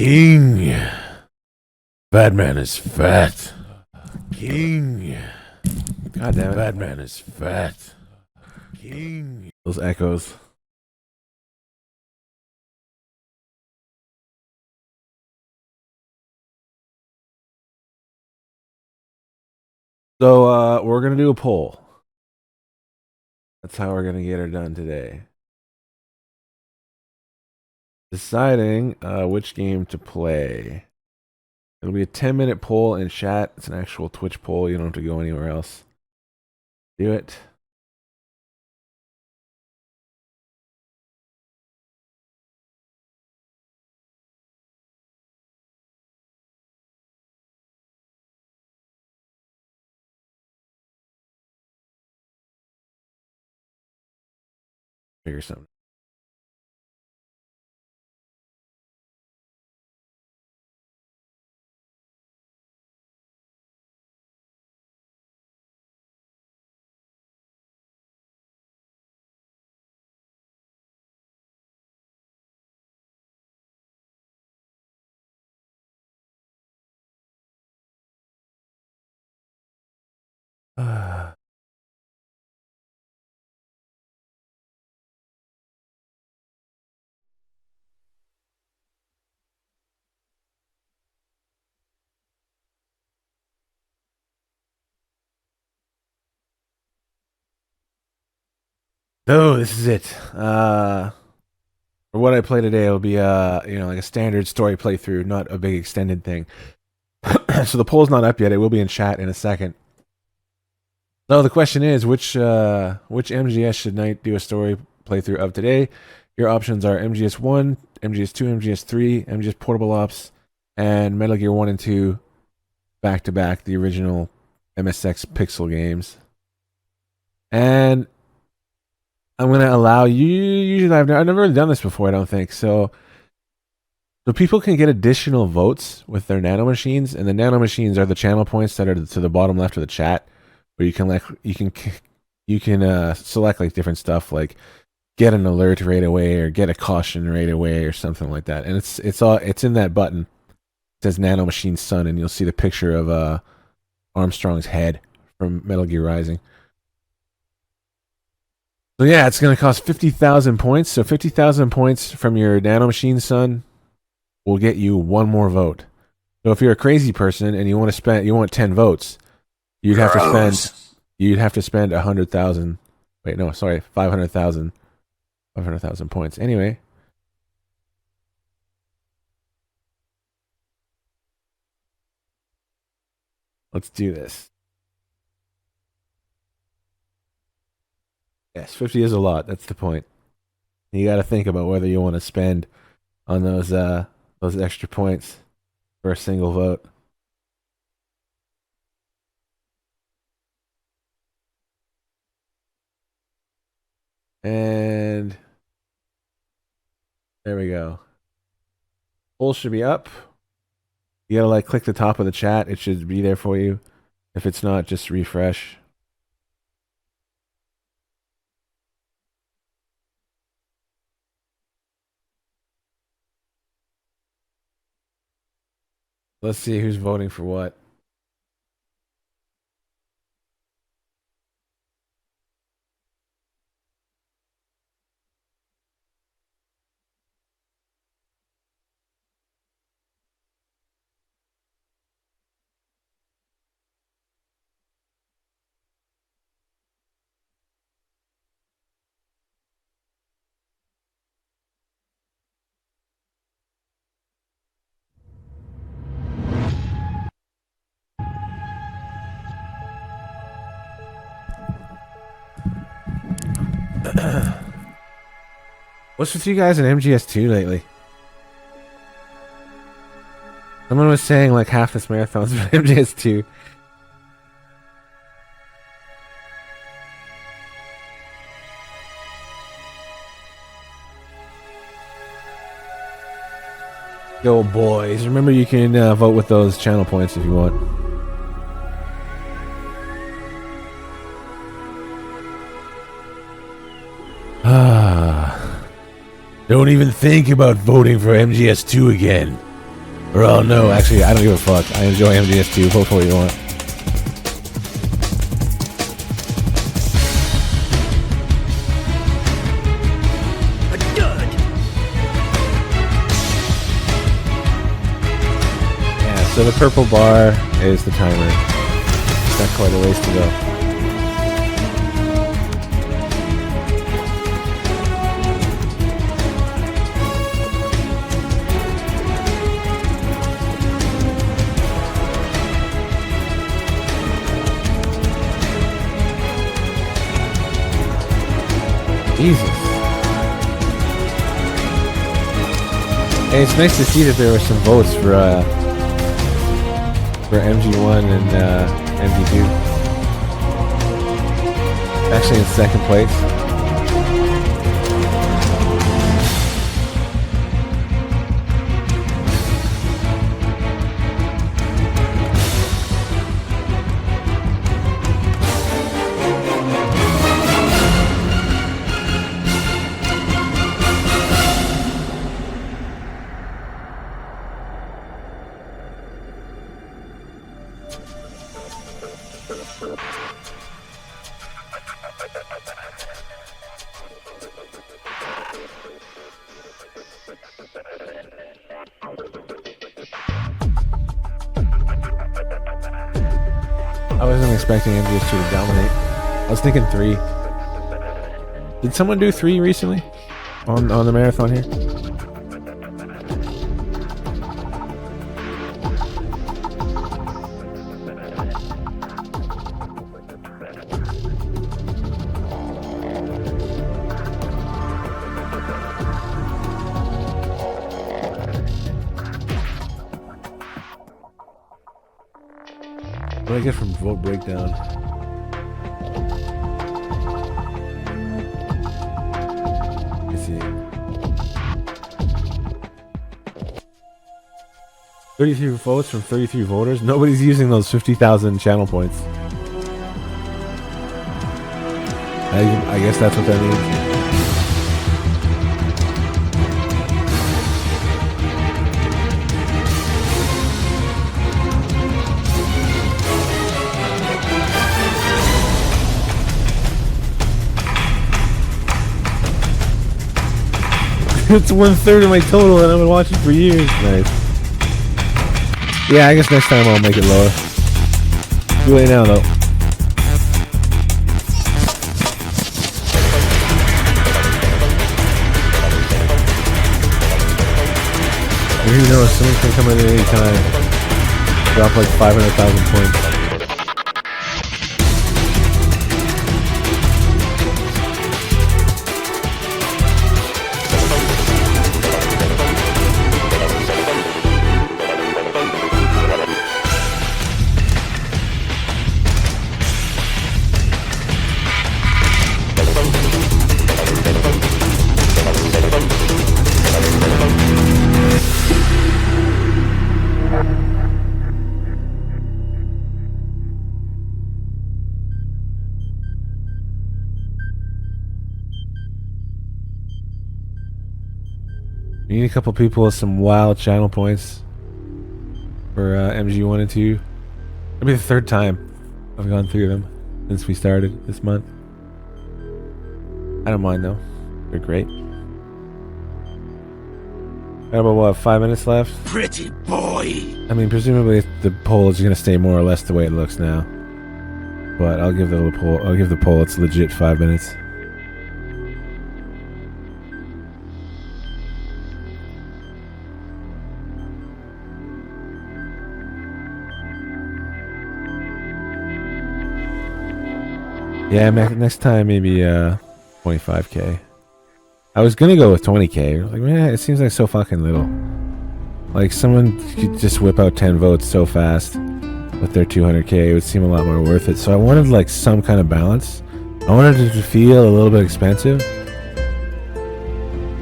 King. Bad man is fat. King. God damn it. Bad man is fat. King. Those echoes. So we're gonna do a poll. That's how we're gonna get her done today. Deciding which game to play. It'll be a 10-minute poll in chat. It's an actual Twitch poll. You don't have to go anywhere else. Do it. Figure something. Oh, this is it. For what I play today, it'll be like a standard story playthrough, not a big extended thing. So the poll's not up yet. It will be in chat in a second. So the question is, which MGS should Knight do a story playthrough of today? Your options are MGS1, MGS2, MGS3, MGS Portable Ops, and Metal Gear 1 and 2 back-to-back, the original MSX pixel games. And I'm going to allow you, usually I've never really done this before, I don't think, so people can get additional votes with their nano machines, and the nano machines are the channel points that are to the bottom left of the chat, where you can select like different stuff, like get an alert right away or get a caution right away or something like that. And it's in that button. It says Nano Machine Sun, and you'll see the picture of Armstrong's head from Metal Gear Rising. So yeah, it's going to cost 50,000 points. So 50,000 points from your Nano Machine Sun will get you one more vote. So if you're a crazy person and you want 10 votes, you'd have to spend 100,000. Wait, no, sorry, 500,000 points. Anyway, let's do this. Yes, 50 is a lot. That's the point. You got to think about whether you want to spend on those extra points for a single vote. And there we go. Poll should be up. You gotta like click the top of the chat. It should be there for you. If it's not, just refresh. Let's see who's voting for what. What's with you guys in MGS2 lately? Someone was saying like half this marathon's been MGS2. Yo, boys, remember you can vote with those channel points if you want. Don't even think about voting for MGS2 again. Or oh no, actually, I don't give a fuck. I enjoy MGS2. Vote for what you want. Yeah, so the purple bar is the timer. Not quite a ways to go. Jesus. Hey, it's nice to see that there were some votes for MG1 and MG2. Actually in second place. I wasn't expecting MGS2 to dominate. I was thinking 3. Did someone do 3 recently? On the marathon here? What do I get from vote breakdown? Let's see. 33 votes from 33 voters. Nobody's using those 50,000 channel points. I guess that's what that means. It's 1/3 of my total and I've been watching for years. Nice. Yeah, I guess next time I'll make it lower. Too late now though. Who knows, someone can come in at any time. Drop like 500,000 points. We need a couple people with some wild channel points for MG1 and 2. It'll be the 3rd time I've gone through them since we started this month. I don't mind though. They're great. Got about what, 5 minutes left? Pretty boy. I mean, presumably the poll is gonna stay more or less the way it looks now. But I'll give the poll its legit 5 minutes. Yeah, next time maybe 25k. I was gonna go with 20k. Like, man, it seems like so fucking little. Like, someone could just whip out 10 votes so fast with their 200k. It would seem a lot more worth it. So I wanted like some kind of balance. I wanted it to feel a little bit expensive,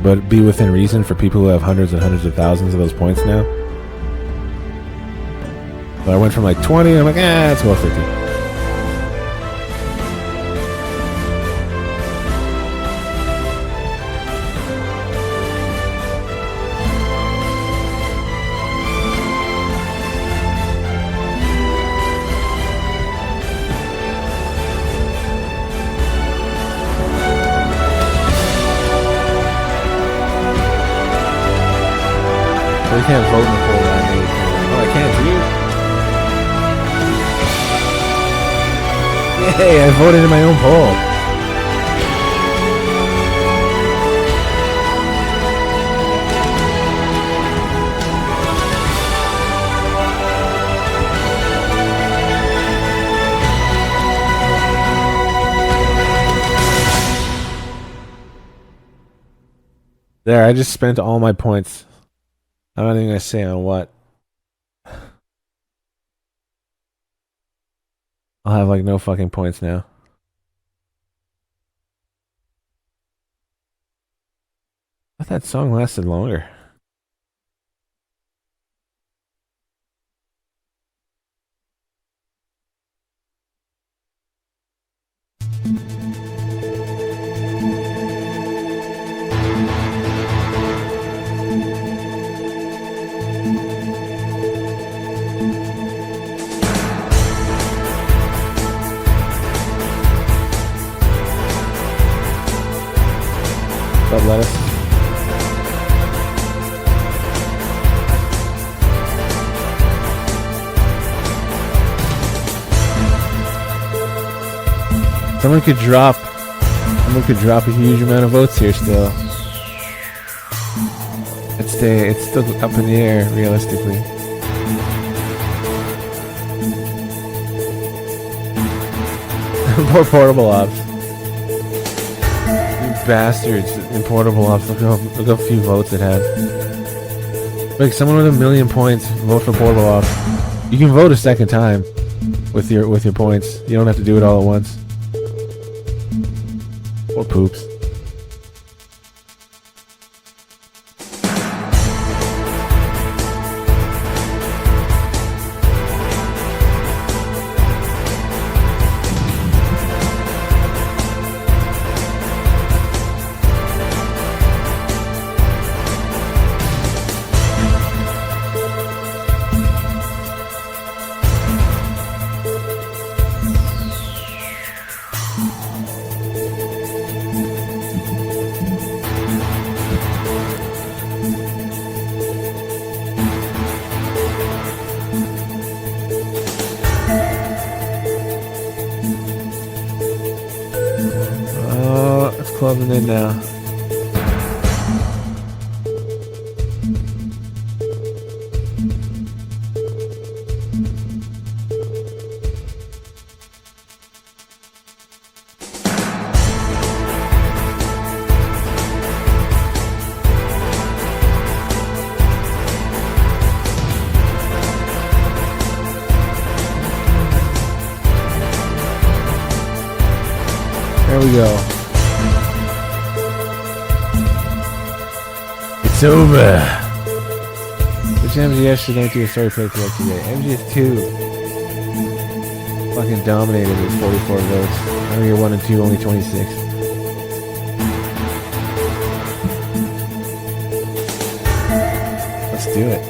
but be within reason for people who have hundreds and hundreds of thousands of those points now. But I went from like 20, and I'm like, let's go 50. you can't vote in the poll that I made. Oh, I can't too? Yay, I voted in my own poll. There, I just spent all my points. I'm not even gonna say on what. I'll have like no fucking points now. I thought that song lasted longer. What's up, lettuce? Someone could drop a huge amount of votes here still. It's still up in the air, realistically. Poor portable ops. You bastards in portable ops. Look how few votes it had. Like someone with 1 million points vote for portable ops. You can vote a second time with your points. You don't have to do it all at once. Or poops. Closing in now. There we go. It's over. Which MGS2 Story playthrough today? MGS2 fucking dominated with 44 votes. Now you're 1 and 2, only 26. Let's do it.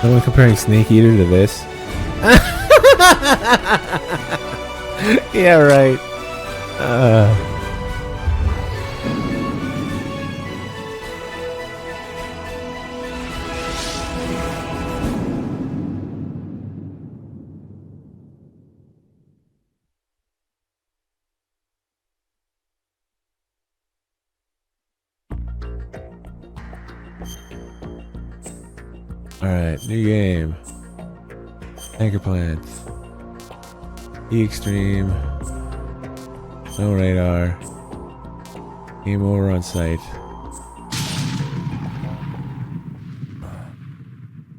No one comparing Snake Eater to this. Yeah, right. Alright, new game. Anchor plants. E extreme. No radar. Game over on site.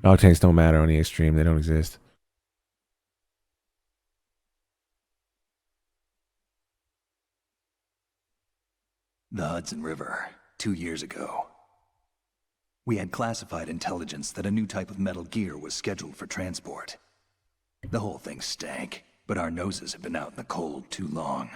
Dog tanks don't matter on the extreme, they don't exist. The Hudson River, 2 years ago. We had classified intelligence that a new type of metal gear was scheduled for transport. The whole thing stank, but our noses have been out in the cold too long.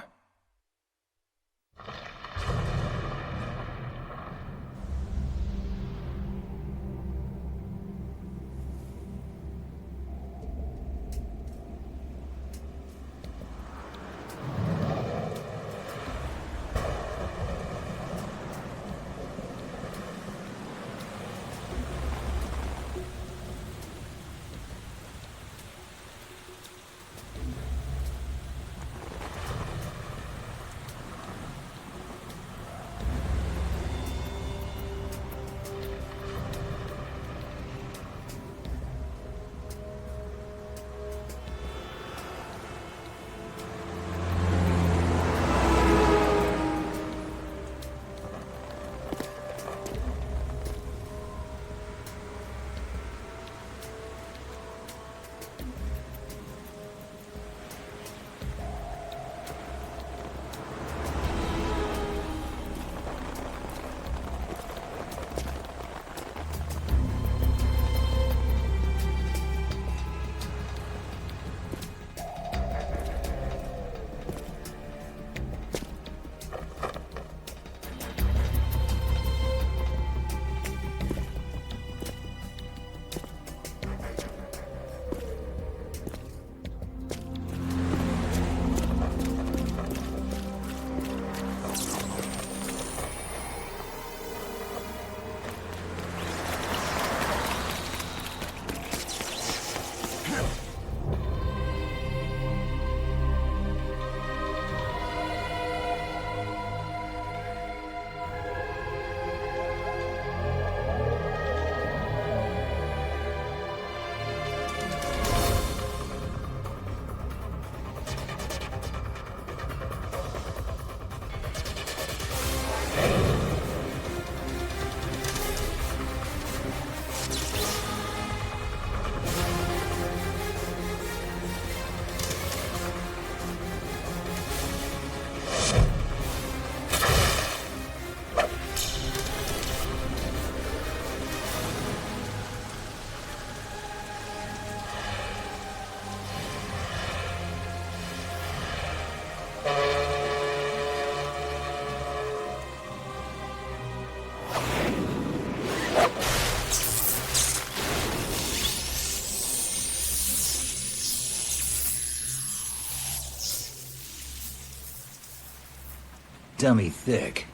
Dummy thick.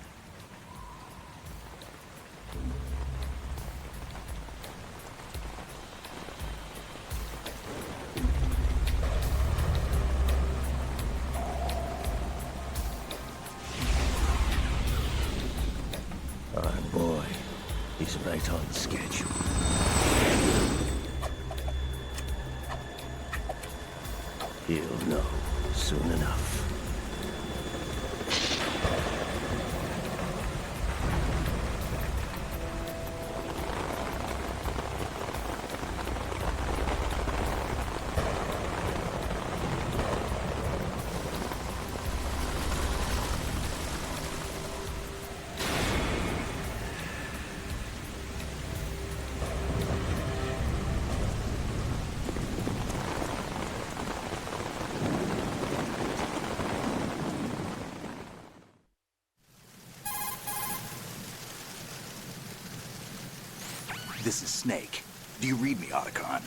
Oh boy, he's right on schedule. He'll know soon enough. This is Snake. Do you read me, Otacon?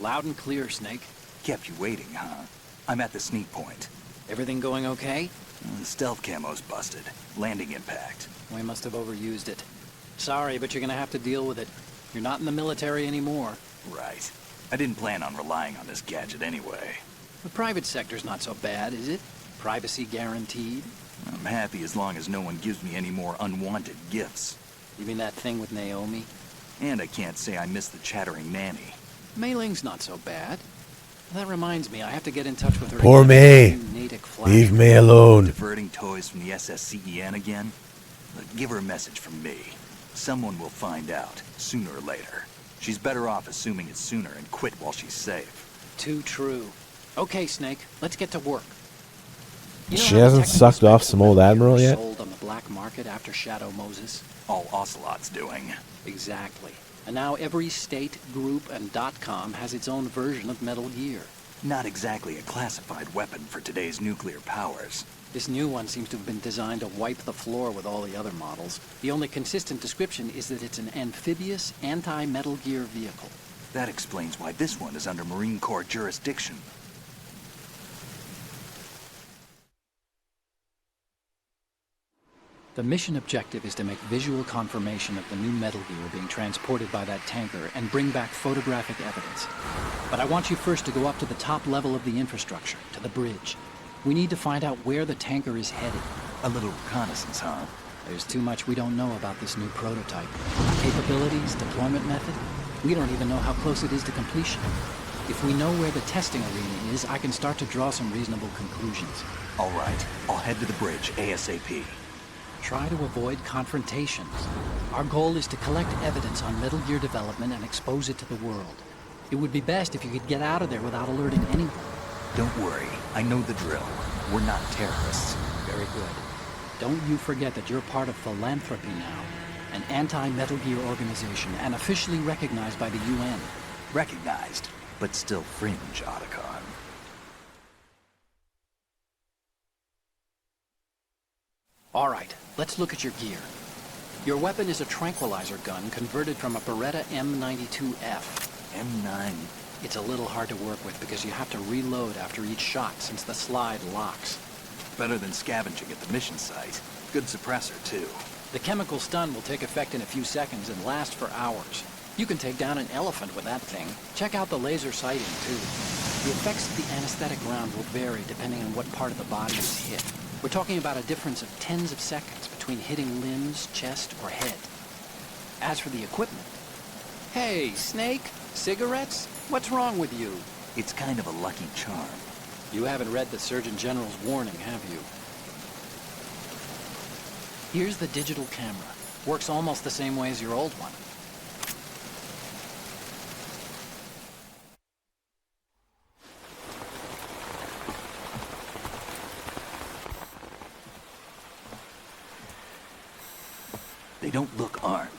Loud and clear, Snake. Kept you waiting, huh? I'm at the sneak point. Everything going okay? The stealth camo's busted. Landing impact. We must have overused it. Sorry, but you're gonna have to deal with it. You're not in the military anymore. Right. I didn't plan on relying on this gadget anyway. The private sector's not so bad, is it? Privacy guaranteed? I'm happy as long as no one gives me any more unwanted gifts. You mean that thing with Naomi? And I can't say I miss the chattering nanny. Mei Ling's not so bad. That reminds me, I have to get in touch with her. Poor again Mei. about the new Natick flag. Leave me alone. Diverting toys from the SSCEN again? Look, give her a message from me. Someone will find out, sooner or later. She's better off assuming it sooner and quit while she's safe. Too true. Okay, Snake, let's get to work. You know She how the hasn't technical sucked off specs some of old Metal Gear Admiral were yet? sold on the black market after Shadow Moses? All Ocelot's doing. Exactly. And now every state, group, and .com has its own version of Metal Gear. Not exactly a classified weapon for today's nuclear powers. This new one seems to have been designed to wipe the floor with all the other models. The only consistent description is that it's an amphibious, anti-Metal Gear vehicle. That explains why this one is under Marine Corps jurisdiction. The mission objective is to make visual confirmation of the new Metal Gear being transported by that tanker and bring back photographic evidence. But I want you first to go up to the top level of the infrastructure, to the bridge. We need to find out where the tanker is headed. A little reconnaissance, huh? There's too much we don't know about this new prototype. Capabilities, deployment method. We don't even know how close it is to completion. If we know where the testing arena is, I can start to draw some reasonable conclusions. All right, I'll head to the bridge ASAP. Try to avoid confrontations. Our goal is to collect evidence on Metal Gear development and expose it to the world. It would be best if you could get out of there without alerting anyone. Don't worry, I know the drill. We're not terrorists. Very good. Don't you forget that you're part of Philanthropy now, an anti-Metal Gear organization and officially recognized by the UN. Recognized, but still fringe, Otacon. All right, let's look at your gear. Your weapon is a tranquilizer gun converted from a Beretta M92F. M9. It's a little hard to work with because you have to reload after each shot since the slide locks. Better than scavenging at the mission site. Good suppressor, too. The chemical stun will take effect in a few seconds and last for hours. You can take down an elephant with that thing. Check out the laser sighting, too. The effects of the anesthetic round will vary depending on what part of the body is hit. We're talking about a difference of tens of seconds between hitting limbs, chest, or head. As for the equipment... Hey, Snake! Cigarettes? What's wrong with you? It's kind of a lucky charm. You haven't read the Surgeon General's warning, have you? Here's the digital camera. Works almost the same way as your old one. They don't look armed.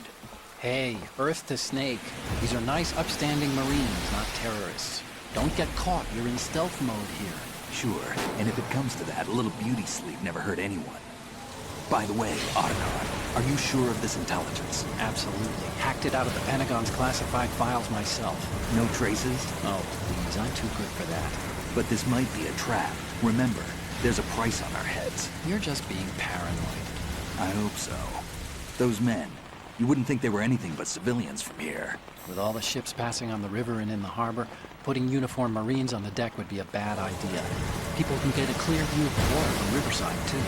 Hey, Earth to Snake. These are nice, upstanding Marines, not terrorists. Don't get caught. You're in stealth mode here. Sure, and if it comes to that, a little beauty sleep never hurt anyone. By the way, Otacon, are you sure of this intelligence? Absolutely. Hacked it out of the Pentagon's classified files myself. No traces? Oh, please, I'm too good for that. But this might be a trap. Remember, there's a price on our heads. You're just being paranoid. I hope so. Those men, you wouldn't think they were anything but civilians from here. With all the ships passing on the river and in the harbor, putting uniformed Marines on the deck would be a bad idea. People can get a clear view of the water from Riverside, too.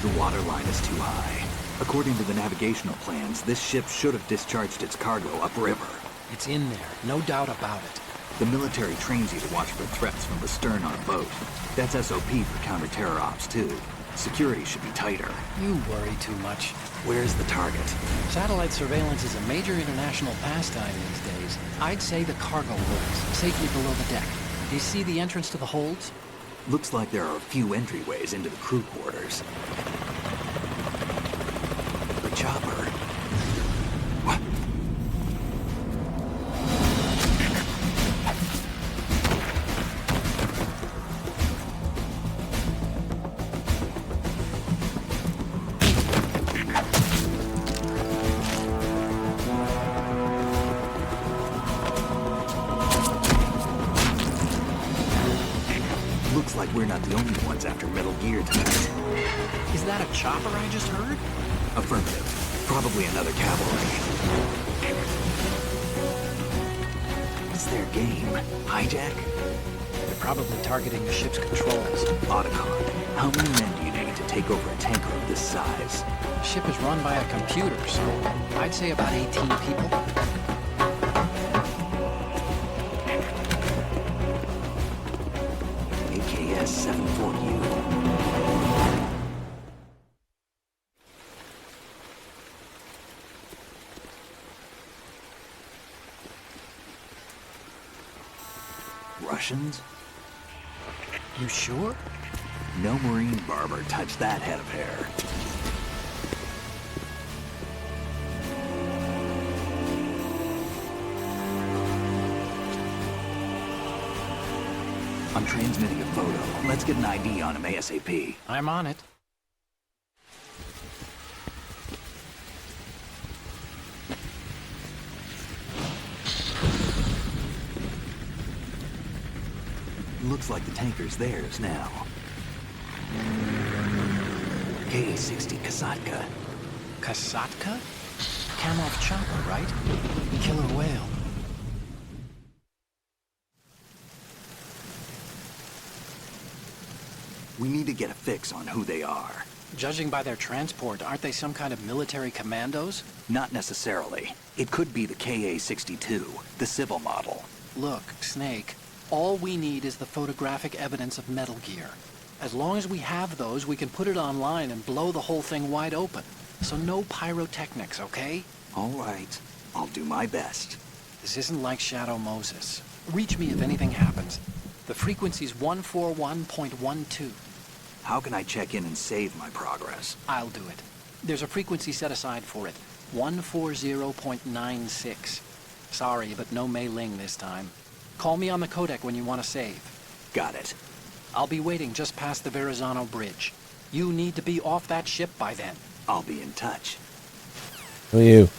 The water line is too high. According to the navigational plans, this ship should have discharged its cargo upriver. It's in there, no doubt about it. The military trains you to watch for threats from the stern on a boat. That's SOP for counter-terror ops, too. Security should be tighter. You worry too much. Where's the target? Satellite surveillance is a major international pastime these days. I'd say the cargo holds, safely below the deck. Do you see the entrance to the holds? Looks like there are a few entryways into the crew quarters. The chopper. What? aren't the only ones after Metal Gear tonight. Is that a chopper I just heard? Affirmative. Probably another cavalry. What's their game? Hijack? They're probably targeting the ship's controls. Otacon. How many men do you need to take over a tanker of this size? The ship is run by a computer, so I'd say about 18 people. AKS-74U. Russians? You sure? No Marine barber touched that head of hair. I'm transmitting a photo. Let's get an ID on him ASAP. I'm on it. Looks like the tanker's theirs now. KA-60 Kasatka. Kasatka? Kamov chopper, right? Killer whale. We need to get a fix on who they are. Judging by their transport, aren't they some kind of military commandos? Not necessarily. It could be the KA-62, the civil model. Look, Snake, all we need is the photographic evidence of Metal Gear. As long as we have those, we can put it online and blow the whole thing wide open. So no pyrotechnics, okay? All right. I'll do my best. This isn't like Shadow Moses. Reach me if anything happens. The frequency's 141.12. How can I check in and save my progress? I'll do it. There's a frequency set aside for it. 140.96. Sorry, but no Mei Ling this time. Call me on the codec when you want to save. Got it. I'll be waiting just past the Verrazano Bridge. You need to be off that ship by then. I'll be in touch. Who are you?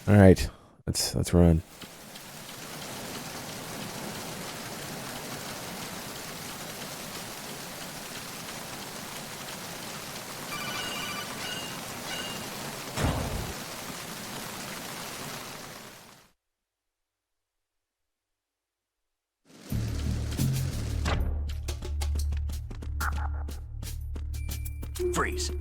All right, let's run. Freeze.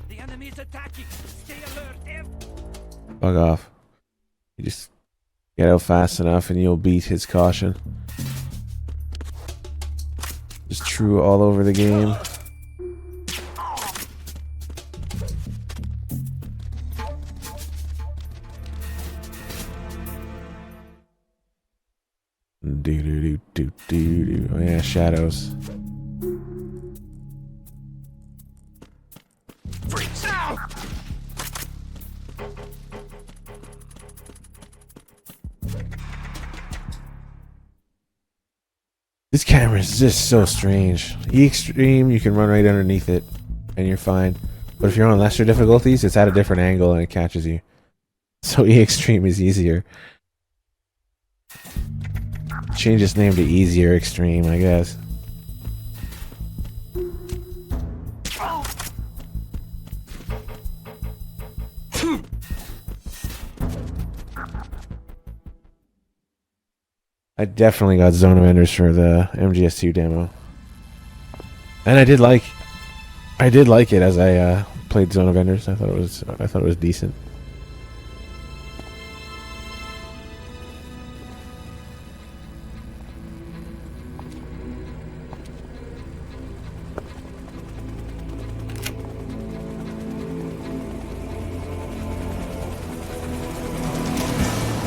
The enemy is attacking. Stay alert. Bug off. You just get out fast enough and you'll beat his caution. Just true all over the game. Do do do do do do. Oh yeah, shadows. Freeze. This camera is just so strange. E extreme, you can run right underneath it, and you're fine. But if you're on lesser difficulties, it's at a different angle and it catches you. So E extreme is easier. Change its name to Easier Extreme, I guess. I definitely got Zone of Enders for the MGS2 demo, and I did like it as I played Zone of Enders. I thought it was decent.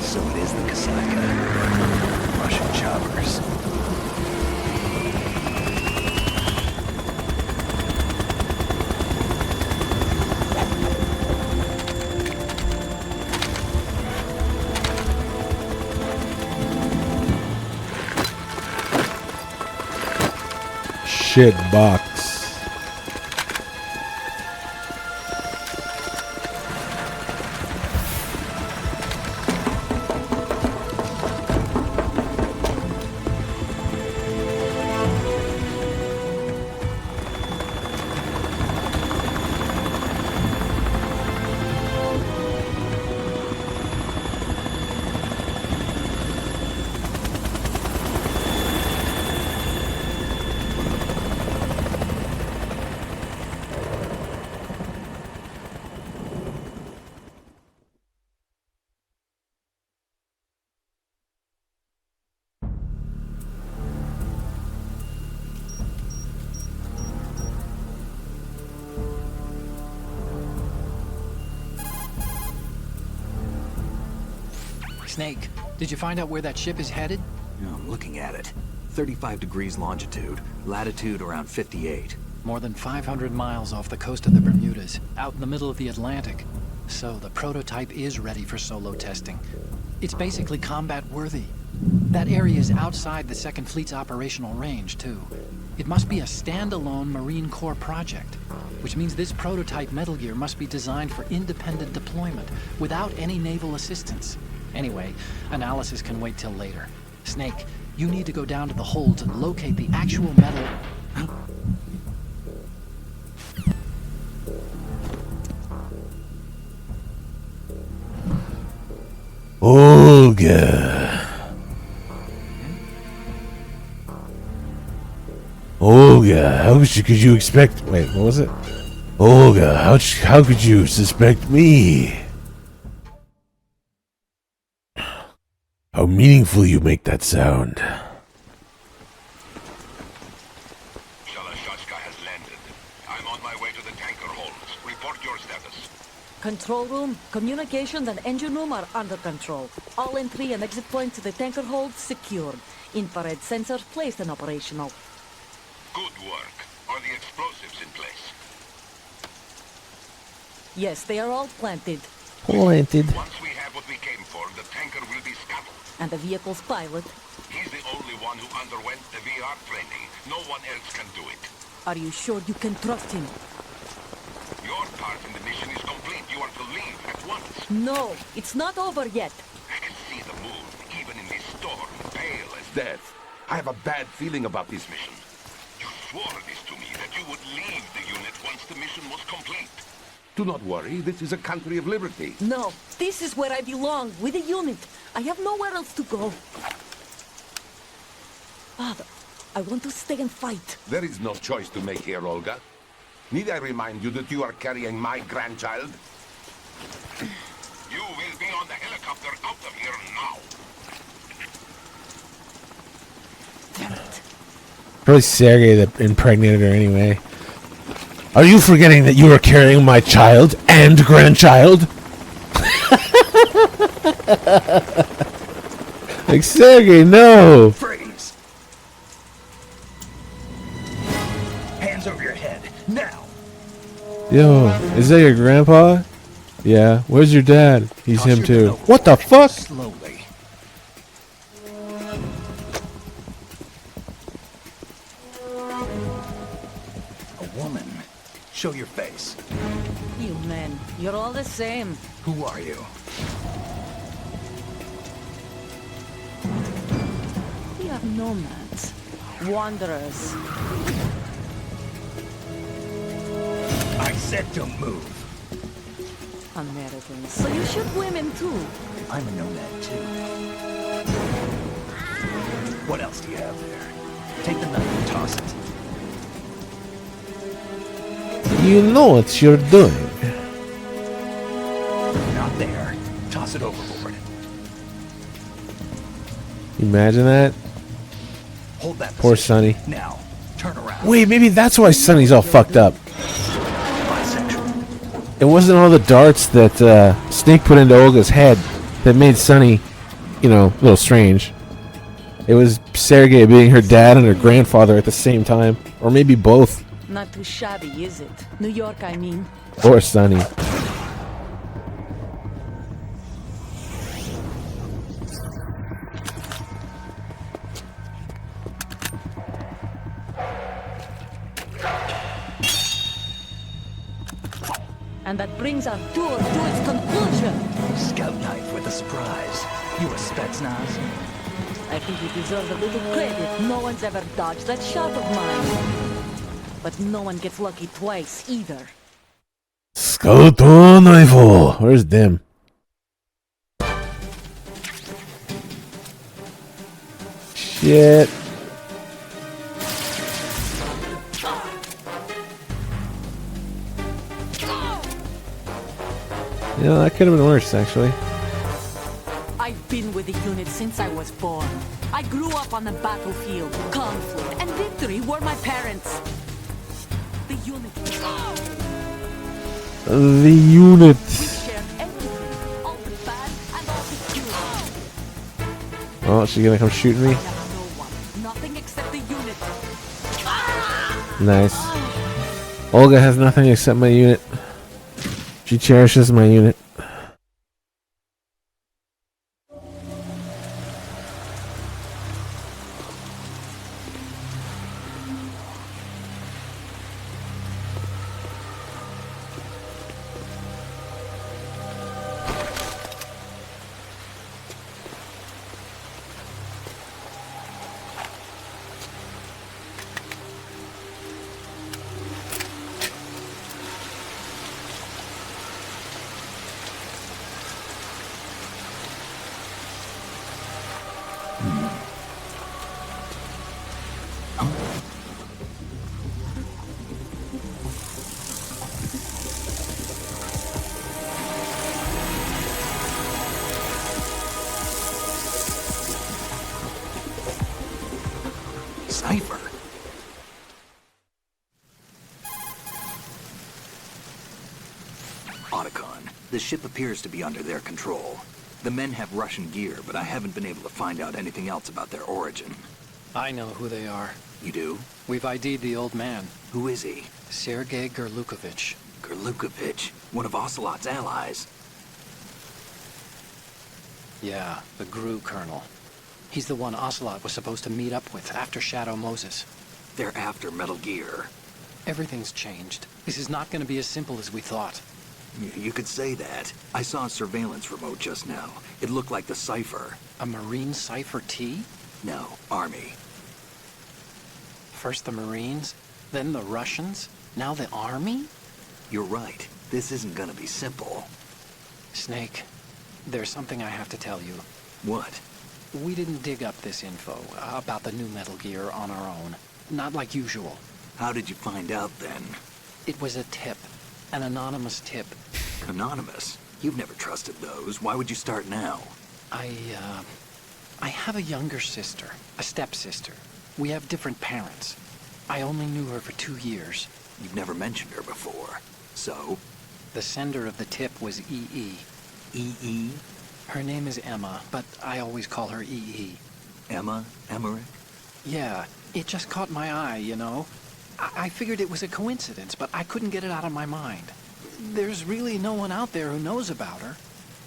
So it is the Kasatka. Russian choppers. Shit box. Snake, did you find out where that ship is headed? Yeah, I'm looking at it. 35 degrees longitude, latitude around 58. More than 500 miles off the coast of the Bermudas, out in the middle of the Atlantic. So the prototype is ready for solo testing. It's basically combat worthy. That area is outside the Second Fleet's operational range, too. It must be a standalone Marine Corps project, which means this prototype Metal Gear must be designed for independent deployment, without any naval assistance. Anyway, analysis can wait till later. Snake, you need to go down to the holds and locate the actual metal... Olga. Olga, how could you expect... Wait, what was it? Olga, how could you suspect me? How meaningful you make that sound. Shalashashka has landed. I'm on my way to the tanker holds. Report your status. Control room, communications and engine room are under control. All entry and exit points to the tanker hold secured. Infrared sensors placed and operational. Good work. Are the explosives in place? Yes, they are all planted. Planted. Once we have what we came for, the tanker will be scuttled. And the vehicle's pilot. He's the only one who underwent the VR training. No one else can do it. Are you sure you can trust him? Your part in the mission is complete. You are to leave at once. No, it's not over yet. I can see the moon, even in this storm, pale as death. I have a bad feeling about this mission. You swore this to me, that you would leave the unit once the mission was complete. Do not worry, this is a country of liberty. No, this is where I belong, with the unit. I have nowhere else to go. Father, I want to stay and fight. There is no choice to make here, Olga. Need I remind you that you are carrying my grandchild? You will be on the helicopter out of here now. Damn it. Probably Sergey that impregnated her anyway. Are you forgetting that you are carrying my child and grandchild? Like, Sergey, no! Freeze! Hands over your head, now! Yo, is that your grandpa? Yeah. Where's your dad? He's Toss him your too. gun What the overboard. fuck? Slowly. A woman. Show your face. You men, you're all the same. Who are you? We are nomads. Wanderers. I said don't move. Americans. So you shoot women too. I'm a nomad too. What else do you have there? Take the knife and toss it. You know what you're doing. Not there. Toss it overboard. Imagine that. Hold that Poor position. Sonny. Now, turn around. Wait, maybe that's why Sonny's all fucked up. Bisexual. It wasn't all the darts that Snake put into Olga's head that made Sonny, you know, a little strange. It was Sergey being her dad and her grandfather at the same time. Or maybe both. Not too shabby, is it? New York, I mean. Or Sonny. And that brings our tour to its conclusion. Scout knife with a surprise. You a Spetsnaz? I think you deserve a little credit. No one's ever dodged that shot of mine. But no one gets lucky twice, either. Scout-knife. Where's Dim? Shit. You know, that could have been worse, actually. I've been with the unit since I was born. I grew up on the battlefield. Conflict and victory were my parents. The unit. The unit. We shared everything. All the bad and all the good. Oh, she's gonna come shoot me? I am no one. Nothing except the unit. Nice. Olga has nothing except my unit. She cherishes my unit. Cipher. Otacon, the ship appears to be under their control. The men have Russian gear, but I haven't been able to find out anything else about their origin. I know who they are. You do? We've ID'd the old man, Who is he? Sergei Gerlukovich. Gerlukovich, one of Ocelot's allies. Yeah, the GRU colonel. He's the one Ocelot was supposed to meet up with after Shadow Moses. They're after Metal Gear. Everything's changed. This is not going to be as simple as we thought. You could say that. I saw a surveillance remote just now. It looked like the Cipher. A Marine Cipher T? No, Army. First the Marines, then the Russians, now the Army? You're right. This isn't gonna be simple. Snake, there's something I have to tell you. What? We didn't dig up this info about the new Metal Gear on our own. Not like usual. How did you find out then? It was a tip. An anonymous tip. Anonymous? You've never trusted those. Why would you start now? I have a younger sister, a stepsister. We have different parents. I only knew her for 2 years. You've never mentioned her before. So? The sender of the tip was EE. EE? Her name is Emma, but I always call her EE. Emma? Emmerich? Yeah, it just caught my eye, you know? I figured it was a coincidence, but I couldn't get it out of my mind. There's really no one out there who knows about her.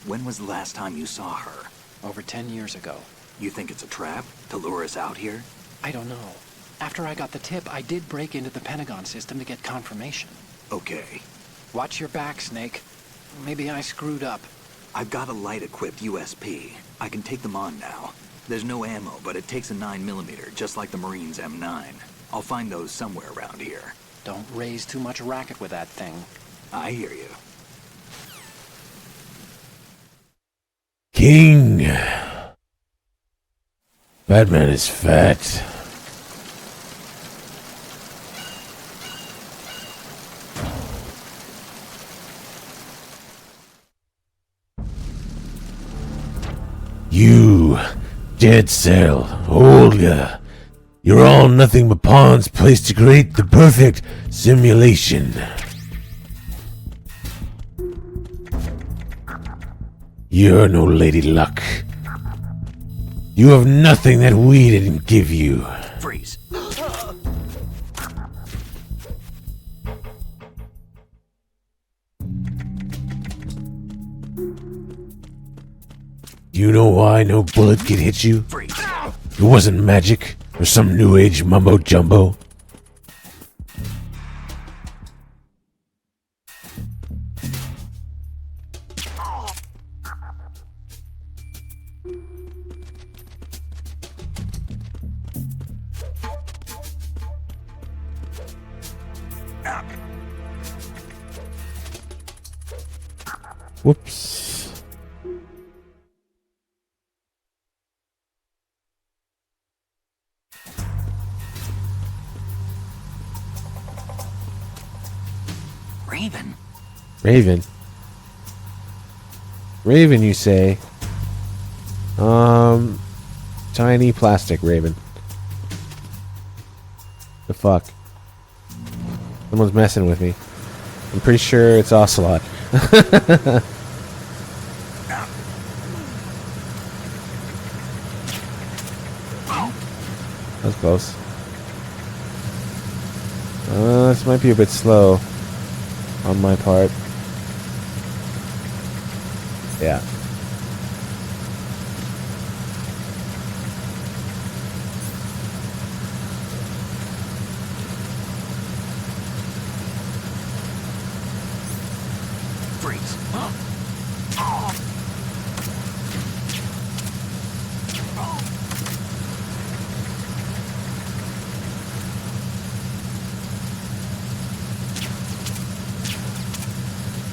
When was the last time you saw her? Over 10 years ago. You think it's a trap? To lure us out here? I don't know. After I got the tip, I did break into the Pentagon system to get confirmation. Okay. Watch your back, Snake. Maybe I screwed up. I've got a light-equipped USP. I can take them on now. There's no ammo, but it takes a 9mm, just like the Marines' M9. I'll find those somewhere around here. Don't raise too much racket with that thing. I hear you. King. Batman is fat. You, Dead Cell, Olga. You're all nothing but pawns placed to create the perfect simulation. You're no Lady Luck. You have nothing that we didn't give you. Freeze. Do you know why no bullet can hit you? Freeze. It wasn't magic or some new age mumbo jumbo. Whoops. Raven. Raven. Raven, you say? Tiny plastic Raven. The fuck? Someone's messing with me. I'm pretty sure it's Ocelot. That's close. This might be a bit slow on my part. Yeah. Freeze.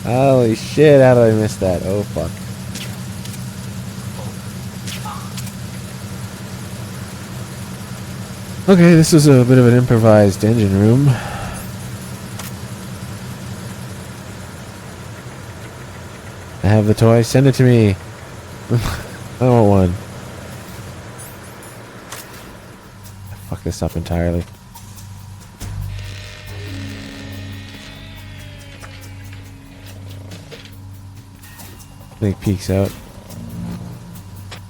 Holy shit, how did I miss that? Oh fuck. Okay, this was a bit of an improvised engine room. I have the toy, send it to me. I want one. I fucked this up entirely. Sneak peeks out.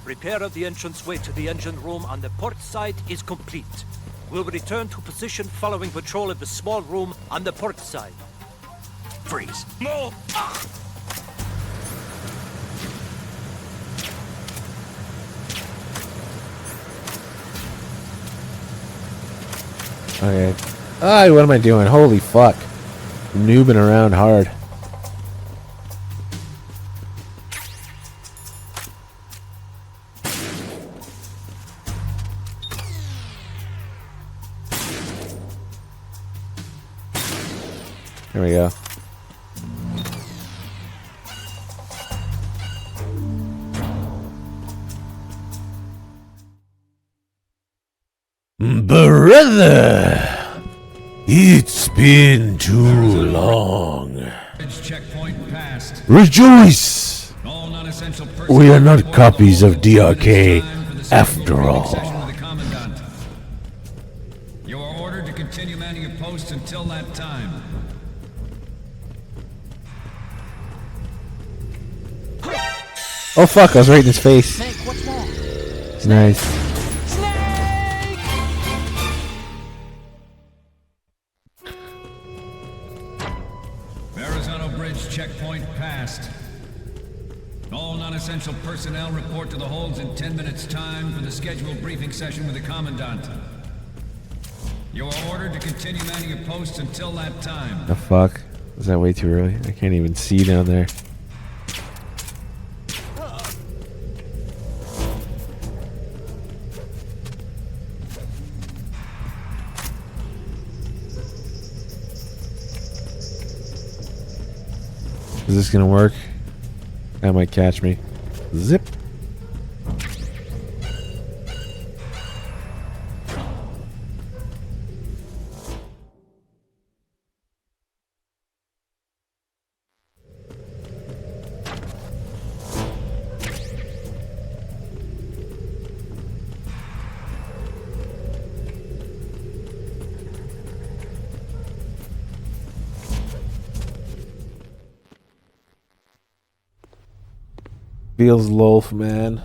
Repair of the entranceway to the engine room on the port side is complete. We'll return to position following patrol of the small room on the port side. Freeze. No! Okay. Ah, what am I doing? Holy fuck. Noobing around hard. There we go. Brother, it's been too long. Checkpoint passed. Rejoice! All non-essential We are not copies of DRK after all. You are ordered to continue manning your posts until that time. Oh fuck, I was right in his face. Snake, what's wrong? Nice. Verrazano Bridge checkpoint passed. All non-essential personnel report to the holds in 10 minutes time for the scheduled briefing session with the Commandant. You are ordered to continue manning your posts until that time. The fuck? Was that way too early? I can't even see down there. Is this gonna work? That might catch me. Zip. Feels loaf, man.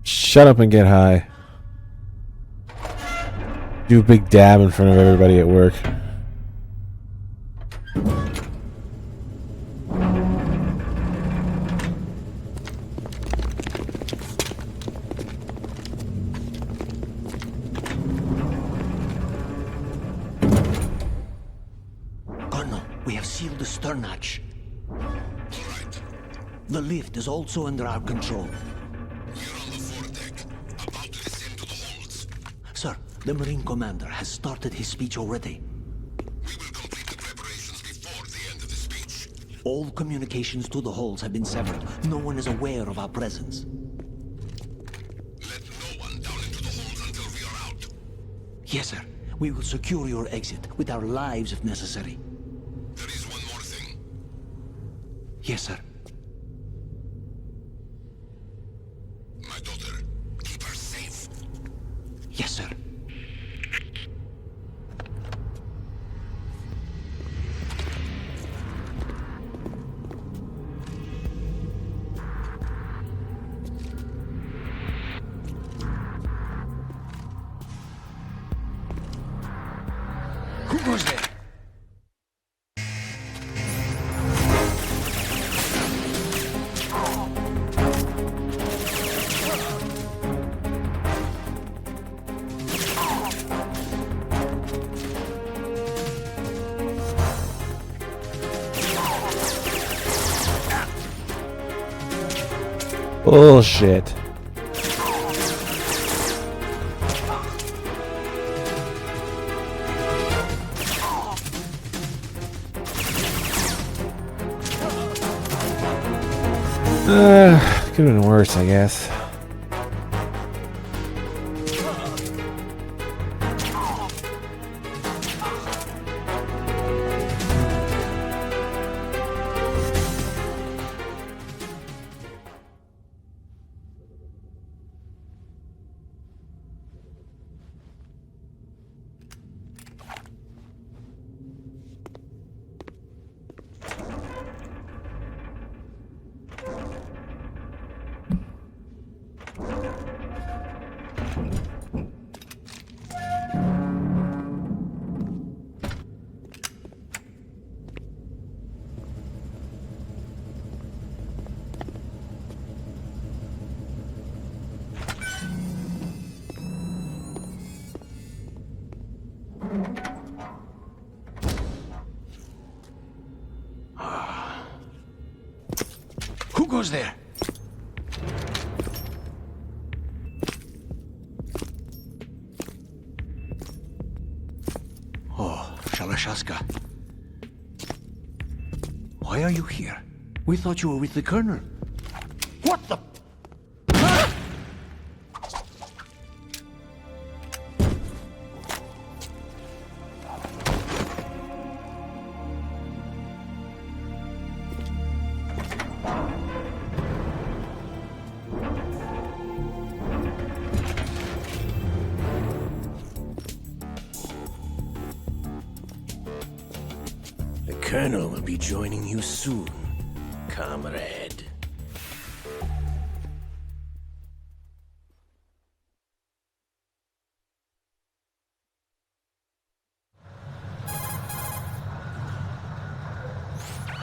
Shut up and get high. Do a big dab in front of everybody at work. We have sealed the stern hatch. The lift is also under our control. We're on the foredeck, about to descend to the holds. Sir, the Marine Commander has started his speech already. We will complete the preparations before the end of the speech. All communications to the holds have been severed. No one is aware of our presence. Let no one down into the holds until we are out. Yes, sir. We will secure your exit with our lives if necessary. There is one more thing. Yes, sir. My daughter, keep her safe. Yes, sir. Who goes there? Bullshit. Could have been worse, I guess. Who goes there? Oh, Shalashaska. Why are you here? We thought you were with the Colonel. What the? The Colonel will be joining you soon, comrade.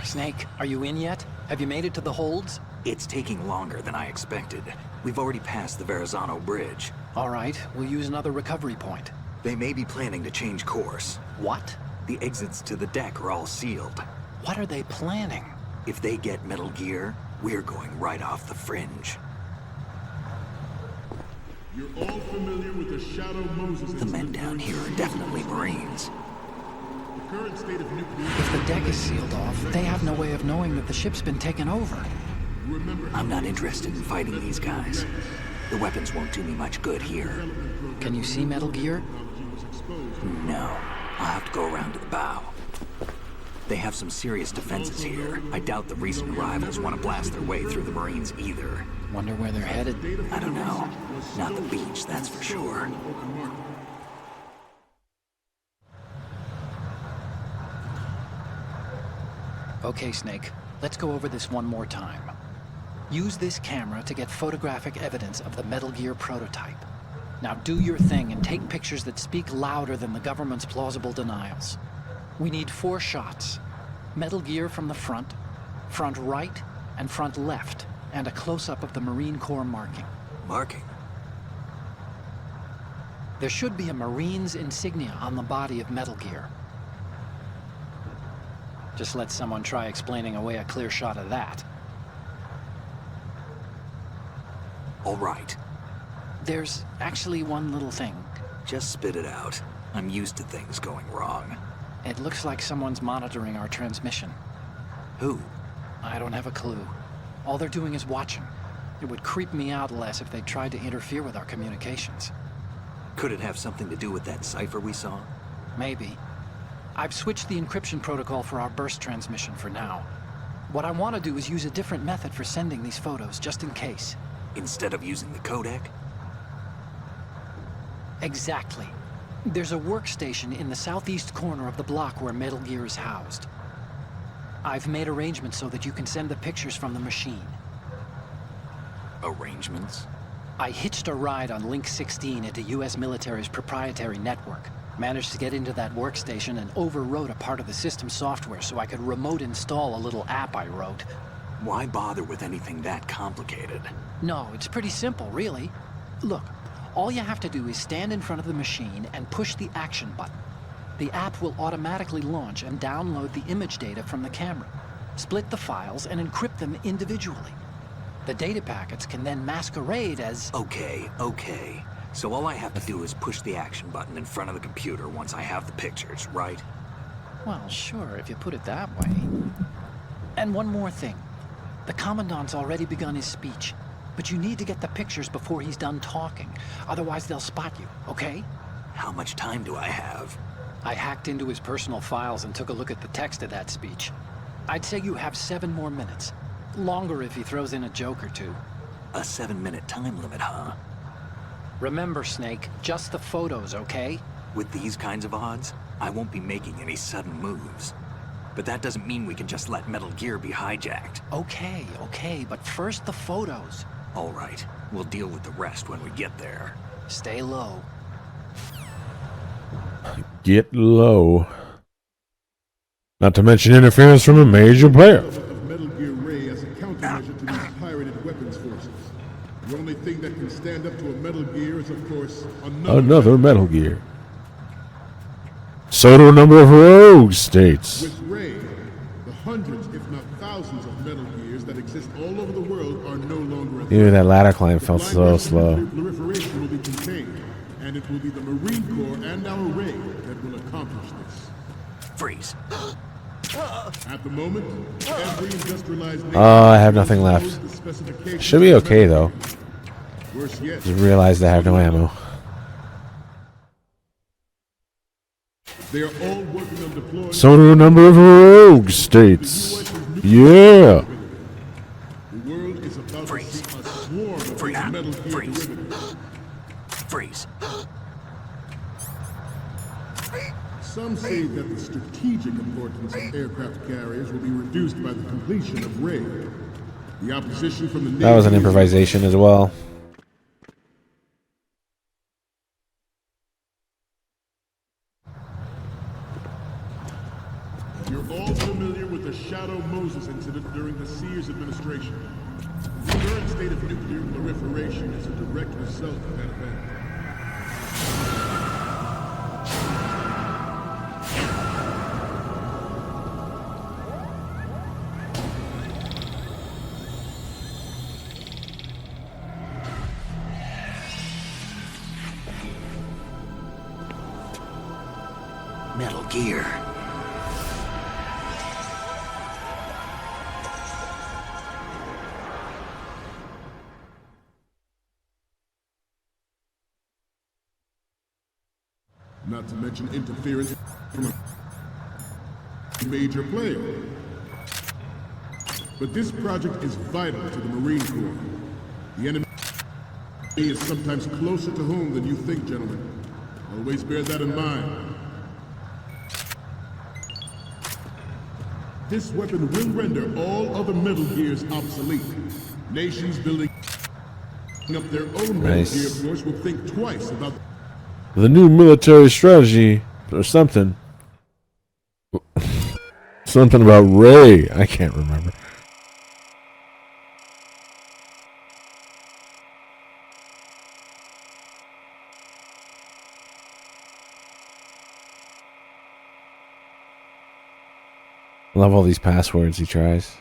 Snake, are you in yet? Have you made it to the holds? It's taking longer than I expected. We've already passed the Verrazano Bridge. All right, we'll use another recovery point. They may be planning to change course. What? The exits to the deck are all sealed. What are they planning? If they get Metal Gear, we're going right off the fringe. You're all familiar with the Shadow Moses. The men down here are definitely Marines. The current state of nuclear... If the deck is sealed off, they have no way of knowing that the ship's been taken over. I'm not interested in fighting these guys. The weapons won't do me much good here. Can you see Metal Gear? No. I'll have to go around to the bow. They have some serious defenses here. I doubt the recent arrivals want to blast their way through the Marines either. Wonder where they're headed? I don't know. Not the beach, that's for sure. Okay, Snake. Let's go over this one more time. Use this camera to get photographic evidence of the Metal Gear prototype. Now do your thing and take pictures that speak louder than the government's plausible denials. We need 4 shots. Metal Gear from the front right, and front left, and a close-up of the Marine Corps marking. Marking? There should be a Marine's insignia on the body of Metal Gear. Just let someone try explaining away a clear shot of that. All right. There's actually one little thing. Just spit it out. I'm used to things going wrong. It looks like someone's monitoring our transmission. Who? I don't have a clue. All they're doing is watching. It would creep me out less if they tried to interfere with our communications. Could it have something to do with that cipher we saw? Maybe. I've switched the encryption protocol for our burst transmission for now. What I want to do is use a different method for sending these photos, just in case. Instead of using the codec? Exactly. There's a workstation in the southeast corner of the block where Metal Gear is housed. I've made arrangements so that you can send the pictures from the machine. Arrangements? I hitched a ride on Link 16 into US military's proprietary network. Managed to get into that workstation and overwrote a part of the system software so I could remote install a little app I wrote. Why bother with anything that complicated? No, it's pretty simple, really. Look, all you have to do is stand in front of the machine and push the action button. The app will automatically launch and download the image data from the camera, split the files, and encrypt them individually. The data packets can then masquerade as... Okay. So all I have to do is push the action button in front of the computer once I have the pictures, right? Well, sure, if you put it that way. And one more thing. The Commandant's already begun his speech, but you need to get the pictures before he's done talking. Otherwise, they'll spot you, okay? How much time do I have? I hacked into his personal files and took a look at the text of that speech. I'd say you have 7 more minutes. Longer if he throws in a joke or two. A 7-minute time limit, huh? Remember, Snake, just the photos, okay? With these kinds of odds, I won't be making any sudden moves. But that doesn't mean we can just let Metal Gear be hijacked. Okay, but first the photos. All right, we'll deal with the rest when we get there. Stay low. Get low. Not to mention interference from a major player. Of Metal Gear Ray as a countermeasure to these pirated weapons forces. The only thing that can stand up to a Metal Gear is, of course, another Metal Gear. So do a number of rogue states. With Ray, the hundreds, if not thousands, of Metal Gears that exist all over the world are no longer a threat. Even that ladder climb felt so slow. Proliferation will be contained, and it will be the Marine Corps and our Ray that will accomplish this. Freeze. At the moment, every industrialized nation I have nothing left. Should be okay though. Worse yet, Just realized I have no ammo. they are all working on deploying. So do a number of rogue states. Yeah. The world is about to see a swarm of these Metal Gear derivatives. Freeze. Some say that the strategic importance of aircraft carriers will be reduced by the completion of Ray. The opposition from the That was an improvisation as well. You're all familiar with the Shadow Moses incident during the Sears administration. The current state of nuclear proliferation is a direct result of that event. Metal Gear. Not to mention interference from a major player. But this project is vital to the Marine Corps. The enemy is sometimes closer to home than you think, gentlemen. Always bear that in mind. This weapon will render all other Metal Gears obsolete. Nations building up their own Metal Gear, of course, will think twice about the new military strategy or something. Something about Ray. I can't remember. Love all these passwords he tries.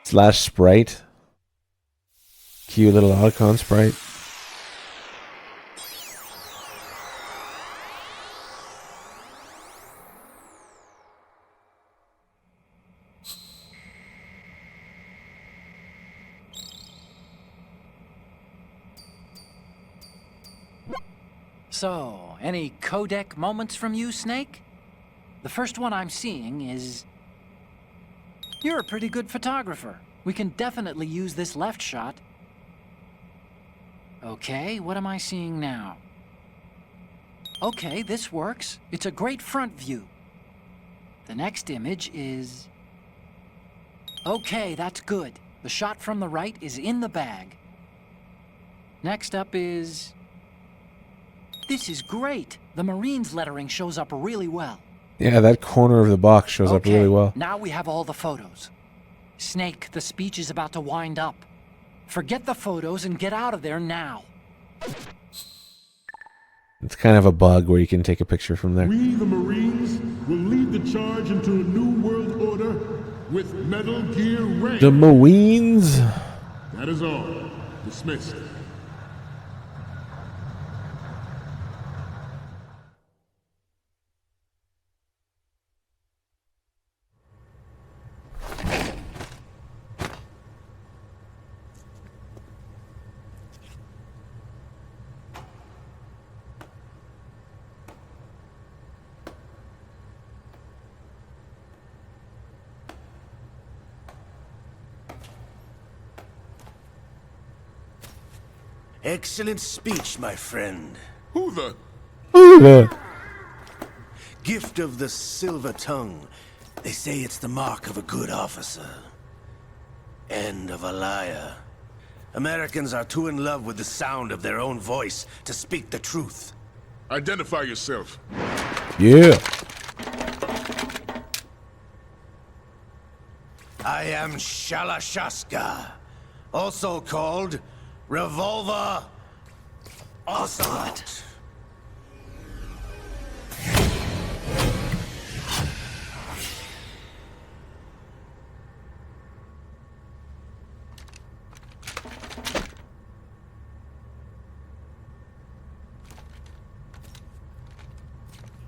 / sprite. Cute little icon sprite. So, any codec moments from you, Snake? The first one I'm seeing is... You're a pretty good photographer. We can definitely use this left shot. Okay, what am I seeing now? Okay, this works. It's a great front view. The next image is... Okay, that's good. The shot from the right is in the bag. Next up is... This is great. The Marines lettering shows up really well. Yeah, that corner of the box shows up really well. Now we have all the photos. Snake, the speech is about to wind up. Forget the photos and get out of there now. It's kind of a bug where you can take a picture from there. We, the Marines, will lead the charge into a new world order with Metal Gear Ray. The Marines? That is all. Dismissed. Excellent speech, my friend. Who the? Gift of the silver tongue. They say it's the mark of a good officer. And of a liar. Americans are too in love with the sound of their own voice to speak the truth. Identify yourself. Yeah. I am Shalashaska, also called Revolver Ocelot.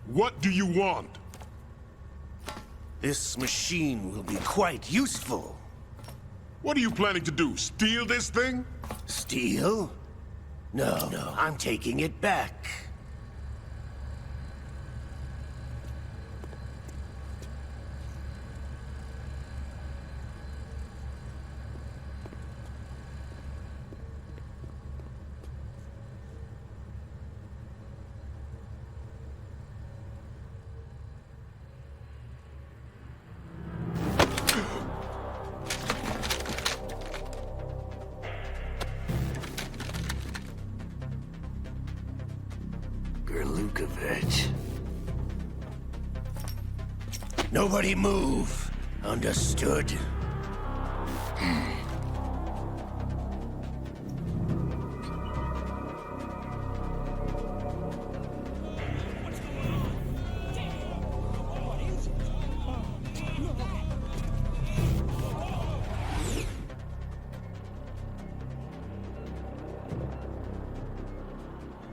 What do you want? This machine will be quite useful. What are you planning to do? Steal this thing? Steal? No, I'm taking it back. Nobody move. Understood?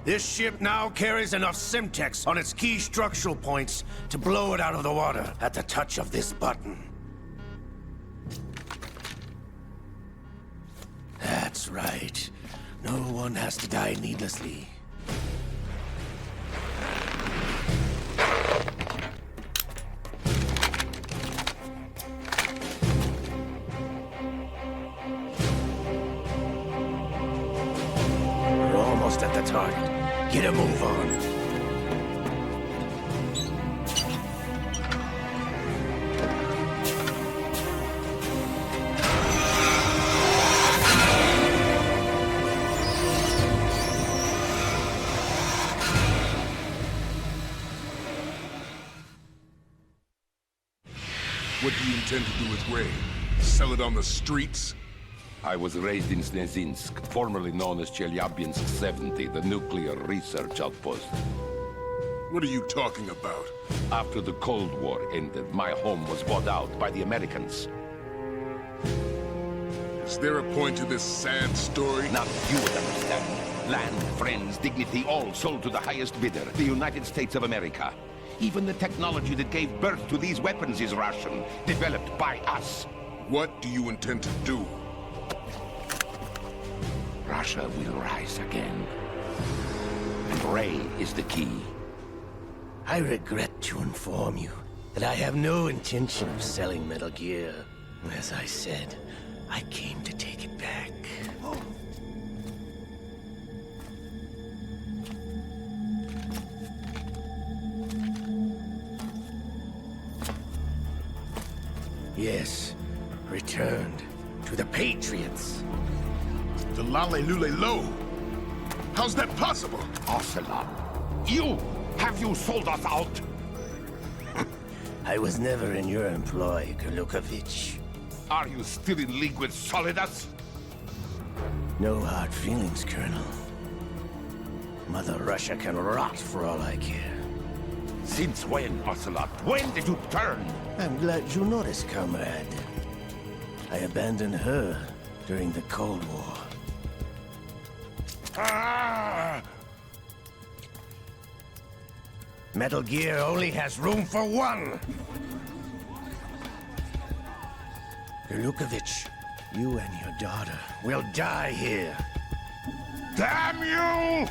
This ship now carries enough Simtex on its key structural points to blow it out of the water at the touch of this button. That's right. No one has to die needlessly. We're almost at the target. Get a move on. What do you intend to do with Ray? Sell it on the streets? I was raised in Snezinsk, formerly known as Chelyabinsk 70, the nuclear research outpost. What are you talking about? After the Cold War ended, my home was bought out by the Americans. Is there a point to this sad story? Not you would understand. Land, friends, dignity, all sold to the highest bidder, the United States of America. Even the technology that gave birth to these weapons is Russian, developed by us. What do you intend to do? Russia will rise again. And Ray is the key. I regret to inform you that I have no intention of selling Metal Gear. As I said, I came to take it back. Yes, returned to the Patriots. The Lale Lule Lo. How's that possible? Ocelot, have you sold us out? I was never in your employ, Golukovich. Are you still in league with Solidus? No hard feelings, Colonel. Mother Russia can rot for all I care. Since when, Ocelot? When did you turn? I'm glad you noticed, comrade. I abandoned her during the Cold War. Ah! Metal Gear only has room for one! Golukovich, you and your daughter will die here. Damn you!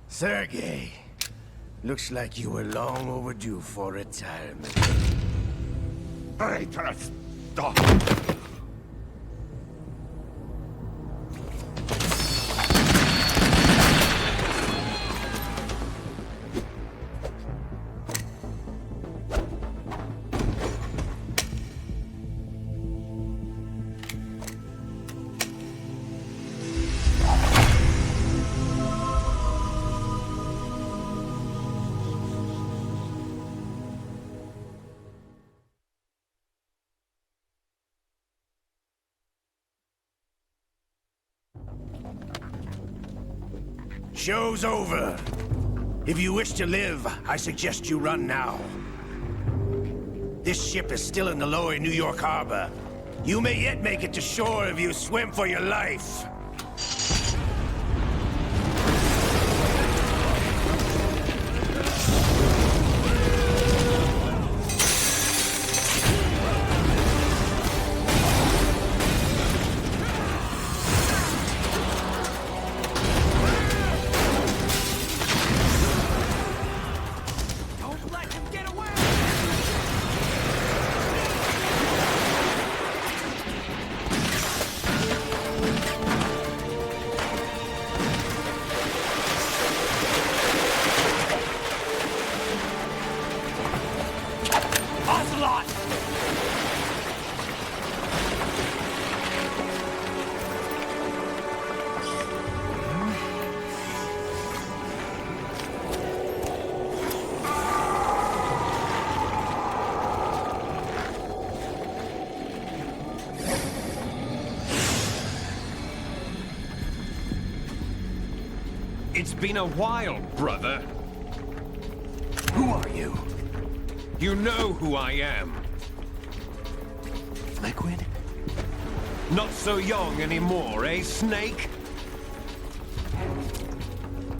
Sergei, looks like you were long overdue for retirement. Traitorous dog! Show's over. If you wish to live, I suggest you run now. This ship is still in the lower New York harbor. You may yet make it to shore if you swim for your life. It's been a while, brother. Who are you? You know who I am. Liquid? Not so young anymore, eh, Snake?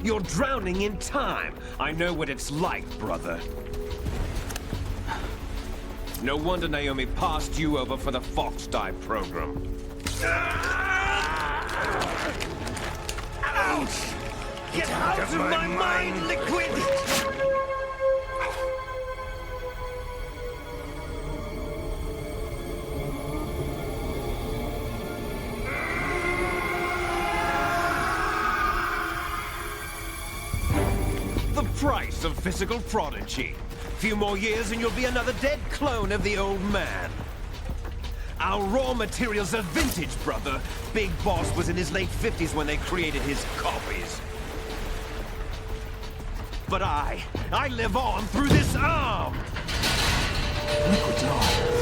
You're drowning in time. I know what it's like, brother. No wonder Naomi passed you over for the Fox Dive program. Ouch! Get out of my mind, Liquid! The price of physical prodigy. Few more years and you'll be another dead clone of the old man. Our raw materials are vintage, brother. Big Boss was in his late 50s when they created his copies. But I live on through this arm! Liquid's on.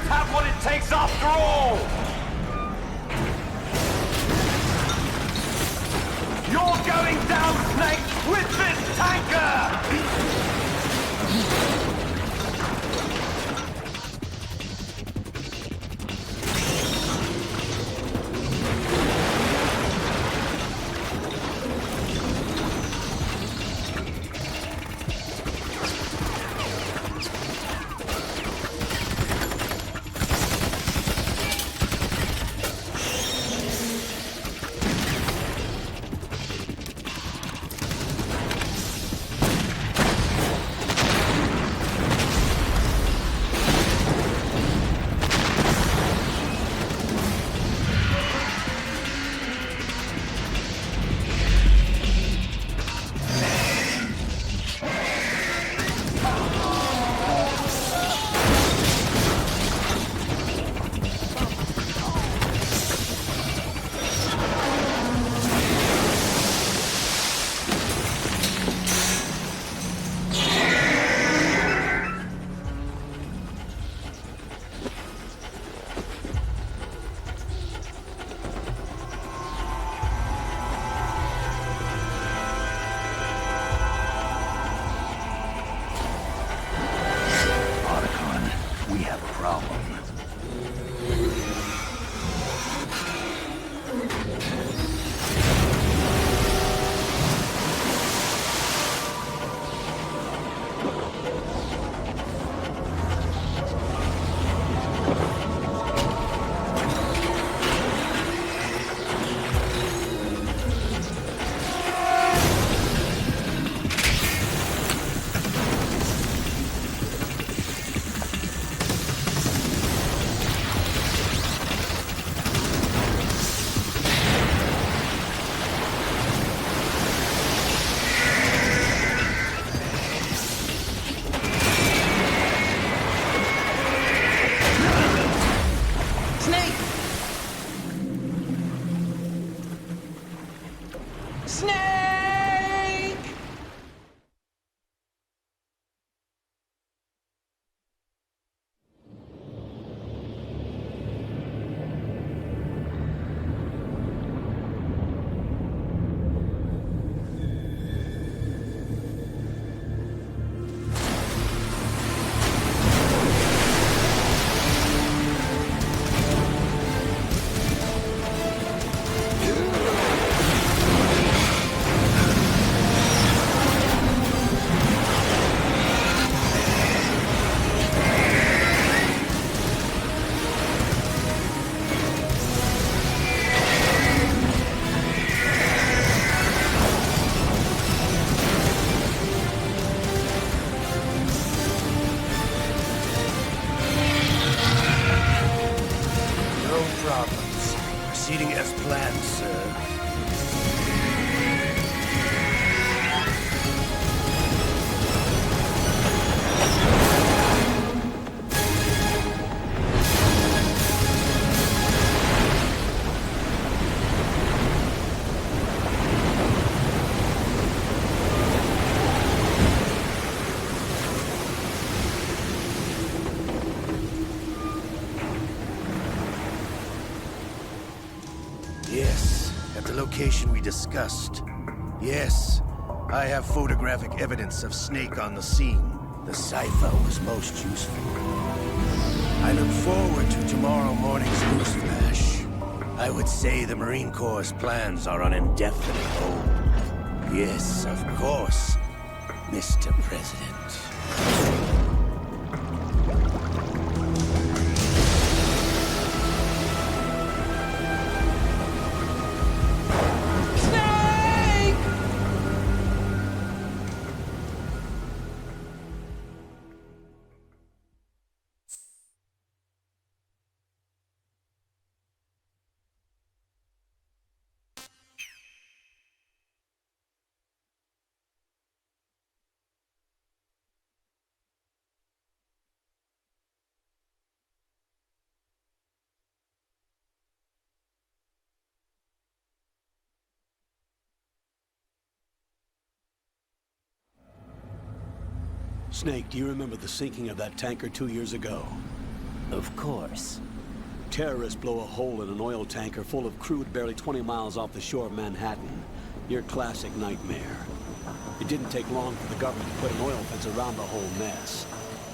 don't have what it takes after all! You're going down, Snake, with this tanker! Proceeding as planned, sir. Yes, at the location we discussed. Yes, I have photographic evidence of Snake on the scene. The cipher was most useful. I look forward to tomorrow morning's news flash. I would say the Marine Corps' plans are on indefinite hold. Yes, of course, Mr. President. Snake, do you remember the sinking of that tanker 2 years ago? Of course. Terrorists blow a hole in an oil tanker full of crude barely 20 miles off the shore of Manhattan. Your classic nightmare. It didn't take long for the government to put an oil fence around the whole mess.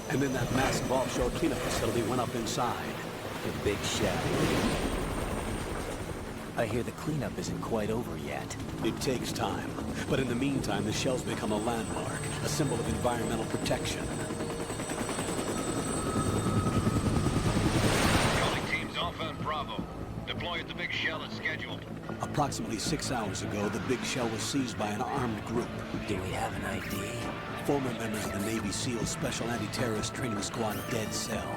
And then that massive offshore cleanup facility went up inside. The big shell. I hear the cleanup isn't quite over yet. It takes time. But in the meantime, the shell's become a landmark, a symbol of environmental protection. Alpha and Bravo. Deploy at the big shell as scheduled. Approximately 6 hours ago, the big shell was seized by an armed group. Do we have an ID? Former members of the Navy SEAL Special Anti-Terrorist Training Squad Dead Cell.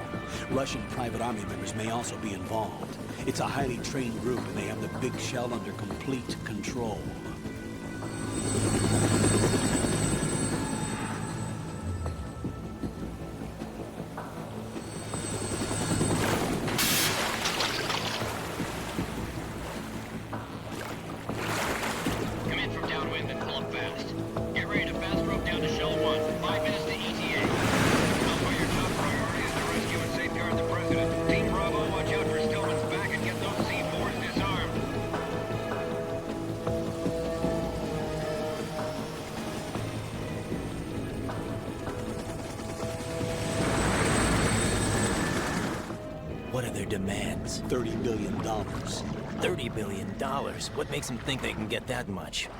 Russian private army members may also be involved. It's a highly trained group and they have the big shell under complete control. What are their demands? $30 billion. $30 billion? What makes them think they can get that much?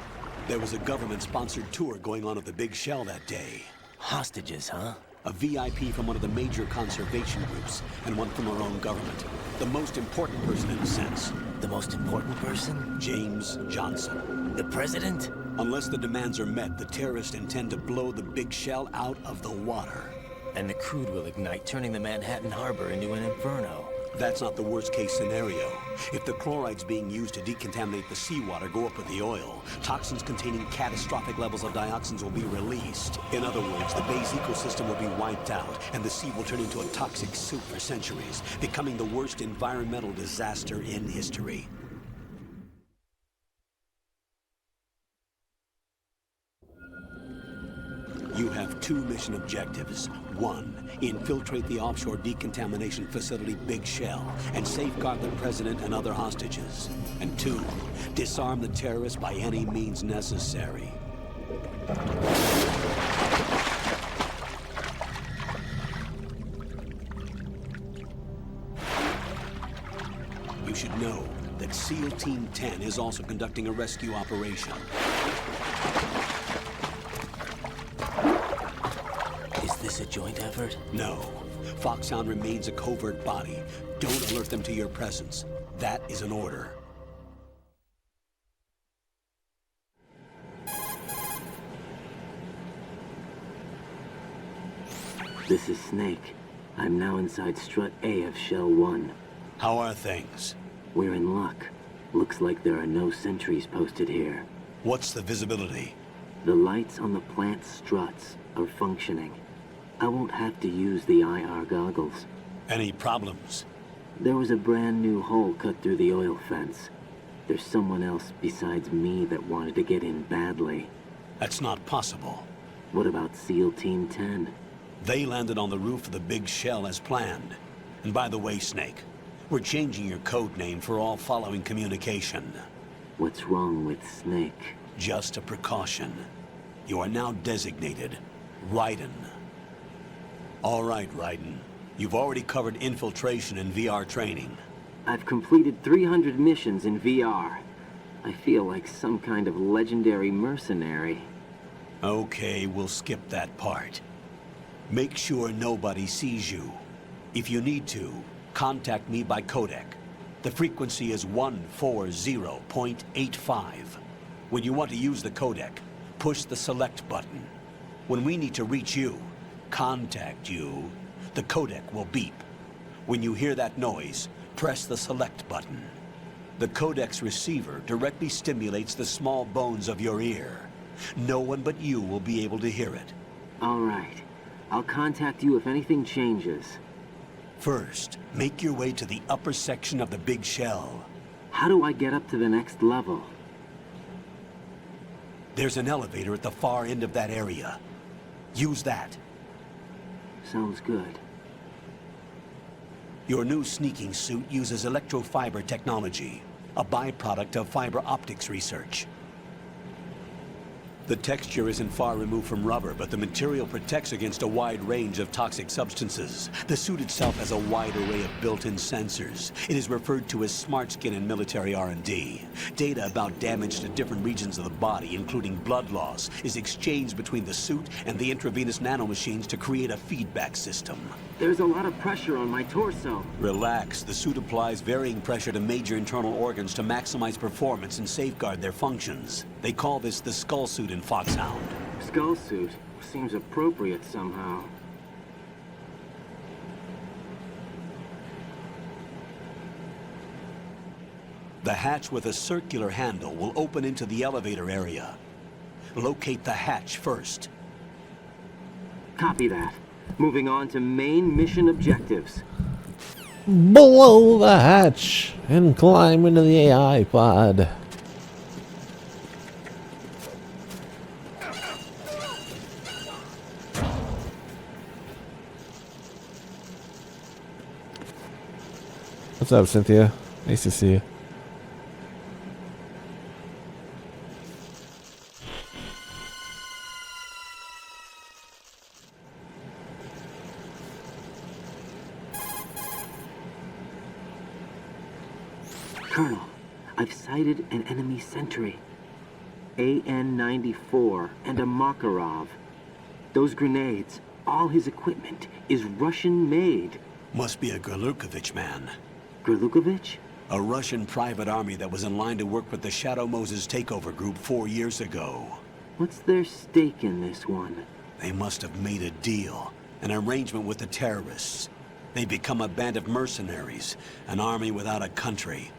There was a government-sponsored tour going on at the big shell that day. Hostages, huh? A VIP from one of the major conservation groups, and one from our own government. The most important person in a sense. The most important person? James Johnson. The president? Unless the demands are met, the terrorists intend to blow the big shell out of the water. And the crude will ignite, turning the Manhattan Harbor into an inferno. That's not the worst-case scenario. If the chlorides being used to decontaminate the seawater go up with the oil, toxins containing catastrophic levels of dioxins will be released. In other words, the bay's ecosystem will be wiped out, and the sea will turn into a toxic soup for centuries, becoming the worst environmental disaster in history. You have two mission objectives. One, infiltrate the offshore decontamination facility Big Shell and safeguard the president and other hostages. And two, disarm the terrorists by any means necessary. You should know that SEAL Team 10 is also conducting a rescue operation. Is this a joint effort? No. Foxhound remains a covert body. Don't alert them to your presence. That is an order. This is Snake. I'm now inside Strut A of Shell 1. How are things? We're in luck. Looks like there are no sentries posted here. What's the visibility? The lights on the plant's struts are functioning. I won't have to use the IR goggles. Any problems? There was a brand new hole cut through the oil fence. There's someone else besides me that wanted to get in badly. That's not possible. What about SEAL Team 10? They landed on the roof of the Big Shell as planned. And by the way, Snake, we're changing your code name for all following communication. What's wrong with Snake? Just a precaution. You are now designated Raiden. All right, Raiden. You've already covered infiltration and VR training. I've completed 300 missions in VR. I feel like some kind of legendary mercenary. Okay, we'll skip that part. Make sure nobody sees you. If you need to, contact me by codec. The frequency is 140.85. When you want to use the codec, push the select button. When we need to reach you, contact you, the codec will beep. When you hear that noise, press the select button. The codec's receiver directly stimulates the small bones of your ear. No one but you will be able to hear it. All right. I'll contact you if anything changes. First, make your way to the upper section of the Big Shell. How do I get up to the next level? There's an elevator at the far end of that area. Use that. Sounds good. Your new sneaking suit uses electrofiber technology, a byproduct of fiber optics research. The texture isn't far removed from rubber, but the material protects against a wide range of toxic substances. The suit itself has a wide array of built-in sensors. It is referred to as smart skin in military R&D. Data about damage to different regions of the body, including blood loss, is exchanged between the suit and the intravenous nanomachines to create a feedback system. There's a lot of pressure on my torso. Relax. The suit applies varying pressure to major internal organs to maximize performance and safeguard their functions. They call this the skull suit in Foxhound. Skull suit seems appropriate somehow. The hatch with a circular handle will open into the elevator area. Locate the hatch first. Copy that. Moving on to main mission objectives. Below the hatch and climb into the AI pod. What's up, Cynthia? Nice to see you. Colonel, I've sighted an enemy sentry. AN-94 and a Makarov. Those grenades, all his equipment, is Russian-made. Must be a Gorlukovich man. Gorlukovich? A Russian private army that was in line to work with the Shadow Moses takeover group 4 years ago. What's their stake in this one? They must have made a deal, an arrangement with the terrorists. They become a band of mercenaries, an army without a country.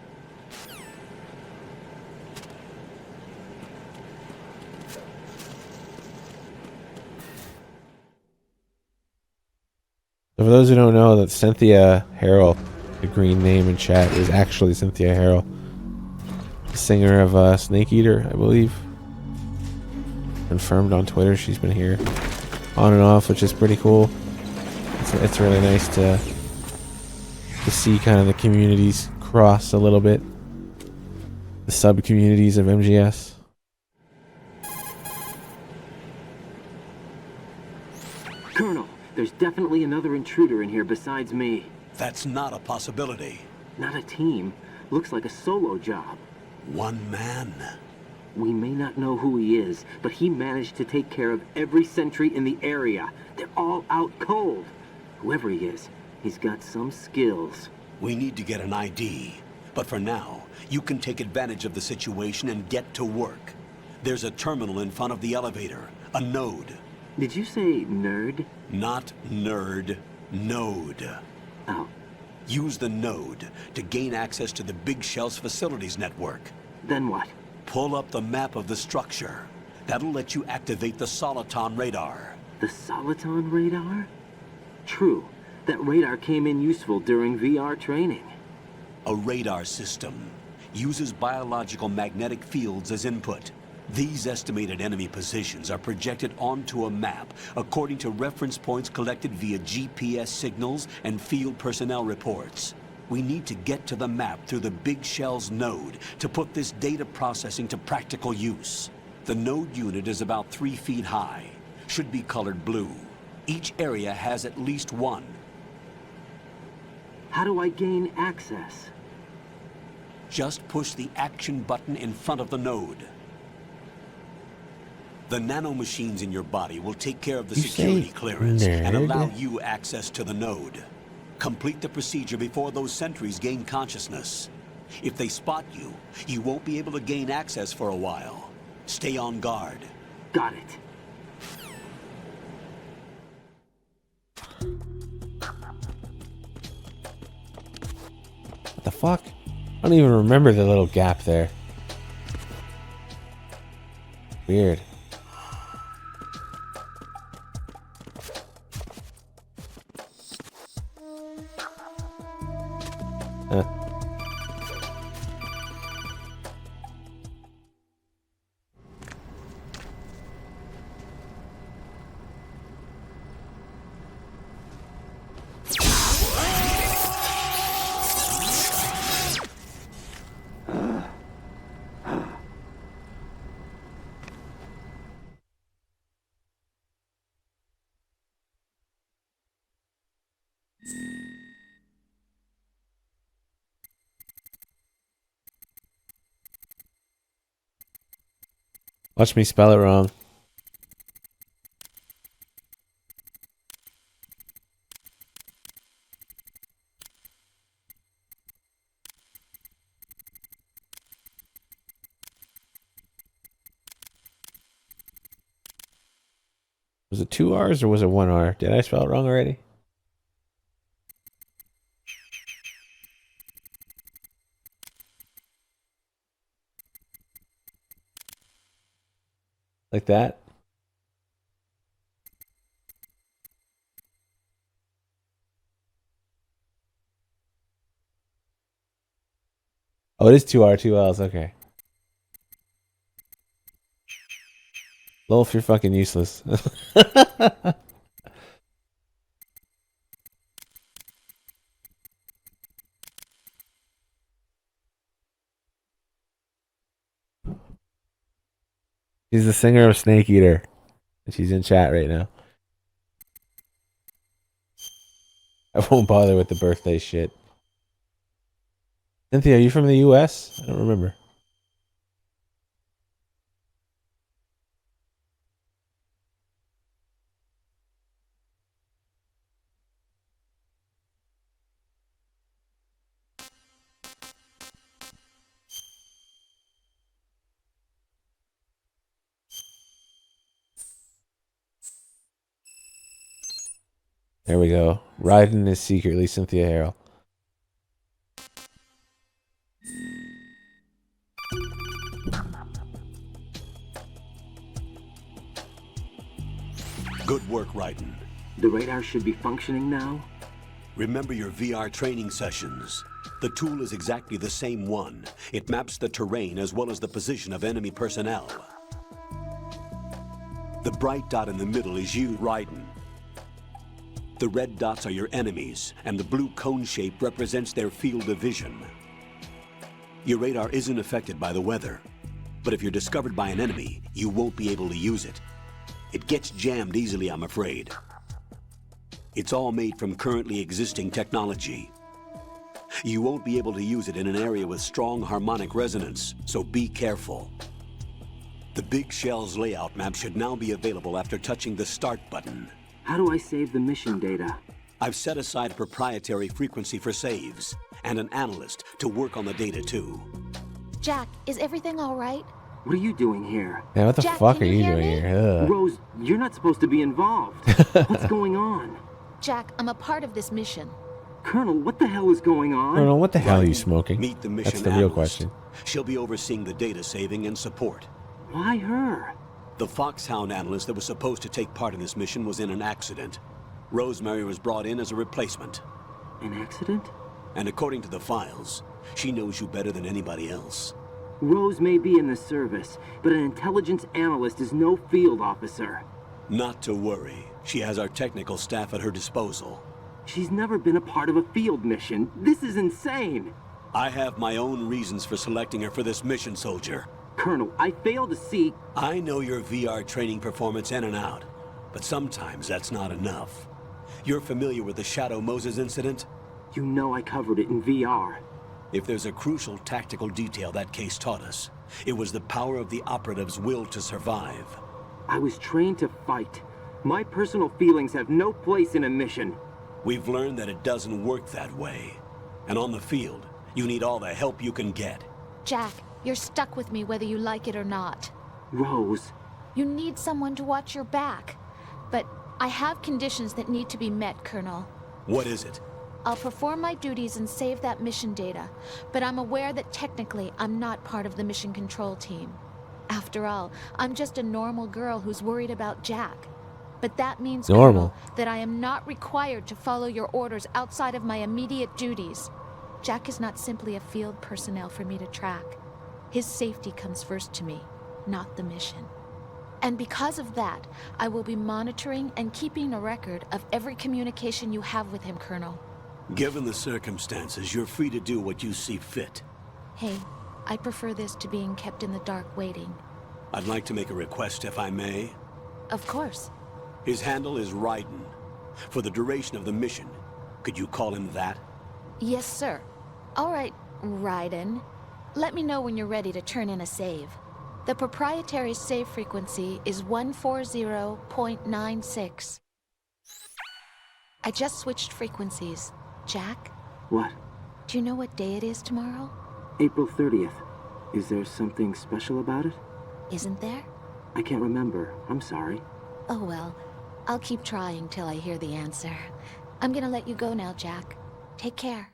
So for those who don't know, that Cynthia Harrell, the green name in chat, is actually Cynthia Harrell, the singer of Snake Eater, I believe. Confirmed on Twitter. She's been here on and off, which is pretty cool. It's really nice to see kind of the communities cross a little bit, the sub communities of MGS. Colonel, there's definitely another intruder in here besides me. That's not a possibility. Not a team. Looks like a solo job. One man. We may not know who he is, but he managed to take care of every sentry in the area. They're all out cold. Whoever he is, he's got some skills. We need to get an ID. But for now, you can take advantage of the situation and get to work. There's a terminal in front of the elevator. A node. Did you say nerd? Not nerd. Node. Oh. Use the node to gain access to the Big Shell's facilities network. Then what? Pull up the map of the structure. That'll let you activate the Soliton radar. The Soliton radar? True. That radar came in useful during VR training. A radar system uses biological magnetic fields as input. These estimated enemy positions are projected onto a map according to reference points collected via GPS signals and field personnel reports. We need to get to the map through the Big Shell's node to put this data processing to practical use. The node unit is about 3 feet high, should be colored blue. Each area has at least one. How do I gain access? Just push the action button in front of the node. The nanomachines in your body will take care of the security clearance and allow you access to the node. Complete the procedure before those sentries gain consciousness. If they spot you, you won't be able to gain access for a while. Stay on guard. Got it. What the fuck? I don't even remember the little gap there. Weird. Watch me spell it wrong. Was it 2 R's or was it 1 R? Did I spell it wrong already? Like that? Oh, it is 2 R, 2 L's. Okay. Lolf, you're fucking useless. She's the singer of Snake Eater. And she's in chat right now. I won't bother with the birthday shit. Cynthia, are you from the US? I don't remember. There we go. Raiden is secretly Cynthia Harrell. Good work, Raiden. The radar should be functioning now? Remember your VR training sessions. The tool is exactly the same one. It maps the terrain as well as the position of enemy personnel. The bright dot in the middle is you, Raiden. The red dots are your enemies, and the blue cone shape represents their field of vision. Your radar isn't affected by the weather, but if you're discovered by an enemy, you won't be able to use it. It gets jammed easily, I'm afraid. It's all made from currently existing technology. You won't be able to use it in an area with strong harmonic resonance, so be careful. The Big Shell's layout map should now be available after touching the Start button. How do I save the mission data? I've set aside a proprietary frequency for saves, and an analyst to work on the data too. Jack, is everything all right? What are you doing here? Yeah, what the Jack, fuck can are you you hear doing me? here? Ugh. Rose, you're not supposed to be involved. What's going on? Jack, I'm a part of this mission. Colonel, what the hell is going on? Colonel, what the hell are you smoking? Meet the mission That's the real analyst. question. She'll be overseeing the data saving and support. Why her? The Foxhound analyst that was supposed to take part in this mission was in an accident. Rosemary was brought in as a replacement. An accident? And according to the files, she knows you better than anybody else. Rose may be in the service, but an intelligence analyst is no field officer. Not to worry. She has our technical staff at her disposal. She's never been a part of a field mission. This is insane. I have my own reasons for selecting her for this mission, soldier. Colonel, I fail to see... I know your VR training performance in and out, but sometimes that's not enough. You're familiar with the Shadow Moses incident? You know I covered it in VR. If there's a crucial tactical detail that case taught us, it was the power of the operative's will to survive. I was trained to fight. My personal feelings have no place in a mission. We've learned that it doesn't work that way. And on the field, you need all the help you can get. Jack, you're stuck with me whether you like it or not. Rose. You need someone to watch your back. But I have conditions that need to be met, Colonel. What is it? I'll perform my duties and save that mission data, but I'm aware that technically I'm not part of the mission control team. After all, I'm just a normal girl who's worried about Jack. But that means, Colonel, that I am not required to follow your orders outside of my immediate duties. Jack is not simply a field personnel for me to track. His safety comes first to me, not the mission. And because of that, I will be monitoring and keeping a record of every communication you have with him, Colonel. Given the circumstances, you're free to do what you see fit. Hey, I prefer this to being kept in the dark waiting. I'd like to make a request, if I may. Of course. His handle is Raiden. For the duration of the mission, could you call him that? Yes, sir. All right, Raiden. Let me know when you're ready to turn in a save. The proprietary save frequency is 140.96. I just switched frequencies. Jack? What? Do you know what day it is tomorrow? April 30th. Is there something special about it? Isn't there? I can't remember. I'm sorry. Oh well, I'll keep trying till I hear the answer. I'm gonna let you go now, Jack. Take care.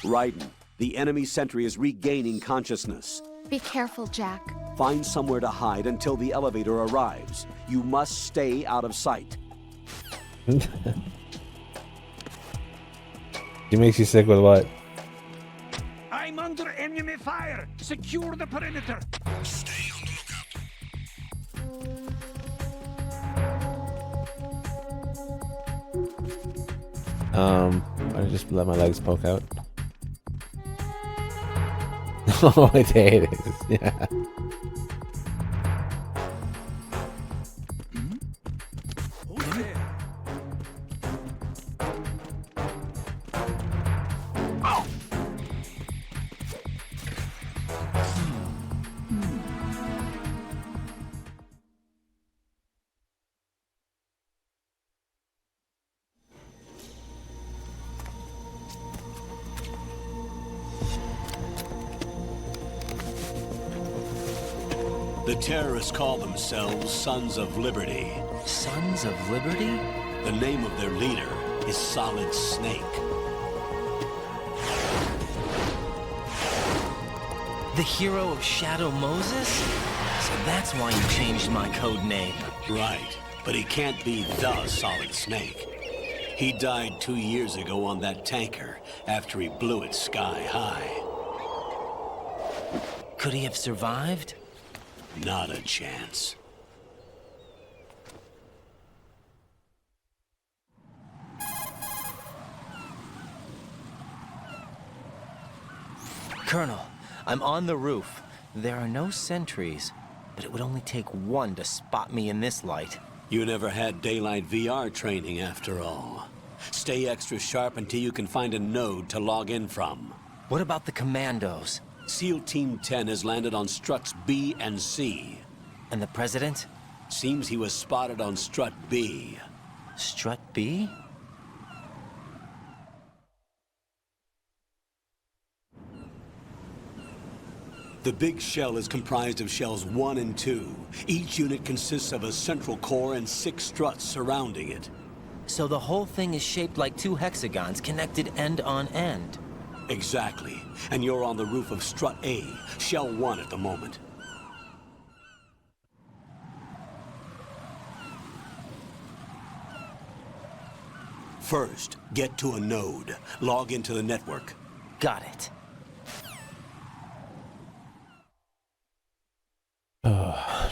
Raiden, the enemy sentry is regaining consciousness. Be careful, Jack. Find somewhere to hide until the elevator arrives. You must stay out of sight. He makes you sick with what? I'm under enemy fire. Secure the perimeter. Stay on the I just let my legs poke out. Oh, there it is. Yeah. The terrorists call themselves Sons of Liberty. Sons of Liberty? The name of their leader is Solid Snake. The hero of Shadow Moses? So that's why you changed my code name. Right, but he can't be the Solid Snake. He died 2 years ago on that tanker after he blew it sky high. Could he have survived? Not a chance. Colonel, I'm on the roof. There are no sentries, but it would only take one to spot me in this light. You never had daylight VR training after all. Stay extra sharp until you can find a node to log in from. What about the commandos? SEAL Team 10 has landed on struts B and C. And the president? Seems he was spotted on strut B. Strut B? The big shell is comprised of shells 1 and 2. Each unit consists of a central core and 6 struts surrounding it. So the whole thing is shaped like 2 hexagons connected end on end. Exactly. And you're on the roof of strut A, shell 1 at the moment. First, get to a node. Log into the network. Got it.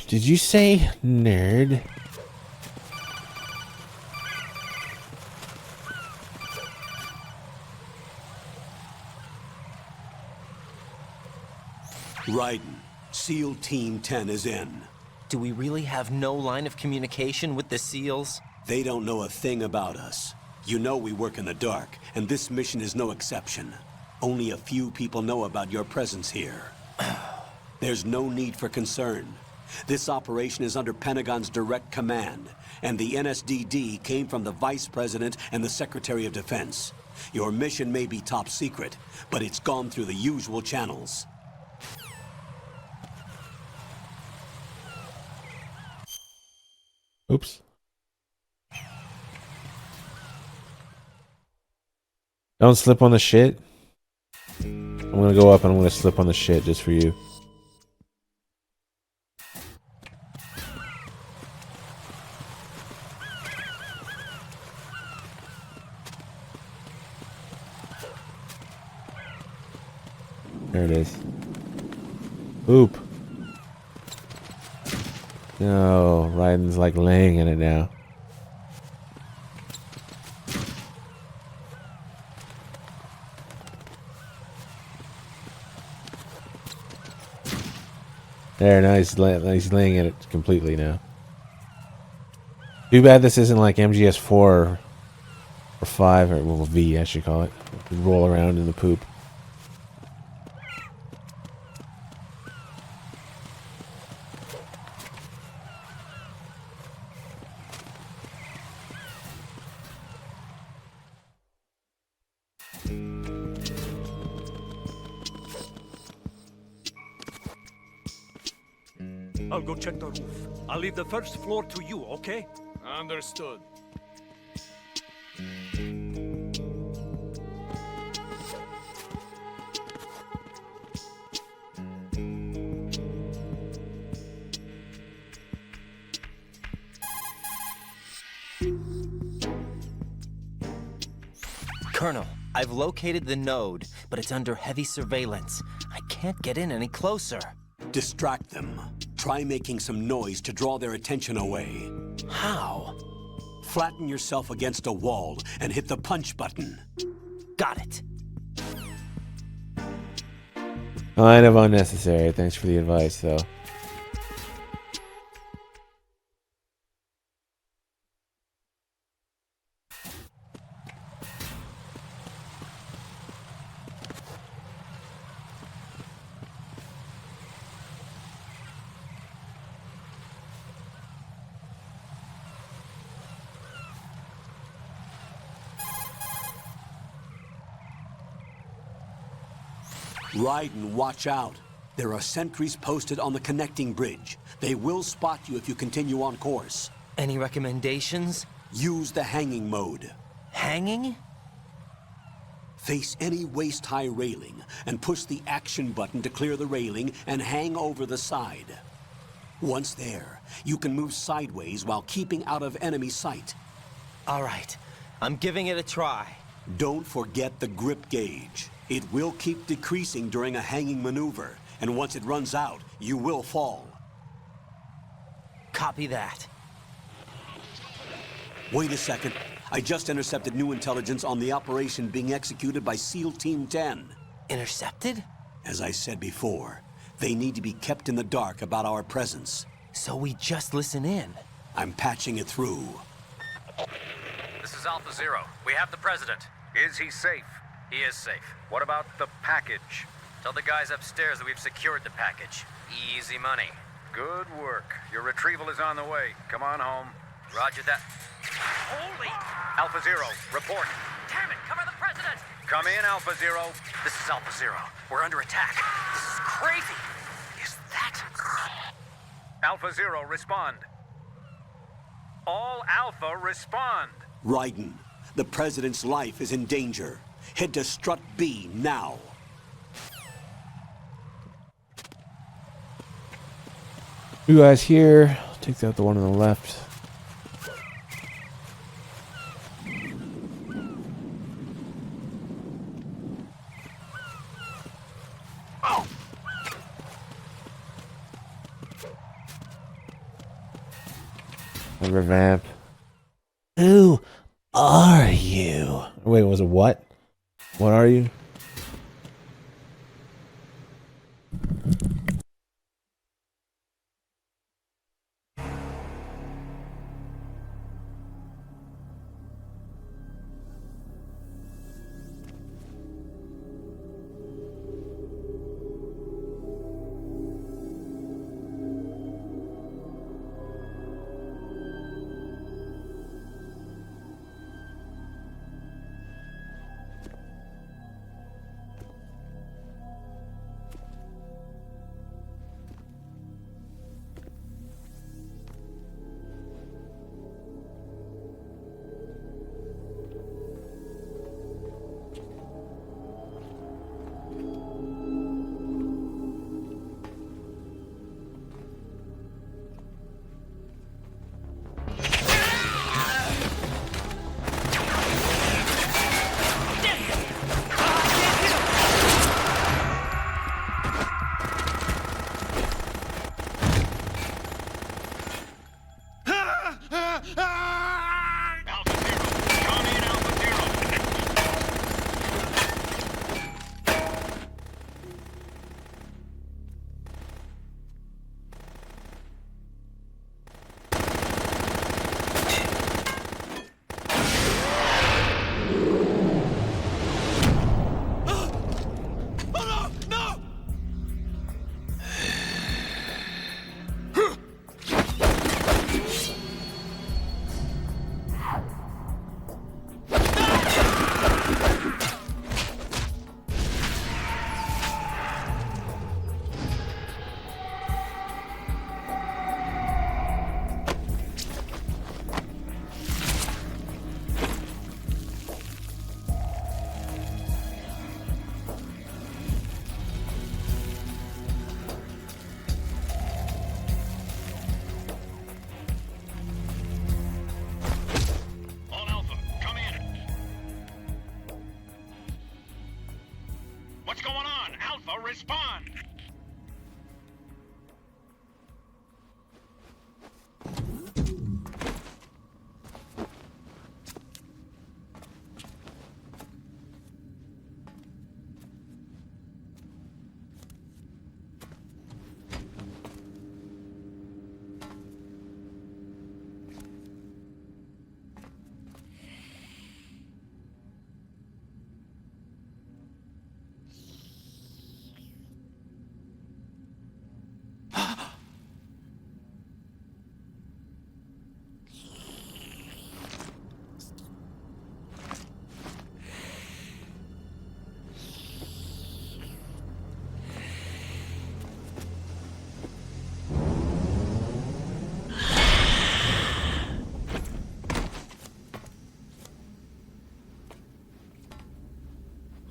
Did you say nerd? Raiden, SEAL Team 10 is in. Do we really have no line of communication with the SEALs? They don't know a thing about us. You know we work in the dark, and this mission is no exception. Only a few people know about your presence here. There's no need for concern. This operation is under Pentagon's direct command, and the NSDD came from the Vice President and the Secretary of Defense. Your mission may be top secret, but it's gone through the usual channels. Oops. Don't slip on the shit. I'm gonna go up and I'm gonna slip on the shit just for you. There it is. Oop. No, Raiden's like laying in it now. There, now he's laying it completely now. Too bad this isn't like MGS4 or 5, or well, V, I should call it. Roll around in the poop. I'll go check the roof. I'll leave the first floor to you, okay? Understood. Colonel, I've located the node, but it's under heavy surveillance. I can't get in any closer. Distract them. Try making some noise to draw their attention away. How? Flatten yourself against a wall and hit the punch button. Got it. Kind of unnecessary. Thanks for the advice, though. Raiden, watch out. There are sentries posted on the connecting bridge. They will spot you if you continue on course. Any recommendations? Use the hanging mode. Hanging? Face any waist-high railing and push the action button to clear the railing and hang over the side. Once there, you can move sideways while keeping out of enemy sight. All right, I'm giving it a try. Don't forget the grip gauge. It will keep decreasing during a hanging maneuver, and once it runs out, you will fall. Copy that. Wait a second. I just intercepted new intelligence on the operation being executed by SEAL Team 10. Intercepted? As I said before, they need to be kept in the dark about our presence. So we just listen in. I'm patching it through. This is Alpha Zero. We have the President. Is he safe? He is safe. What about the package? Tell the guys upstairs that we've secured the package. Easy money. Good work. Your retrieval is on the way. Come on home. Roger that. Holy! Alpha Zero, report. Damn it! Cover the President! Come in, Alpha Zero. This is Alpha Zero. We're under attack. This is crazy. Is that... Alpha Zero, respond. All Alpha, respond. Raiden, the President's life is in danger. Head to Strut B now. You guys here. Take out the one on the left. A revamp. Who are you? Wait, was it what? What are you? What's going on? Alpha, respond!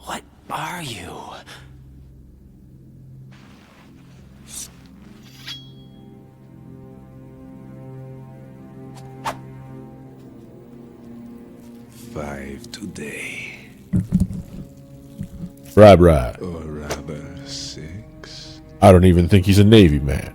What are you? Five today. Right. Or rather, 6. I don't even think he's a Navy man.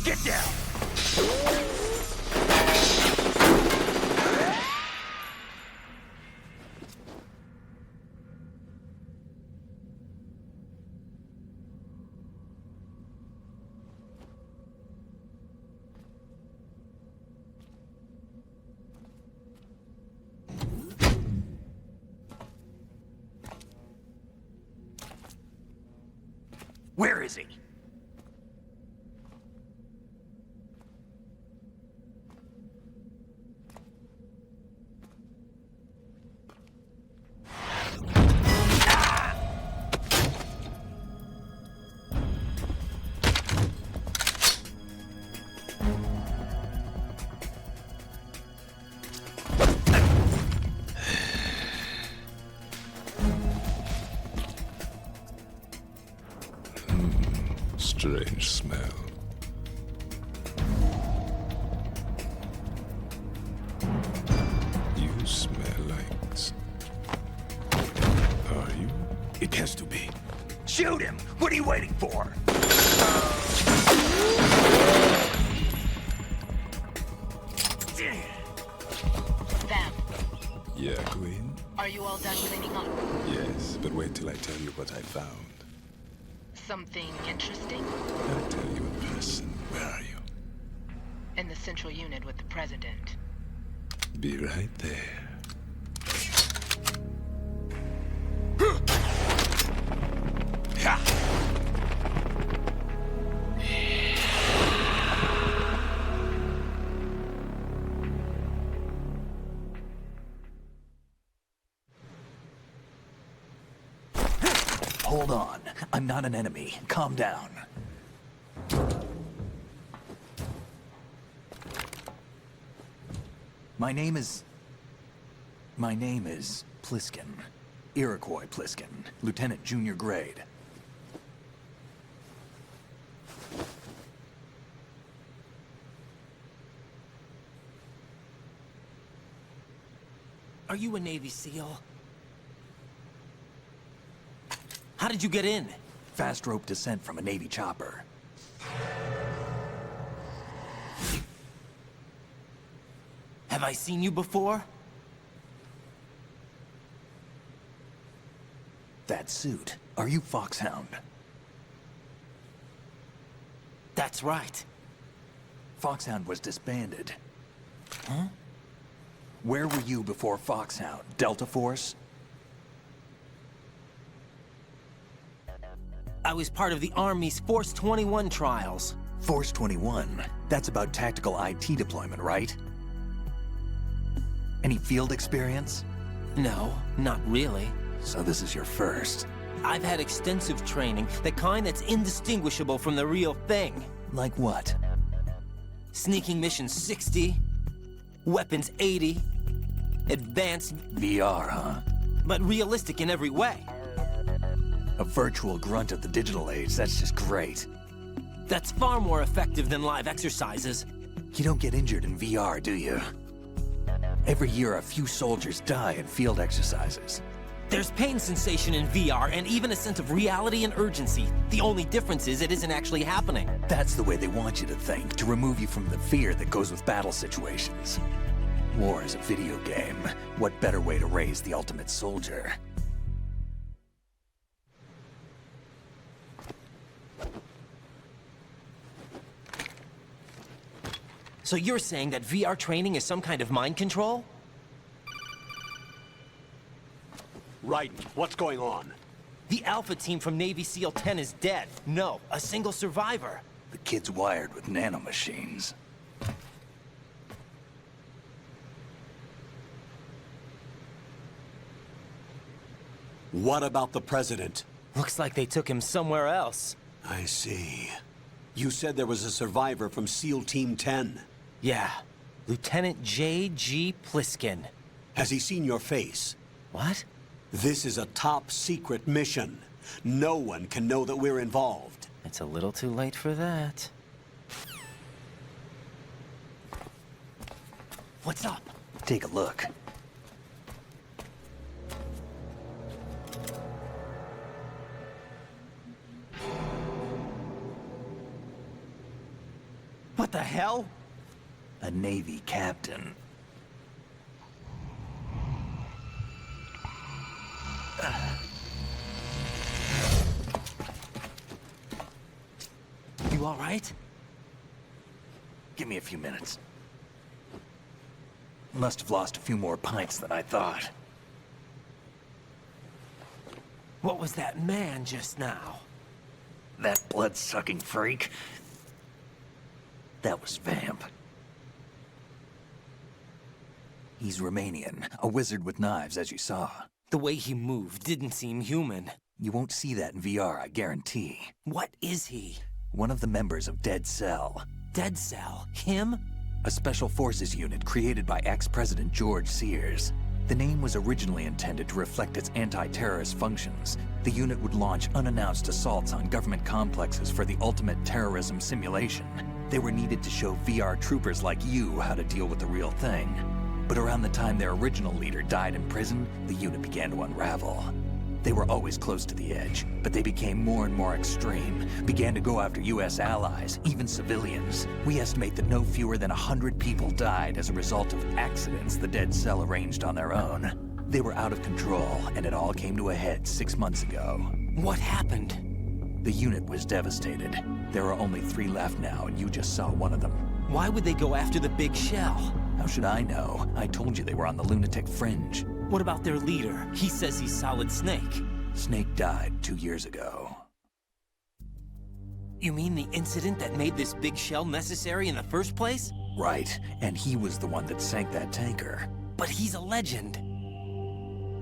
Get down! Where is he? Strange smell. You smell like... Are you? It has to be. Shoot him! What are you waiting for? Vam, Yeah, Queen? are you all done cleaning up? Yes, but wait till I tell you what I found. Something interesting? I'll tell you in person. Where are you? In the central unit with the president. Be right there. Hold on. I'm not an enemy. Calm down. My name is Pliskin. Iroquois Pliskin. Lieutenant Junior Grade. Are you a Navy SEAL? How did you get in? Fast rope descent from a Navy chopper. Have I seen you before? That suit. Are you Foxhound? That's right. Foxhound was disbanded. Huh? Where were you before Foxhound? Delta Force? I was part of the Army's Force 21 trials. Force 21? That's about tactical IT deployment, right? Any field experience? No, not really. So this is your first. I've had extensive training, the kind that's indistinguishable from the real thing. Like what? Sneaking mission 60, weapons 80, advanced... VR, huh? But realistic in every way. A virtual grunt of the digital age, that's just great. That's far more effective than live exercises. You don't get injured in VR, do you? Every year, a few soldiers die in field exercises. There's pain sensation in VR and even a sense of reality and urgency. The only difference is it isn't actually happening. That's the way they want you to think, to remove you from the fear that goes with battle situations. War is a video game. What better way to raise the ultimate soldier? So you're saying that VR training is some kind of mind control? Raiden, what's going on? The Alpha team from Navy SEAL 10 is dead. No, a single survivor. The kid's wired with nanomachines. What about the president? Looks like they took him somewhere else. I see. You said there was a survivor from SEAL Team 10. Yeah, Lieutenant J.G. Pliskin. Has he seen your face? What? This is a top secret mission. No one can know that we're involved. It's a little too late for that. What's up? Take a look. What the hell? A Navy captain. You all right? Give me a few minutes. Must have lost a few more pints than I thought. What was that man just now? That blood-sucking freak? That was Vamp. He's Romanian, a wizard with knives, as you saw. The way he moved didn't seem human. You won't see that in VR, I guarantee. What is he? One of the members of Dead Cell. Dead Cell? Him? A special forces unit created by ex-President George Sears. The name was originally intended to reflect its anti-terrorist functions. The unit would launch unannounced assaults on government complexes for the ultimate terrorism simulation. They were needed to show VR troopers like you how to deal with the real thing. But around the time their original leader died in prison, the unit began to unravel. They were always close to the edge, but they became more and more extreme, began to go after US allies, even civilians. We estimate that no fewer than 100 people died as a result of accidents the Dead Cell arranged on their own. They were out of control, and it all came to a head 6 months ago. What happened? The unit was devastated. There are only 3 left now, and you just saw one of them. Why would they go after the big shell? How should I know? I told you they were on the lunatic fringe. What about their leader? He says he's Solid Snake. Snake died 2 years ago. You mean the incident that made this big shell necessary in the first place? Right, and he was the one that sank that tanker. But he's a legend.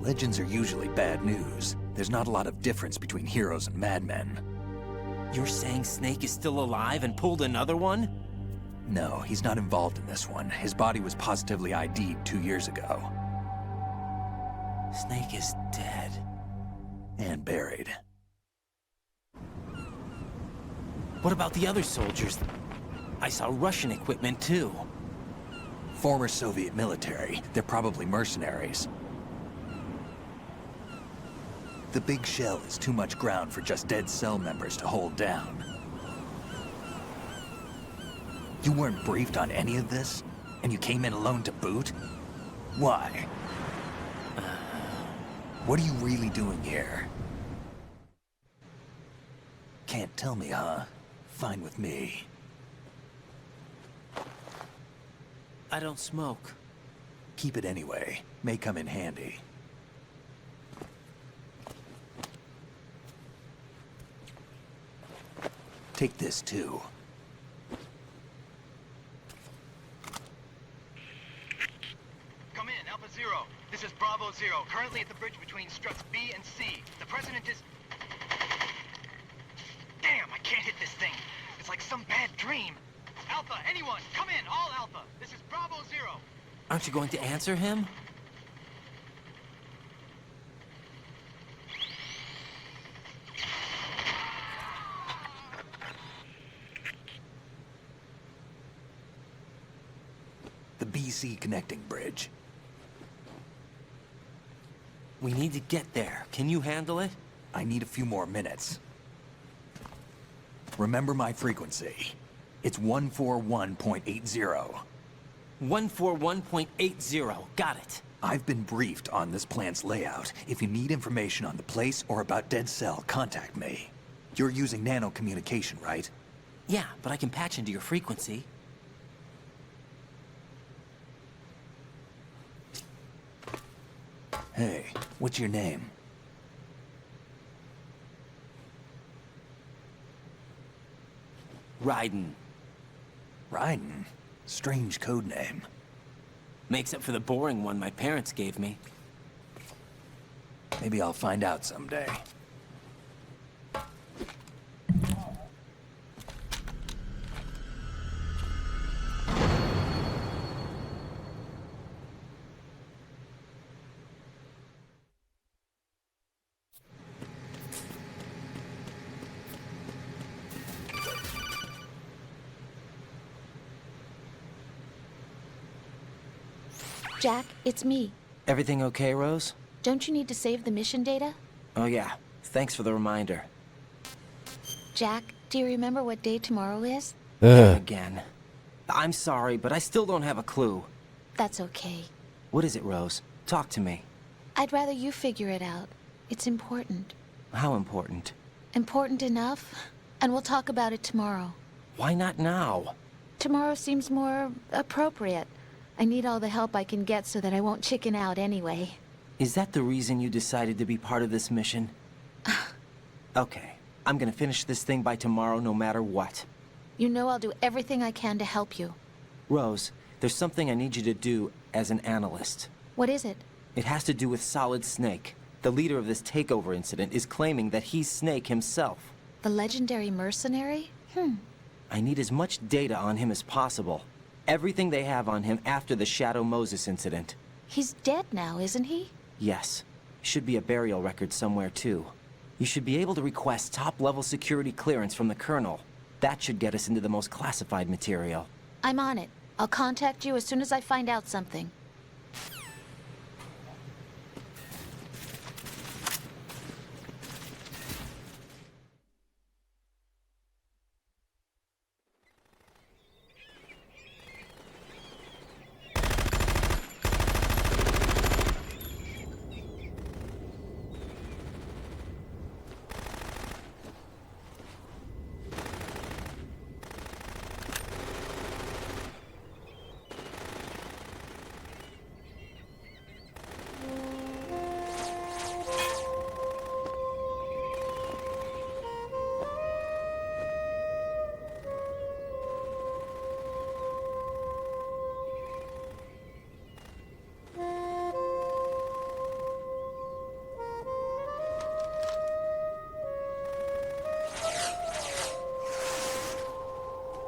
Legends are usually bad news. There's not a lot of difference between heroes and madmen. You're saying Snake is still alive and pulled another one? No, he's not involved in this one. His body was positively ID'd 2 years ago. Snake is dead. And buried. What about the other soldiers? I saw Russian equipment too. Former Soviet military. They're probably mercenaries. The big shell is too much ground for just Dead Cell members to hold down. You weren't briefed on any of this? And you came in alone to boot? Why? What are you really doing here? Can't tell me, huh? Fine with me. I don't smoke. Keep it anyway. May come in handy. Take this too. Come in, Alpha Zero. This is Bravo Zero, currently at the bridge between struts B and C. The President is... Damn, I can't hit this thing. It's like some bad dream. Alpha, anyone, come in, all Alpha. This is Bravo Zero. Aren't you going to answer him? BC connecting bridge. We need to get there. Can you handle it? I need a few more minutes. Remember my frequency. It's 141.80. 141.80. Got it. I've been briefed on this plant's layout. If you need information on the place or about Dead Cell, contact me. You're using nano communication, right? Yeah, but I can patch into your frequency. Hey, what's your name? Raiden. Raiden? Strange code name. Makes up for the boring one my parents gave me. Maybe I'll find out someday. Jack, it's me. Everything okay, Rose? Don't you need to save the mission data? Oh yeah, thanks for the reminder. Jack, do you remember what day tomorrow is? Again. I'm sorry, but I still don't have a clue. That's okay. What is it, Rose? Talk to me. I'd rather you figure it out. It's important. How important? Important enough? And we'll talk about it tomorrow. Why not now? Tomorrow seems more appropriate. I need all the help I can get so that I won't chicken out anyway. Is that the reason you decided to be part of this mission? Okay, I'm gonna finish this thing by tomorrow no matter what. You know I'll do everything I can to help you. Rose, there's something I need you to do as an analyst. What is it? It has to do with Solid Snake. The leader of this takeover incident is claiming that he's Snake himself. The legendary mercenary? I need as much data on him as possible. Everything they have on him after the Shadow Moses incident. He's dead now, isn't he? Yes. Should be a burial record somewhere, too. You should be able to request top-level security clearance from the Colonel. That should get us into the most classified material. I'm on it. I'll contact you as soon as I find out something.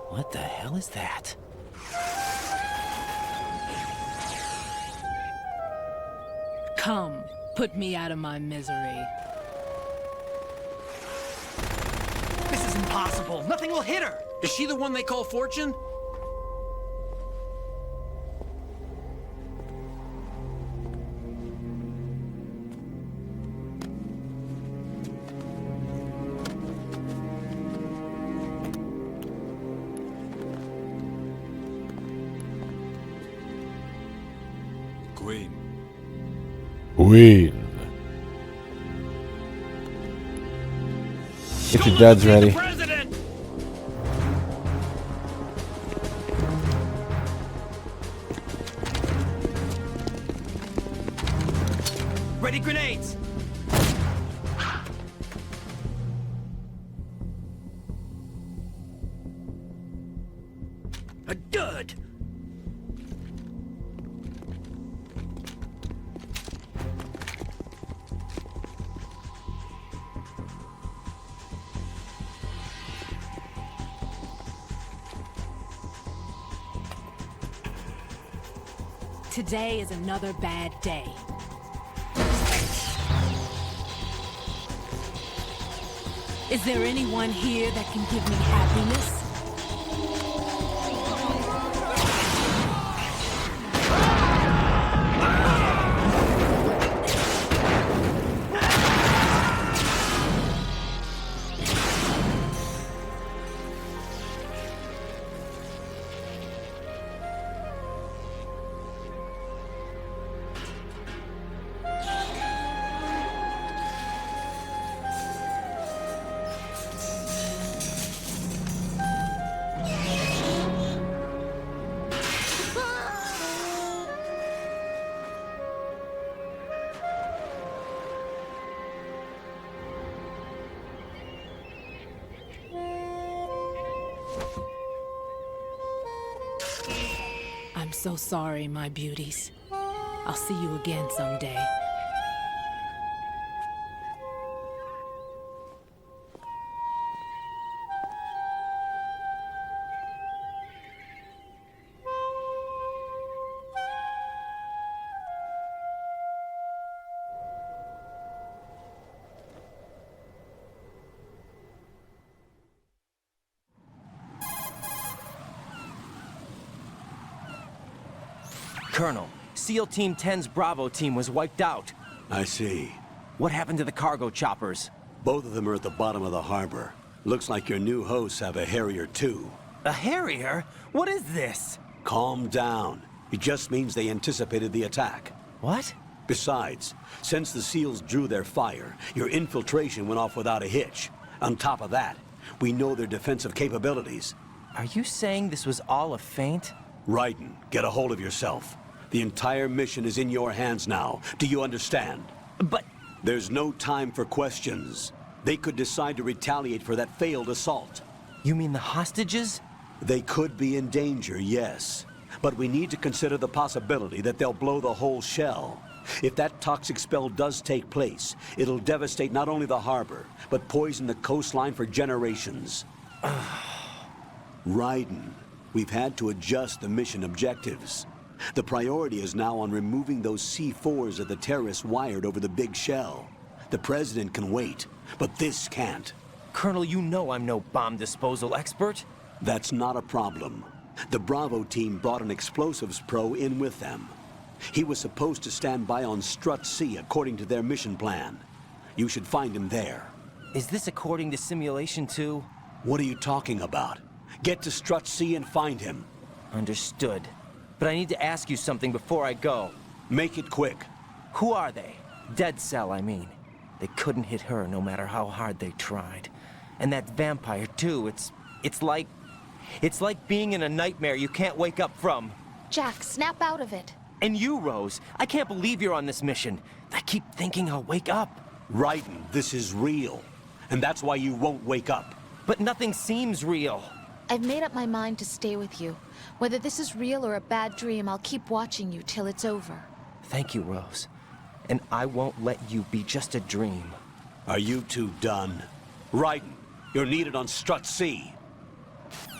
What the hell is that? Come, put me out of my misery. This is impossible. Nothing will hit her. Is she the one they call Fortune? Queen. Get your duds ready. Ready grenades! A dud! Today is another bad day. Is there anyone here that can give me happiness? I'm so sorry, my beauties. I'll see you again someday. Colonel, SEAL Team 10's Bravo team was wiped out. I see. What happened to the cargo choppers? Both of them are at the bottom of the harbor. Looks like your new hosts have a Harrier too. A Harrier? What is this? Calm down. It just means they anticipated the attack. What? Besides, since the SEALs drew their fire, your infiltration went off without a hitch. On top of that, we know their defensive capabilities. Are you saying this was all a feint? Raiden, get a hold of yourself. The entire mission is in your hands now. Do you understand? But... There's no time for questions. They could decide to retaliate for that failed assault. You mean the hostages? They could be in danger, yes. But we need to consider the possibility that they'll blow the whole shell. If that toxic spell does take place, it'll devastate not only the harbor, but poison the coastline for generations. Raiden, we've had to adjust the mission objectives. The priority is now on removing those C4s that the terrorists wired over the big shell. The President can wait, but this can't. Colonel, you know I'm no bomb disposal expert. That's not a problem. The Bravo team brought an explosives pro in with them. He was supposed to stand by on Strut C according to their mission plan. You should find him there. Is this according to Simulation 2? What are you talking about? Get to Strut C and find him. Understood. But I need to ask you something before I go. Make it quick. Who are they? Dead Cell, I mean. They couldn't hit her no matter how hard they tried. And that vampire, too, it's like being in a nightmare you can't wake up from. Jack, snap out of it. And you, Rose, I can't believe you're on this mission. I keep thinking I'll wake up. Raiden, this is real. And that's why you won't wake up. But nothing seems real. I've made up my mind to stay with you. Whether this is real or a bad dream, I'll keep watching you till it's over. Thank you, Rose. And I won't let you be just a dream. Are you two done? Raiden, you're needed on Strut C.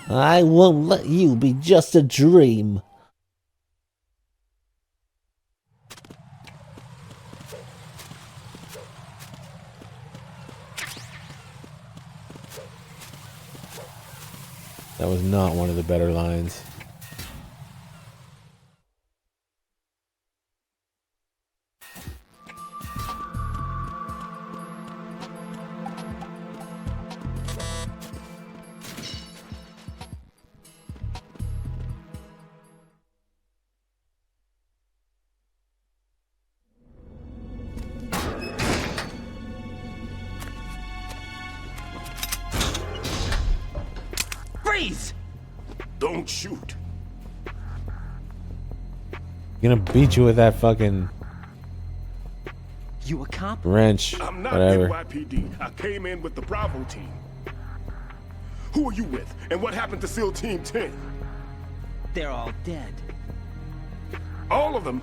I won't let you be just a dream. That was not one of the better lines. Freeze! Don't shoot. Gonna beat you with that fucking You a cop? wrench. I'm not Whatever. NYPD. I came in with the Bravo team. Who are you with? And what happened to SEAL Team 10? They're all dead. All of them?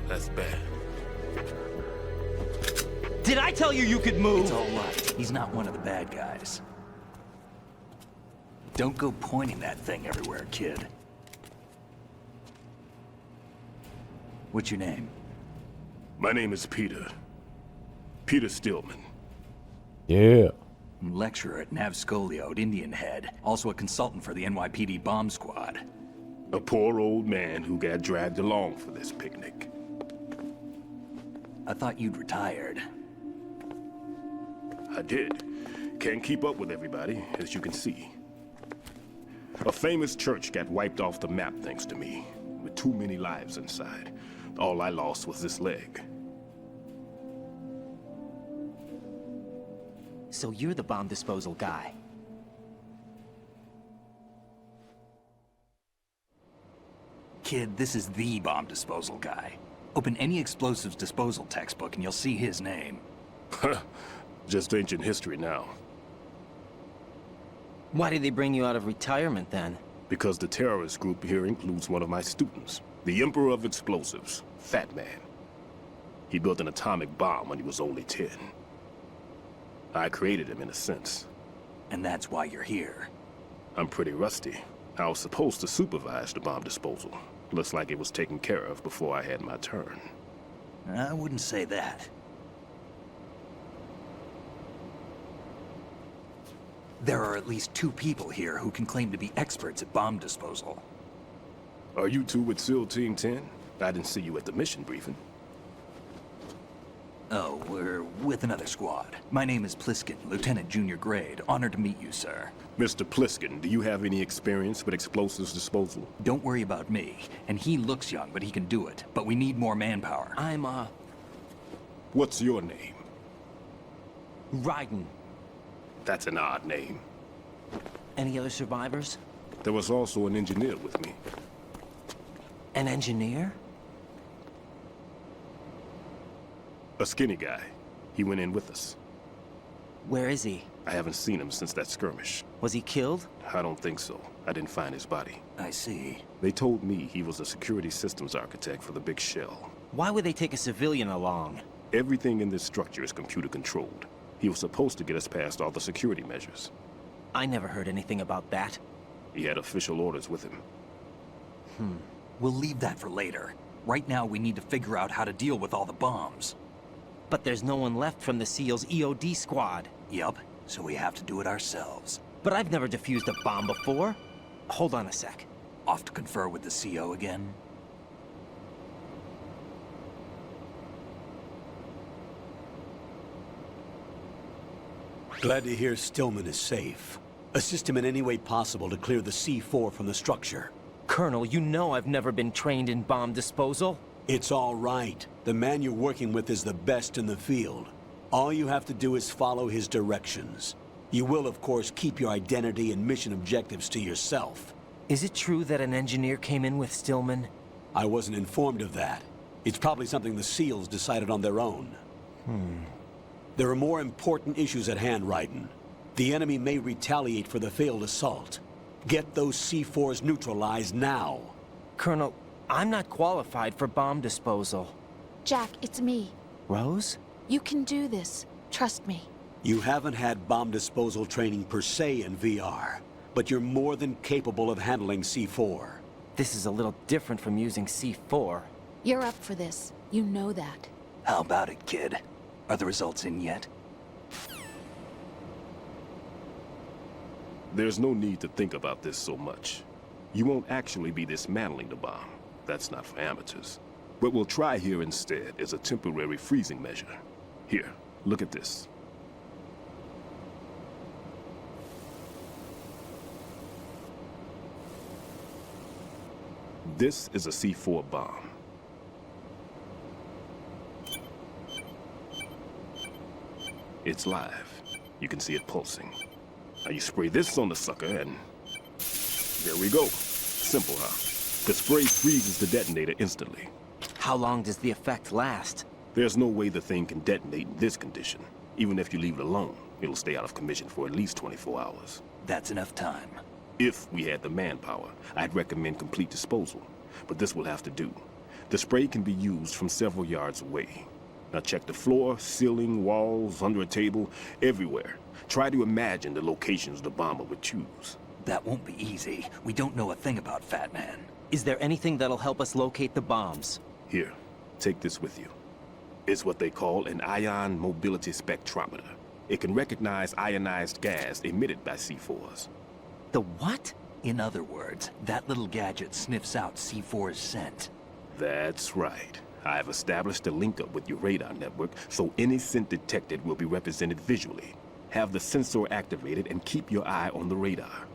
That's bad. Did I tell you you could move? It's all right. He's not one of the bad guys. Don't go pointing that thing everywhere, kid. What's your name? My name is Peter. Peter Stillman. Yeah. I'm lecturer at Navscolio at Indian Head. Also a consultant for the NYPD bomb squad. A poor old man who got dragged along for this picnic. I thought you'd retired. I did. Can't keep up with everybody, as you can see. A famous church got wiped off the map thanks to me, with too many lives inside. All I lost was this leg. So you're the bomb disposal guy. Kid, this is the bomb disposal guy. Open any explosives disposal textbook and you'll see his name. Just ancient history now. Why did they bring you out of retirement then? Because the terrorist group here includes one of my students, the Emperor of Explosives, Fat Man. He built an atomic bomb when he was only 10. I created him in a sense. And that's why you're here. I'm pretty rusty. I was supposed to supervise the bomb disposal. Looks like it was taken care of before I had my turn. I wouldn't say that. There are at least 2 people here who can claim to be experts at bomb disposal. Are you two with SEAL Team 10? I didn't see you at the mission briefing. Oh, we're with another squad. My name is Pliskin, Lieutenant Junior Grade. Honored to meet you, sir. Mr. Pliskin, do you have any experience with explosives disposal? Don't worry about me. And he looks young, but he can do it. But we need more manpower. What's your name? Raiden. That's an odd name. Any other survivors? There was also an engineer with me. An engineer? A skinny guy. He went in with us. Where is he? I haven't seen him since that skirmish. Was he killed? I don't think so. I didn't find his body. I see. They told me he was a security systems architect for the big shell. Why would they take a civilian along? Everything in this structure is computer controlled. He was supposed to get us past all the security measures. I never heard anything about that. He had official orders with him. We'll leave that for later. Right now, we need to figure out how to deal with all the bombs. But there's no one left from the SEAL's EOD squad. Yup, so we have to do it ourselves. But I've never defused a bomb before. Hold on a sec. Off to confer with the CO again? Glad to hear Stillman is safe. Assist him in any way possible to clear the C4 from the structure. Colonel, you know I've never been trained in bomb disposal. It's all right. The man you're working with is the best in the field. All you have to do is follow his directions. You will, of course, keep your identity and mission objectives to yourself. Is it true that an engineer came in with Stillman? I wasn't informed of that. It's probably something the SEALs decided on their own. There are more important issues at hand, Raiden. The enemy may retaliate for the failed assault. Get those C4s neutralized now. Colonel, I'm not qualified for bomb disposal. Jack, it's me. Rose? You can do this. Trust me. You haven't had bomb disposal training per se in VR, but you're more than capable of handling C4. This is a little different from using C4. You're up for this. You know that. How about it, kid? Are the results in yet? There's no need to think about this so much. You won't actually be dismantling the bomb. That's not for amateurs. What we'll try here instead is a temporary freezing measure. Here, look at this. This is a C4 bomb. It's live. You can see it pulsing. Now you spray this on the sucker and... there we go. Simple, huh? The spray freezes the detonator instantly. How long does the effect last? There's no way the thing can detonate in this condition. Even if you leave it alone, it'll stay out of commission for at least 24 hours. That's enough time. If we had the manpower, I'd recommend complete disposal. But this will have to do. The spray can be used from several yards away. Now check the floor, ceiling, walls, under a table, everywhere. Try to imagine the locations the bomber would choose. That won't be easy. We don't know a thing about Fat Man. Is there anything that'll help us locate the bombs? Here, take this with you. It's what they call an ion mobility spectrometer. It can recognize ionized gas emitted by C4s. The what? In other words, that little gadget sniffs out C4's scent. That's right. I've established a link-up with your radar network, so any scent detected will be represented visually. Have the sensor activated and keep your eye on the radar.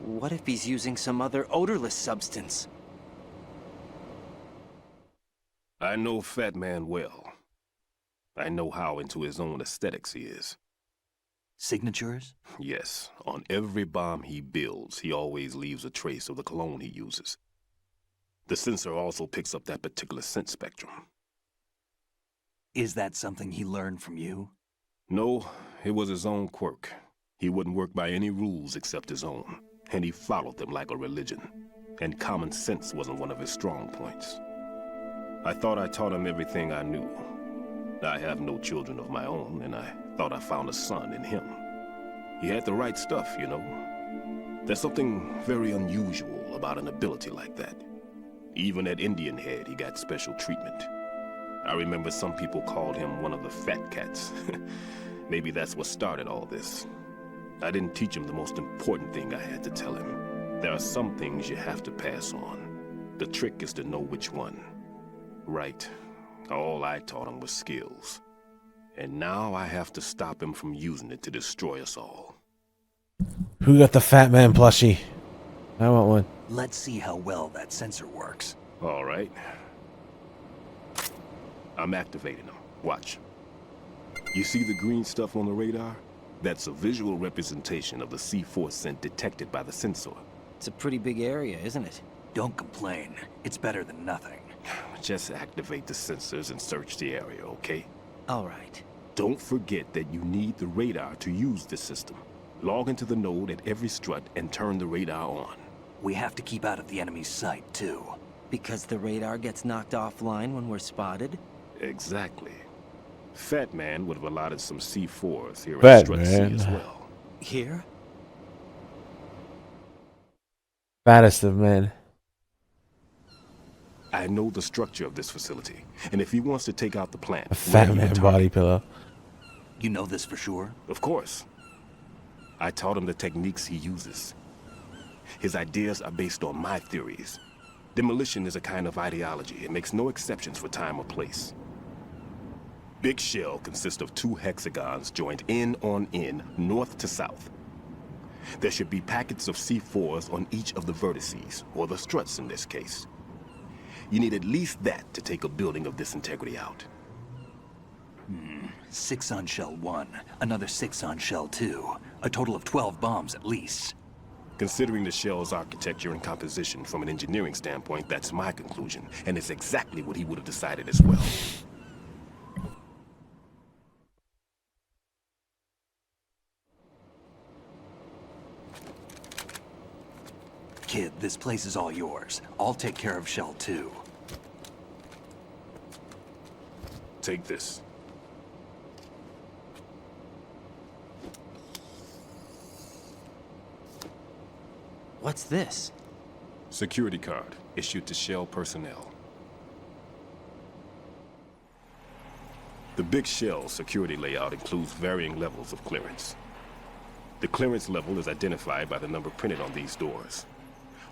What if he's using some other odorless substance? I know Fat Man well. I know how into his own aesthetics he is. Signatures? Yes. On every bomb he builds, he always leaves a trace of the cologne he uses. The sensor also picks up that particular scent spectrum. Is that something he learned from you? No, it was his own quirk. He wouldn't work by any rules except his own, and he followed them like a religion. And common sense wasn't one of his strong points. I thought I taught him everything I knew. I have no children of my own, and I thought I found a son in him. He had the right stuff, you know. There's something very unusual about an ability like that. Even at Indian Head, he got special treatment. I remember some people called him one of the fat cats. Maybe that's what started all this. I didn't teach him the most important thing I had to tell him. There are some things you have to pass on. The trick is to know which one. Right. All I taught him was skills. And now I have to stop him from using it to destroy us all. Who got the Fat Man plushie? I want one. Let's see how well that sensor works. All right. I'm activating them. Watch. You see the green stuff on the radar? That's a visual representation of the C4 scent detected by the sensor. It's a pretty big area, isn't it? Don't complain. It's better than nothing. Just activate the sensors and search the area, okay? All right. Don't forget that you need the radar to use this system. Log into the node at every strut and turn the radar on. We have to keep out of the enemy's sight, too. Because the radar gets knocked offline when we're spotted? Exactly. Fat Man would have allotted some C4s here Fat at Strut C Man. as well. Here? Fattest of men. I know the structure of this facility, and if he wants to take out the plant... A Fat where he Man will body target. pillow. You know this for sure? Of course. I taught him the techniques he uses. His ideas are based on my theories. Demolition is a kind of ideology. It makes no exceptions for time or place. Big Shell consists of 2 hexagons joined end on end, north to south. There should be packets of C4s on each of the vertices, or the struts in this case. You need at least that to take a building of this integrity out. 6 on Shell 1, another 6 on Shell 2. A total of 12 bombs at least. Considering the shell's architecture and composition from an engineering standpoint, that's my conclusion, and it's exactly what he would have decided as well. Kid, this place is all yours. I'll take care of Shell 2. Take this. What's this? Security card, issued to Shell personnel. The Big Shell security layout includes varying levels of clearance. The clearance level is identified by the number printed on these doors.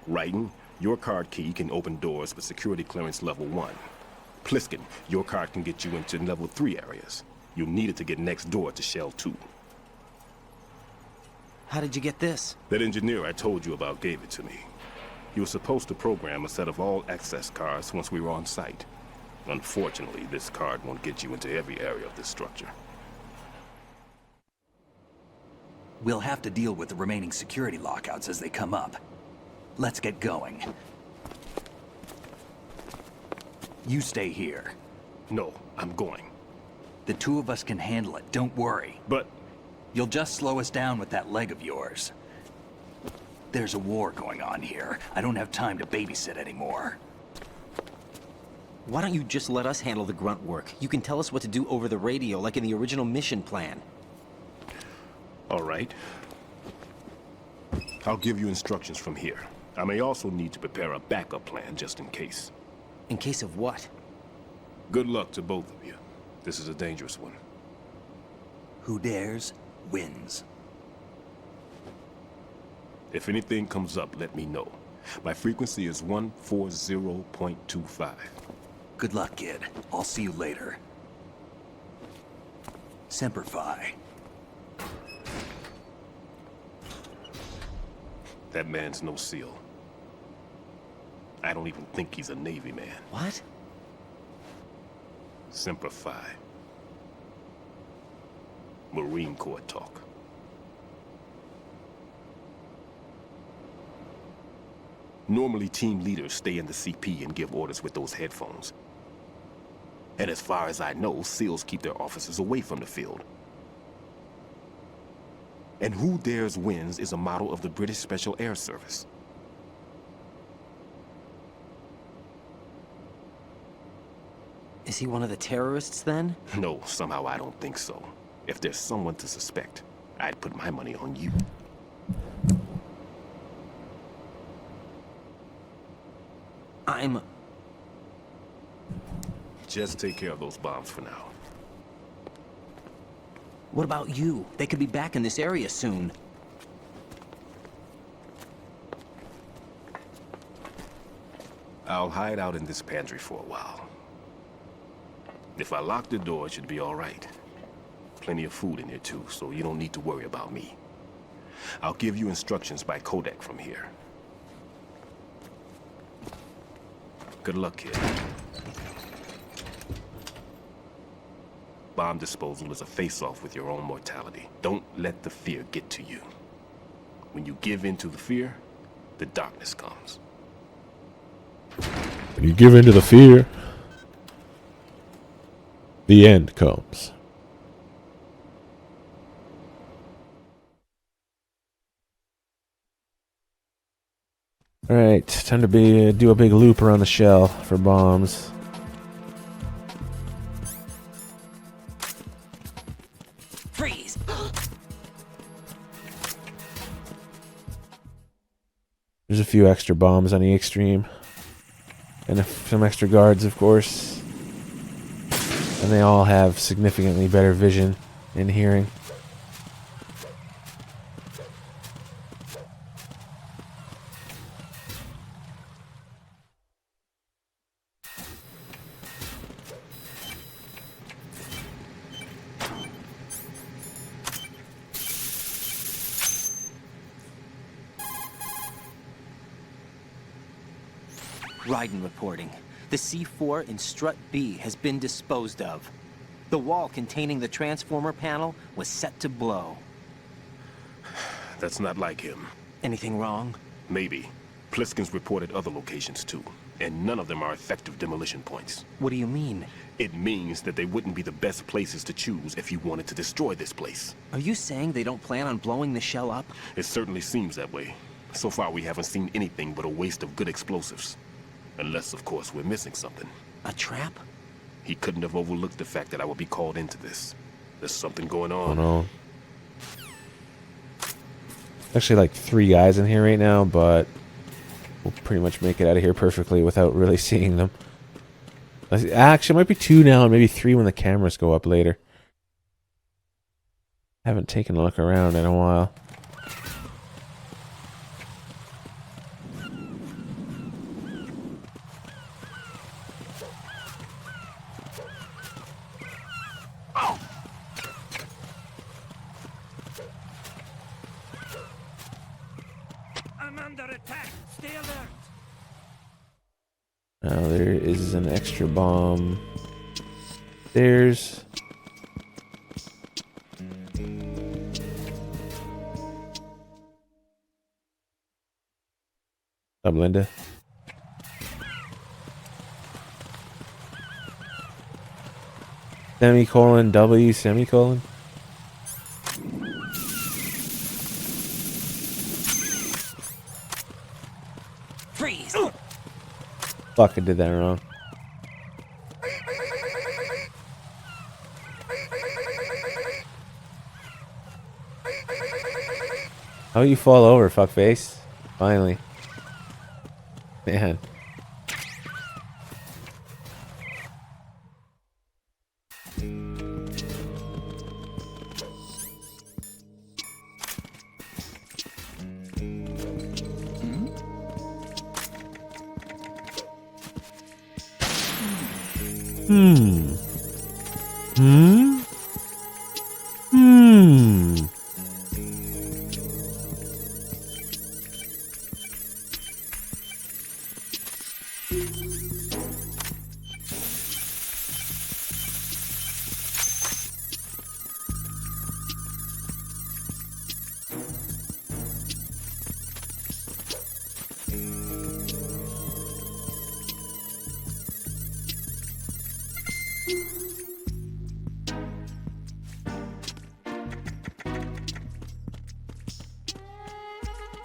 Raiden, your card key can open doors with security clearance level 1. Pliskin, your card can get you into level 3 areas. You'll need it to get next door to Shell 2. How did you get this? That engineer I told you about gave it to me. He was supposed to program a set of all access cards once we were on site. Unfortunately, this card won't get you into every area of this structure. We'll have to deal with the remaining security lockouts as they come up. Let's get going. You stay here. No, I'm going. The 2 of us can handle it, don't worry. But... You'll just slow us down with that leg of yours. There's a war going on here. I don't have time to babysit anymore. Why don't you just let us handle the grunt work? You can tell us what to do over the radio, like in the original mission plan. All right. I'll give you instructions from here. I may also need to prepare a backup plan just in case. In case of what? Good luck to both of you. This is a dangerous one. Who dares, wins. If anything comes up, let me know. My frequency is 140.25. Good luck, kid. I'll see you later. Semper Fi. That man's no SEAL. I don't even think he's a Navy man. What? Semper Fi. Marine Corps talk. Normally, team leaders stay in the CP and give orders with those headphones. And as far as I know, SEALs keep their officers away from the field. And who dares wins is a model of the British Special Air Service. Is he one of the terrorists then? No, somehow I don't think so. If there's someone to suspect, I'd put my money on you. Just take care of those bombs for now. What about you? They could be back in this area soon. I'll hide out in this pantry for a while. If I lock the door, it should be all right. Plenty of food in here too, so you don't need to worry about me. I'll give you instructions by codec from here. Good luck, kid. Bomb disposal is a face-off with your own mortality. Don't let the fear get to you. When you give in to the fear, the darkness comes. When you give in to the fear, the end comes. Alright, time to do a big loop around the shell for bombs. Freeze! There's a few extra bombs on the extreme. And some extra guards, of course. And they all have significantly better vision and hearing. Raiden reporting. The C4 in Strut B has been disposed of. The wall containing the transformer panel was set to blow. That's not like him. Anything wrong? Maybe. Pliskin's reported other locations too, and none of them are effective demolition points. What do you mean? It means that they wouldn't be the best places to choose if you wanted to destroy this place. Are you saying they don't plan on blowing the shell up? It certainly seems that way. So far we haven't seen anything but a waste of good explosives. Unless, of course, we're missing something. A trap? He couldn't have overlooked the fact that I would be called into this. There's something going on. Oh no. Actually, like 3 guys in here right now, but we'll pretty much make it out of here perfectly without really seeing them. Actually, it might be 2 now and maybe 3 when the cameras go up later. Haven't taken a look around in a while. Now there is an extra bomb. There's... Up, Linda. Semicolon, W, semicolon. Freeze! Fuck, I did that wrong. How you fall over, fuckface? Finally. Man.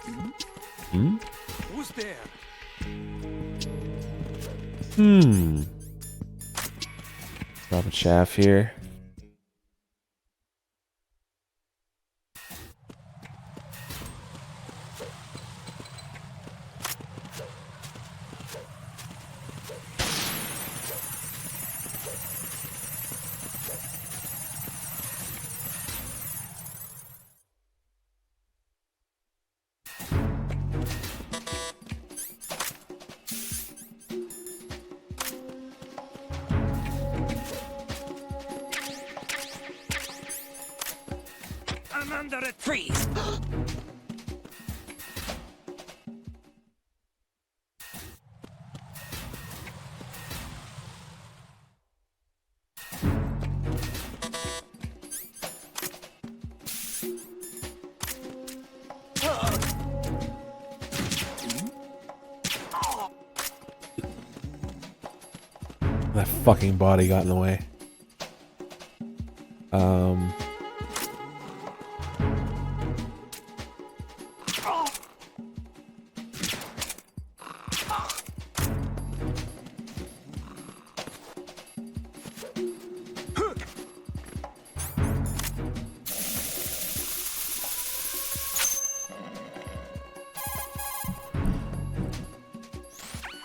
Hmm? Who's there? Drop a chaff here. I'm under a freeze. That fucking body got in the way.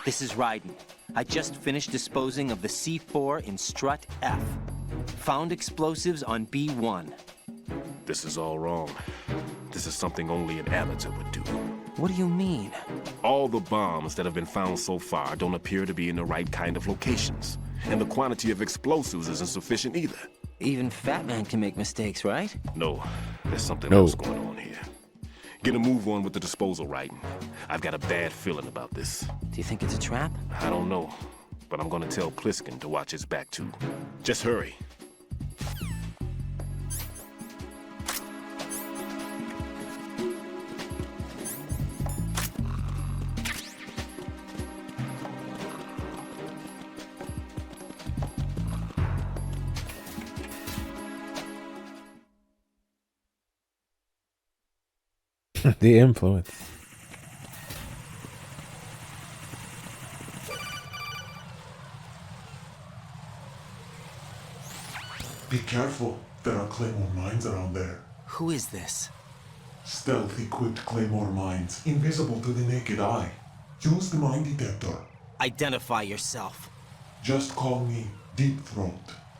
This is Raiden. I just finished disposing of the C4 in Strut F. Found explosives on B1. This is all wrong. This is something only an amateur would do. What do you mean? All the bombs that have been found so far don't appear to be in the right kind of locations. And the quantity of explosives isn't sufficient either. Even Fat Man can make mistakes, right? No, there's something else going on here. Get a move on with the disposal, Raiden. I've got a bad feeling about this. Do you think it's a trap? I don't know, but I'm gonna tell Pliskin to watch his back too. Just hurry. The influence. Be careful. There are Claymore mines around there. Who is this? Stealth-equipped Claymore mines, invisible to the naked eye. Use the mine detector. Identify yourself. Just call me Deep Throat.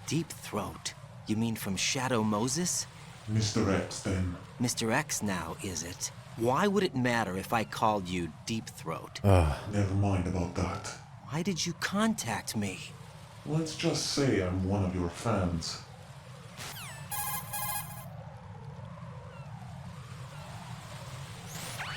Deep Throat? You mean from Shadow Moses? Mr. X, then. Mr. X now, is it? Why would it matter if I called you Deep Throat? Never mind about that. Why did you contact me? Let's just say I'm one of your fans.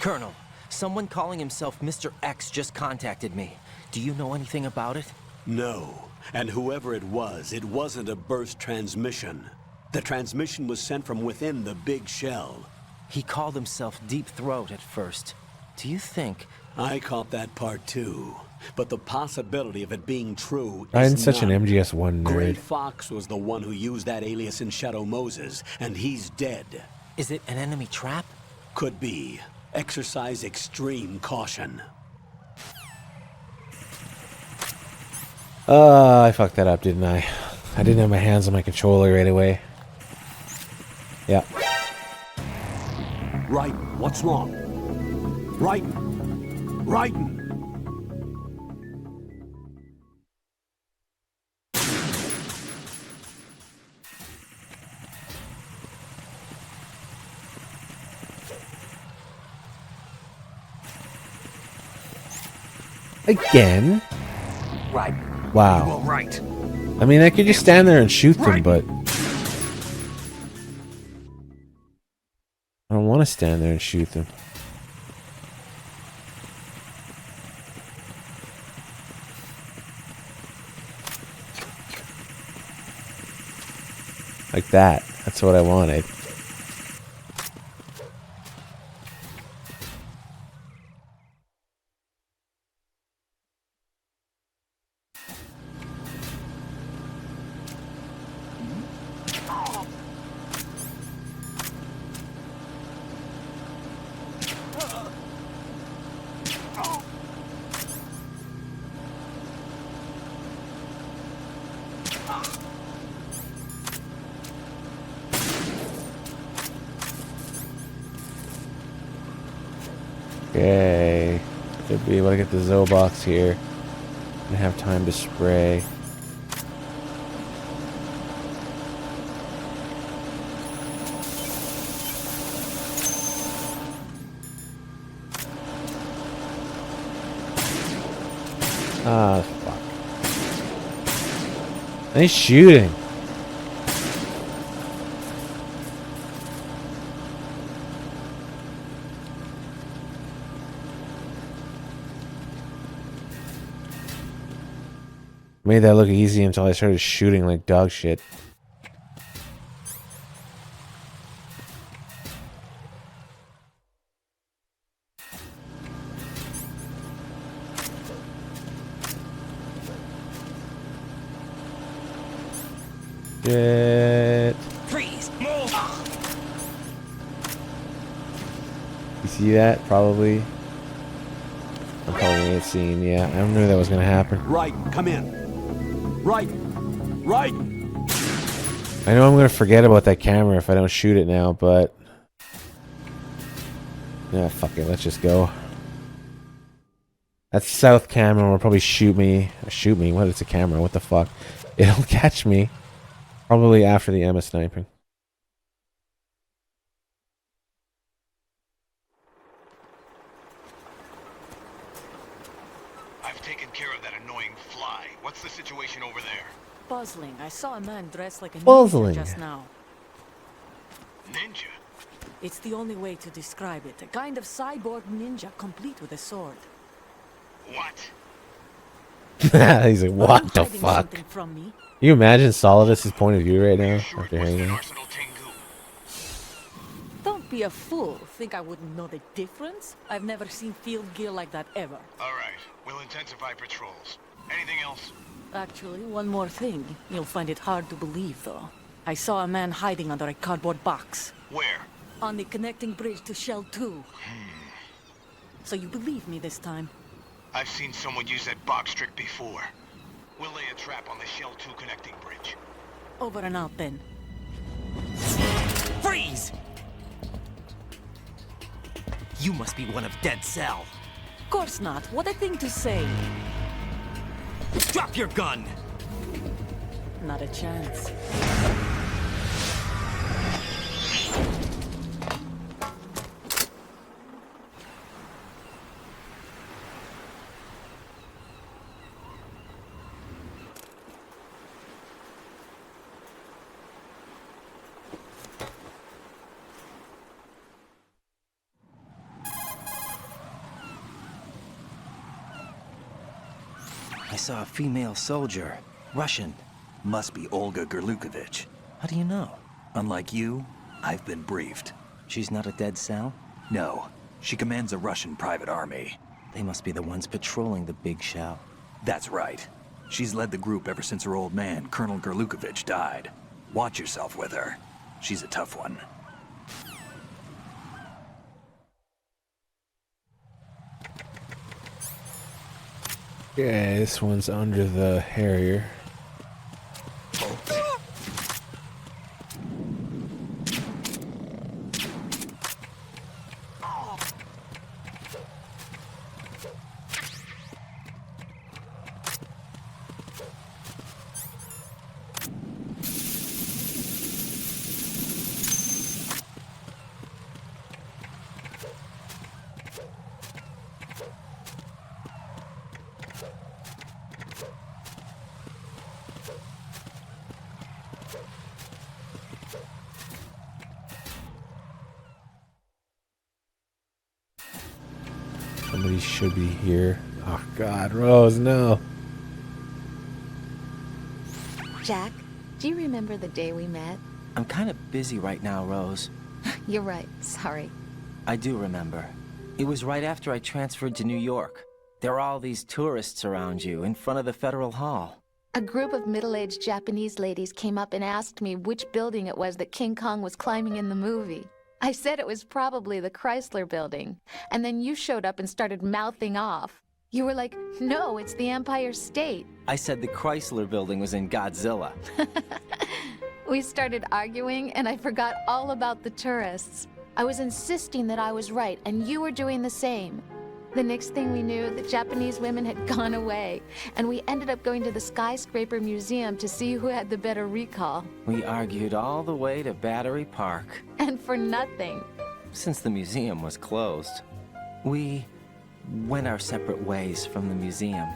Colonel, someone calling himself Mr. X just contacted me. Do you know anything about it? No. And whoever it wasn't a burst transmission. The transmission was sent from within the big shell. He called himself Deep Throat at first. Do you think... I caught that part too. But the possibility of it being true I'm is such an none. MGS1 Gray nerd. Fox was the one who used that alias in Shadow Moses, and he's dead. Is it an enemy trap? Could be. Exercise extreme caution. I fucked that up, didn't I? I didn't have my hands on my controller right away. Yeah. Raiden, what's wrong? Raiden! Raiden! Again? Right. Wow. You were right. I mean, I could just stand there and shoot them, but... I don't want to stand there and shoot them. Like that. That's what I wanted. Okay. Should be able to get the Zobox here. And have time to spray. Ah, fuck. Nice shooting. Made that look easy until I started shooting like dog shit. Shit. Freeze! Move! You see that? Probably. I'm probably gonna get seen. Yeah, I knew that was gonna happen. Right, come in. Right! Right! I know I'm gonna forget about that camera if I don't shoot it now, but yeah, fuck it. Let's just go. That south camera will probably shoot me. Shoot me? What? It's a camera. What the fuck? It'll catch me. Probably after the Emma sniping. I've taken care of that annoying fly. What's the situation over there? Puzzling. I saw a man dressed like a Puzzling. ninja just now. Ninja? It's the only way to describe it. A kind of cyborg ninja complete with a sword. What? He's like, what the fuck? From me? Can you imagine Solidus' point of view right now after hearing that? Don't be a fool. Think I wouldn't know the difference? I've never seen field gear like that ever. Alright, we'll intensify patrols. Anything else? Actually, one more thing. You'll find it hard to believe, though. I saw a man hiding under a cardboard box. Where? On the connecting bridge to Shell 2. So you believe me this time? I've seen someone use that box trick before. We'll lay a trap on the Shell 2 connecting bridge. Over and out, then. Freeze! You must be one of Dead Cell. Of course not. What a thing to say. Drop your gun! Not a chance. I saw a female soldier. Russian. Must be Olga Gerlukovich. How do you know? Unlike you, I've been briefed. She's not a Dead Cell? No. She commands a Russian private army. They must be the ones patrolling the big shell. That's right. She's led the group ever since her old man, Colonel Gerlukovich, died. Watch yourself with her. She's a tough one. Okay, this one's under the Harrier. Somebody should be here. Oh God, Rose, no. Jack, do you remember the day we met? I'm kind of busy right now, Rose. You're right, sorry. I do remember. It was right after I transferred to New York. There are all these tourists around you in front of the Federal Hall. A group of middle-aged Japanese ladies came up and asked me which building it was that King Kong was climbing in the movie. I said it was probably the Chrysler Building, and then you showed up and started mouthing off. You were like, no, it's the Empire State. I said the Chrysler Building was in Godzilla. We started arguing, and I forgot all about the tourists. I was insisting that I was right, and you were doing the same. The next thing we knew, the Japanese women had gone away, and we ended up going to the Skyscraper Museum to see who had the better recall. We argued all the way to Battery Park. And for nothing. Since the museum was closed, we went our separate ways from the museum.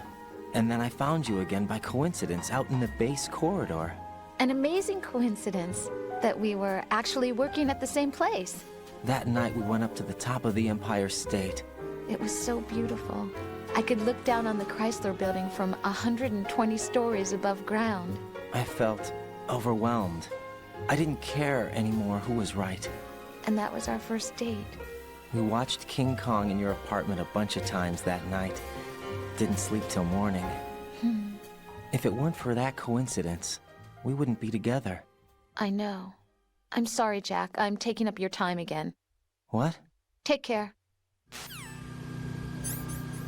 And then I found you again by coincidence out in the base corridor. An amazing coincidence that we were actually working at the same place. That night we went up to the top of the Empire State. It was so beautiful. I could look down on the Chrysler Building from 120 stories above ground. I felt overwhelmed. I didn't care anymore who was right. And that was our first date. We watched King Kong in your apartment a bunch of times that night. Didn't sleep till morning. If it weren't for that coincidence, we wouldn't be together. I know. I'm sorry, Jack. I'm taking up your time again. What? Take care.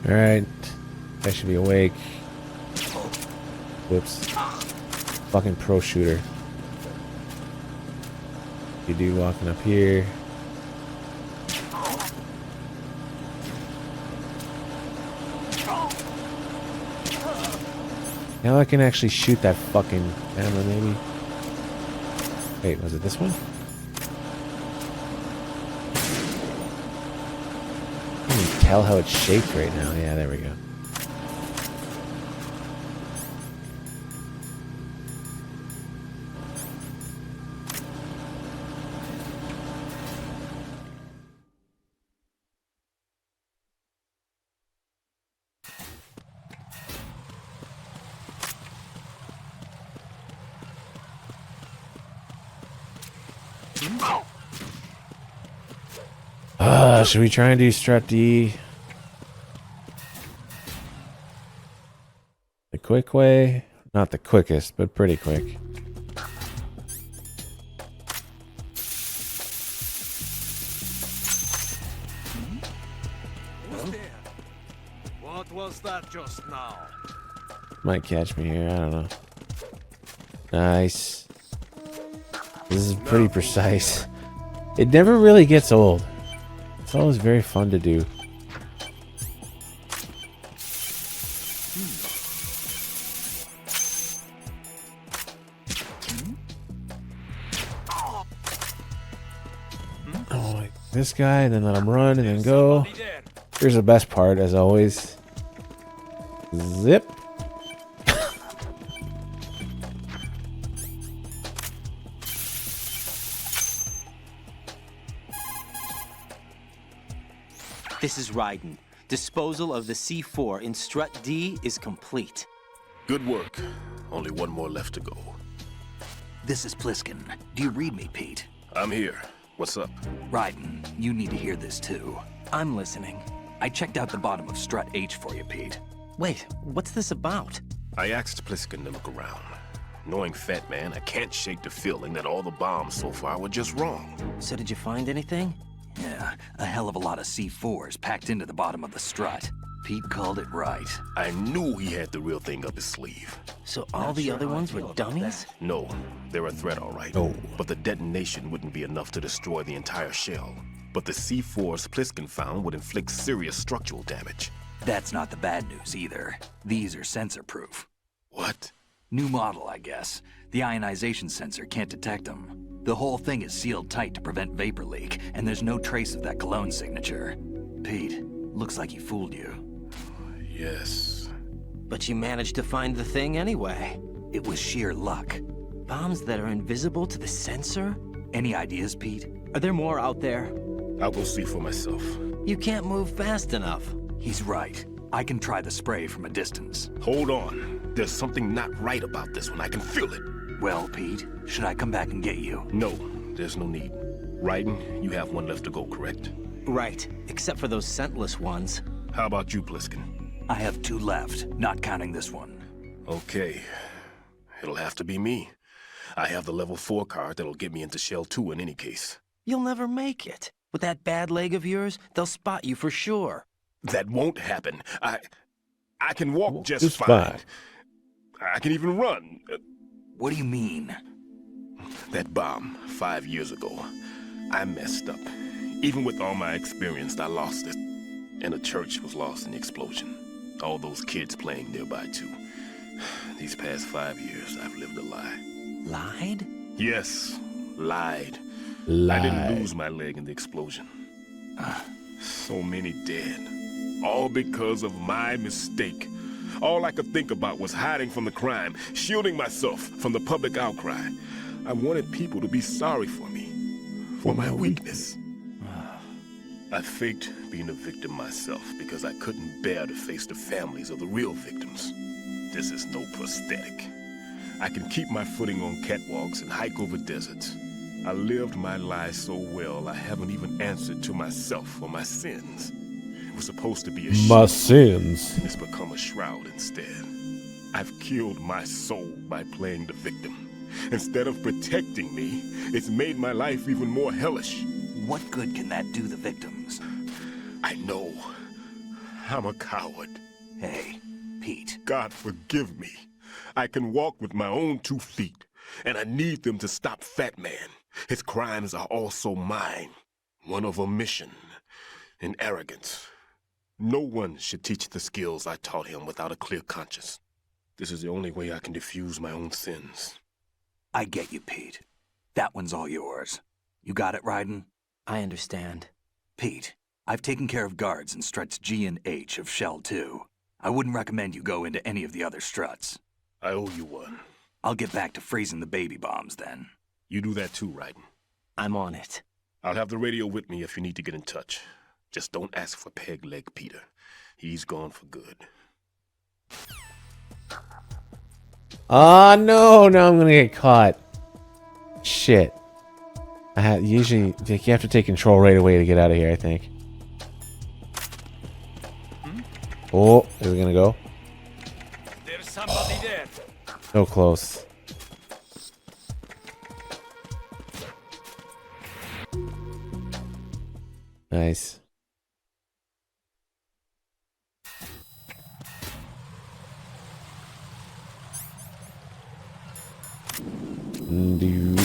Alright. I should be awake. Whoops. Fucking pro shooter. You dude walking up here. Now I can actually shoot that fucking camera, maybe. Wait, was it this one? I can't even tell how it's shaped right now. Yeah, there we go. Should we try and do Strat D? The quick way? Not the quickest, but pretty quick. What was that just now? Might catch me here, I don't know. Nice. This is pretty precise. It never really gets old. It's always very fun to do. Oh, like this guy, and then let him run, and then go. Here's the best part, as always. Zip. This is Raiden. Disposal of the C4 in Strut D is complete. Good work. Only one more left to go. This is Pliskin. Do you read me, Pete? I'm here. What's up? Raiden, you need to hear this too. I'm listening. I checked out the bottom of Strut H for you, Pete. Wait, what's this about? I asked Pliskin to look around. Knowing Fat Man, I can't shake the feeling that all the bombs so far were just wrong. So did you find anything? Yeah, a hell of a lot of C4s packed into the bottom of the strut. Pete called it right. I knew he had the real thing up his sleeve. So all the other ones were dummies? No, they're a threat, all right. Oh. But the detonation wouldn't be enough to destroy the entire shell. But the C4s Pliskin found would inflict serious structural damage. That's not the bad news either. These are sensor-proof. What? New model, I guess. The ionization sensor can't detect them. The whole thing is sealed tight to prevent vapor leak, and there's no trace of that cologne signature. Pete, looks like he fooled you. Yes. But you managed to find the thing anyway. It was sheer luck. Bombs that are invisible to the sensor? Any ideas, Pete? Are there more out there? I'll go see for myself. You can't move fast enough. He's right. I can try the spray from a distance. Hold on. There's something not right about this one. I can feel it. Well, Pete, should I come back and get you? No, there's no need. Raiden, you have one left to go, correct? Right, except for those scentless ones. How about you, Pliskin? I have 2 left, not counting this one. Okay. It'll have to be me. I have the level 4 card that'll get me into Shell 2 in any case. You'll never make it. With that bad leg of yours, they'll spot you for sure. That won't happen. I can walk just fine. I can even run. What do you mean? That bomb 5 years ago. I messed up. Even with all my experience, I lost it. And the church was lost in the explosion. All those kids playing nearby, too. These past 5 years, I've lived a lie. Lied? Yes, lied. Lied. I didn't lose my leg in the explosion. So many dead. All because of my mistake. All I could think about was hiding from the crime, shielding myself from the public outcry. I wanted people to be sorry for me, for my weakness. I faked being a victim myself because I couldn't bear to face the families of the real victims. This is no prosthetic. I can keep my footing on catwalks and hike over deserts. I lived my lie so well, I haven't even answered to myself for my sins. It was supposed to be a My shield. sins. It's become a shroud instead. I've killed my soul by playing the victim. Instead of protecting me, it's made my life even more hellish. What good can that do the victims? I know. I'm a coward. Hey, Pete. God forgive me. I can walk with my own 2 feet, and I need them to stop Fat Man. His crimes are also mine. One of omission and arrogance. No one should teach the skills I taught him without a clear conscience. This is the only way I can diffuse my own sins. I get you, Pete. That one's all yours. You got it, Raiden? I understand. Pete, I've taken care of guards in struts G and H of Shell 2. I wouldn't recommend you go into any of the other struts. I owe you one. I'll get back to freezing the baby bombs then. You do that too, Raiden. I'm on it. I'll have the radio with me if you need to get in touch. Just don't ask for Peg Leg Peter. He's gone for good. Ah, no, now I'm gonna get caught. Shit. Usually you have to take control right away to get out of here, I think. Oh, is it gonna go? There's somebody there. So close. Nice. Do.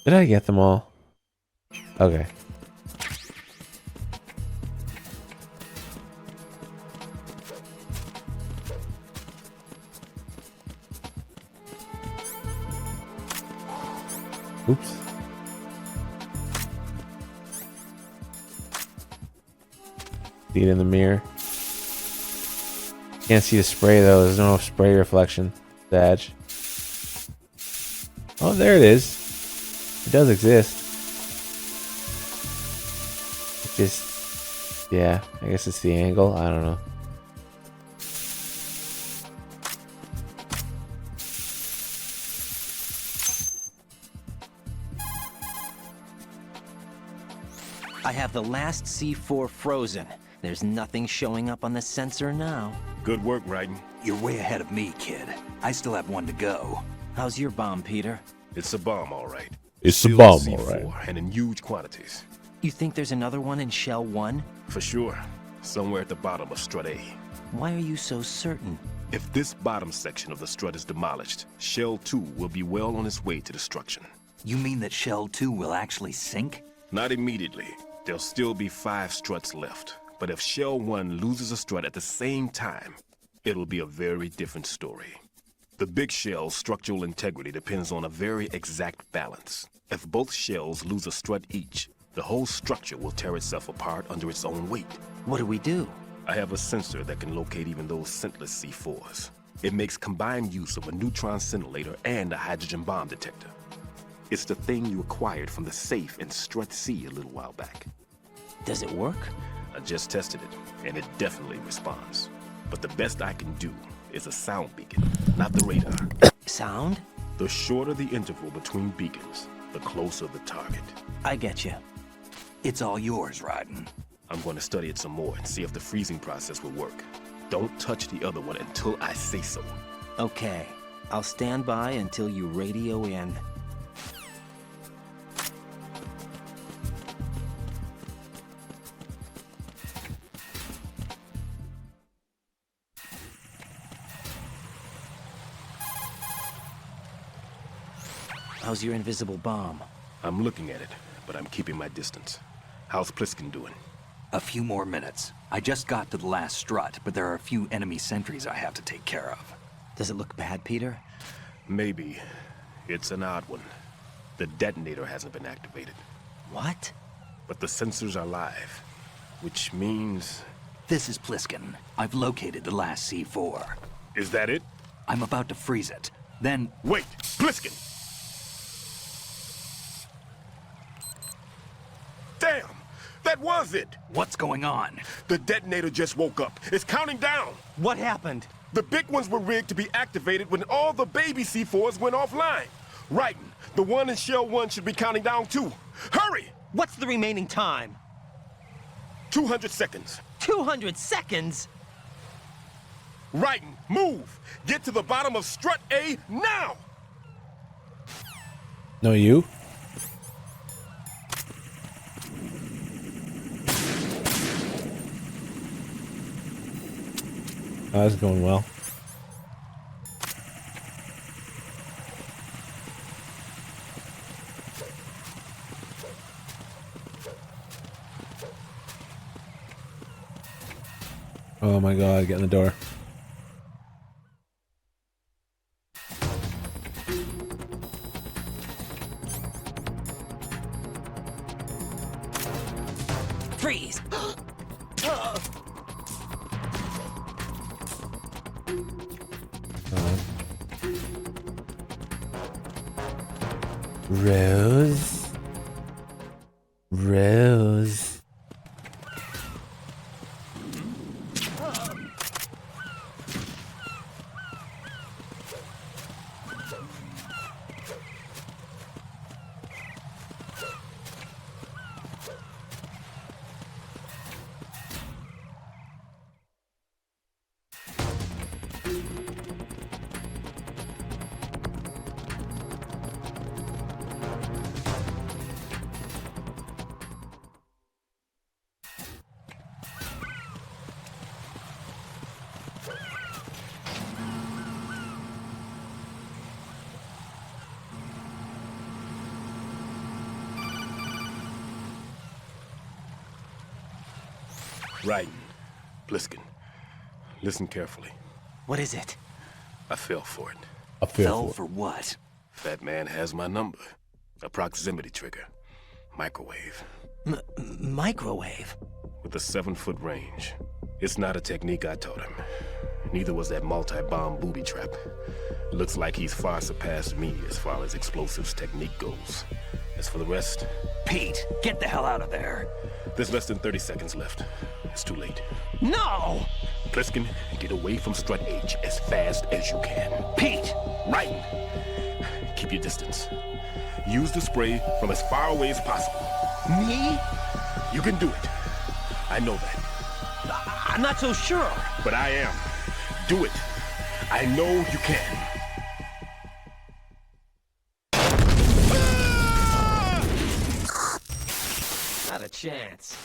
Did I get them all? Okay. Oops. See it in the mirror. Can't see the spray though. There's no spray reflection. Badge. Oh, there it is. It does exist. It just, yeah, I guess it's the angle. I don't know. I have the last C4 frozen. There's nothing showing up on the sensor now. Good work, Raiden. You're way ahead of me, kid. I still have one to go. How's your bomb, Peter? It's a bomb, all right. It's a Still bomb, C4, all right. and in huge quantities. You think there's another one in Shell 1? For sure. Somewhere at the bottom of Strut A. Why are you so certain? If this bottom section of the strut is demolished, Shell 2 will be well on its way to destruction. You mean that Shell 2 will actually sink? Not immediately. There'll still be 5 struts left. But if Shell 1 loses a strut at the same time, it'll be a very different story. The big shell's structural integrity depends on a very exact balance. If both shells lose a strut each, the whole structure will tear itself apart under its own weight. What do we do? I have a sensor that can locate even those scentless C4s. It makes combined use of a neutron scintillator and a hydrogen bomb detector. It's the thing you acquired from the safe in Strut C a little while back. Does it work? I just tested it, and it definitely responds. But the best I can do is a sound beacon, not the radar. Sound? The shorter the interval between beacons, the closer the target. I get you. It's all yours, Raiden. I'm going to study it some more and see if the freezing process will work. Don't touch the other one until I say so. Okay. I'll stand by until you radio in. How's your invisible bomb? I'm looking at it, but I'm keeping my distance. How's Pliskin doing? A few more minutes. I just got to the last strut, but there are a few enemy sentries I have to take care of. Does it look bad, Peter? Maybe. It's an odd one. The detonator hasn't been activated. What? But the sensors are live, which means... This is Pliskin. I've located the last C4. Is that it? I'm about to freeze it. Then... Wait! Pliskin! Damn! That was it! What's going on? The detonator just woke up. It's counting down! What happened? The big ones were rigged to be activated when all the baby C4s went offline. Writing, the one in Shell 1 should be counting down too. Hurry! What's the remaining time? 200 seconds. 200 seconds? Writing, move! Get to the bottom of strut A now! No, you? Oh, that's going well. Oh my god, get in the door. Freeze! Rose? Rose? Writing. Pliskin. Listen carefully. What is it? I fell for it. I fell for what? Fat man has my number. A proximity trigger. Microwave. Microwave? With a 7-foot range. It's not a technique I taught him. Neither was that multi-bomb booby trap. Looks like he's far surpassed me as far as explosives technique goes. As for the rest... Pete, get the hell out of there. There's less than 30 seconds left. It's too late. No! Pliskin, get away from Strut H as fast as you can. Pete! Right! Keep your distance. Use the spray from as far away as possible. Me? You can do it. I know that. I'm not so sure. But I am. Do it. I know you can. Not a chance.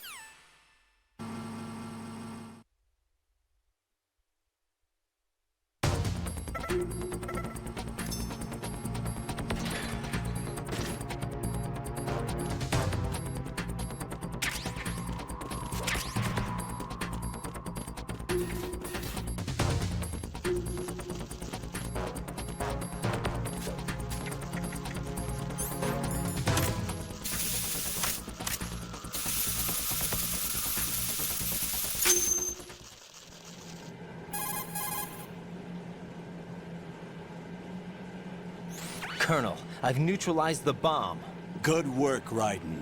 Colonel, I've neutralized the bomb. Good work, Raiden.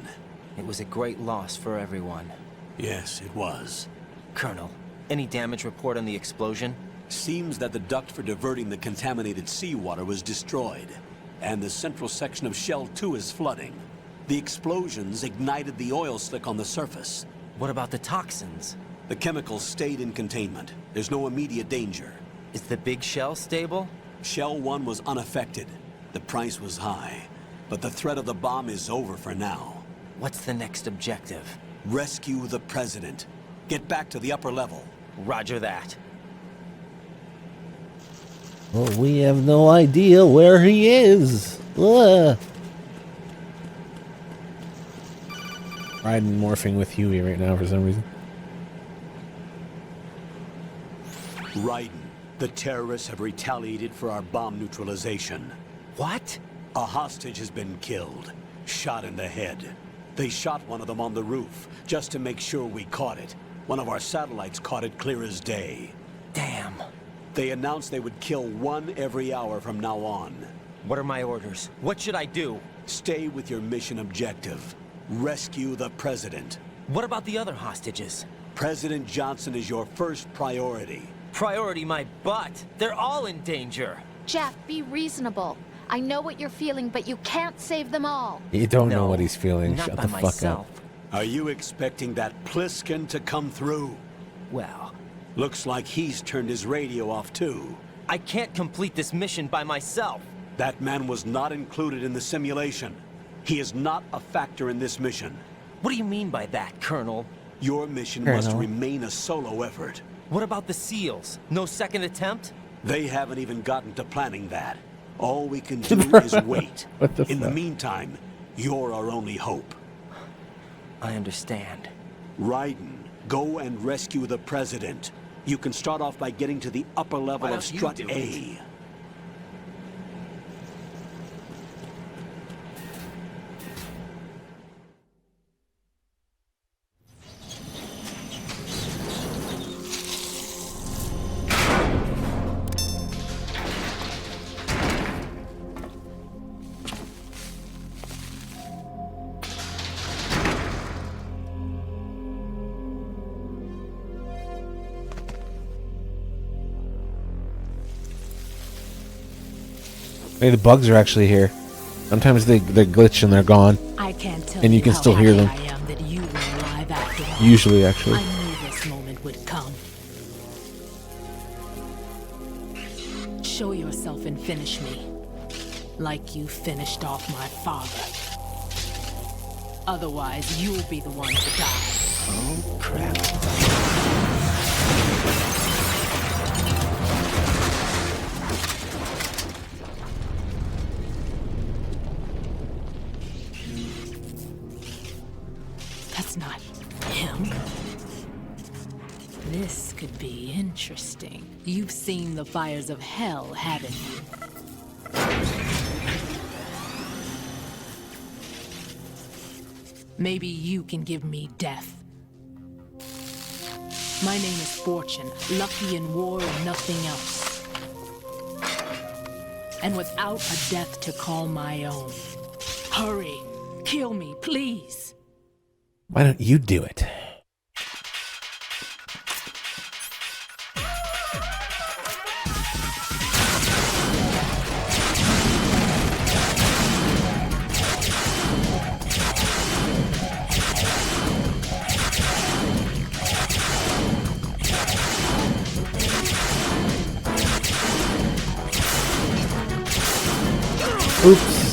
It was a great loss for everyone. Yes, it was. Colonel, any damage report on the explosion? Seems that the duct for diverting the contaminated seawater was destroyed, and the central section of Shell 2 is flooding. The explosions ignited the oil slick on the surface. What about the toxins? The chemicals stayed in containment. There's no immediate danger. Is the big shell stable? Shell 1 was unaffected. The price was high, but the threat of the bomb is over for now. What's the next objective? Rescue the President. Get back to the upper level. Roger that. Well, we have no idea where he is. Ugh. Raiden morphing with Huey right now for some reason. Raiden, the terrorists have retaliated for our bomb neutralization. What? A hostage has been killed, shot in the head. They shot one of them on the roof, just to make sure we caught it. One of our satellites caught it clear as day. Damn. They announced they would kill one every hour from now on. What are my orders? What should I do? Stay with your mission objective. Rescue the President. What about the other hostages? President Johnson is your first priority. Priority my butt. They're all in danger. Jack, be reasonable. I know what you're feeling, but you can't save them all. You don't know what he's feeling. Not Shut by the fuck myself. up. Are you expecting that Pliskin to come through? Well, looks like he's turned his radio off too. I can't complete this mission by myself. That man was not included in the simulation. He is not a factor in this mission. What do you mean by that, Colonel? Your mission must remain a solo effort. What about the SEALs? No second attempt? They haven't even gotten to planning that. All we can do is wait. In the meantime, you're our only hope. I understand. Raiden, go and rescue the President. You can start off by getting to the upper level of Strut A. Maybe the bugs are actually here. Sometimes they glitch and they're gone. I can't tell and you can how still hear happy them. I am that you were alive after all. Usually, actually. I knew this moment would come. Show yourself and finish me. Like you finished off my father. Otherwise, you'll be the one to die. Oh, crap. That's not him. This could be interesting. You've seen the fires of hell, haven't you? Maybe you can give me death. My name is Fortune, lucky in war and nothing else. And without a death to call my own. Hurry, kill me, please. Why don't you do it? Oops.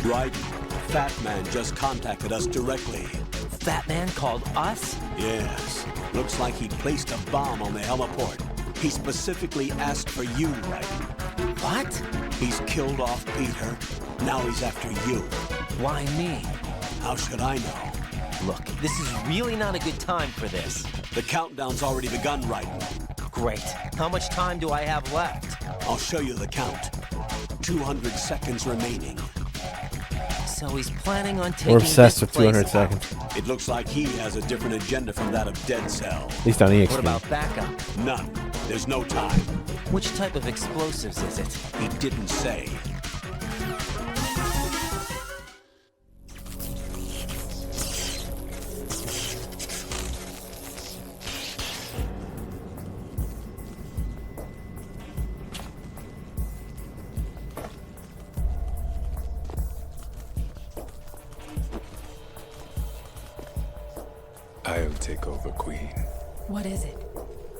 Right. Fat Man just contacted us directly. Fat Man called us? Yes. Looks like he placed a bomb on the heliport. He specifically asked for you, right? What? He's killed off Peter. Now he's after you. Why me? How should I know? Look, this is really not a good time for this. The countdown's already begun, right? Great. How much time do I have left? I'll show you the count. 200 seconds remaining. So he's planning on taking We're obsessed this with 200 place seconds. It looks like he has a different agenda from that of Dead Cell. At least on EXP. What about backup? None. There's no time. Which type of explosives is it? He didn't say. I'll take over, Queen. What is it?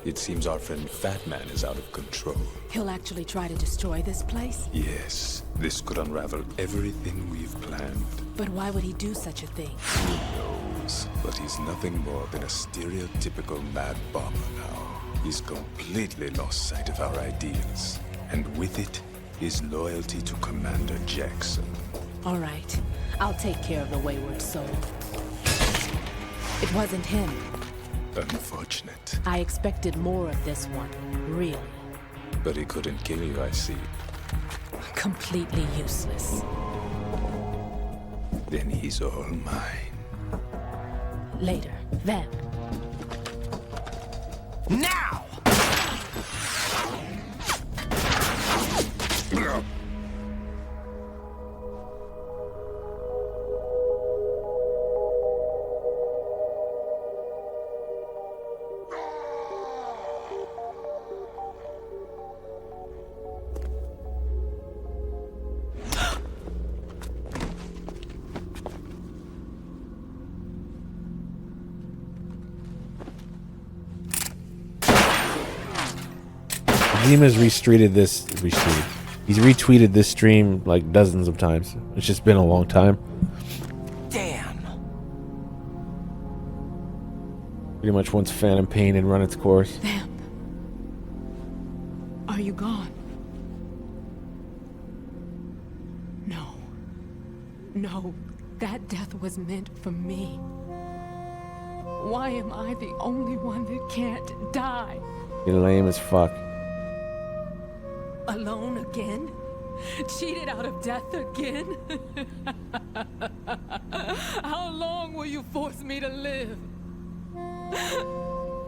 It seems our friend Fat Man is out of control. He'll actually try to destroy this place? Yes, this could unravel everything we've planned. But why would he do such a thing? Who knows? But he's nothing more than a stereotypical mad bomber now. He's completely lost sight of our ideals. And with it, his loyalty to Commander Jackson. All right. I'll take care of the wayward soul. It wasn't him. Unfortunate. I expected more of this one, really. But he couldn't kill you, I see. Completely useless. Then he's all mine. Later, then. Now! Dima's He's retweeted this stream like dozens of times. It's just been a long time. Damn. Pretty much once Phantom Pain had run its course. Vamp. Are you gone? No. No. That death was meant for me. Why am I the only one that can't die? You're lame as fuck. Alone again? Cheated out of death again? How long will you force me to live?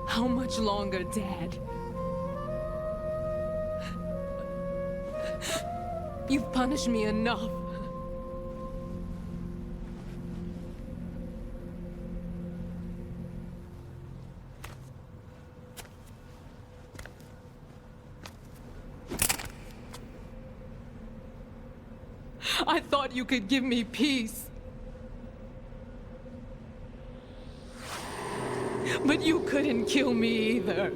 How much longer, Dad? You've punished me enough. I thought you could give me peace. But you couldn't kill me either.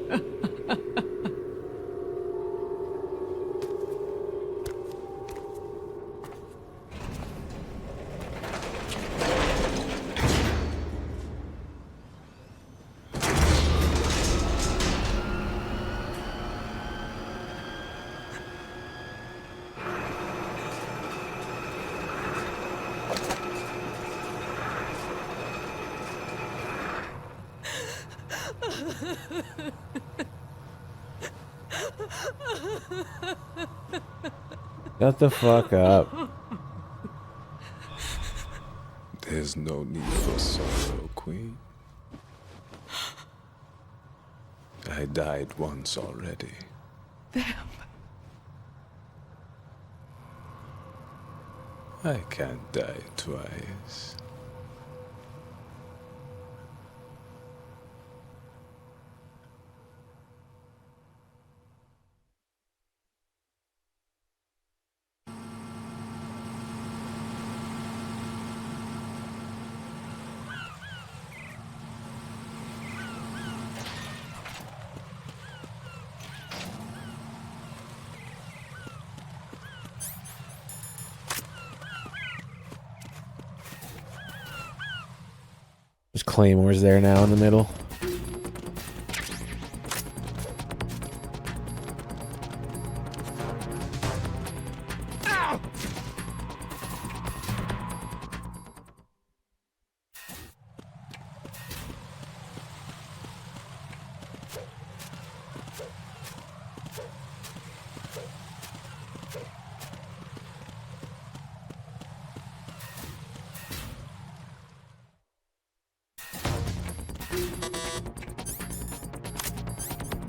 Shut the fuck up. There's no need for sorrow, Queen. I died once already. I can't die twice. There's claymores there now in the middle.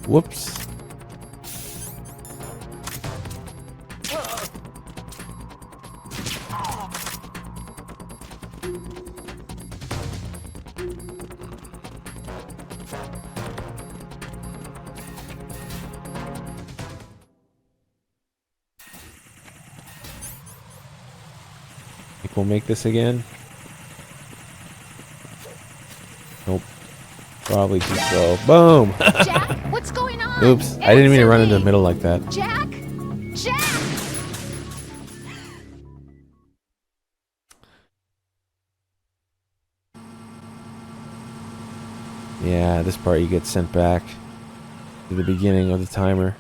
Whoops. Think we'll make this again? Nope. Probably too slow. Boom! Jack, what's going on? Oops. I didn't mean to run into the middle like that. Jack? Jack! Yeah, this part you get sent back to the beginning of the timer.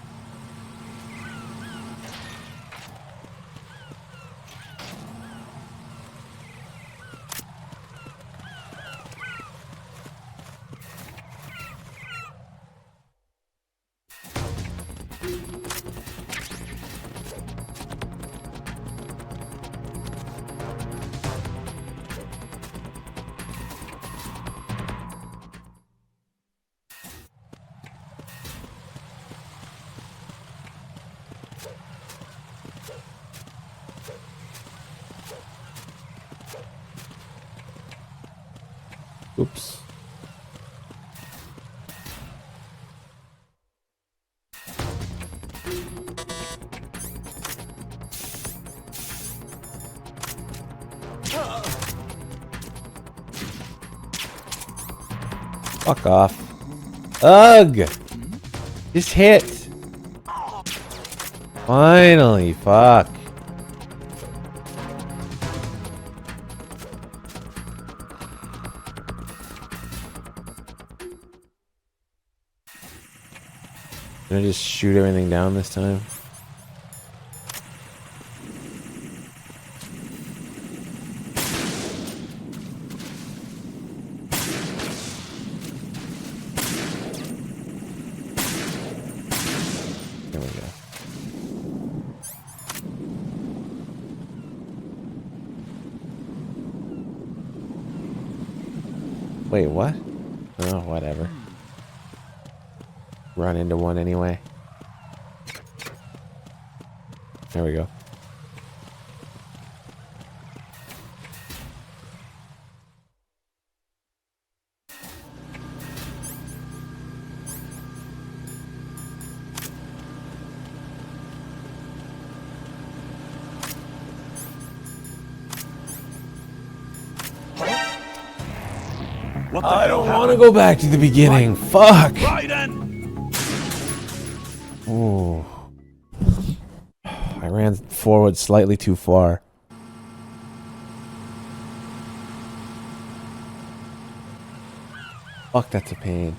Oops. Fuck off. Ugh! Just hit! Finally, fuck. Can I just shoot everything down this time? There we go. Wait, what? Oh, whatever. Run into one anyway. There we go. I don't want to go back to the beginning. Fuck. Oh. I ran forward slightly too far. Fuck, that's a pain.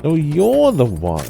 No, you're the one.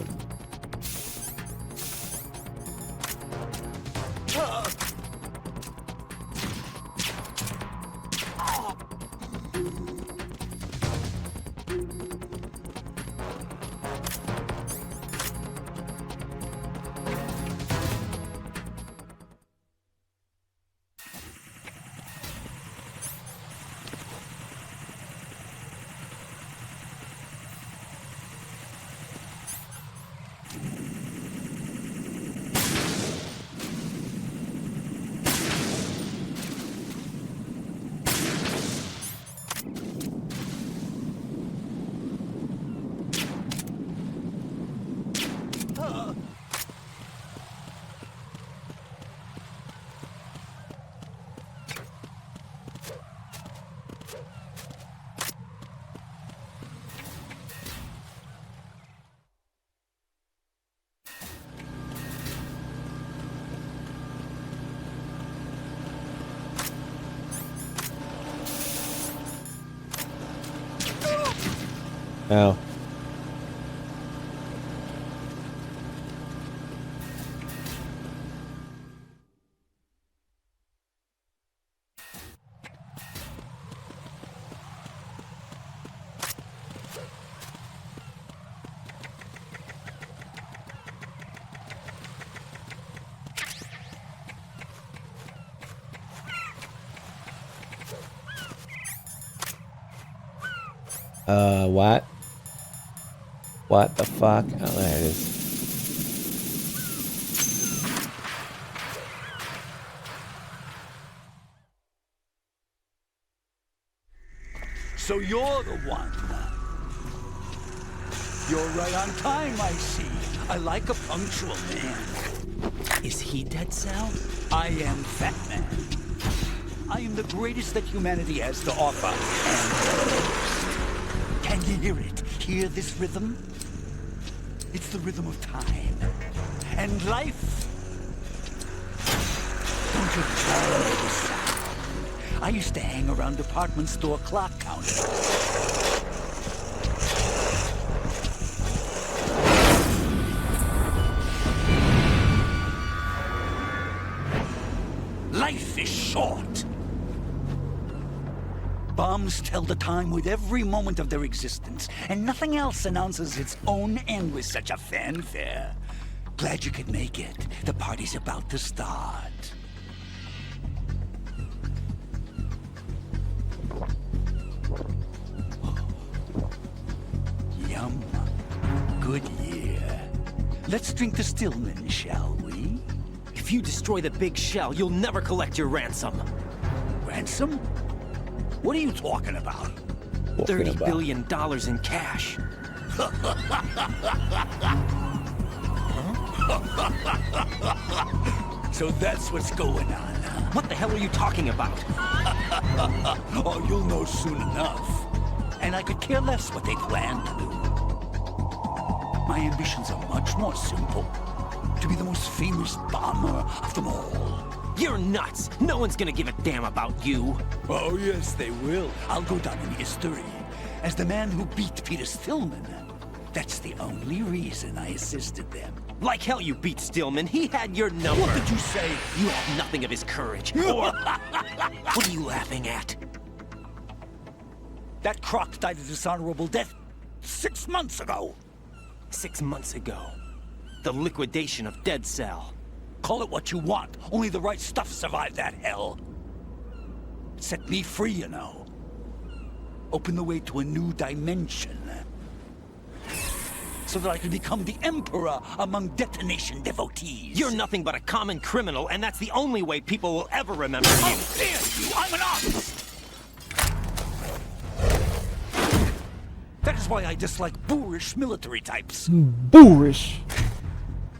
Oh. What? What the fuck? Oh, there it is. So you're the one. You're right on time, I see. I like a punctual man. Is he Dead Cell? I am Fat Man. I am the greatest that humanity has to offer. And can you hear it? Hear this rhythm? It's the rhythm of time. And life. Don't you tell this sound. I used to hang around department store clock counters. Life is short. Bombs tell the time with every moment of their existence, and nothing else announces its own end with such a fanfare. Glad you could make it. The party's about to start. Yum. Good year. Let's drink the Stillman, shall we? If you destroy the big shell, you'll never collect your ransom. Ransom? What are you talking about? $30 billion in cash. So that's what's going on, huh? What the hell are you talking about? Oh, you'll know soon enough. And I could care less what they plan to do. My ambitions are much more simple. To be the most famous bomber of them all. You're nuts! No one's gonna give a damn about you! Oh, yes, they will. I'll go down in history as the man who beat Peter Stillman. That's the only reason I assisted them. Like hell you beat Stillman. He had your number. What did you say? You have nothing of his courage. Or... What are you laughing at? That croc died a dishonorable death 6 months ago. 6 months ago. The liquidation of Dead Cell. Call it what you want. Only the right stuff survived that hell. It set me free, you know. Opened the way to a new dimension. So that I could become the emperor among detonation devotees. You're nothing but a common criminal, and that's the only way people will ever remember you. How dare you! I'm an artist! That is why I dislike boorish military types. Boorish?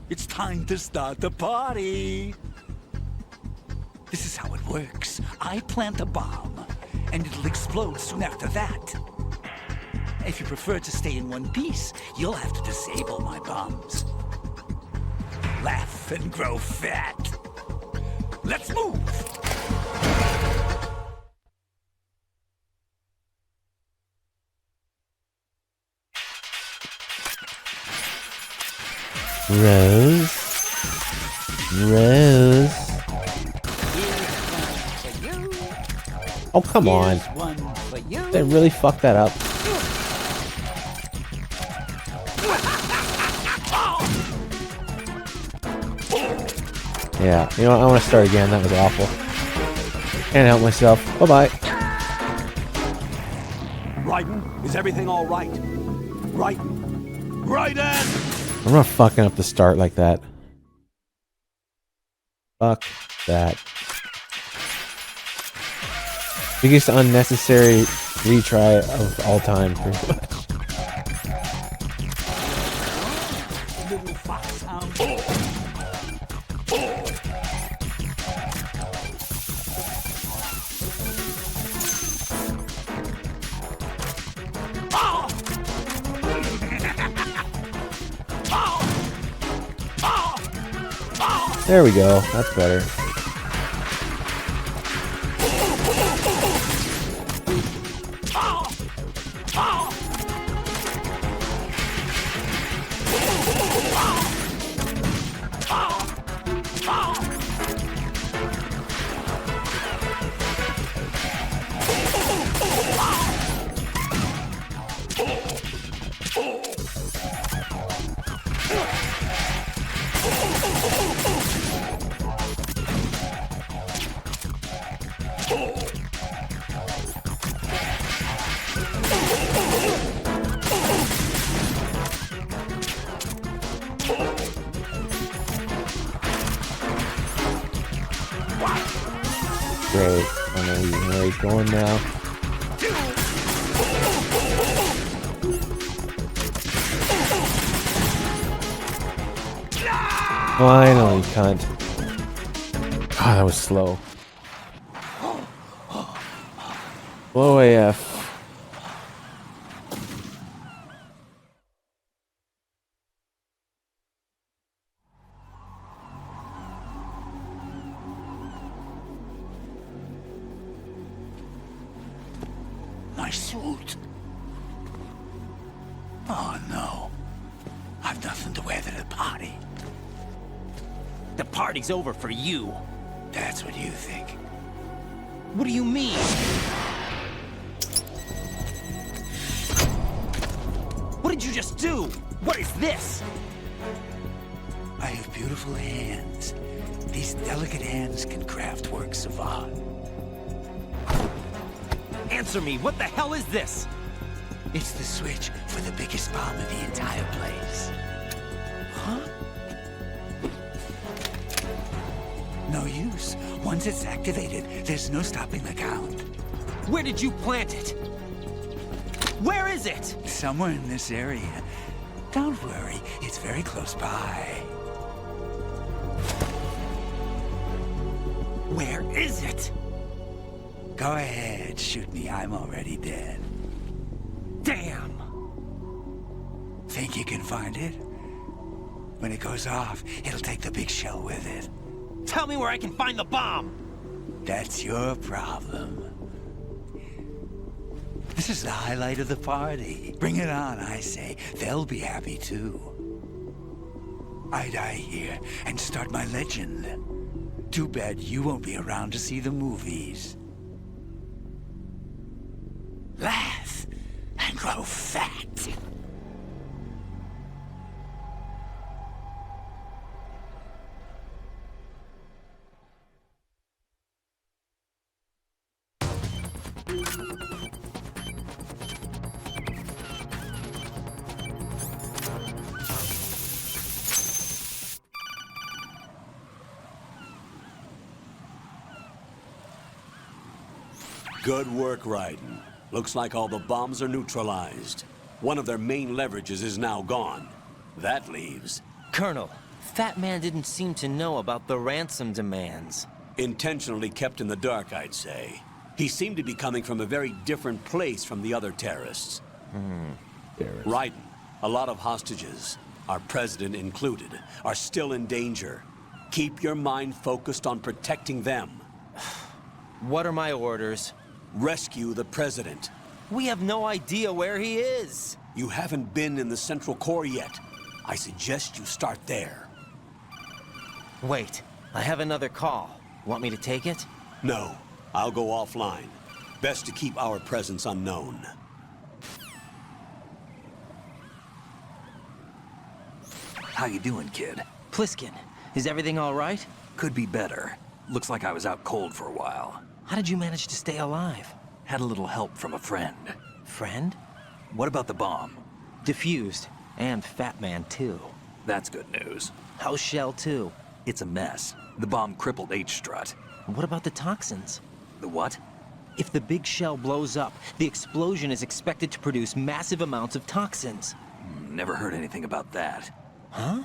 It's time to start the party. This is how it works. I plant a bomb, and it'll explode soon after that. If you prefer to stay in one piece, you'll have to disable my bombs. Laugh and grow fat. Let's move! Rose? Rose? Oh, come on. They really fucked that up. Yeah, you know what? I want to start again. That was awful. Can't help myself. Bye-bye. Raiden, is everything all right? Raiden! Raiden! I'm not fucking up the start like that. Fuck that. Biggest unnecessary retry of all time, pretty much. Little foxhound. There we go. That's better. Great. I know where he's going now. Finally, cunt. God, that was slow. Slow AF. My suit. Oh no. I've nothing to wear to the party. The party's over for you. That's what you think. What do you mean? What did you just do? What is this? I have beautiful hands. These delicate hands can craft works of art. Answer me, what the hell is this? It's the switch for the biggest bomb in the entire place. Huh? No use. Once it's activated, there's no stopping the count. Where did you plant it? Where is it? Somewhere in this area. Don't worry, it's very close by. Where is it? Go ahead, shoot me. I'm already dead. Damn! Think you can find it? When it goes off, it'll take the big shell with it. Tell me where I can find the bomb! That's your problem. This is the highlight of the party. Bring it on, I say. They'll be happy too. I die here and start my legend. Too bad you won't be around to see the movies. Laugh and grow fat. Good work, Raiden. Looks like all the bombs are neutralized. One of their main leverages is now gone. That leaves... Colonel, Fat Man didn't seem to know about the ransom demands. Intentionally kept in the dark, I'd say. He seemed to be coming from a very different place from the other terrorists. Raiden, a lot of hostages, our president included, are still in danger. Keep your mind focused on protecting them. What are my orders? Rescue the president. We have no idea where he is. You haven't been in the Central Core yet. I suggest you start there. Wait, I have another call. Want me to take it? No, I'll go offline. Best to keep our presence unknown. How you doing, kid? Pliskin, is everything all right? Could be better. Looks like I was out cold for a while. How did you manage to stay alive? Had a little help from a friend. Friend? What about the bomb? Diffused. And Fat Man, too. That's good news. How's Shell 2? It's a mess. The bomb crippled H-Strut. What about the toxins? The what? If the big shell blows up, the explosion is expected to produce massive amounts of toxins. Never heard anything about that. Huh?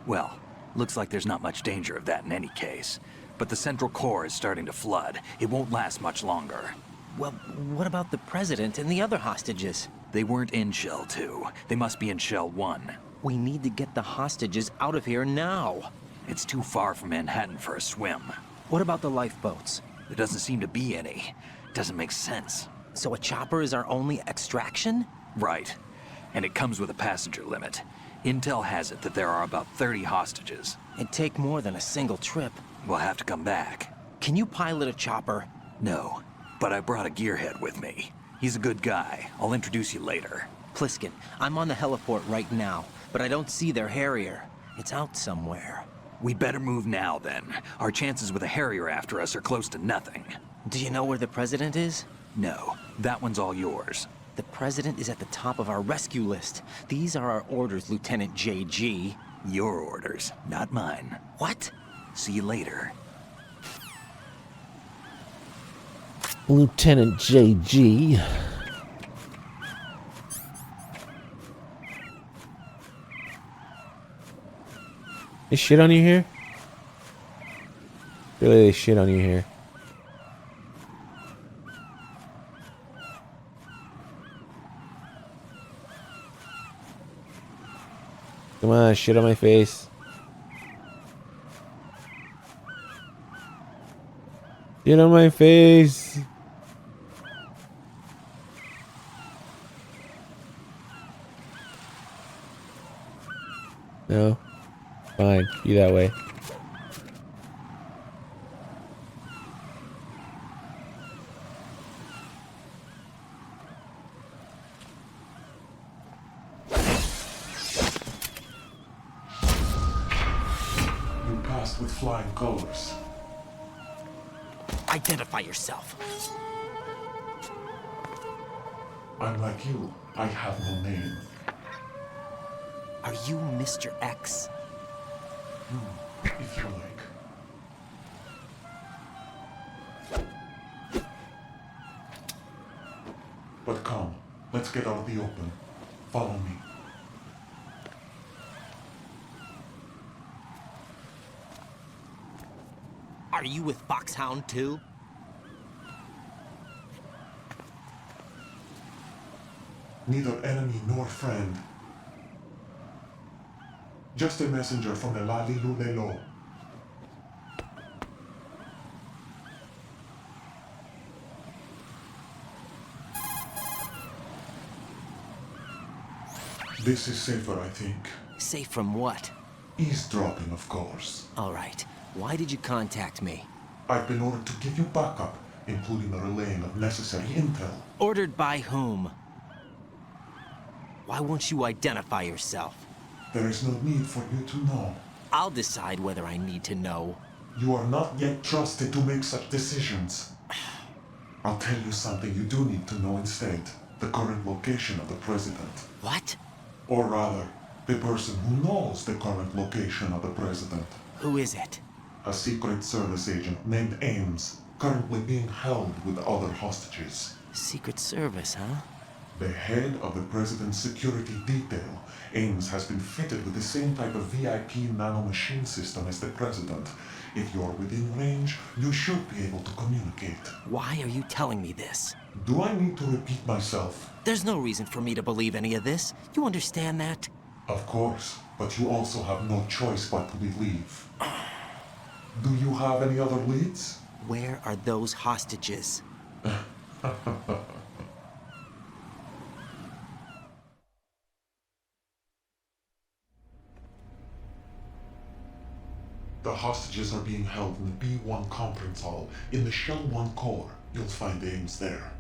Well, looks like there's not much danger of that in any case. But the Central Core is starting to flood. It won't last much longer. Well, what about the President and the other hostages? They weren't in Shell 2. They must be in Shell 1. We need to get the hostages out of here now. It's too far from Manhattan for a swim. What about the lifeboats? There doesn't seem to be any. Doesn't make sense. So a chopper is our only extraction? Right. And it comes with a passenger limit. Intel has it that there are about 30 hostages. It'd take more than a single trip. We'll have to come back. Can you pilot a chopper? No, but I brought a gearhead with me. He's a good guy. I'll introduce you later. Pliskin, I'm on the heliport right now, but I don't see their Harrier. It's out somewhere. We better move now, then. Our chances with a Harrier after us are close to nothing. Do you know where the President is? No, that one's all yours. The President is at the top of our rescue list. These are our orders, Lieutenant JG. Your orders, not mine. What? See you later. Lieutenant JG. They shit on you here? Really, they shit on you here. Come on, shit on my face. Shit on my face. No. Fine, be that way. You passed with flying colors. Identify yourself. I'm like you. I have no name. Are you Mr. X? If you like. But come, let's get out of the open. Follow me. Are you with Foxhound too? Neither enemy nor friend. Just a messenger from the Lali Lulelo. This is safer, I think. Safe from what? Eavesdropping, of course. All right. Why did you contact me? I've been ordered to give you backup, including the relaying of necessary intel. Ordered by whom? Why won't you identify yourself? There is no need for you to know. I'll decide whether I need to know. You are not yet trusted to make such decisions. I'll tell you something you do need to know instead. The current location of the President. What? Or rather, the person who knows the current location of the President. Who is it? A Secret Service agent named Ames, currently being held with other hostages. Secret Service, huh? The head of the President's security detail, Ames has been fitted with the same type of VIP nanomachine system as the President. If you're within range, you should be able to communicate. Why are you telling me this? Do I need to repeat myself? There's no reason for me to believe any of this. You understand that? Of course, but you also have no choice but to believe. Do you have any other leads? Where are those hostages? The hostages are being held in the B1 conference hall in the Shell 1 core. You'll find Ames there.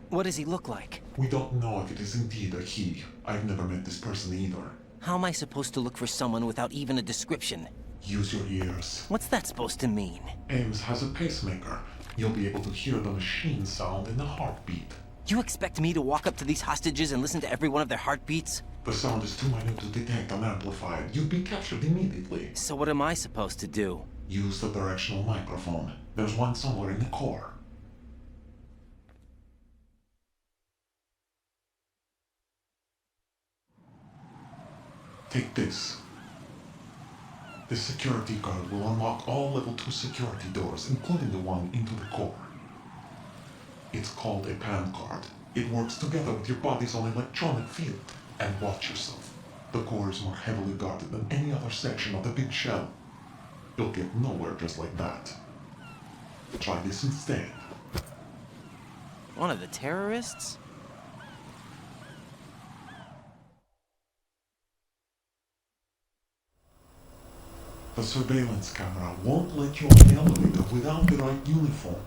What does he look like? We don't know if it is indeed a he. I've never met this person either. How am I supposed to look for someone without even a description? Use your ears. What's that supposed to mean? Ames has a pacemaker. You'll be able to hear the machine sound in the heartbeat. You expect me to walk up to these hostages and listen to every one of their heartbeats? The sound is too minute to detect and amplify. You'd be captured immediately. So what am I supposed to do? Use the directional microphone. There's one somewhere in the core. Take this. The security card will unlock all level 2 security doors, including the one into the core. It's called a PAN card. It works together with your body's own electronic field. And watch yourself. The core is more heavily guarded than any other section of the big shell. You'll get nowhere just like that. Try this instead. One of the terrorists? The surveillance camera won't let you on the elevator without the right uniform.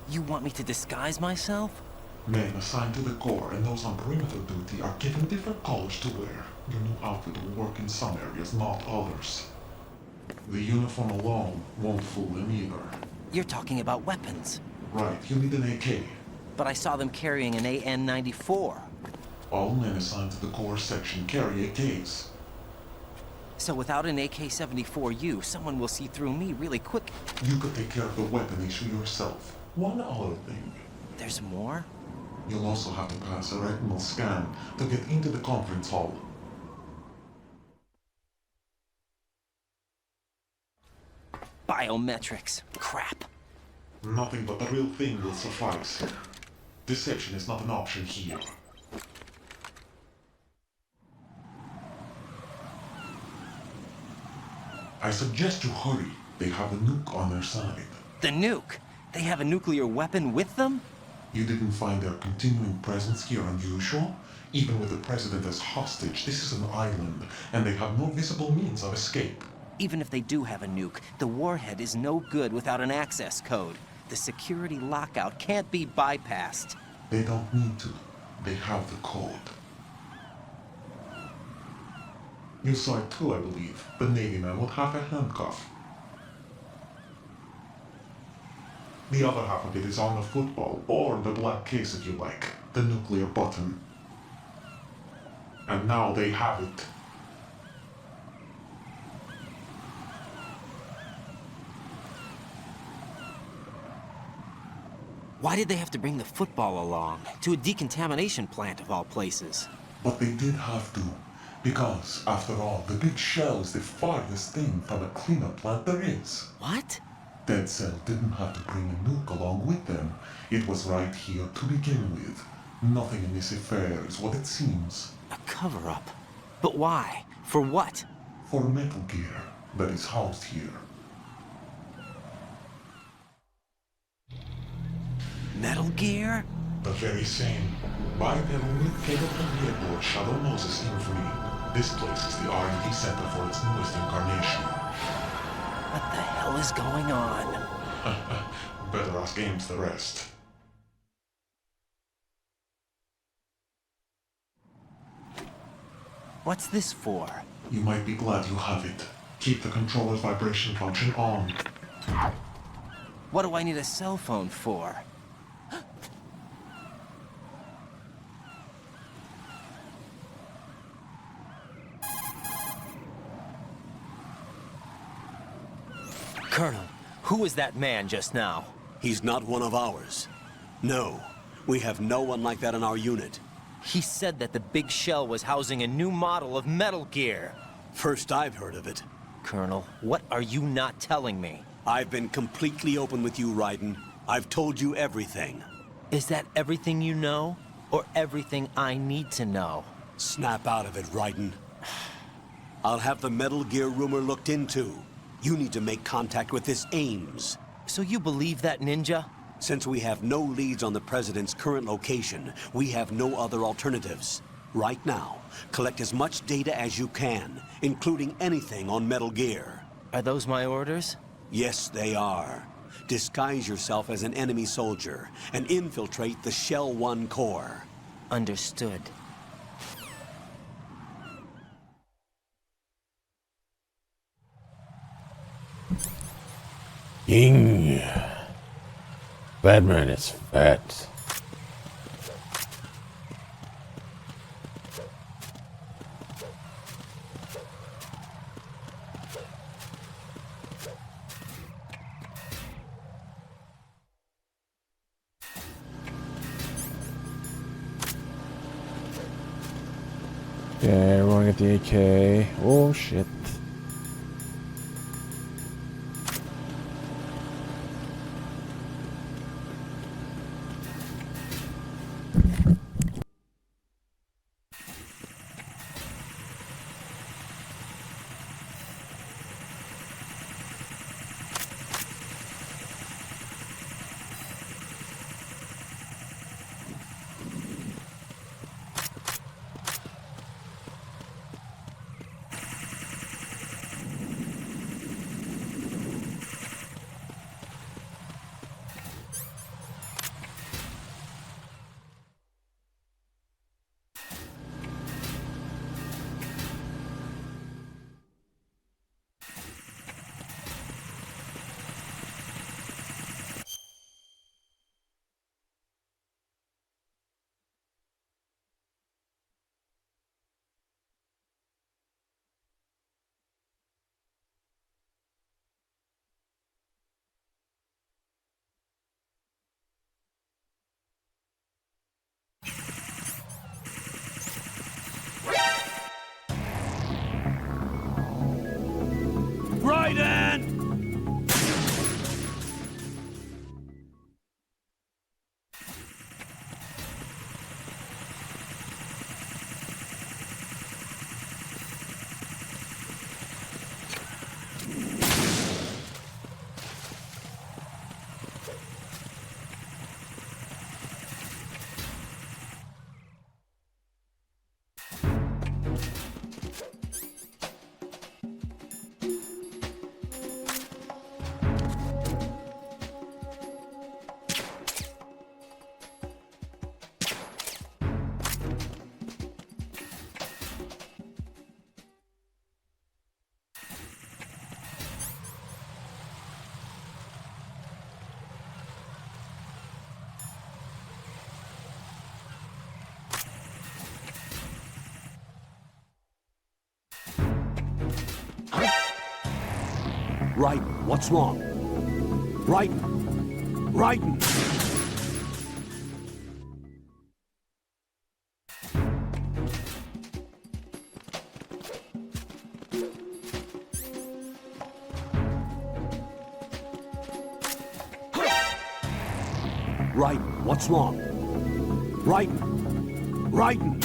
You want me to disguise myself? Men assigned to the Corps and those on perimeter duty are given different colors to wear. Your new outfit will work in some areas, not others. The uniform alone won't fool them either. You're talking about weapons. Right, you need an AK. But I saw them carrying an AN-94. All men assigned to the Corps section carry AKs. So without an AK-74U, someone will see through me really quick. You could take care of the weapon issue yourself. One other thing. There's more? You'll also have to pass a retinal scan to get into the conference hall. Biometrics. Crap. Nothing but the real thing will suffice. Deception is not an option here. I suggest you hurry. They have a nuke on their side. The nuke? They have a nuclear weapon with them? You didn't find their continuing presence here unusual? Even with the president as hostage, this is an island, and they have no visible means of escape. Even if they do have a nuke, the warhead is no good without an access code. The security lockout can't be bypassed. They don't need to. They have the code. You saw it too, I believe. The Navy man with half a handcuff. The other half of it is on the football, or the black case if you like. The nuclear button. And now they have it. Why did they have to bring the football along? To a decontamination plant of all places. But they did have to. Because, after all, the big shell is the farthest thing from a cleanup plant there is. What? Dead Cell didn't have to bring a nuke along with them. It was right here to begin with. Nothing in this affair is what it seems. A cover-up? But why? For what? For Metal Gear that is housed here. Metal Gear? The very same. Bipedal nuke cable from the airport Shadow Moses Infamy. This place is the R&D center for its newest incarnation. What the hell is going on? Better ask Ames the rest. What's this for? You might be glad you have it. Keep the controller's vibration function on. What do I need a cell phone for? Colonel, who was that man just now? He's not one of ours. No, we have no one like that in our unit. He said that the big shell was housing a new model of Metal Gear. First I've heard of it. Colonel, what are you not telling me? I've been completely open with you, Raiden. I've told you everything. Is that everything you know? Or everything I need to know? Snap out of it, Raiden. I'll have the Metal Gear rumor looked into. You need to make contact with this Ames. So you believe that, Ninja? Since we have no leads on the President's current location, we have no other alternatives. Right now, collect as much data as you can, including anything on Metal Gear. Are those my orders? Yes, they are. Disguise yourself as an enemy soldier and infiltrate the Shell 1 core. Understood. King. Batman is fat. Okay, everyone get the AK. Oh shit. Raiden! Raiden, what's wrong? Raiden! Raiden! Raiden, what's wrong? Raiden! Raiden!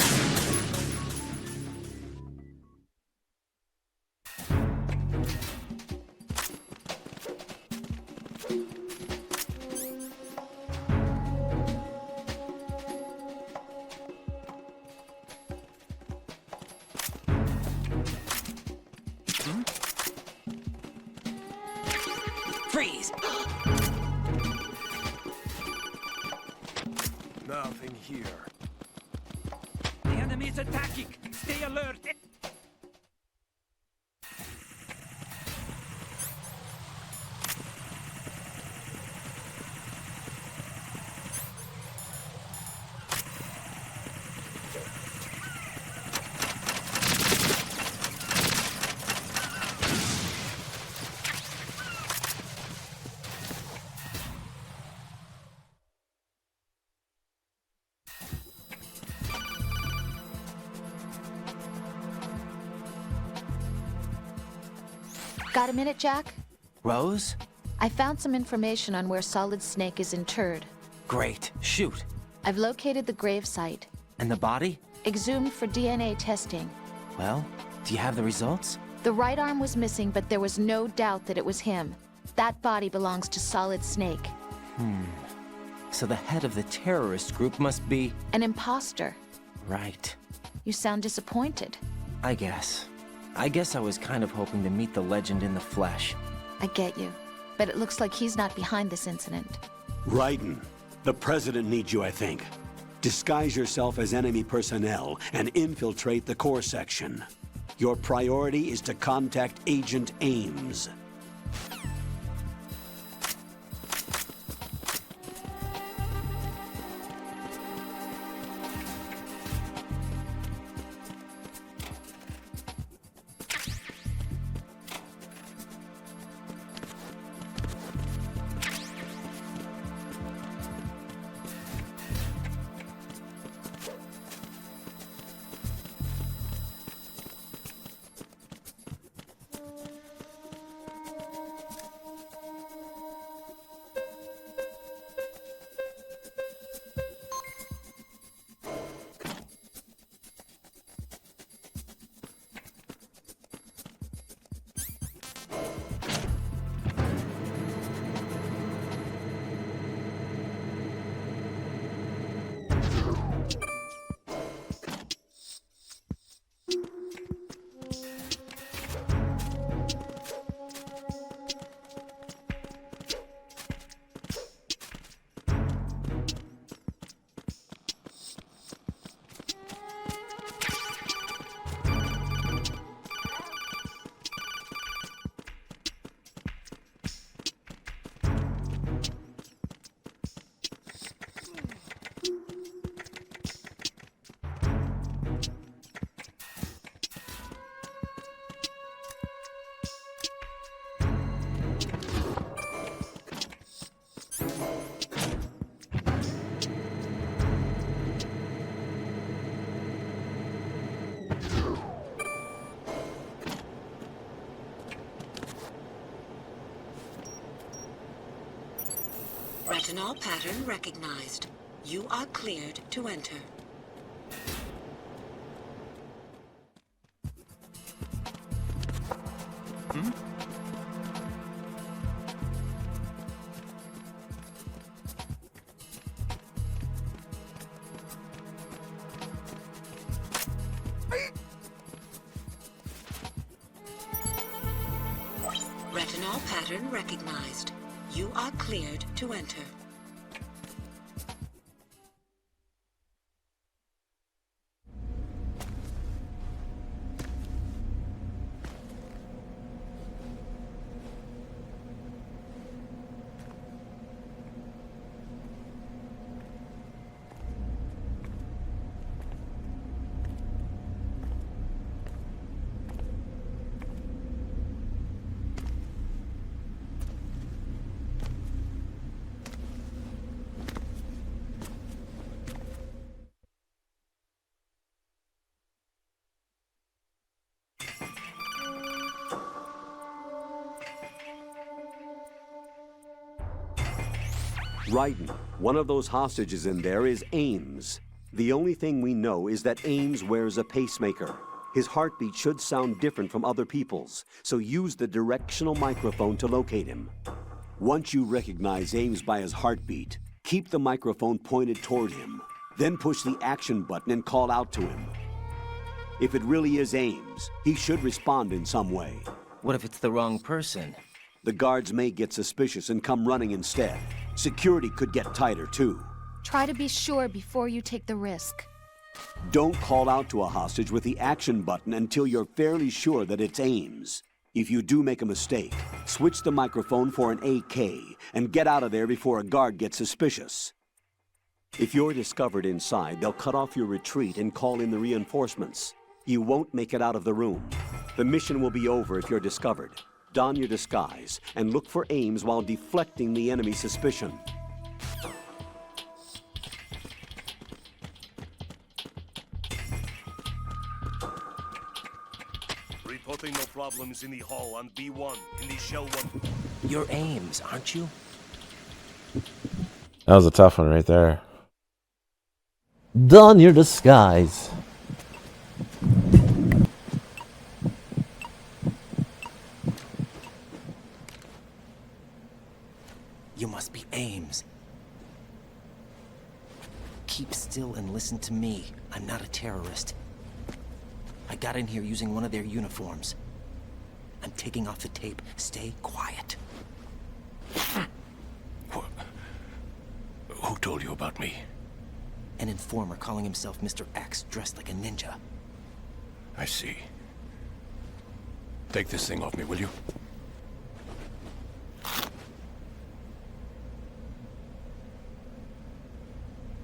Freeze! Nothing here. The enemy is attacking! Stay alert! Got a minute, Jack? Rose? I found some information on where Solid Snake is interred. Great. Shoot. I've located the grave site. And the body? Exhumed for DNA testing. Well, do you have the results? The right arm was missing, but there was no doubt that it was him. That body belongs to Solid Snake. So the head of the terrorist group must be... An imposter. Right. You sound disappointed. I guess I was kind of hoping to meet the legend in the flesh. I get you. But it looks like he's not behind this incident. Raiden, the President needs you, I think. Disguise yourself as enemy personnel and infiltrate the core section. Your priority is to contact Agent Ames. Retinol pattern recognized. You are cleared to enter. Retinol pattern recognized. You are cleared to enter. Raiden, one of those hostages in there is Ames. The only thing we know is that Ames wears a pacemaker. His heartbeat should sound different from other people's, so use the directional microphone to locate him. Once you recognize Ames by his heartbeat, keep the microphone pointed toward him. Then push the action button and call out to him. If it really is Ames, he should respond in some way. What if it's the wrong person? The guards may get suspicious and come running instead. Security could get tighter, too. Try to be sure before you take the risk. Don't call out to a hostage with the action button until you're fairly sure that it's Ames. If you do make a mistake, switch the microphone for an AK and get out of there before a guard gets suspicious. If you're discovered inside, they'll cut off your retreat and call in the reinforcements. You won't make it out of the room. The mission will be over if you're discovered. Don your disguise and look for Ames while deflecting the enemy's suspicion. Reporting no problems in the hall on B1, in the shell 1. You're Ames, aren't you? That was a tough one right there. Don your disguise. You must be Ames. Keep still and listen to me. I'm not a terrorist. I got in here using one of their uniforms. I'm taking off the tape. Stay quiet. Who told you about me? An informer calling himself Mr. X, dressed like a ninja. I see. Take this thing off me, will you?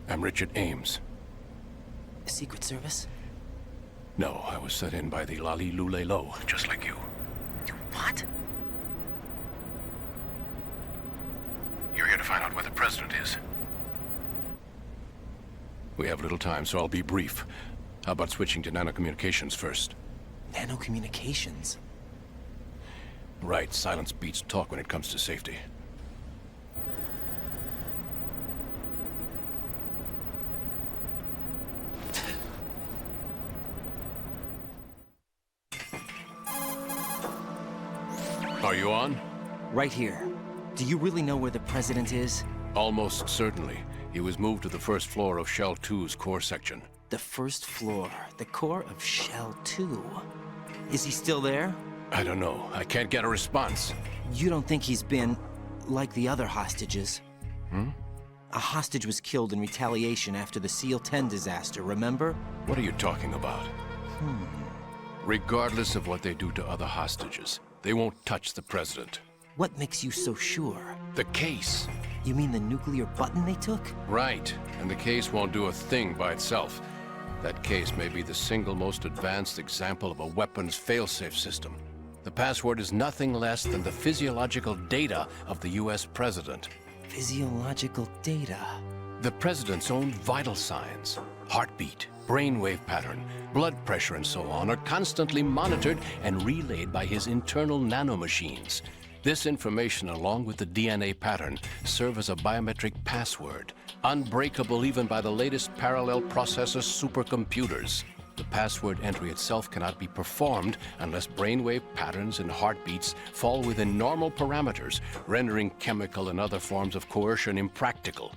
I'm Richard Ames. Secret Service? No, I was sent in by the Lali Lule Lo, just like you. What? You're here to find out where the president is. We have little time, so I'll be brief. How about switching to nanocommunications first? Nanocommunications? Right, silence beats talk when it comes to safety. Are you on? Right here. Do you really know where the president is? Almost certainly. He was moved to the first floor of Shell 2's core section. The first floor, the core of Shell 2. Is he still there? I don't know. I can't get a response. You don't think he's been like the other hostages? A hostage was killed in retaliation after the SEAL 10 disaster, remember? What are you talking about? Regardless of what they do to other hostages, they won't touch the president. What makes you so sure? The case. You mean the nuclear button they took? Right, and the case won't do a thing by itself. That case may be the single most advanced example of a weapons failsafe system. The password is nothing less than the physiological data of the US president. Physiological data? The president's own vital signs, heartbeat, brainwave pattern, blood pressure and so on are constantly monitored and relayed by his internal nanomachines. This information, along with the DNA pattern, serve as a biometric password, unbreakable even by the latest parallel processor supercomputers. The password entry itself cannot be performed unless brainwave patterns and heartbeats fall within normal parameters, rendering chemical and other forms of coercion impractical.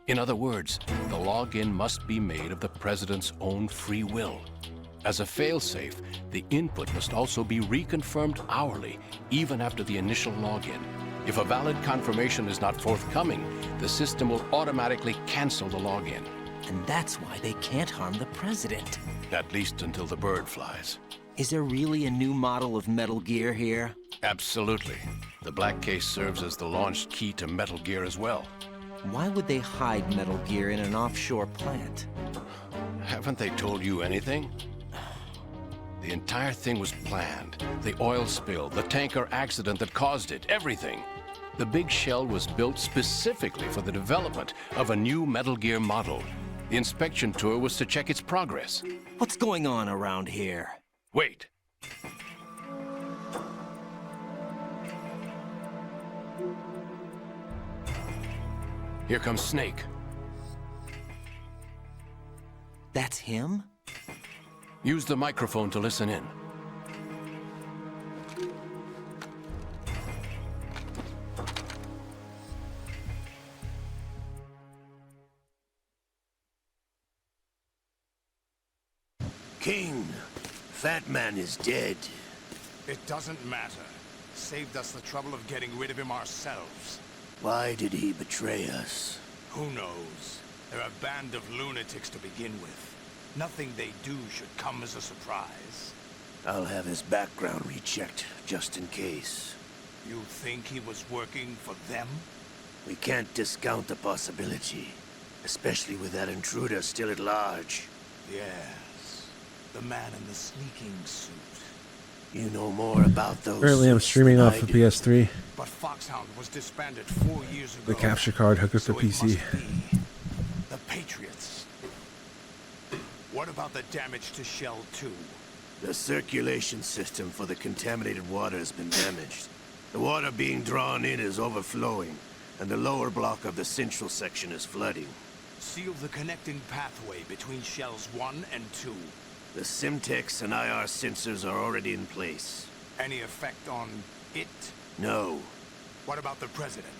In other words, the login must be made of the President's own free will. As a failsafe, the input must also be reconfirmed hourly, even after the initial login. If a valid confirmation is not forthcoming, the system will automatically cancel the login. And that's why they can't harm the President. At least until the bird flies. Is there really a new model of Metal Gear here? Absolutely. The black case serves as the launch key to Metal Gear as well. Why would they hide Metal Gear in an offshore plant? Haven't they told you anything? The entire thing was planned. The oil spill, the tanker accident that caused it, everything. The big shell was built specifically for the development of a new Metal Gear model. The inspection tour was to check its progress. What's going on around here? Wait. Here comes Snake. That's him? Use the microphone to listen in. King, Fat Man is dead. It doesn't matter. Saved us the trouble of getting rid of him ourselves. Why did he betray us? Who knows? They're a band of lunatics to begin with. Nothing they do should come as a surprise. I'll have his background rechecked, just in case. You think he was working for them? We can't discount the possibility. Especially with that intruder still at large. Yes. The man in the sneaking suit. You know more about those. Currently, I'm streaming than off I of do. PS3. But Foxhound was disbanded 4 years ago. The capture card hooked up to So it PC. must be the Patriots. What about the damage to Shell 2? The circulation system for the contaminated water has been damaged. The water being drawn in is overflowing, and the lower block of the central section is flooding. Seal the connecting pathway between Shells 1 and 2. The Simtex and IR sensors are already in place. Any effect on it? No. What about the President?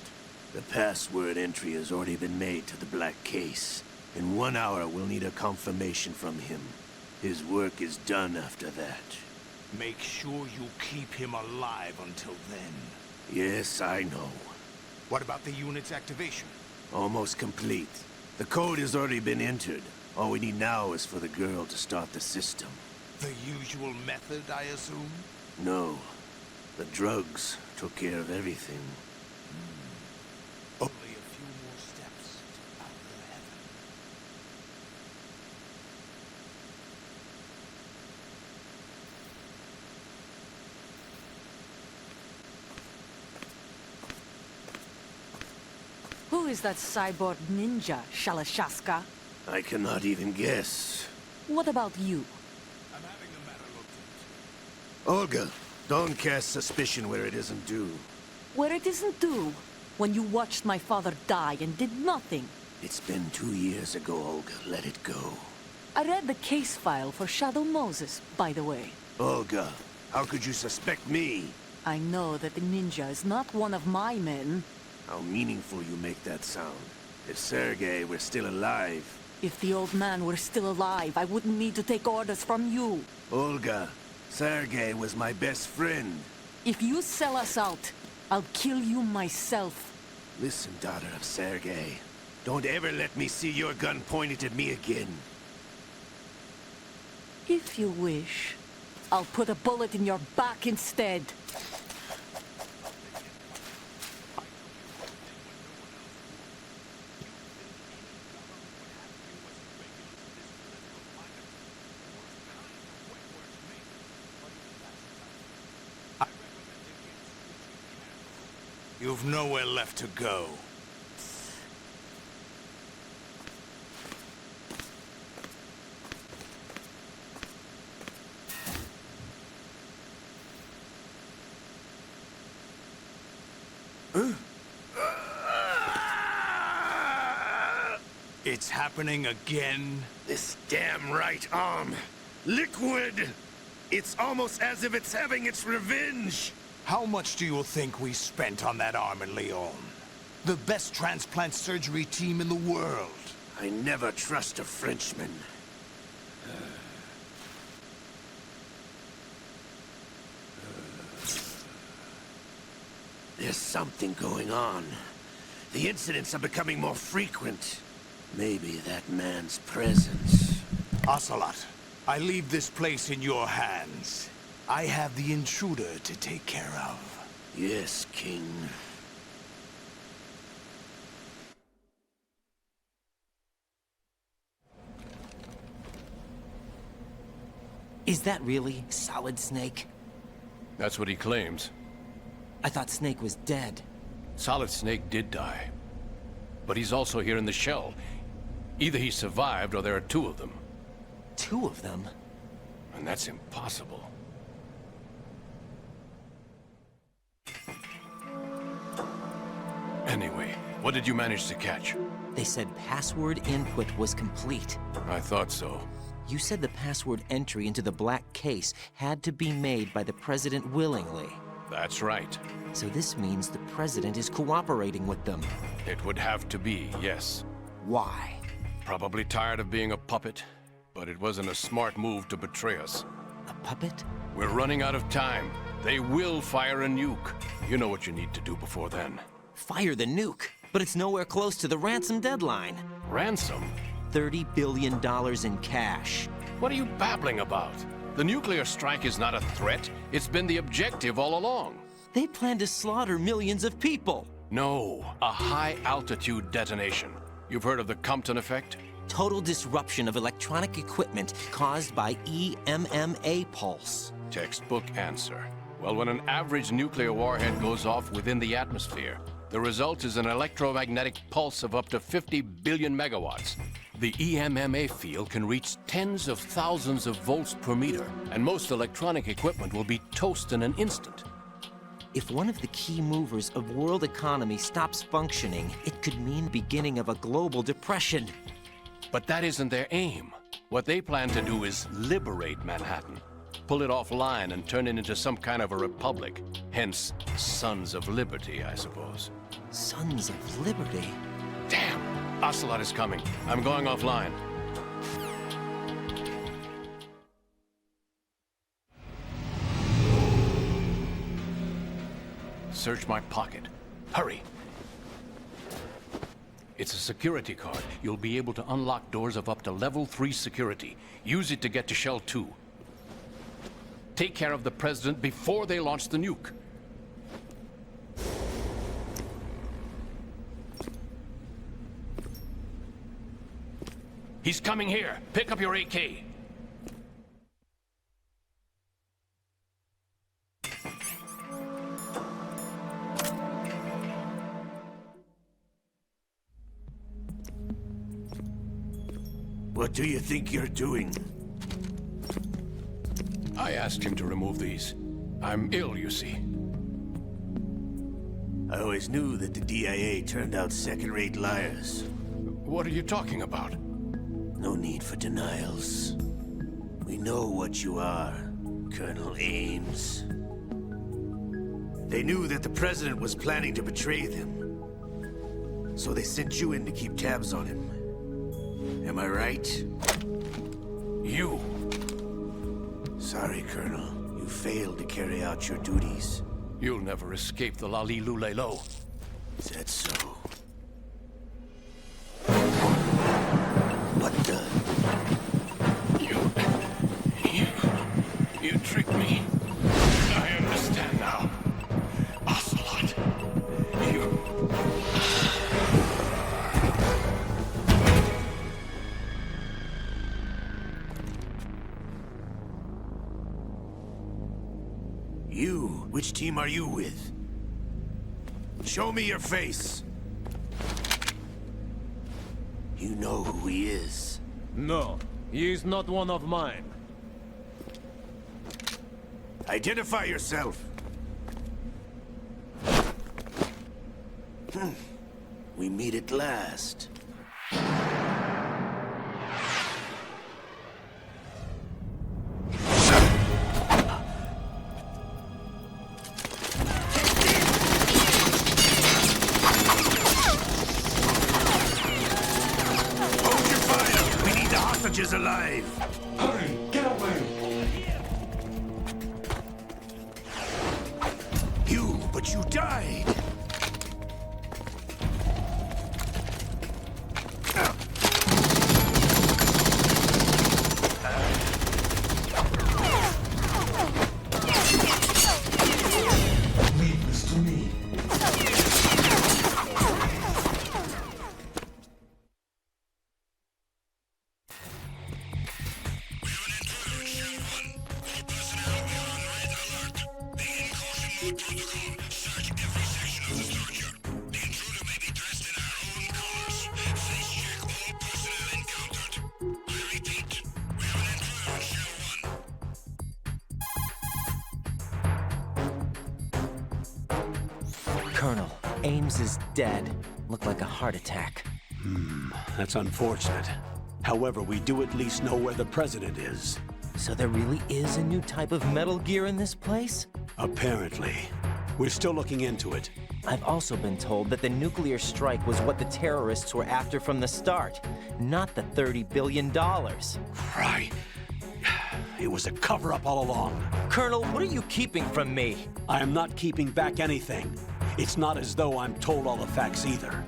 The password entry has already been made to the black case. In 1 hour, we'll need a confirmation from him. His work is done after that. Make sure you keep him alive until then. Yes, I know. What about the unit's activation? Almost complete. The code has already been entered. All we need now is for the girl to start the system. The usual method, I assume? No. The drugs took care of everything. Only a few more steps to outer heaven. Who is that cyborg ninja, Shalashaska? I cannot even guess. What about you? I'm having the matter looked into. Olga, don't cast suspicion where it isn't due. Where it isn't due? When you watched my father die and did nothing. It's been 2 years ago, Olga. Let it go. I read the case file for Shadow Moses, by the way. Olga, how could you suspect me? I know that the ninja is not one of my men. How meaningful you make that sound. If Sergei were still alive... If the old man were still alive, I wouldn't need to take orders from you. Olga, Sergei was my best friend. If you sell us out, I'll kill you myself. Listen, daughter of Sergei. Don't ever let me see your gun pointed at me again. If you wish, I'll put a bullet in your back instead. You've nowhere left to go. It's happening again. This damn right arm. Liquid! It's almost as if it's having its revenge! How much do you think we spent on that arm in Lyon? The best transplant surgery team in the world. I never trust a Frenchman. There's something going on. The incidents are becoming more frequent. Maybe that man's presence. Ocelot, I leave this place in your hands. I have the intruder to take care of. Yes, King. Is that really Solid Snake? That's what he claims. I thought Snake was dead. Solid Snake did die. But he's also here in the shell. Either he survived or there are two of them. Two of them? And that's impossible. Anyway, what did you manage to catch? They said password input was complete. I thought so. You said the password entry into the black case had to be made by the President willingly. That's right. So this means the President is cooperating with them. It would have to be, yes. Why? Probably tired of being a puppet, but it wasn't a smart move to betray us. A puppet? We're running out of time. They will fire a nuke. You know what you need to do before then. Fire the nuke? But it's nowhere close to the ransom deadline. Ransom? $30 billion in cash. What are you babbling about? The nuclear strike is not a threat. It's been the objective all along. They plan to slaughter millions of people. No, a high-altitude detonation. You've heard of the Compton effect? Total disruption of electronic equipment caused by EMMA pulse. Textbook answer. Well, when an average nuclear warhead goes off within the atmosphere, the result is an electromagnetic pulse of up to 50 billion megawatts. The EMMA field can reach tens of thousands of volts per meter, and most electronic equipment will be toast in an instant. If one of the key movers of world economy stops functioning, it could mean the beginning of a global depression. But that isn't their aim. What they plan to do is liberate Manhattan. Pull it offline and turn it into some kind of a republic. Hence, Sons of Liberty, I suppose. Sons of Liberty? Damn! Ocelot is coming. I'm going offline. Search my pocket. Hurry! It's a security card. You'll be able to unlock doors of up to level 3 security. Use it to get to Shell 2. Take care of the President before they launch the nuke. He's coming here. Pick up your AK. What do you think you're doing? I asked him to remove these. I'm ill, you see. I always knew that the DIA turned out second-rate liars. What are you talking about? No need for denials. We know what you are, Colonel Ames. They knew that the President was planning to betray them. So they sent you in to keep tabs on him. Am I right? You! Sorry, Colonel. You failed to carry out your duties. You'll never escape the Lali-Lu-Lay-Lo. Is that so? What the? You tricked me. I understand now. Ocelot. You? Which team are you with? Show me your face. You know who he is. No, he is not one of mine. Identify yourself. We meet at last. alive! Hurry! Get away! But you died! Leave this to me. Colonel, Ames is dead. Looked like a heart attack. That's unfortunate. However, we do at least know where the president is. So there really is a new type of Metal Gear in this place? Apparently. We're still looking into it. I've also been told that the nuclear strike was what the terrorists were after from the start, not the $30 billion. Right. It was a cover-up all along. Colonel, what are you keeping from me? I am not keeping back anything. It's not as though I'm told all the facts either.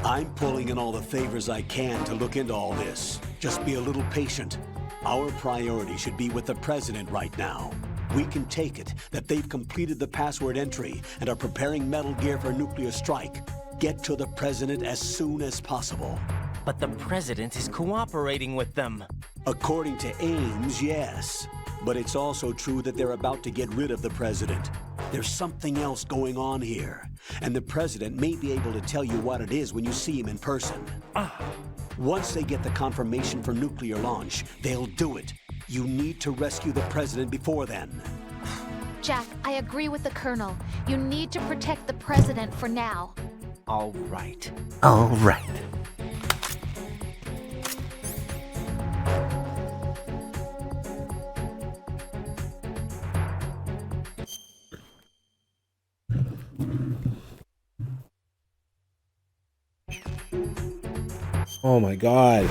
I'm pulling in all the favors I can to look into all this. Just be a little patient. Our priority should be with the president right now. We can take it that they've completed the password entry and are preparing Metal Gear for nuclear strike. Get to the president as soon as possible. But the president is cooperating with them. According to Ames, yes. But it's also true that they're about to get rid of the president. There's something else going on here, and the president may be able to tell you what it is when you see him in person. Once they get the confirmation for nuclear launch, they'll do it. You need to rescue the president before then. Jack, I agree with the Colonel. You need to protect the president for now. All right. All right. Oh my god.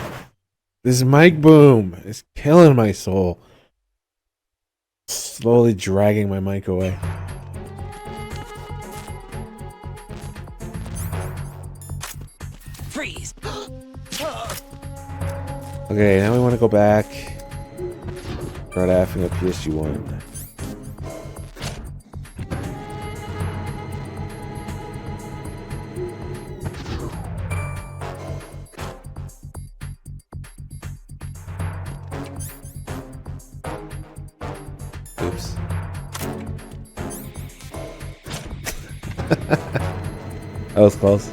This mic boom is killing my soul. Slowly dragging my mic away. Freeze! Okay, now we want to go back. Start affing a PSG-1. Oops. That was close.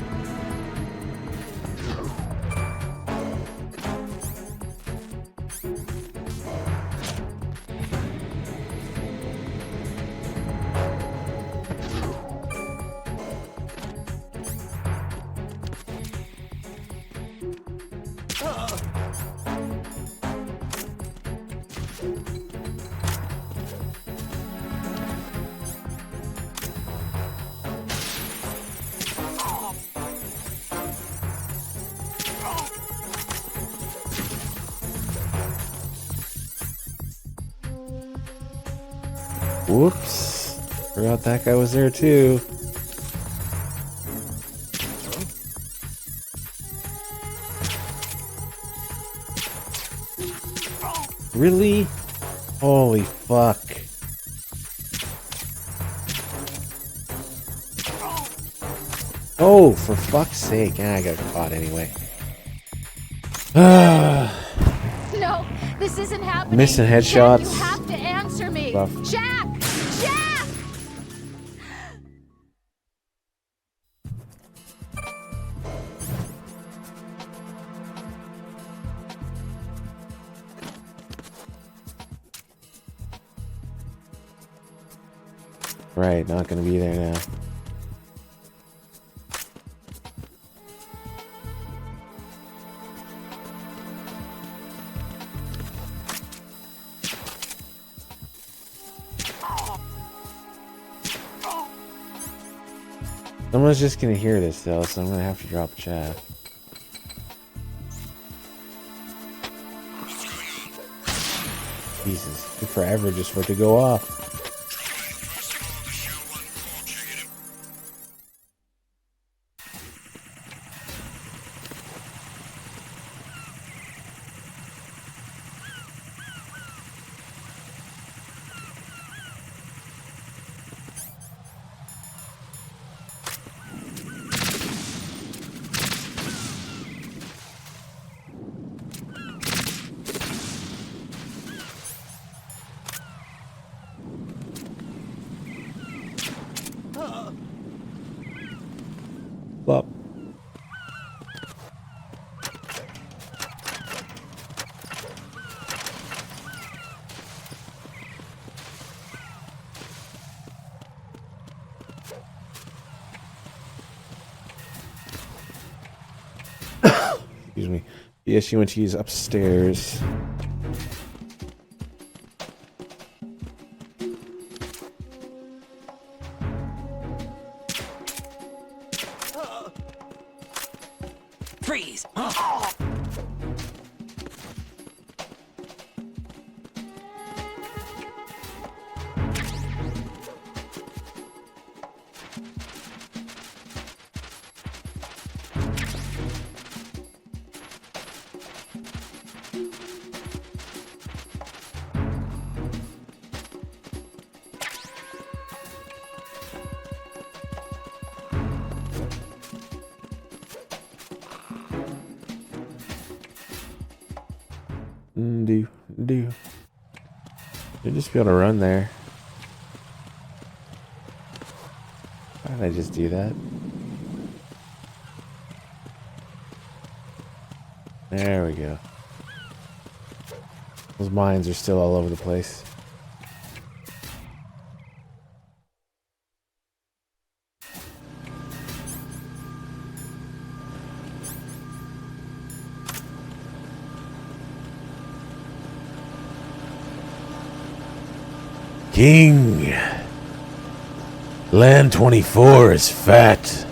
Whoops. Forgot that guy was there too. Really? Holy fuck. Oh, for fuck's sake. I got caught anyway. No, this isn't happening. Missing Jack, headshots. you have to answer me. Buff. Jack! Jack! Right, not gonna be there now. Someone's just gonna hear this though, so I'm gonna have to drop a chat. Jesus, took forever just for it to go off. Well, excuse me. Yes, UNT is upstairs. Freeze! Do. You'll just be able to run there. Why did I just do that? There we go. Those mines are still all over the place. King! Land 24 is fat.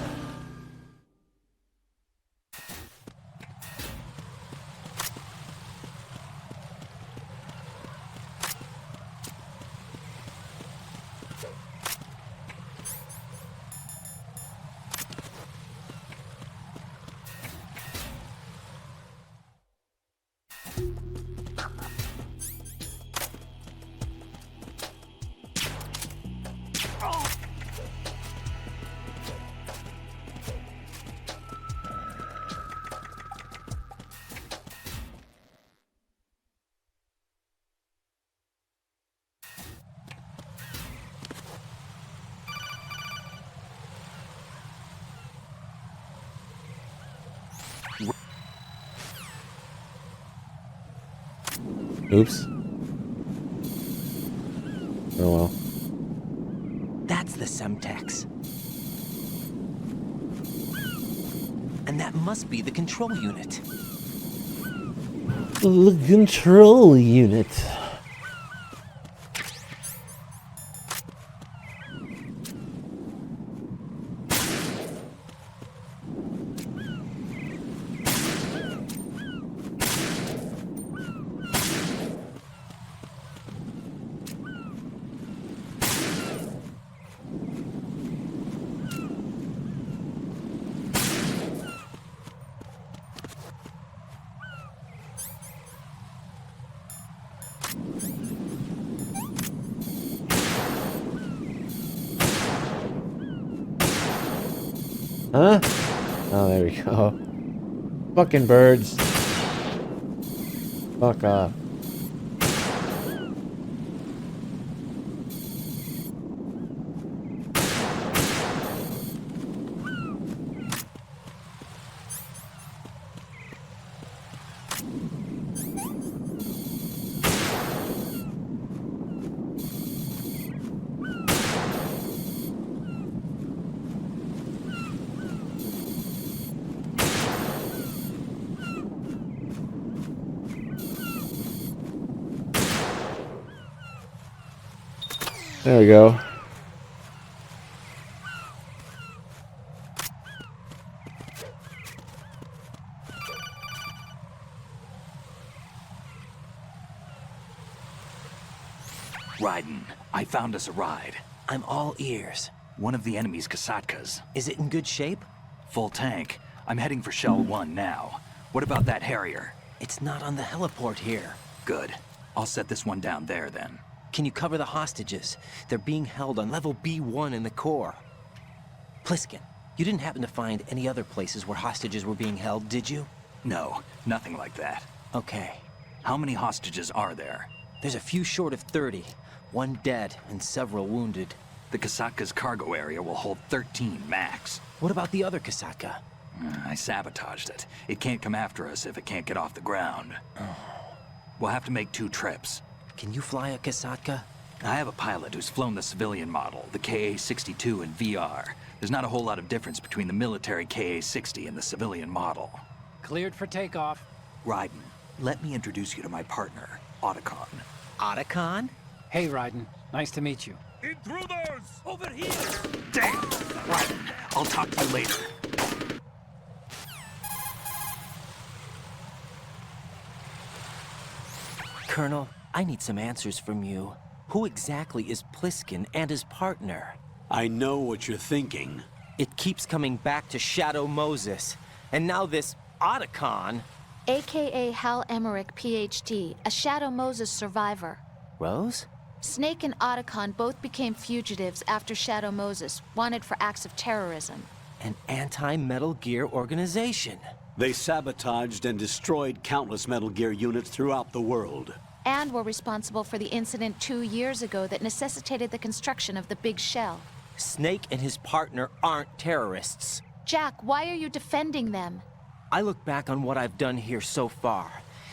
Oops. Oh well. That's the Semtex. And that must be the control unit. The control unit. Huh? Oh, there we go. Fucking birds. Fuck off. There we go. I found us a ride. I'm all ears. One of the enemy's Kasatkas. Is it in good shape? Full tank. I'm heading for Shell 1 now. What about that Harrier? It's not on the heliport here. Good. I'll set this one down there then. Can you cover the hostages? They're being held on level B1 in the core. Pliskin, you didn't happen to find any other places where hostages were being held, did you? No, nothing like that. Okay. How many hostages are there? There's a few short of 30. One dead and several wounded. The Kasatka's cargo area will hold 13 max. What about the other Kasatka? I sabotaged it. It can't come after us if it can't get off the ground. We'll have to make 2 trips. Can you fly a Kasatka? I have a pilot who's flown the civilian model, the KA-62 in VR. There's not a whole lot of difference between the military KA-60 and the civilian model. Cleared for takeoff. Raiden, let me introduce you to my partner, Otacon. Otacon? Hey, Raiden. Nice to meet you. Intruders! Over here! Damn! Raiden, I'll talk to you later. Colonel, I need some answers from you. Who exactly is Pliskin and his partner? I know what you're thinking. It keeps coming back to Shadow Moses. And now this Otacon. AKA Hal Emmerich, PhD, a Shadow Moses survivor. Rose? Snake and Otacon both became fugitives after Shadow Moses, wanted for acts of terrorism. An anti-Metal Gear organization. They sabotaged and destroyed countless Metal Gear units throughout the world. And were responsible for the incident 2 years ago that necessitated the construction of the Big Shell. Snake and his partner aren't terrorists. Jack, why are you defending them? I look back on what I've done here so far,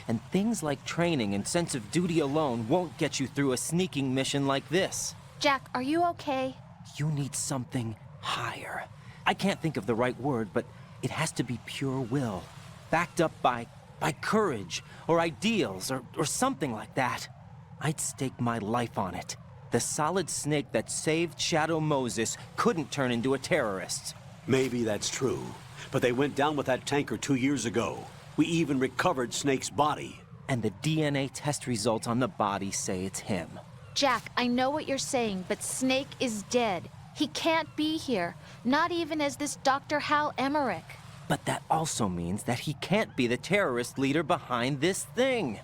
and things like training and sense of duty alone won't get you through a sneaking mission like this. Jack, are you okay? You need something higher. I can't think of the right word, but it has to be pure will, backed up by courage, or ideals, or something like that. I'd stake my life on it. The solid Snake that saved Shadow Moses couldn't turn into a terrorist. Maybe that's true, but they went down with that tanker 2 years ago. We even recovered Snake's body. And the DNA test results on the body say it's him. Jack, I know what you're saying, but Snake is dead. He can't be here, not even as this Dr. Hal Emmerich. But that also means that he can't be the terrorist leader behind this thing.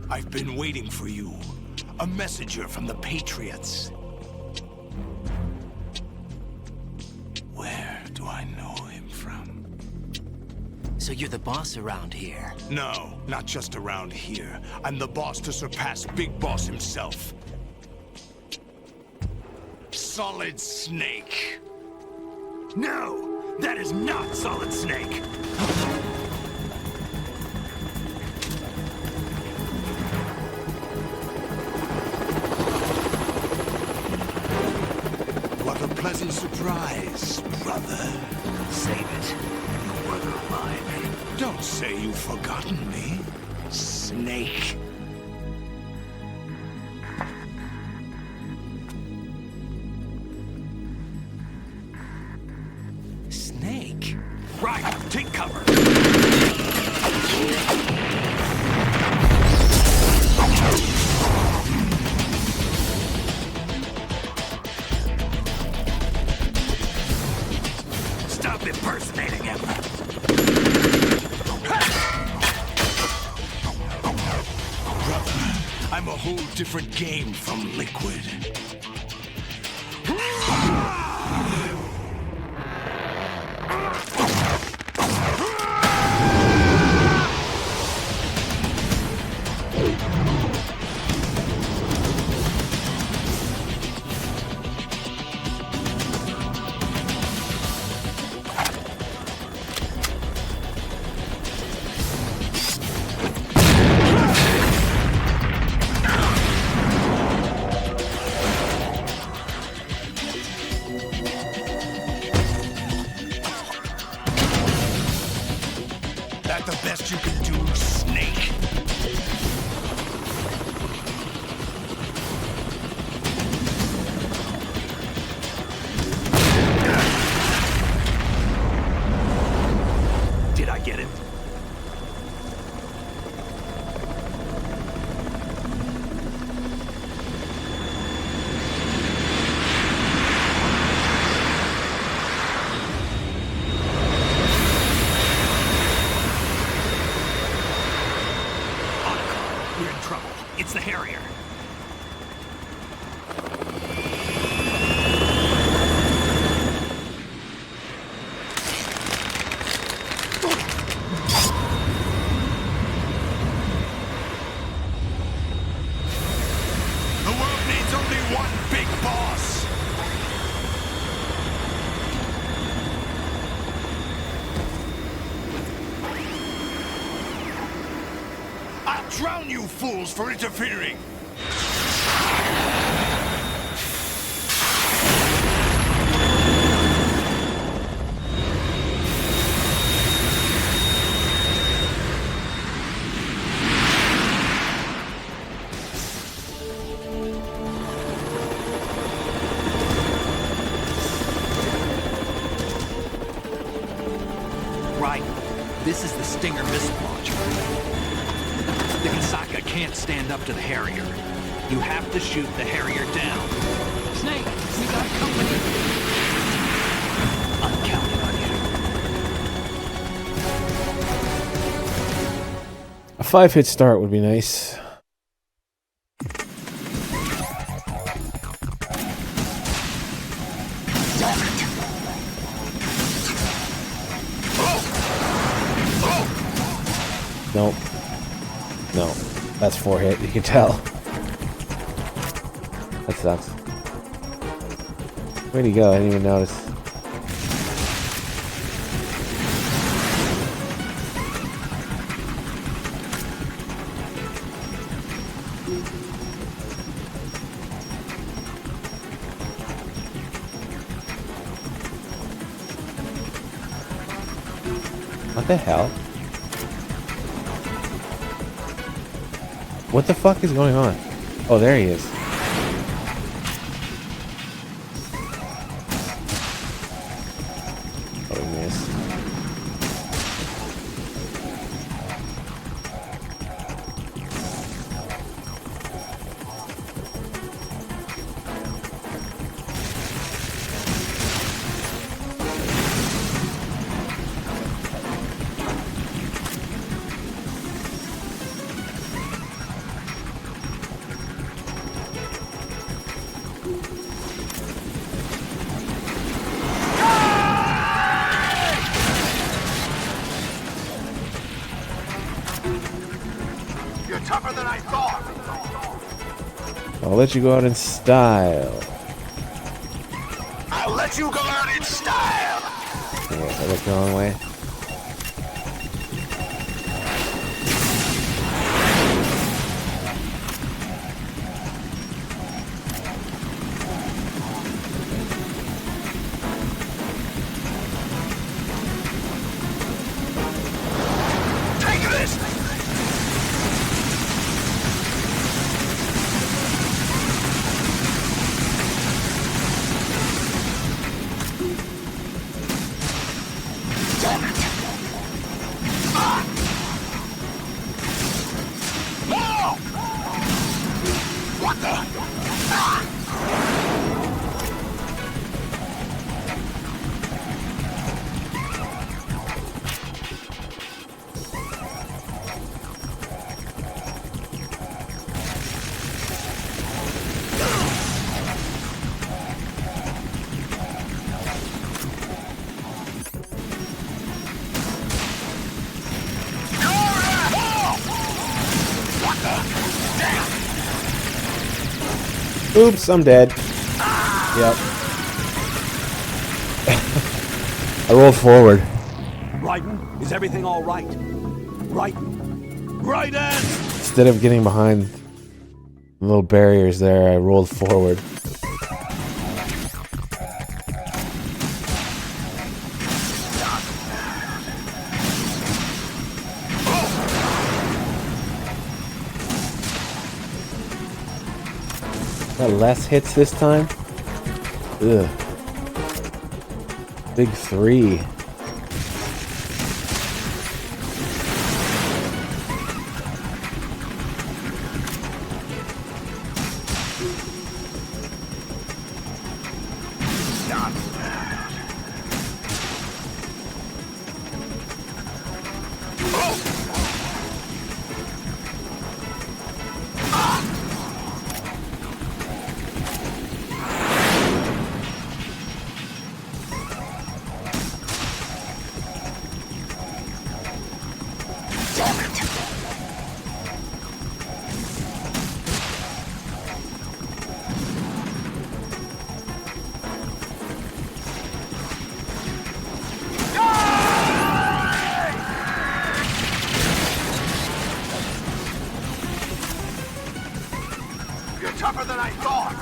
I've been waiting for you. A messenger from the Patriots. Where do I know him from? So you're the boss around here? No, not just around here. I'm the boss to surpass Big Boss himself. Solid Snake. No! That is not Solid Snake! What a pleasant surprise, brother. Save it. You brother of mine. Don't say you've forgotten me, Snake. Snake? Right, take cover! Stop impersonating him! Brother, I'm a whole different game from Liquid. the best you can do, Snake? Did I get it? We're in trouble. It's the Harrier. The world needs only one big boss. I'll drown you fools for interfering. Right. This is the Stinger missile launcher. The Kasaka can't stand up to the Harrier. You have to shoot the Harrier down. Snake, we got company. I'm counting on you. A 5-hit start would be nice. Nope. No. That's 4-hit, you can tell. That sucks. Where'd he go? I didn't even notice. What the hell? What the fuck is going on? Oh, there he is. Oh, he missed. You're tougher than I thought. I'll let you go out in style. I'll let you go out in style. Yeah, I looked the wrong way. Take this. What the? Oops, I'm dead. Yep. I rolled forward. Raiden, is everything all right? Raiden? Raiden! Instead of getting behind the little barriers there, I rolled forward. Got less hits this time? Ugh. Big 3. Tougher than I thought.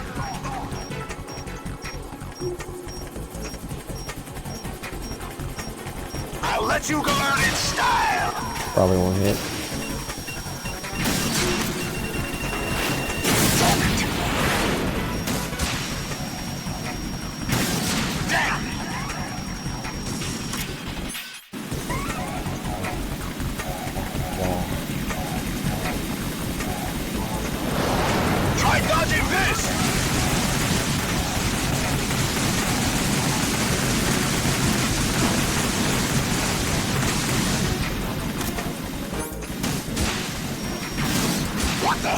I'll let you go out in style. Probably won't hit. Try dodging this. What the?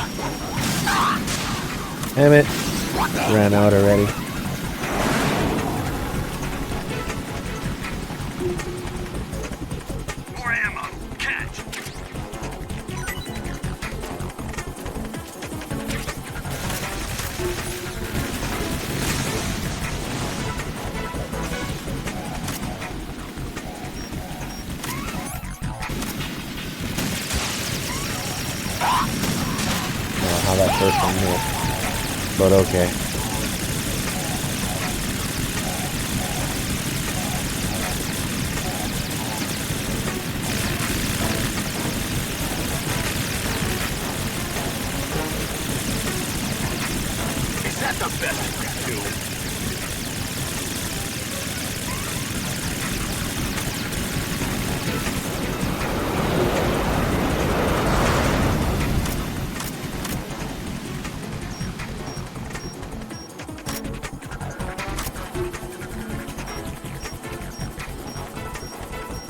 Damn it. Ran out already. More ammo. Catch. How that first one hit. But okay. Is that the best you can do?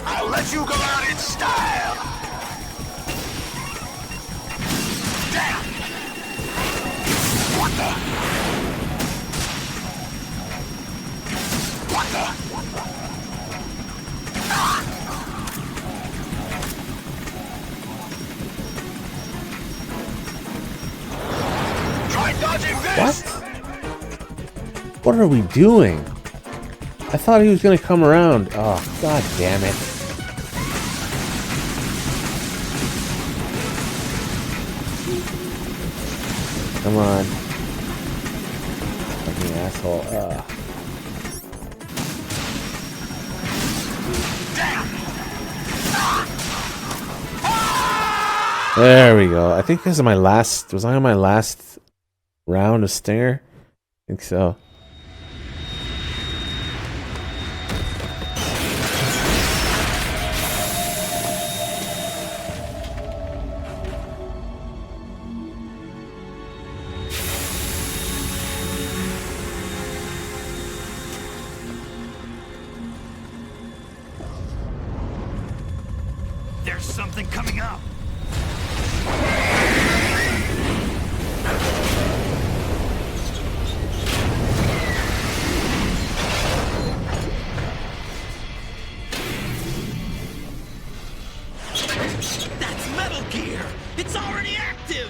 I'll let you go out in style. Damn. What the? What the? Ah. Try dodging this. What are we doing? I thought he was gonna come around. Oh, god damn it. Come on. Fucking asshole. There we go. I think this is my last... Was I on my last round of Stinger? I think so. There's something coming up. That's Metal Gear! It's already active!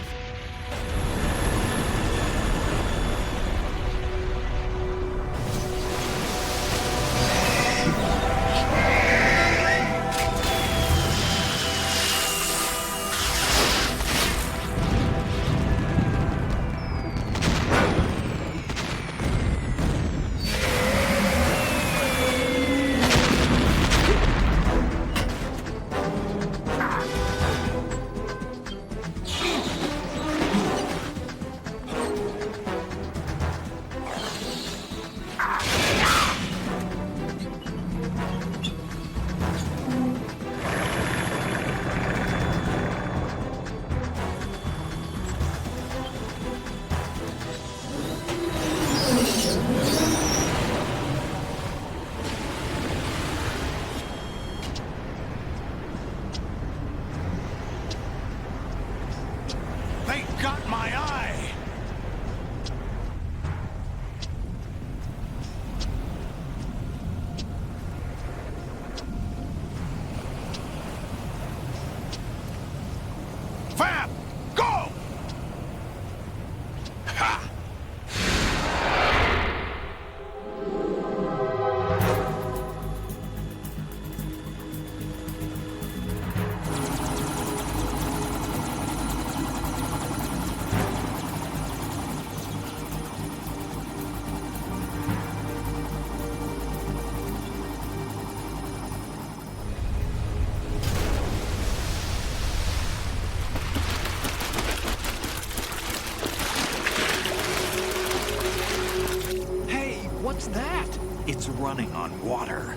running on water.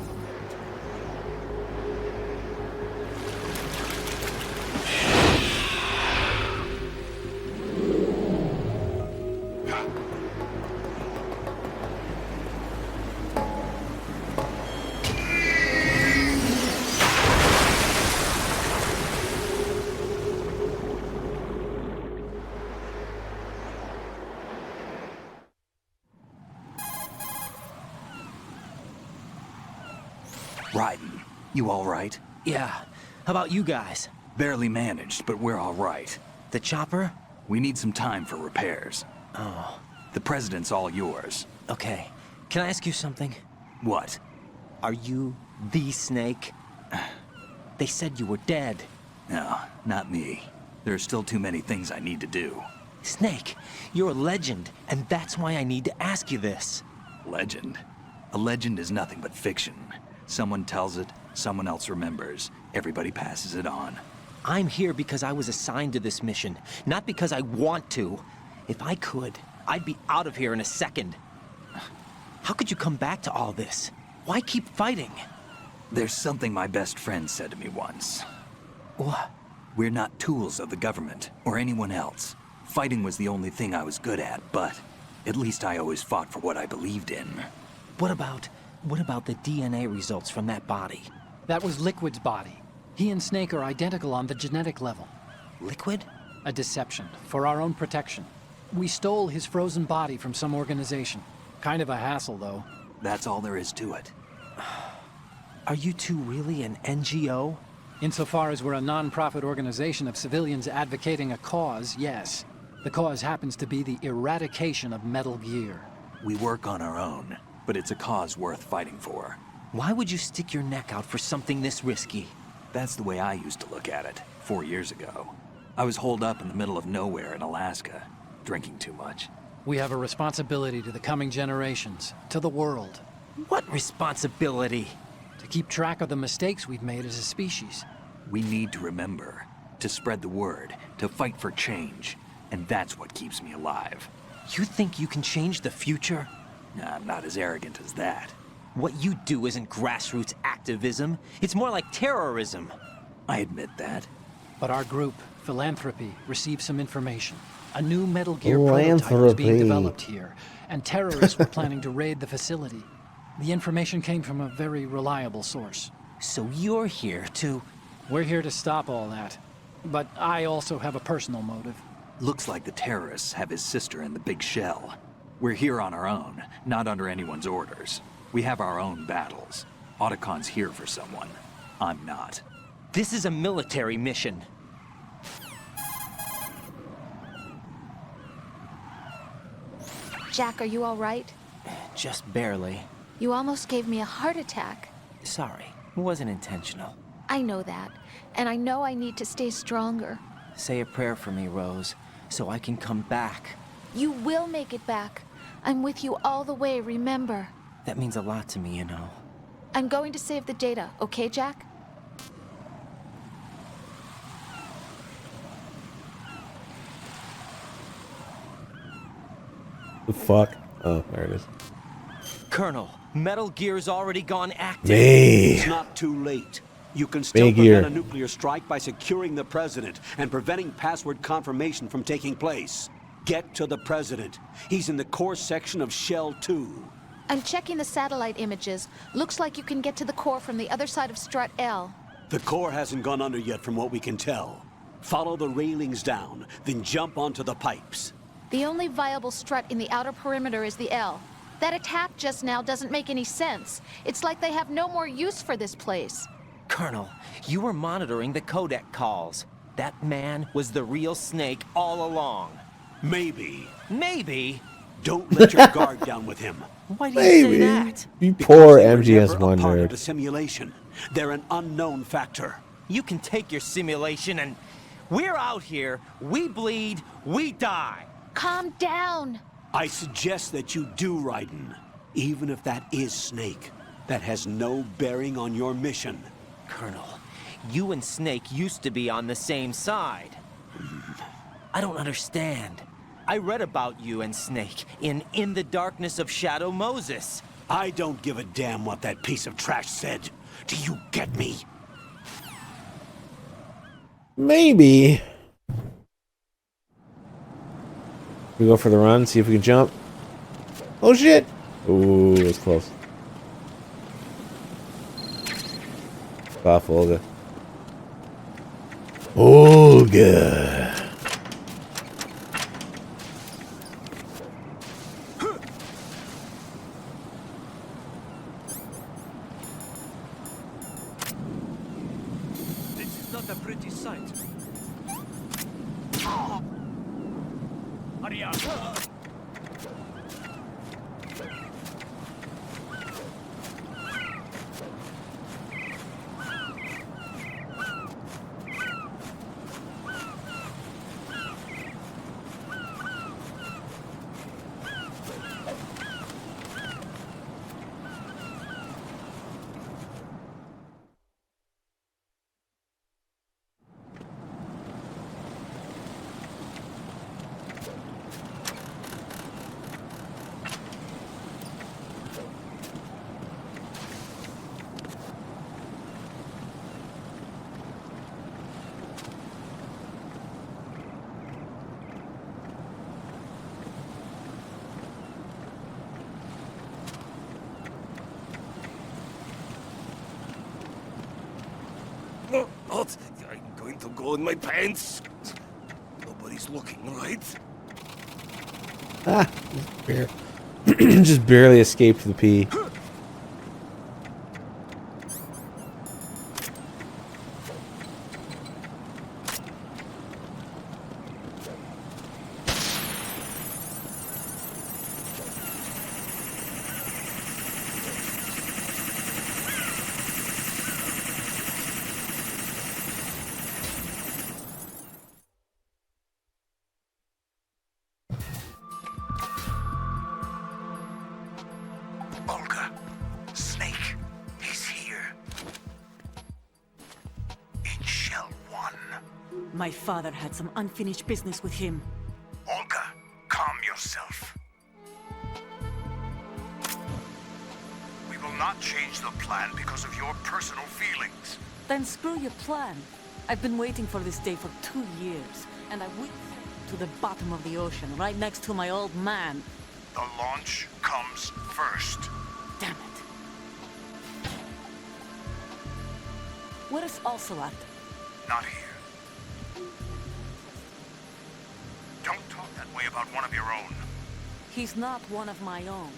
Raiden, you all right? Yeah. How about you guys? Barely managed, but we're all right. The chopper? We need some time for repairs. Oh. The president's all yours. Okay. Can I ask you something? What? Are you the Snake? They said you were dead. No, not me. There are still too many things I need to do. Snake, you're a legend, and that's why I need to ask you this. Legend? A legend is nothing but fiction. Someone tells it, someone else remembers. Everybody passes it on. I'm here because I was assigned to this mission, not because I want to. If I could, I'd be out of here in a second. How could you come back to all this? Why keep fighting? There's something my best friend said to me once. What? We're not tools of the government or anyone else. Fighting was the only thing I was good at, but at least I always fought for what I believed in. What about the DNA results from that body? That was Liquid's body. He and Snake are identical on the genetic level. Liquid? A deception, for our own protection. We stole his frozen body from some organization. Kind of a hassle, though. That's all there is to it. Are you two really an NGO? Insofar as we're a non-profit organization of civilians advocating a cause, yes. The cause happens to be the eradication of Metal Gear. We work on our own, but it's a cause worth fighting for. Why would you stick your neck out for something this risky? That's the way I used to look at it, 4 years ago. I was holed up in the middle of nowhere in Alaska, drinking too much. We have a responsibility to the coming generations, to the world. What responsibility? To keep track of the mistakes we've made as a species. We need to remember, to spread the word, to fight for change. And that's what keeps me alive. You think you can change the future? I'm not as arrogant as that. What you do isn't grassroots activism. It's more like terrorism. I admit that. But our group, Philanthropy, received some information. A new Metal Gear prototype was being developed here, and terrorists were planning to raid the facility. The information came from a very reliable source. So you're here to... We're here to stop all that. But I also have a personal motive. Looks like the terrorists have his sister in the big shell. We're here on our own, not under anyone's orders. We have our own battles. Otacon's here for someone. I'm not. This is a military mission. Jack, are you all right? Just barely. You almost gave me a heart attack. Sorry, it wasn't intentional. I know that, and I know I need to stay stronger. Say a prayer for me, Rose, so I can come back. You will make it back. I'm with you all the way, remember? That means a lot to me, you know. I'm going to save the data, okay, Jack? The fuck? Oh, there it is. Colonel, Metal Gear's already gone active. It's not too late. You can still Gear. prevent a nuclear strike by securing the president and preventing password confirmation from taking place. Get to the president. He's in the core section of Shell 2. I'm checking the satellite images. Looks like you can get to the core from the other side of Strut L. The core hasn't gone under yet from what we can tell. Follow the railings down, then jump onto the pipes. The only viable strut in the outer perimeter is the L. That attack just now doesn't make any sense. It's like they have no more use for this place. Colonel, you were monitoring the codec calls. That man was the real Snake all along. Maybe. Maybe? Don't let your guard down with him. Why do you say that? You poor They were never MGS1 a part of nerd. the simulation. They're an unknown factor. You can take your simulation and... We're out here, we bleed, we die. Calm down. I suggest that you do, Raiden. Even if that is Snake. That has no bearing on your mission. Colonel, you and Snake used to be on the same side. I don't understand. I read about you and Snake in the Darkness of Shadow Moses. I don't give a damn what that piece of trash said. Do you get me? Maybe. We go for the run, see if we can jump. Oh shit! Ooh, it was close. Off, Olga. Olga. This is not a pretty sight. Hurry up. What? I'm going to go in my pants. Nobody's looking, right? Ah, just barely escaped the pee. Olga, Snake, he's here. In Shell 1. My father had some unfinished business with him. Olga, calm yourself. We will not change the plan because of your personal feelings. Then screw your plan. I've been waiting for this day for 2 years, and I went to the bottom of the ocean, right next to my old man. The launch comes first. Damn it. Where is Ocelot? Not here. Don't talk that way about one of your own. He's not one of my own.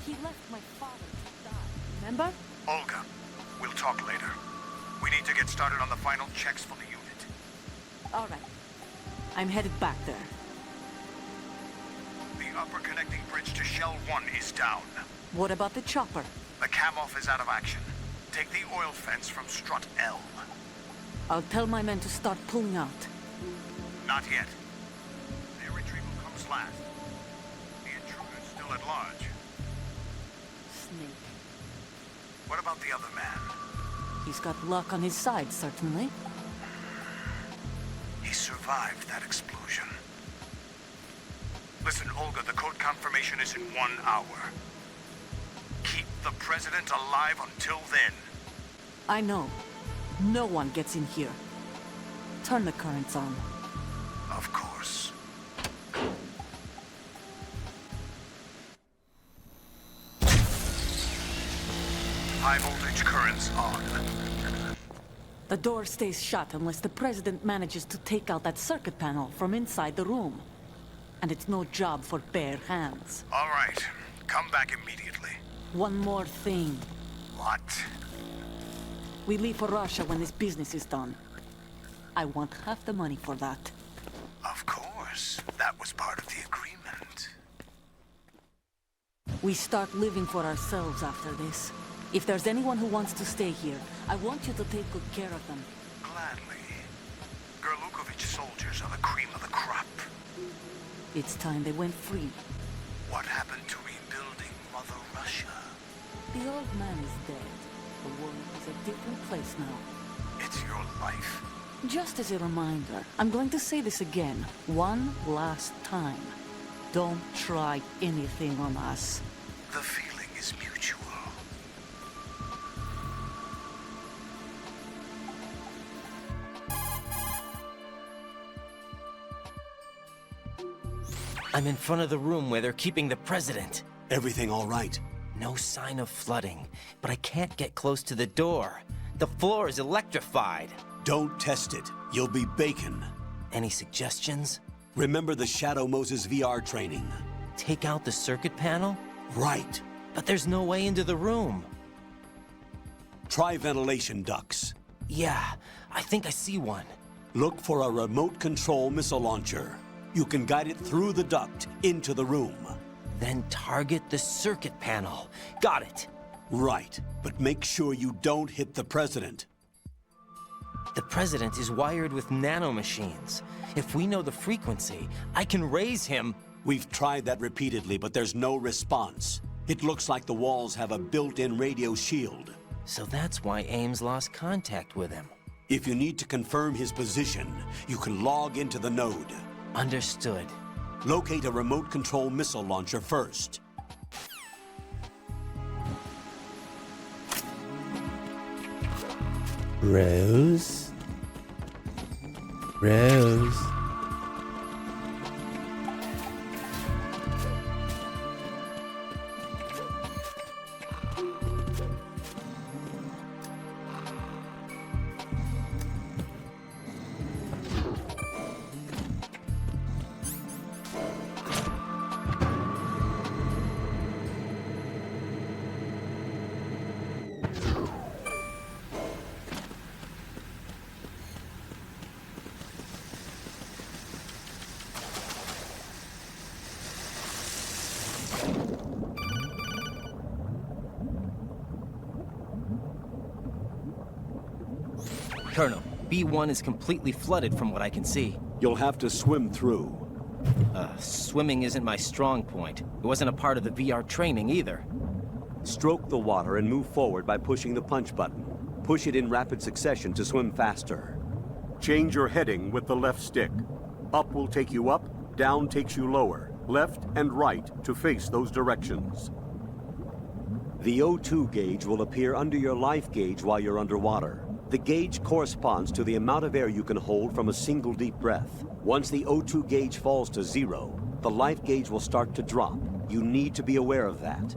He left my father to die, remember? Olga, we'll talk later. We need to get started on the final checks for the unit. All right. I'm headed back there. The upper connecting bridge to Shell 1 is down. What about the chopper? The cam-off is out of action. Take the oil fence from strut L. I'll tell my men to start pulling out. Not yet. Their retrieval comes last. The intruder's still at large. Snake. What about the other man? He's got luck on his side, certainly. He survived that explosion. Listen, Olga, the code confirmation is in 1 hour. Keep the president alive until then. I know. No one gets in here. Turn the currents on. Of course. High voltage currents on. The door stays shut unless the president manages to take out that circuit panel from inside the room. And it's no job for bare hands. All right. Come back immediately. One more thing. What? We leave for Russia when this business is done. I want half the money for that. Of course. That was part of the agreement. We start living for ourselves after this. If there's anyone who wants to stay here, I want you to take good care of them. Gladly. Gerlukovich soldiers are the cream of the crop. It's time they went free. What happened to rebuilding Mother Russia? The old man is dead. The world is a different place now. It's your life. Just as a reminder, I'm going to say this again, one last time. Don't try anything on us. The feeling is mutual. I'm in front of the room where they're keeping the president. Everything all right? No sign of flooding, but I can't get close to the door. The floor is electrified. Don't test it. You'll be bacon. Any suggestions? Remember the Shadow Moses VR training. Take out the circuit panel? Right. But there's no way into the room. Try ventilation ducts. Yeah, I think I see one. Look for a remote control missile launcher. You can guide it through the duct into the room. Then target the circuit panel. Got it. Right, but make sure you don't hit the president. The president is wired with nanomachines. If we know the frequency, I can raise him. We've tried that repeatedly, but there's no response. It looks like the walls have a built-in radio shield. So that's why Ames lost contact with him. If you need to confirm his position, you can log into the node. Understood. Locate a remote control missile launcher first. Rose? Rose? Colonel, B1 is completely flooded from what I can see. You'll have to swim through. Swimming isn't my strong point. It wasn't a part of the VR training either. Stroke the water and move forward by pushing the punch button. Push it in rapid succession to swim faster. Change your heading with the left stick. Up will take you up, down takes you lower, left and right to face those directions. The O2 gauge will appear under your life gauge while you're underwater. The gauge corresponds to the amount of air you can hold from a single deep breath. Once the O2 gauge falls to 0, the life gauge will start to drop. You need to be aware of that.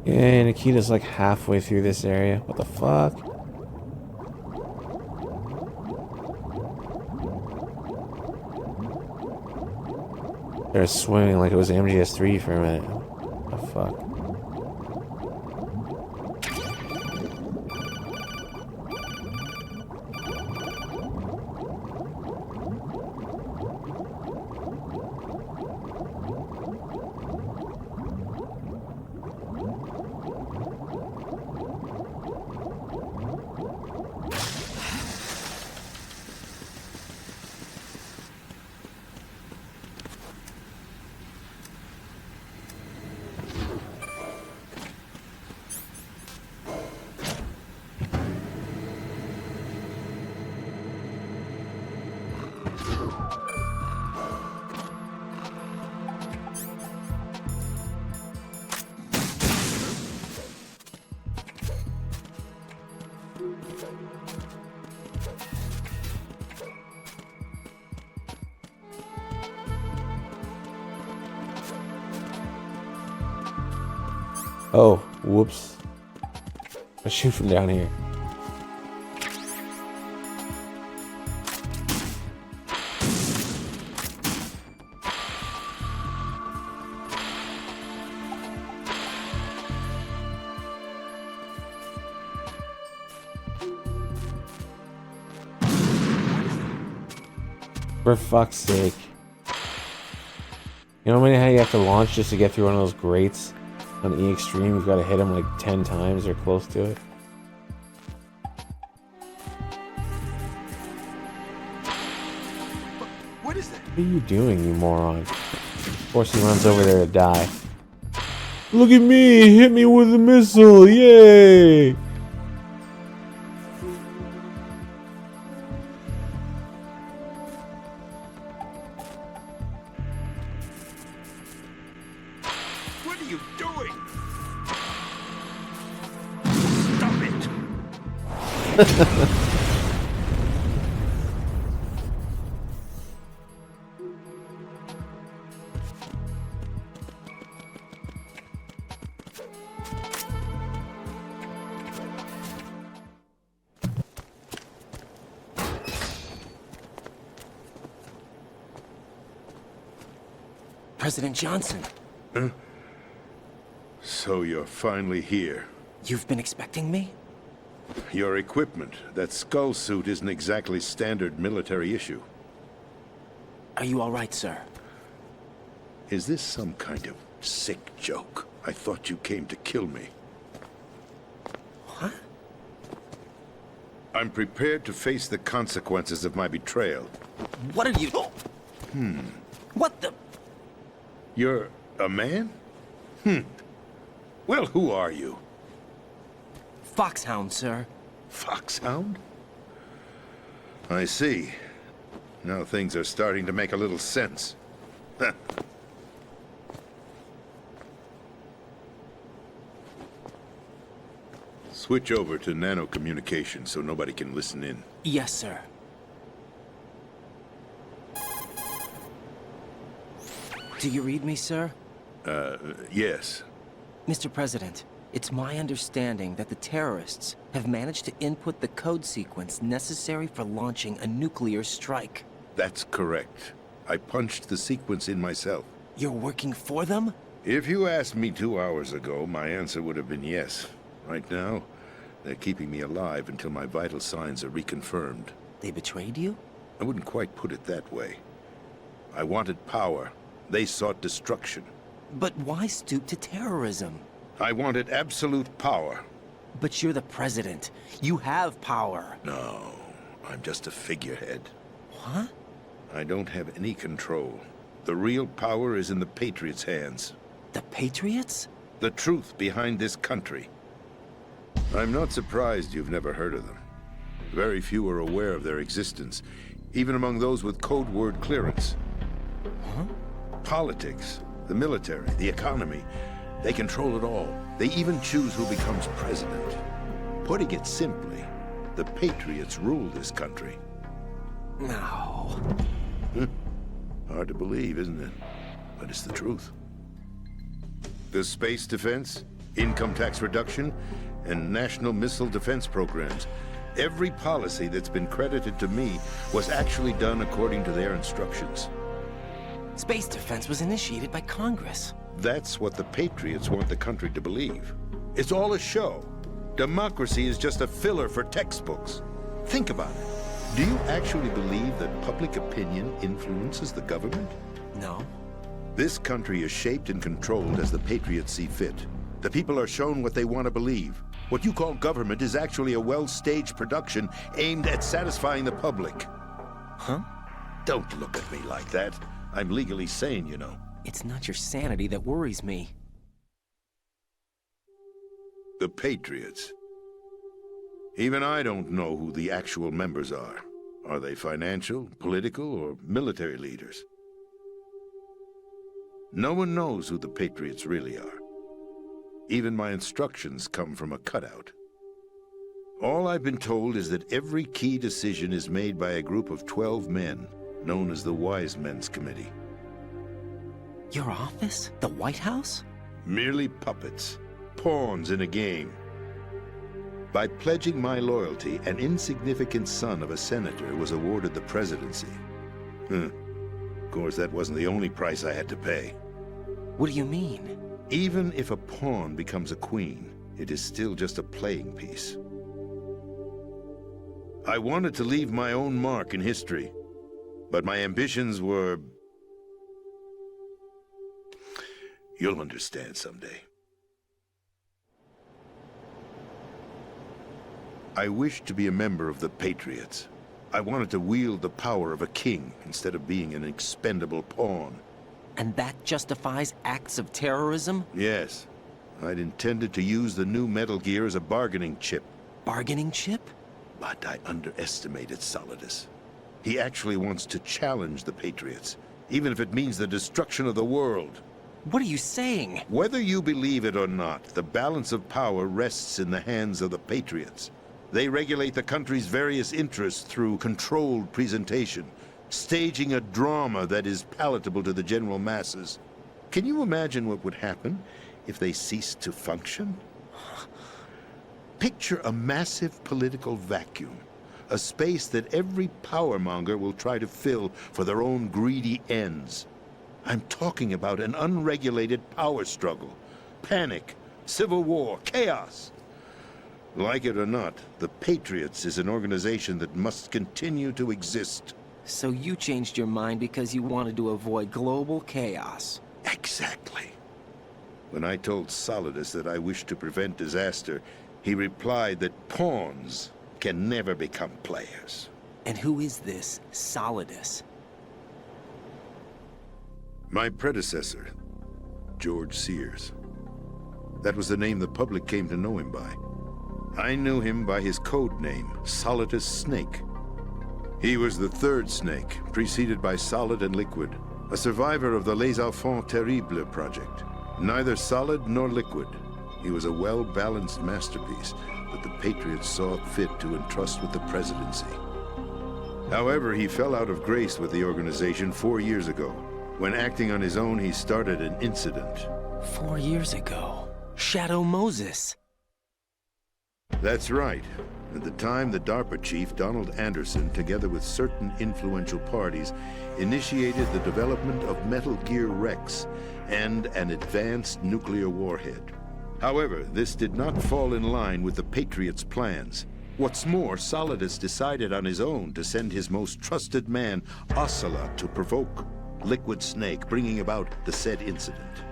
Yeah, Nikita's like halfway through this area. What the fuck? They're swimming like it was MGS3 for a minute. What the fuck? Oh, whoops. I shoot from down here. For fuck's sake. You know how you have to launch just to get through one of those grates? On E Extreme, you've got to hit him like 10 times or close to it. What is that? What are you doing, you moron? Of course he runs over there to die. Look at me! Hit me with a missile! Yay! What are you doing? Stop it! President Johnson. Huh? So you're finally here. You've been expecting me? Your equipment, that skull suit, isn't exactly standard military issue. Are you all right, sir? Is this some kind of sick joke? I thought you came to kill me. What? I'm prepared to face the consequences of my betrayal. What are you... What the... You're a man? Well, who are you? Foxhound, sir. Foxhound? I see. Now things are starting to make a little sense. Switch over to nano-communication so nobody can listen in. Yes, sir. Do you read me, sir? Yes. Mr. President, it's my understanding that the terrorists have managed to input the code sequence necessary for launching a nuclear strike. That's correct. I punched the sequence in myself. You're working for them? If you asked me 2 hours ago, my answer would have been yes. Right now, they're keeping me alive until my vital signs are reconfirmed. They betrayed you? I wouldn't quite put it that way. I wanted power. They sought destruction. But why stoop to terrorism? I wanted absolute power. But you're the president. You have power. No, I'm just a figurehead. What? I don't have any control. The real power is in the Patriots' hands. The Patriots? The truth behind this country. I'm not surprised you've never heard of them. Very few are aware of their existence, even among those with code word clearance. Huh? Politics, the military, the economy, they control it all. They even choose who becomes president. Putting it simply, the Patriots rule this country. No. Hard to believe, isn't it? But it's the truth. The space defense, income tax reduction, and national missile defense programs. Every policy that's been credited to me was actually done according to their instructions. Space defense was initiated by Congress. That's what the Patriots want the country to believe. It's all a show. Democracy is just a filler for textbooks. Think about it. Do you actually believe that public opinion influences the government? No. This country is shaped and controlled as the Patriots see fit. The people are shown what they want to believe. What you call government is actually a well-staged production aimed at satisfying the public. Huh? Don't look at me like that. I'm legally sane, you know. It's not your sanity that worries me. The Patriots. Even I don't know who the actual members are. Are they financial, political, or military leaders? No one knows who the Patriots really are. Even my instructions come from a cutout. All I've been told is that every key decision is made by a group of 12 men, known as the Wise Men's Committee. Your office? The White House? Merely puppets, pawns in a game. By pledging my loyalty, an insignificant son of a senator was awarded the presidency. Of course, that wasn't the only price I had to pay. What do you mean? Even if a pawn becomes a queen, it is still just a playing piece. I wanted to leave my own mark in history, but my ambitions were... You'll understand someday. I wished to be a member of the Patriots. I wanted to wield the power of a king instead of being an expendable pawn. And that justifies acts of terrorism? Yes. I'd intended to use the new Metal Gear as a bargaining chip. Bargaining chip? But I underestimated Solidus. He actually wants to challenge the Patriots, even if it means the destruction of the world. What are you saying? Whether you believe it or not, the balance of power rests in the hands of the Patriots. They regulate the country's various interests through controlled presentation, staging a drama that is palatable to the general masses. Can you imagine what would happen if they ceased to function? Picture a massive political vacuum, a space that every powermonger will try to fill for their own greedy ends. I'm talking about an unregulated power struggle. Panic, civil war, chaos. Like it or not, the Patriots is an organization that must continue to exist. So you changed your mind because you wanted to avoid global chaos. Exactly. When I told Solidus that I wished to prevent disaster, he replied that pawns can never become players. And who is this Solidus? My predecessor, George Sears. That was the name the public came to know him by. I knew him by his code name, Solidus Snake. He was the third Snake, preceded by Solid and Liquid, a survivor of the Les Enfants Terribles project. Neither solid nor liquid. He was a well-balanced masterpiece that the Patriots saw fit to entrust with the presidency. However, he fell out of grace with the organization 4 years ago. When acting on his own, he started an incident. 4 years ago? Shadow Moses. That's right. At the time, the DARPA chief, Donald Anderson, together with certain influential parties, initiated the development of Metal Gear Rex and an advanced nuclear warhead. However, this did not fall in line with the Patriots' plans. What's more, Solidus decided on his own to send his most trusted man, Ocelot, to provoke Liquid Snake, bringing about the said incident.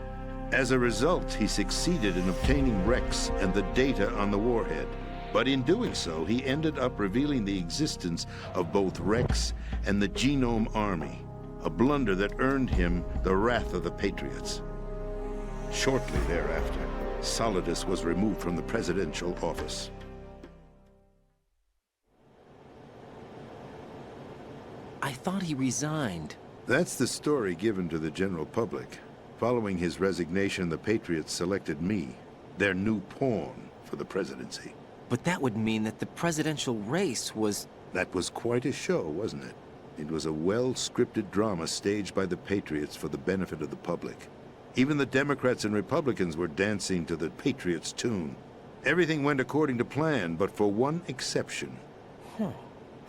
As a result, he succeeded in obtaining Rex and the data on the warhead. But in doing so, he ended up revealing the existence of both Rex and the Genome Army, a blunder that earned him the wrath of the Patriots. Shortly thereafter, Solidus was removed from the presidential office. I thought he resigned. That's the story given to the general public. Following his resignation, the Patriots selected me, their new pawn, for the presidency. But that would mean that the presidential race was... That was quite a show, wasn't it? It was a well-scripted drama staged by the Patriots for the benefit of the public. Even the Democrats and Republicans were dancing to the Patriots' tune. Everything went according to plan, but for one exception.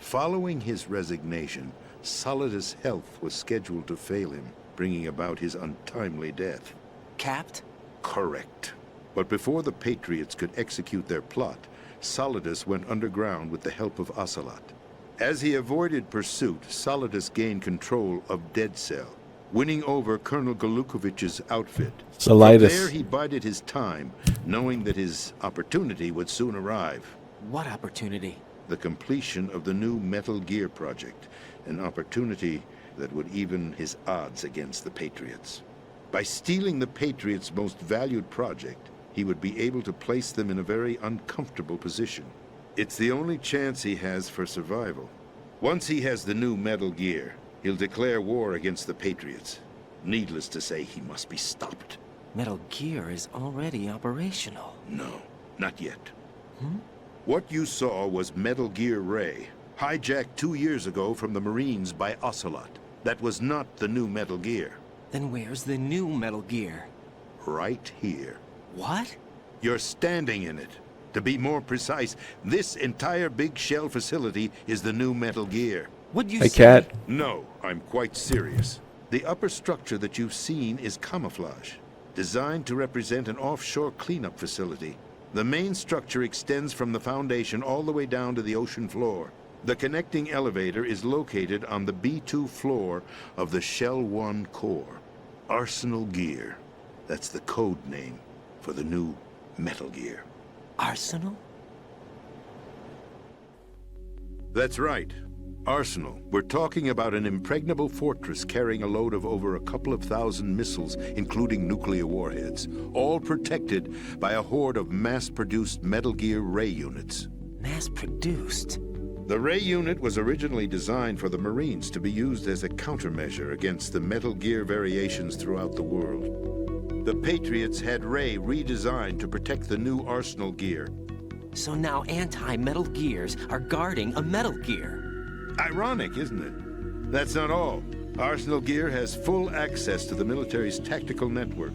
Following his resignation, Solidus' health was scheduled to fail him, bringing about his untimely death. Capped? Correct. But before the Patriots could execute their plot, Solidus went underground with the help of Ocelot. As he avoided pursuit, Solidus gained control of Dead Cell, winning over Colonel Galukovich's outfit. Solidus. From there he bided his time, knowing that his opportunity would soon arrive. What opportunity? The completion of the new Metal Gear project, an opportunity that would even his odds against the Patriots. By stealing the Patriots' most valued project, he would be able to place them in a very uncomfortable position. It's the only chance he has for survival. Once he has the new Metal Gear, he'll declare war against the Patriots. Needless to say, he must be stopped. Metal Gear is already operational. No, not yet. What you saw was Metal Gear Ray, hijacked 2 years ago from the Marines by Ocelot. That was not the new Metal Gear. Then where's the new Metal Gear? Right here. What? You're standing in it. To be more precise, this entire big shell facility is the new Metal Gear. What'd you Hey, say? Cat. No, I'm quite serious. The upper structure that you've seen is camouflage, designed to represent an offshore cleanup facility. The main structure extends from the foundation all the way down to the ocean floor. The connecting elevator is located on the B2 floor of the Shell 1 core. Arsenal Gear. That's the code name for the new Metal Gear. Arsenal? That's right. Arsenal. We're talking about an impregnable fortress carrying a load of over a couple of thousand missiles, including nuclear warheads, all protected by a horde of mass-produced Metal Gear Ray units. Mass-produced? The Ray unit was originally designed for the Marines to be used as a countermeasure against the Metal Gear variations throughout the world. The Patriots had Ray redesigned to protect the new Arsenal Gear. So now anti-Metal Gears are guarding a Metal Gear. Ironic, isn't it? That's not all. Arsenal Gear has full access to the military's tactical network,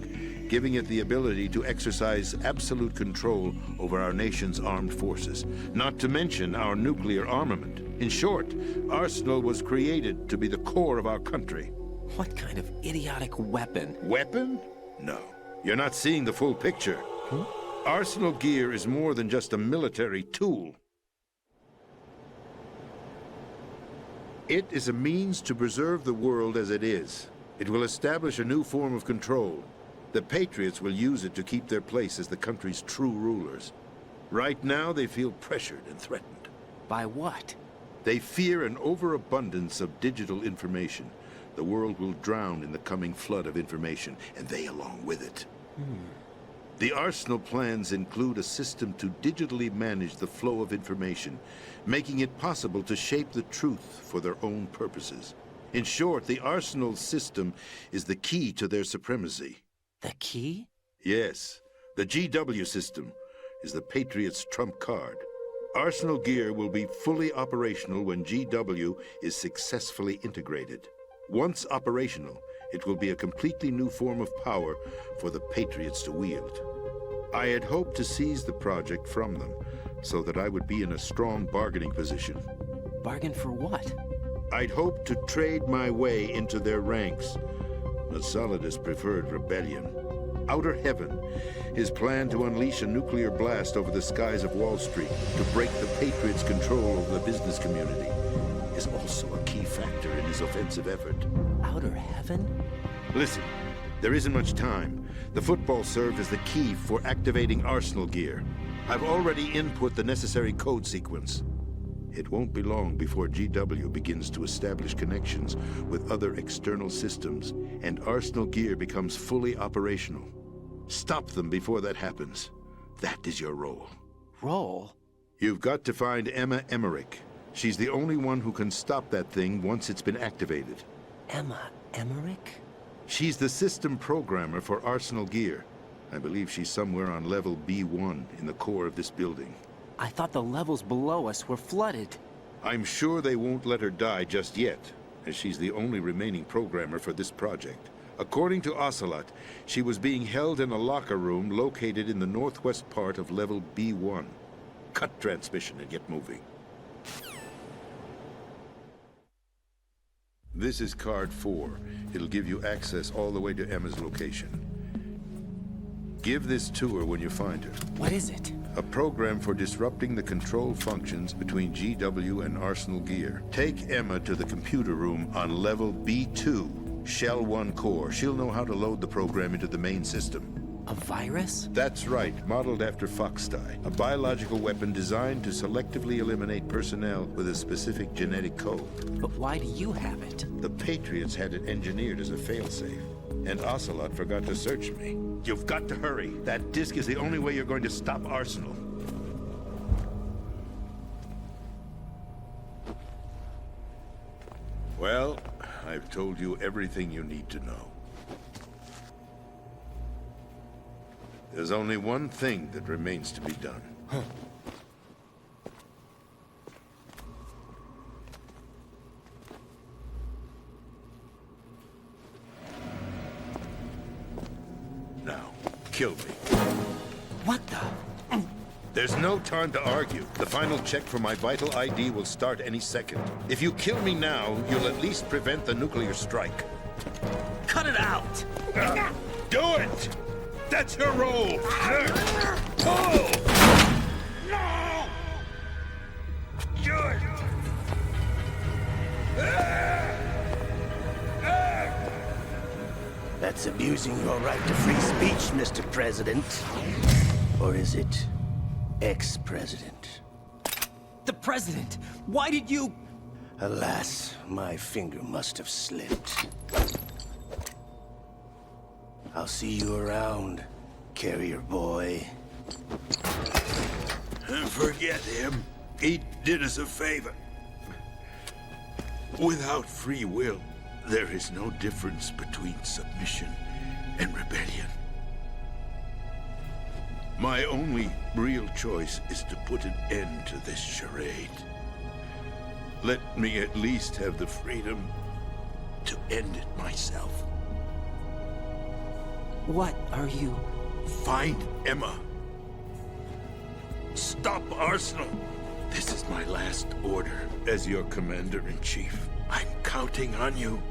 giving it the ability to exercise absolute control over our nation's armed forces, not to mention our nuclear armament. In short, Arsenal was created to be the core of our country. What kind of idiotic weapon? Weapon? No. You're not seeing the full picture. Arsenal gear is more than just a military tool. It is a means to preserve the world as it is. It will establish a new form of control. The Patriots will use it to keep their place as the country's true rulers. Right now, they feel pressured and threatened. By what? They fear an overabundance of digital information. The world will drown in the coming flood of information, and they along with it. The Arsenal plans include a system to digitally manage the flow of information, making it possible to shape the truth for their own purposes. In short, the Arsenal system is the key to their supremacy. The key? Yes. The GW system is the Patriots' trump card. Arsenal gear will be fully operational when GW is successfully integrated. Once operational, it will be a completely new form of power for the Patriots to wield. I had hoped to seize the project from them, so that I would be in a strong bargaining position. Bargain for what? I'd hoped to trade my way into their ranks, but Solidus preferred rebellion. Outer Heaven, his plan to unleash a nuclear blast over the skies of Wall Street to break the Patriots' control over the business community, is also a key factor in his offensive effort. Outer Heaven? Listen, there isn't much time. The football served as the key for activating Arsenal gear. I've already input the necessary code sequence. It won't be long before GW begins to establish connections with other external systems, and Arsenal gear becomes fully operational. Stop them before that happens. That is your role. Role? You've got to find Emma Emmerich. She's the only one who can stop that thing once it's been activated. Emma Emmerich? She's the system programmer for Arsenal gear. I believe she's somewhere on level B1 in the core of this building. I thought the levels below us were flooded. I'm sure they won't let her die just yet, as she's the only remaining programmer for this project. According to Ocelot, she was being held in a locker room located in the northwest part of level B1. Cut transmission and get moving. This is card 4. It'll give you access all the way to Emma's location. Give this to her when you find her. What is it? A program for disrupting the control functions between GW and Arsenal gear. Take Emma to the computer room on level B2, Shell 1 core. She'll know how to load the program into the main system. A virus? That's right, modeled after Foxdie. A biological weapon designed to selectively eliminate personnel with a specific genetic code. But why do you have it? The Patriots had it engineered as a failsafe, and Ocelot forgot to search me. You've got to hurry. That disk is the only way you're going to stop Arsenal. Well, I've told you everything you need to know. There's only one thing that remains to be done. Now, kill me. What the? There's no time to argue. The final check for my vital ID will start any second. If you kill me now, you'll at least prevent the nuclear strike. Cut it out! Do it! That's your role! No! Do it! That's abusing your right to free speech, Mr. President. Or is it ex-president? The president! Why did you... Alas, my finger must have slipped. I'll see you around, carrier boy. Forget him. He did us a favor. Without free will, there is no difference between submission and rebellion. My only real choice is to put an end to this charade. Let me at least have the freedom to end it myself. What are you... Find Emma. Stop Arsenal. This is my last order as your commander-in-chief. I'm counting on you.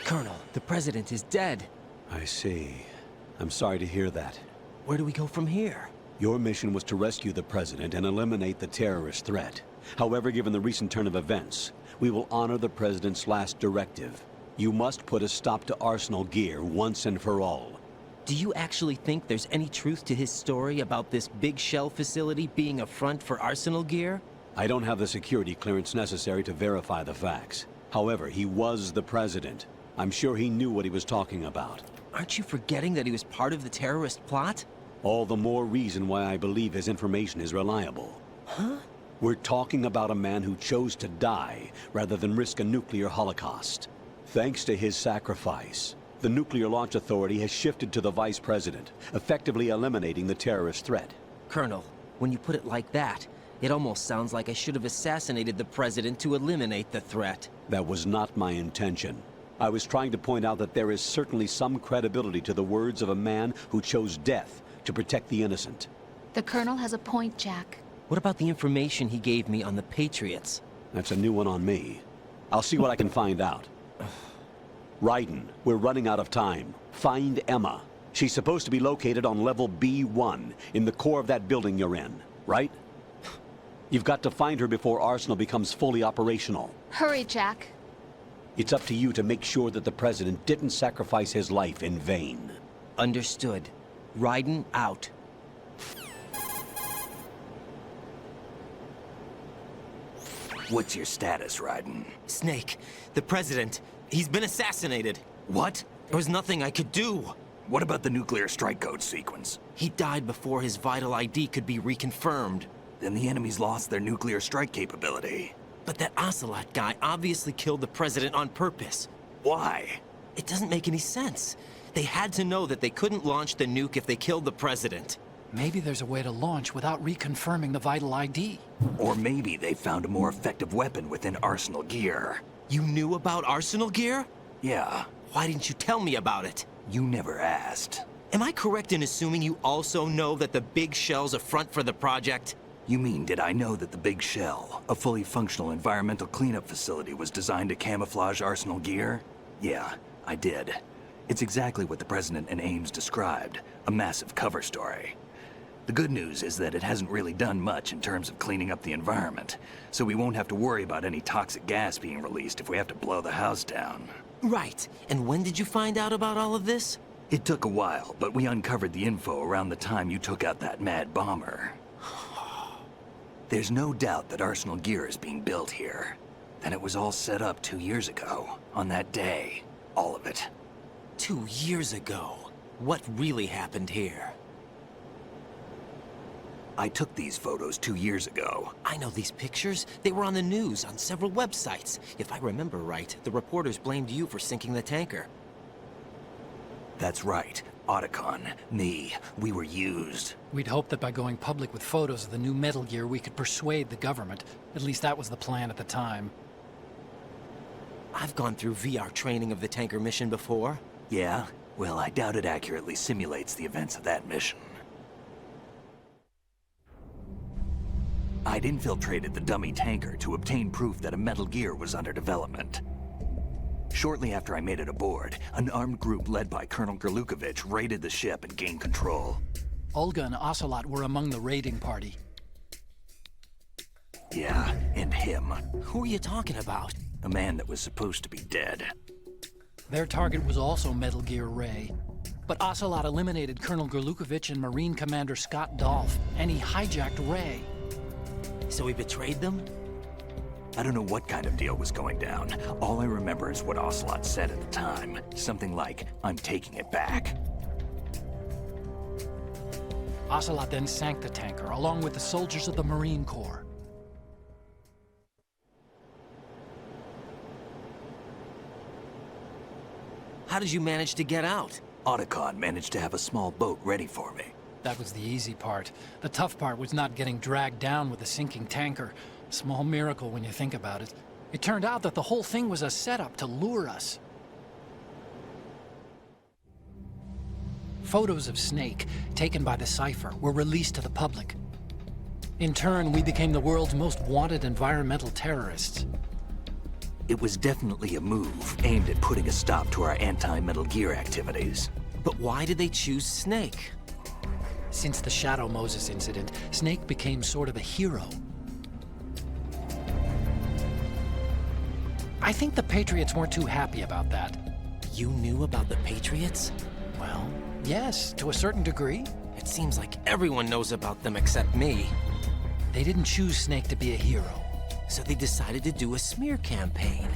Colonel, the president is dead. I see. I'm sorry to hear that. Where do we go from here? Your mission was to rescue the president and eliminate the terrorist threat. However, given the recent turn of events, we will honor the president's last directive. You must put a stop to Arsenal Gear once and for all. Do you actually think there's any truth to his story about this big shell facility being a front for Arsenal Gear? I don't have the security clearance necessary to verify the facts. However, he was the president. I'm sure he knew what he was talking about. Aren't you forgetting that he was part of the terrorist plot? All the more reason why I believe his information is reliable. Huh? We're talking about a man who chose to die rather than risk a nuclear holocaust. Thanks to his sacrifice, the Nuclear Launch Authority has shifted to the vice president, effectively eliminating the terrorist threat. Colonel, when you put it like that, it almost sounds like I should have assassinated the president to eliminate the threat. That was not my intention. I was trying to point out that there is certainly some credibility to the words of a man who chose death to protect the innocent. The Colonel has a point, Jack. What about the information he gave me on the Patriots? That's a new one on me. I'll see what I can find out. Raiden, we're running out of time. Find Emma. She's supposed to be located on level B1, in the core of that building you're in, right? You've got to find her before Arsenal becomes fully operational. Hurry, Jack. It's up to you to make sure that the president didn't sacrifice his life in vain. Understood. Raiden out. What's your status, Raiden? Snake, the president, he's been assassinated. What? There was nothing I could do. What about the nuclear strike code sequence? He died before his vital ID could be reconfirmed. Then the enemy's lost their nuclear strike capability. But that Ocelot guy obviously killed the president on purpose. Why? It doesn't make any sense. They had to know that they couldn't launch the nuke if they killed the president. Maybe there's a way to launch without reconfirming the vital ID. Or maybe they found a more effective weapon within Arsenal Gear. You knew about Arsenal Gear? Yeah. Why didn't you tell me about it? You never asked. Am I correct in assuming you also know that the big shell's a front for the project? You mean, did I know that the Big Shell, a fully functional environmental cleanup facility, was designed to camouflage Arsenal Gear? Yeah, I did. It's exactly what the President and Ames described, a massive cover story. The good news is that it hasn't really done much in terms of cleaning up the environment, so we won't have to worry about any toxic gas being released if we have to blow the house down. Right. And when did you find out about all of this? It took a while, but we uncovered the info around the time you took out that mad bomber. There's no doubt that Arsenal Gear is being built here. And it was all set up 2 years ago, on that day. All of it. 2 years ago? What really happened here? I took these photos 2 years ago. I know these pictures. They were on the news, on several websites. If I remember right, the reporters blamed you for sinking the tanker. That's right. Otacon, me, we were used. We'd hoped that by going public with photos of the new Metal Gear, we could persuade the government. At least that was the plan at the time. I've gone through VR training of the tanker mission before. Yeah? Well, I doubt it accurately simulates the events of that mission. I'd infiltrated the dummy tanker to obtain proof that a Metal Gear was under development. Shortly after I made it aboard, an armed group led by Colonel Gerlukovich raided the ship and gained control. Olga and Ocelot were among the raiding party. Yeah, and him. Who are you talking about? A man that was supposed to be dead. Their target was also Metal Gear Ray. But Ocelot eliminated Colonel Gerlukovich and Marine Commander Scott Dolph, and he hijacked Ray. So he betrayed them? I don't know what kind of deal was going down. All I remember is what Ocelot said at the time. Something like, "I'm taking it back." Ocelot then sank the tanker, along with the soldiers of the Marine Corps. How did you manage to get out? Otacon managed to have a small boat ready for me. That was the easy part. The tough part was not getting dragged down with the sinking tanker. Small miracle when you think about it. It turned out that the whole thing was a setup to lure us. Photos of Snake, taken by the Cypher, were released to the public. In turn, we became the world's most wanted environmental terrorists. It was definitely a move aimed at putting a stop to our anti-Metal Gear activities. But why did they choose Snake? Since the Shadow Moses incident, Snake became sort of a hero. I think the Patriots weren't too happy about that. You knew about the Patriots? Well, yes, to a certain degree. It seems like everyone knows about them except me. They didn't choose Snake to be a hero. So they decided to do a smear campaign.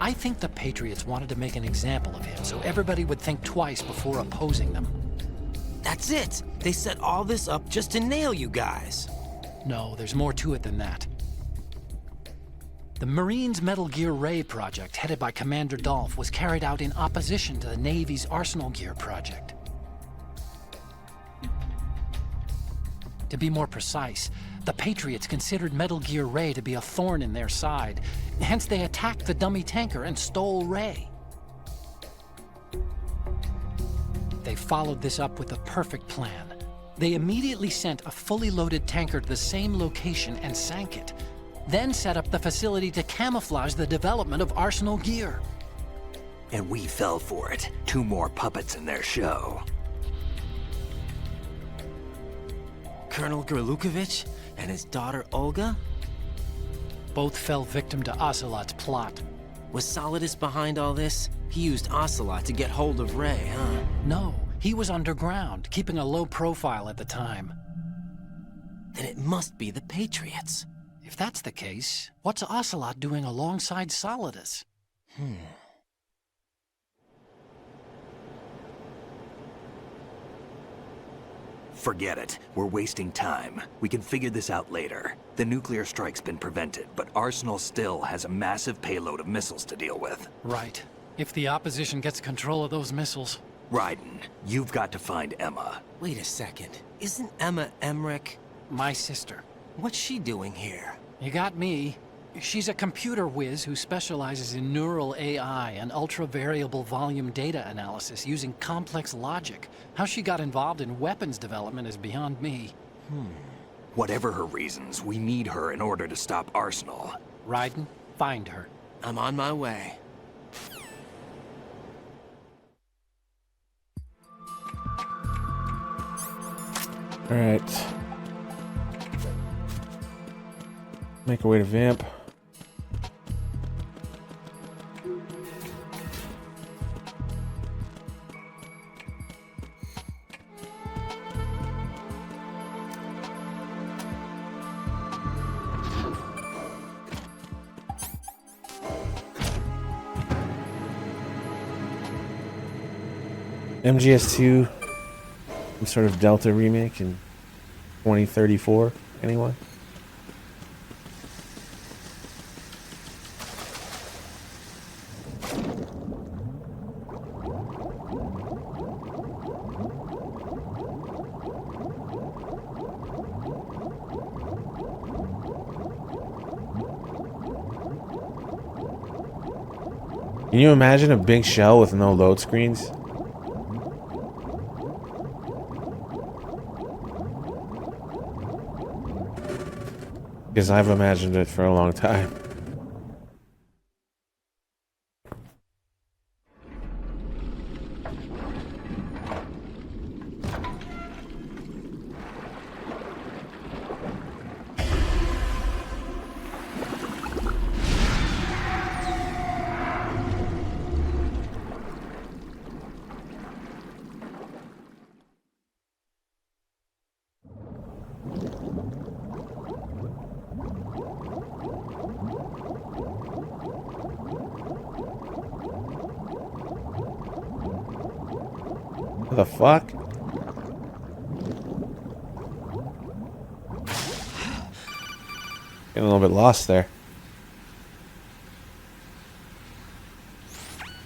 I think the Patriots wanted to make an example of him so everybody would think twice before opposing them. That's it! They set all this up just to nail you guys. No, there's more to it than that. The Marines' Metal Gear Ray project, headed by Commander Dolph, was carried out in opposition to the Navy's Arsenal Gear project. To be more precise, the Patriots considered Metal Gear Ray to be a thorn in their side. Hence, they attacked the dummy tanker and stole Ray. They followed this up with a perfect plan. They immediately sent a fully loaded tanker to the same location and sank it. Then set up the facility to camouflage the development of Arsenal Gear. And we fell for it. 2 more puppets in their show. Colonel Gerlukovich and his daughter Olga? Both fell victim to Ocelot's plot. Was Solidus behind all this? He used Ocelot to get hold of Ray, huh? No, he was underground, keeping a low profile at the time. Then it must be the Patriots. If that's the case, what's Ocelot doing alongside Solidus? Forget it. We're wasting time. We can figure this out later. The nuclear strike's been prevented, but Arsenal still has a massive payload of missiles to deal with. Right. If the opposition gets control of those missiles... Raiden, you've got to find Emma. Wait a second. Isn't Emma Emmerich... my sister? What's she doing here? You got me. She's a computer whiz who specializes in neural AI and ultra-variable volume data analysis using complex logic. How she got involved in weapons development is beyond me. Whatever her reasons, we need her in order to stop Arsenal. Raiden, find her. I'm on my way. All right. Make our way to Vamp. MGS2, some sort of Delta remake in 2034, anyone? Can you imagine a big shell with no load screens? Because I've imagined it for a long time. What the fuck? Getting a little bit lost there.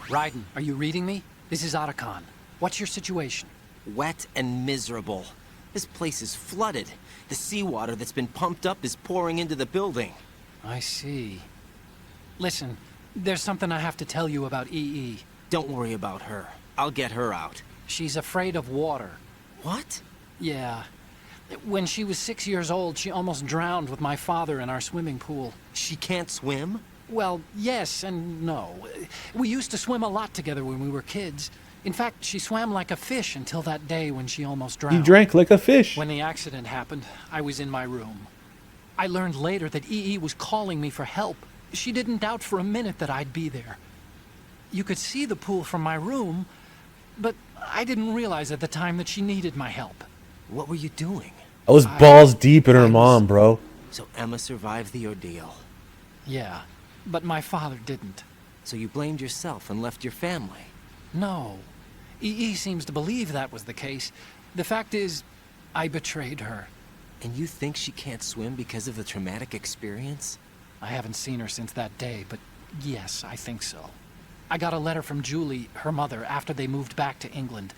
Raiden, are you reading me? This is Otacon. What's your situation? Wet and miserable. This place is flooded. The seawater that's been pumped up is pouring into the building. I see. Listen, there's something I have to tell you about EE. Don't worry about her. I'll get her out. She's afraid of water. What? Yeah. When she was 6 years old, she almost drowned with my father in our swimming pool. She can't swim? Well, yes and no. We used to swim a lot together when we were kids. In fact, she swam like a fish until that day when she almost drowned. You drank like a fish. When the accident happened, I was in my room. I learned later that EE was calling me for help. She didn't doubt for a minute that I'd be there. You could see the pool from my room, but I didn't realize at the time that she needed my help. What were you doing? I was balls deep in her mom, bro. So Emma survived the ordeal. Yeah, but my father didn't. So you blamed yourself and left your family? No. EE seems to believe that was the case. The fact is, I betrayed her. And you think she can't swim because of the traumatic experience? I haven't seen her since that day, but yes, I think so. I got a letter from Julie, her mother, after they moved back to England.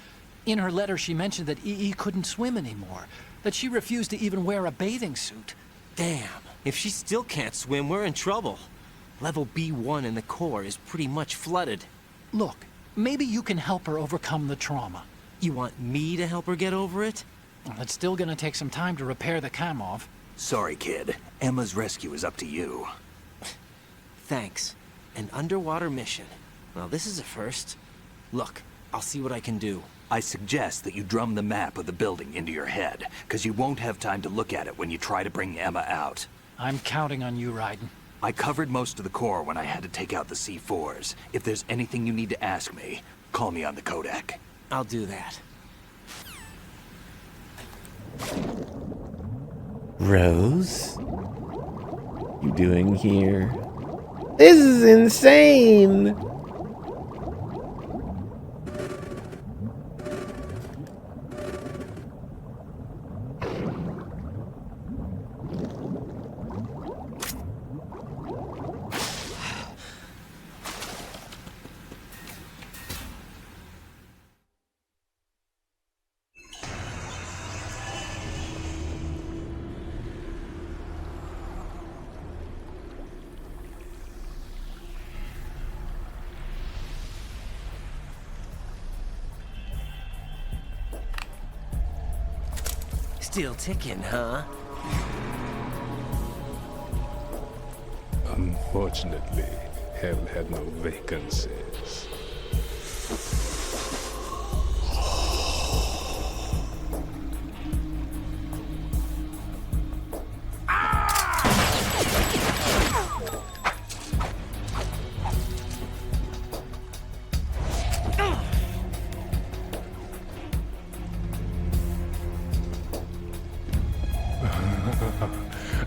In her letter, she mentioned that EE couldn't swim anymore, that she refused to even wear a bathing suit. Damn, if she still can't swim, we're in trouble. Level B1 in the core is pretty much flooded. Look, maybe you can help her overcome the trauma. You want me to help her get over it? Well, it's still gonna take some time to repair the Kamov. Sorry, kid. Emma's rescue is up to you. Thanks. An underwater mission. Well, this is a first. Look, I'll see what I can do. I suggest that you drum the map of the building into your head, because you won't have time to look at it when you try to bring Emma out. I'm counting on you, Raiden. I covered most of the core when I had to take out the C4s. If there's anything you need to ask me, call me on the codec. I'll do that. Rose? You doing here? This is insane! Still ticking, huh? Unfortunately, hell had no vacancies.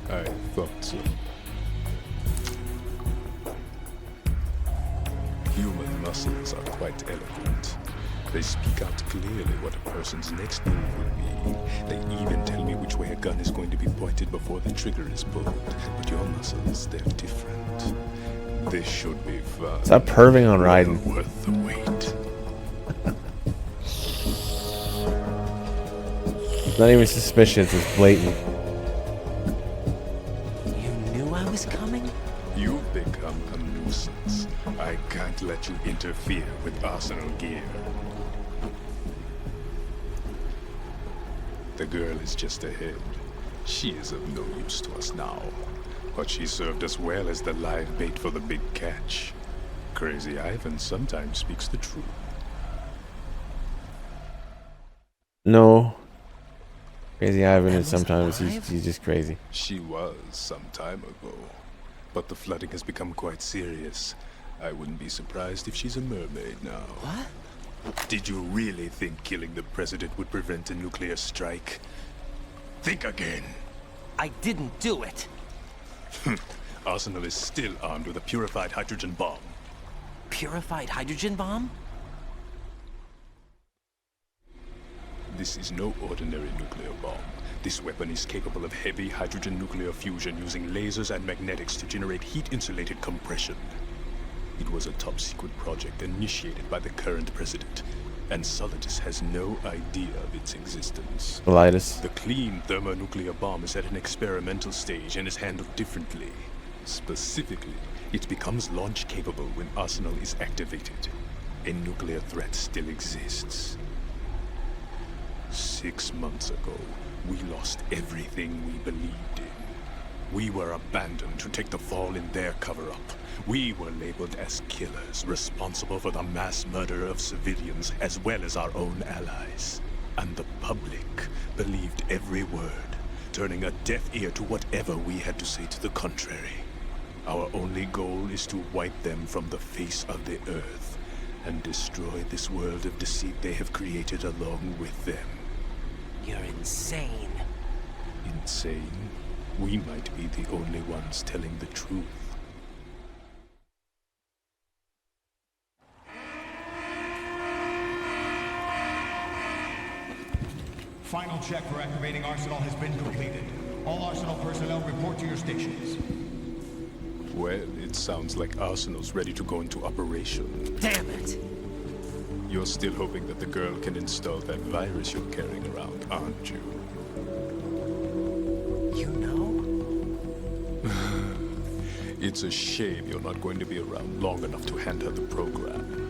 I thought so. Human muscles are quite eloquent. They speak out clearly what a person's next move will be. They even tell me which way a gun is going to be pointed before the trigger is pulled. But your muscles, they're different. This should be fun. Stop perving on Raiden. Worth the wait. It's not even suspicious, it's blatant. You knew I was coming? You've become a nuisance. I can't let you interfere with arsenal gear. The girl is just ahead. She is of no use to us now. But she served us well as the live bait for the big catch. Crazy Ivan sometimes speaks the truth. No. Crazy Ivan is sometimes he's just crazy. She was some time ago. But the flooding has become quite serious. I wouldn't be surprised if she's a mermaid now. What? Did you really think killing the president would prevent a nuclear strike? Think again. I didn't do it. Arsenal is still armed with a purified hydrogen bomb. Purified hydrogen bomb? This is no ordinary nuclear bomb. This weapon is capable of heavy hydrogen nuclear fusion using lasers and magnetics to generate heat-insulated compression. It was a top-secret project initiated by the current president, and Solidus has no idea of its existence. Solidus. The clean thermonuclear bomb is at an experimental stage and is handled differently. Specifically, It becomes launch capable when Arsenal is activated. A nuclear threat still exists. 6 months ago, we lost everything we believed in. We were abandoned to take the fall in their cover-up. We were labeled as killers, responsible for the mass murder of civilians as well as our own allies. And the public believed every word, turning a deaf ear to whatever we had to say to the contrary. Our only goal is to wipe them from the face of the earth and destroy this world of deceit they have created along with them. You're insane. Insane? We might be the only ones telling the truth. Final check for activating Arsenal has been completed. All Arsenal personnel report to your stations. Well, it sounds like Arsenal's ready to go into operation. Damn it! You're still hoping that the girl can install that virus you're carrying around, aren't you? You know? It's a shame you're not going to be around long enough to hand her the program.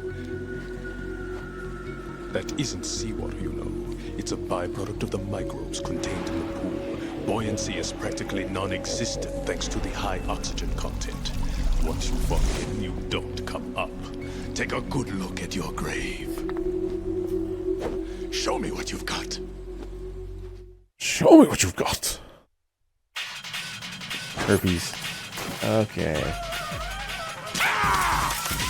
That isn't seawater, you know. It's a byproduct of the microbes contained in the pool. Buoyancy is practically non-existent thanks to the high oxygen content. Once you fall in, you don't come up. Take a good look at your grave. Show me what you've got. Show me what you've got. Herpes. Okay.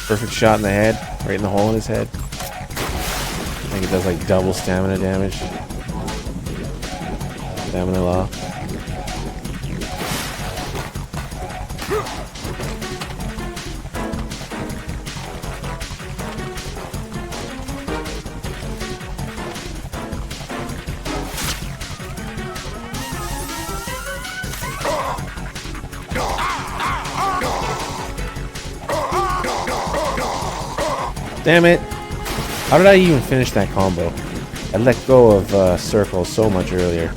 Perfect shot in the head. Right in the hole in his head. I think it does like double stamina damage. Stamina law. Damn it! How did I even finish that combo? I let go of circle so much earlier.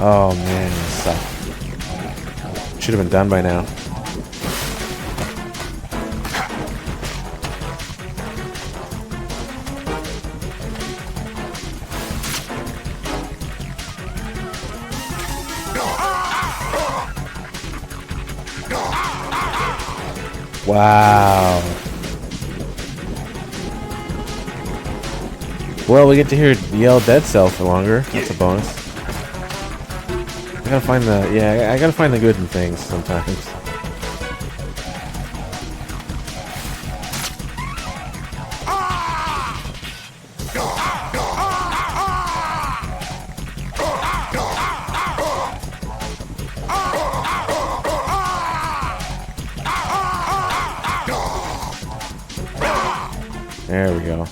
Oh man, this sucked. Should have been done by now. Wow. Well, we get to hear yell dead cell for longer. That's a bonus. I gotta find the I gotta find the good in things sometimes. There we go.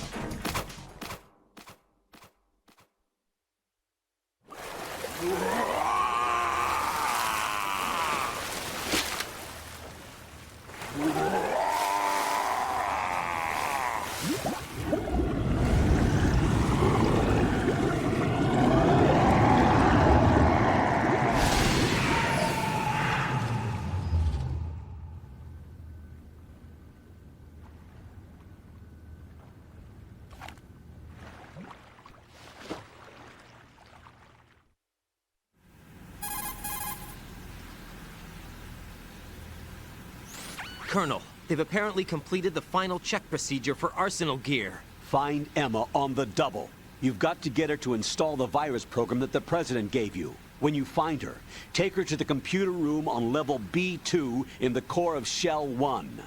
Colonel, they've apparently completed the final check procedure for Arsenal gear. Find Emma on the double. You've got to get her to install the virus program that the President gave you. When you find her, take her to the computer room on level B2 in the core of Shell 1.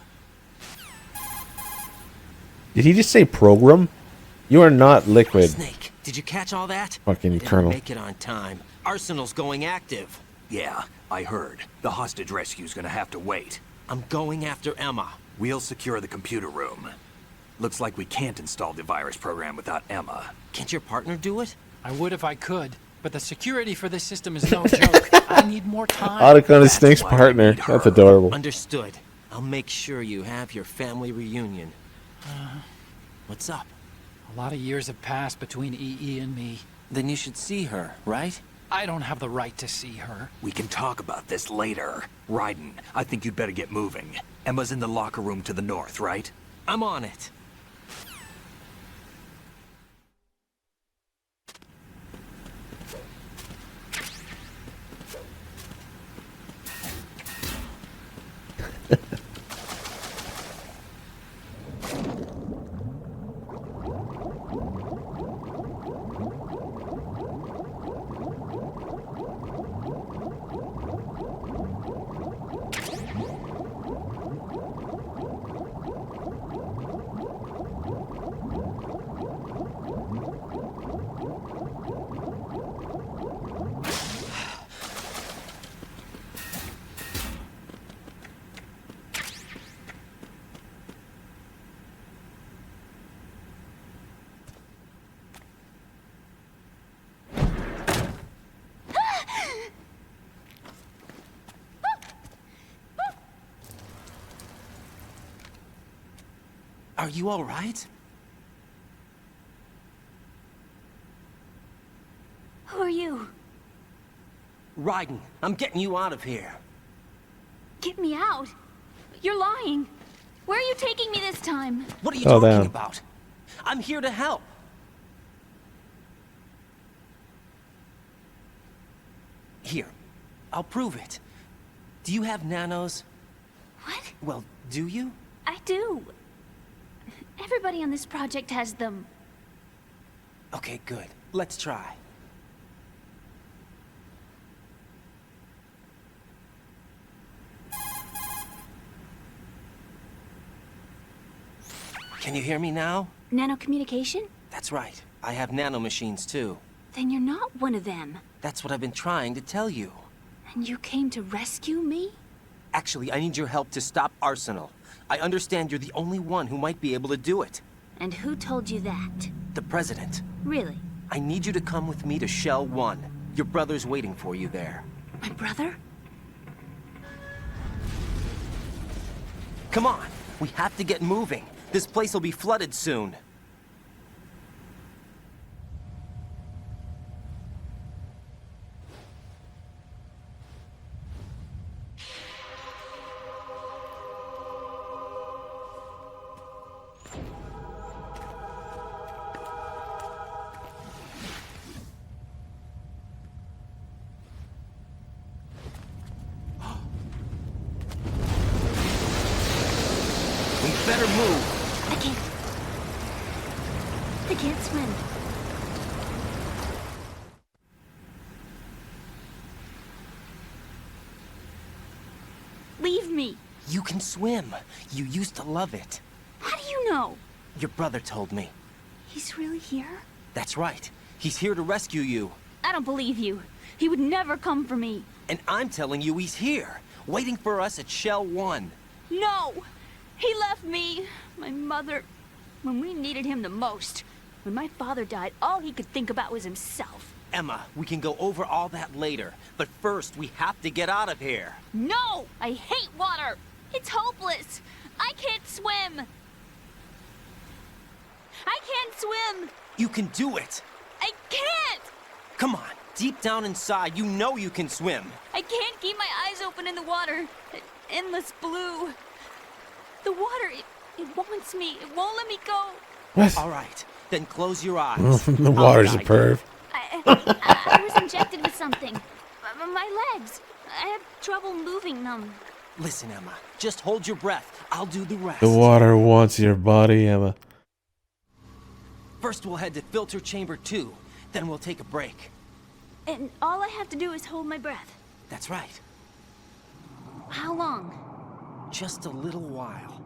Did he just say program? You are not liquid. Snake, did you catch all that? Fucking Didn't Colonel. make it on time. Arsenal's going active. Yeah, I heard. The hostage rescue's gonna have to wait. I'm going after Emma. We'll secure the computer room. Looks like we can't install the virus program without Emma. Can't your partner do it? I would if I could. but the security for this system is no joke. I need more time. Otacon is Snake's partner. That's adorable. Understood. I'll make sure you have your family reunion. What's up? A lot of years have passed between EE and me. Then you should see her, right? I don't have the right to see her. We can talk about this later. Raiden, I think you'd better get moving. Emma's in the locker room to the north, right? I'm on it. Are you all right? Who are you? Raiden, I'm getting you out of here. Get me out. You're lying. Where are you taking me this time? What are you talking about? I'm here to help. Here, I'll prove it. Do you have nanos? What? Well, do you? I do. Everybody on this project has them. Okay, good. Let's try. Can you hear me now? Nanocommunication? That's right. I have nanomachines too. Then you're not one of them. That's what I've been trying to tell you. And you came to rescue me? Actually, I need your help to stop Arsenal. I understand you're the only one who might be able to do it. And who told you that? The President. Really? I need you to come with me to Shell 1. Your brother's waiting for you there. My brother? Come on! We have to get moving. This place will be flooded soon. Better move. I can't swim. Leave me. You can swim. You used to love it. How do you know? Your brother told me. He's really here? That's right. He's here to rescue you. I don't believe you. He would never come for me. And I'm telling you he's here, waiting for us at Shell 1. No! He left me, my mother, when we needed him the most. When my father died, all he could think about was himself. Emma, we can go over all that later, but first we have to get out of here. No! I hate water! It's hopeless! I can't swim! I can't swim! You can do it! I can't! Come on, deep down inside, you know you can swim. I can't keep my eyes open in the water. Endless blue. The water, it wants me. It won't let me go. What? All right, then close your eyes. The water's a perv. I was injected with something. My legs. I have trouble moving them. Listen, Emma, just hold your breath. I'll do the rest. The water wants your body, Emma. First we'll head to filter chamber 2, then we'll take a break. And all I have to do is hold my breath. That's right. How long? Just a little while.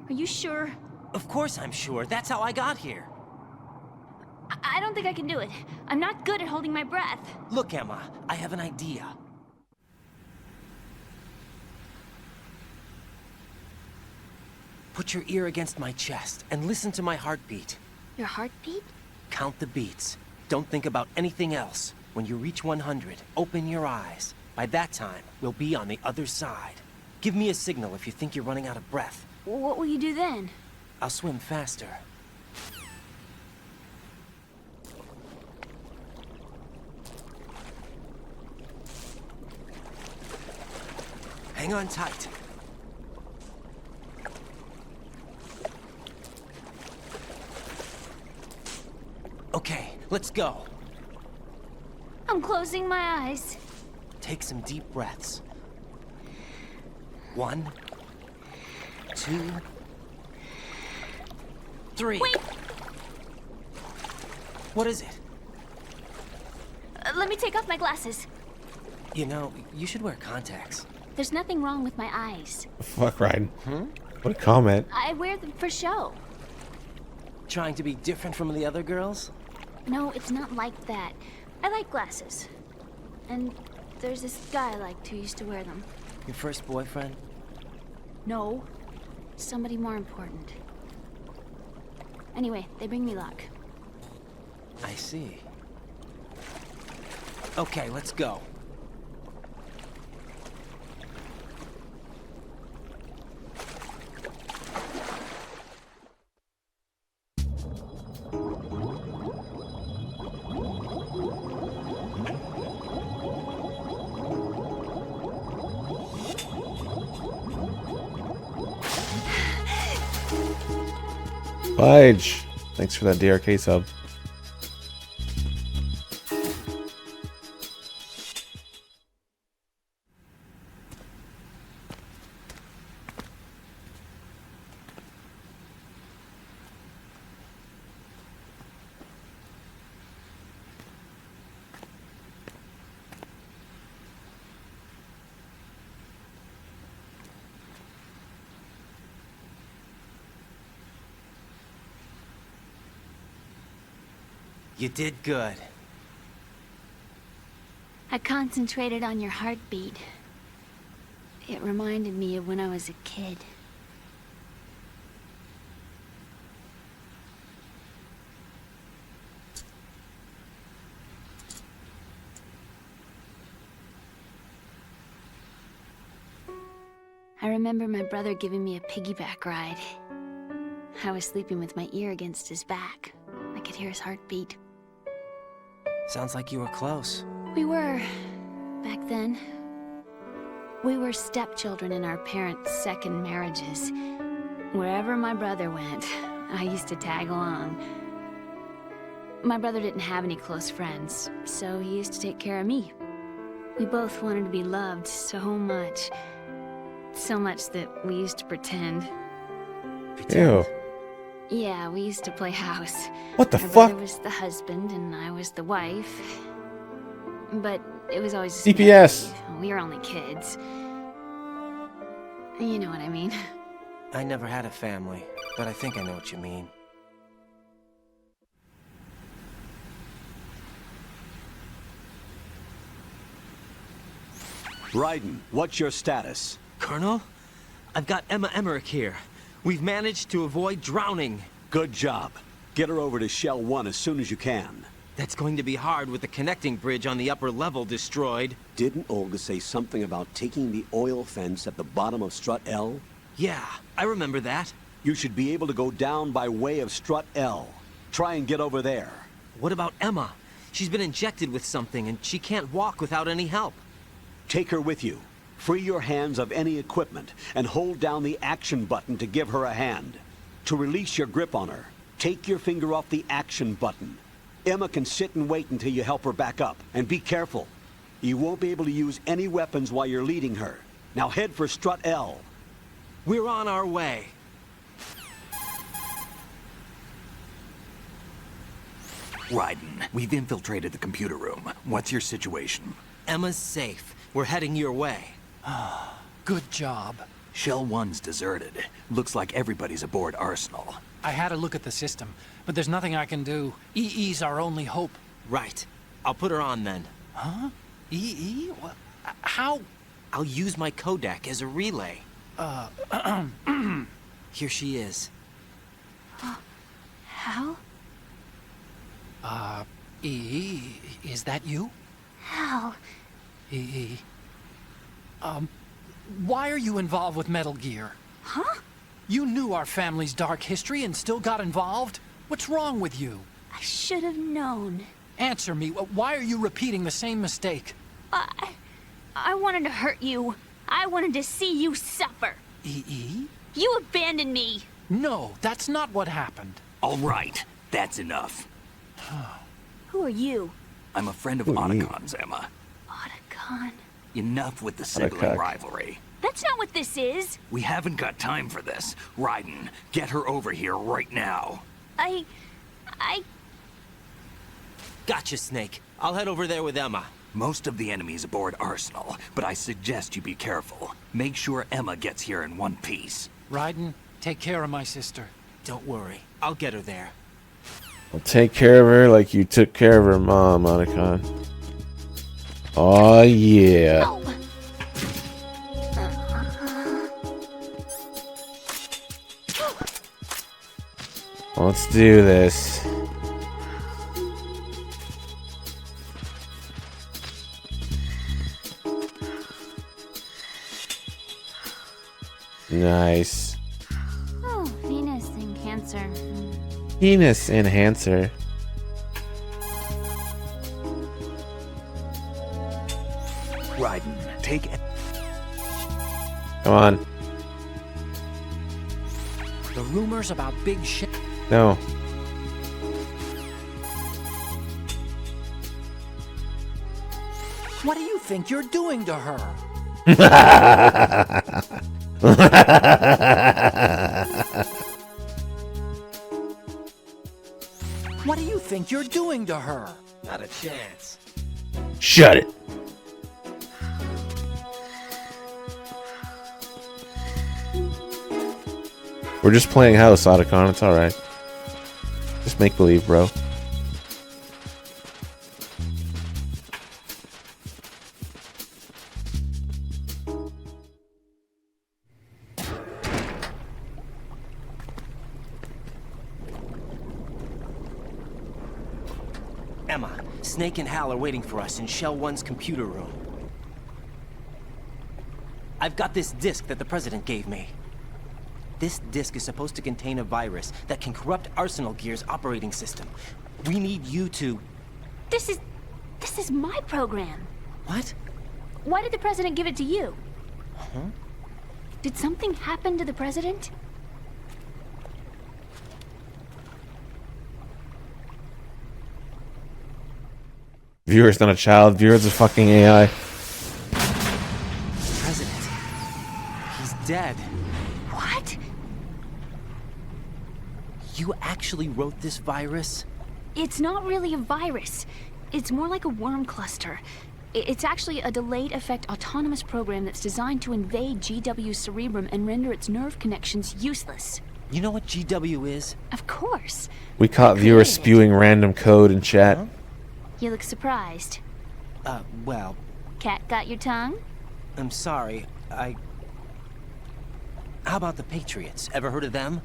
Are you sure? Of course I'm sure. That's how I got here. I don't think I can do it. I'm not good at holding my breath. Look, Emma, I have an idea. Put your ear against my chest and listen to my heartbeat. Your heartbeat? Count the beats. Don't think about anything else. When you reach 100, open your eyes. By that time, we'll be on the other side. Give me a signal if you think you're running out of breath. What will you do then? I'll swim faster. Hang on tight. Okay, let's go. I'm closing my eyes. Take some deep breaths. 1, 2, 3. Wait! What is it? Let me take off my glasses. You know, you should wear contacts. There's nothing wrong with my eyes. Fuck, Ryan. What a comment. I wear them for show. Trying to be different from the other girls? No, it's not like that. I like glasses. And there's this guy I liked who used to wear them. Your first boyfriend? No. Somebody more important. Anyway, they bring me luck. I see. Okay, let's go. Fudge. Thanks for that DRK sub. You did good. I concentrated on your heartbeat. It reminded me of when I was a kid. I remember my brother giving me a piggyback ride. I was sleeping with my ear against his back. I could hear his heartbeat. Sounds like you were close. We were, back then. We were stepchildren in our parents' second marriages. Wherever my brother went, I used to tag along. My brother didn't have any close friends, so he used to take care of me. We both wanted to be loved so much. So much that we used to pretend. Ew. Yeah, we used to play house. What the My fuck? brother was the husband and I was the wife. But it was always CPS. We were only kids. You know what I mean. I never had a family, but I think I know what you mean. Raiden, what's your status? Colonel, I've got Emma Emmerich here. We've managed to avoid drowning. Good job. Get her over to Shell 1 as soon as you can. That's going to be hard with the connecting bridge on the upper level destroyed. Didn't Olga say something about taking the oil fence at the bottom of Strut L? Yeah, I remember that. You should be able to go down by way of Strut L. Try and get over there. What about Emma? She's been injected with something and she can't walk without any help. Take her with you. Free your hands of any equipment and hold down the action button to give her a hand. To release your grip on her, take your finger off the action button. Emma can sit and wait until you help her back up. And be careful. You won't be able to use any weapons while you're leading her. Now head for Strut L. We're on our way. Raiden, we've infiltrated the computer room. What's your situation? Emma's safe. We're heading your way. Good job. Shell 1's deserted. Looks like everybody's aboard Arsenal. I had a look at the system, but there's nothing I can do. EE's our only hope. Right. I'll put her on then. Huh? EE? What? How? I'll use my Kodak as a relay. Here she is. How? Is that you? Hal. Why are you involved with Metal Gear? Huh? You knew our family's dark history and still got involved? What's wrong with you? I should have known. Answer me. Why are you repeating the same mistake? I wanted to hurt you. I wanted to see you suffer. You abandoned me. No, that's not what happened. All right, that's enough. Who are you? I'm a friend of Otacon's, Emma. Otacon? Enough with the sibling rivalry. That's not what this is. We haven't got time for this. Raiden, get her over here right now. I... Gotcha, Snake. I'll head over there with Emma. Most of the enemy's aboard Arsenal, but I suggest you be careful. Make sure Emma gets here in one piece. Raiden, take care of my sister. Don't worry. I'll get her there. I'll take care of her like you took care of her mom, Otacon. Oh, yeah. Oh. Let's do this. Nice. Oh, Venus and Cancer. Penis enhancer. Raiden, take it. Come on. The rumors about big shit. No. What do you think you're doing to her? What do you think you're doing to her? Not a chance. Shut it. We're just playing house, Otacon. It's alright. Just make believe, bro. Emma, Snake and Hal are waiting for us in Shell 1's computer room. I've got this disk that the President gave me. This disk is supposed to contain a virus that can corrupt Arsenal Gear's operating system. We need you to... This is my program. What? Why did the President give it to you? Huh? Did something happen to the President? Viewer's not a child. Viewer's a fucking AI. President. He's dead. What? You actually wrote this virus? It's not really a virus. It's more like a worm cluster. It's actually a delayed effect autonomous program that's designed to invade GW's cerebrum and render its nerve connections useless. You know what GW is? Of course. We caught viewers spewing random code in chat. You look surprised. Well... Cat got your tongue? I'm sorry, How about the Patriots? Ever heard of them?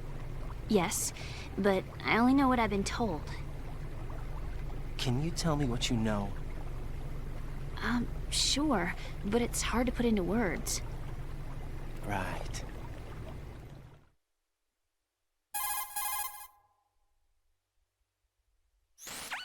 Yes, but I only know what I've been told. Can you tell me what you know? Sure, but it's hard to put into words. Right.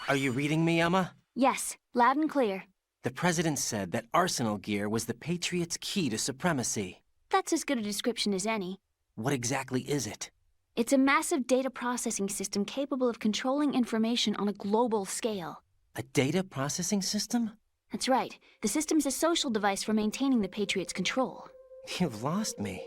Are you reading me, Emma? Yes, loud and clear. The President said that Arsenal Gear was the Patriots' key to supremacy. That's as good a description as any. What exactly is it? It's a massive data processing system capable of controlling information on a global scale. A data processing system? That's right. The system's a social device for maintaining the Patriots' control. You've lost me.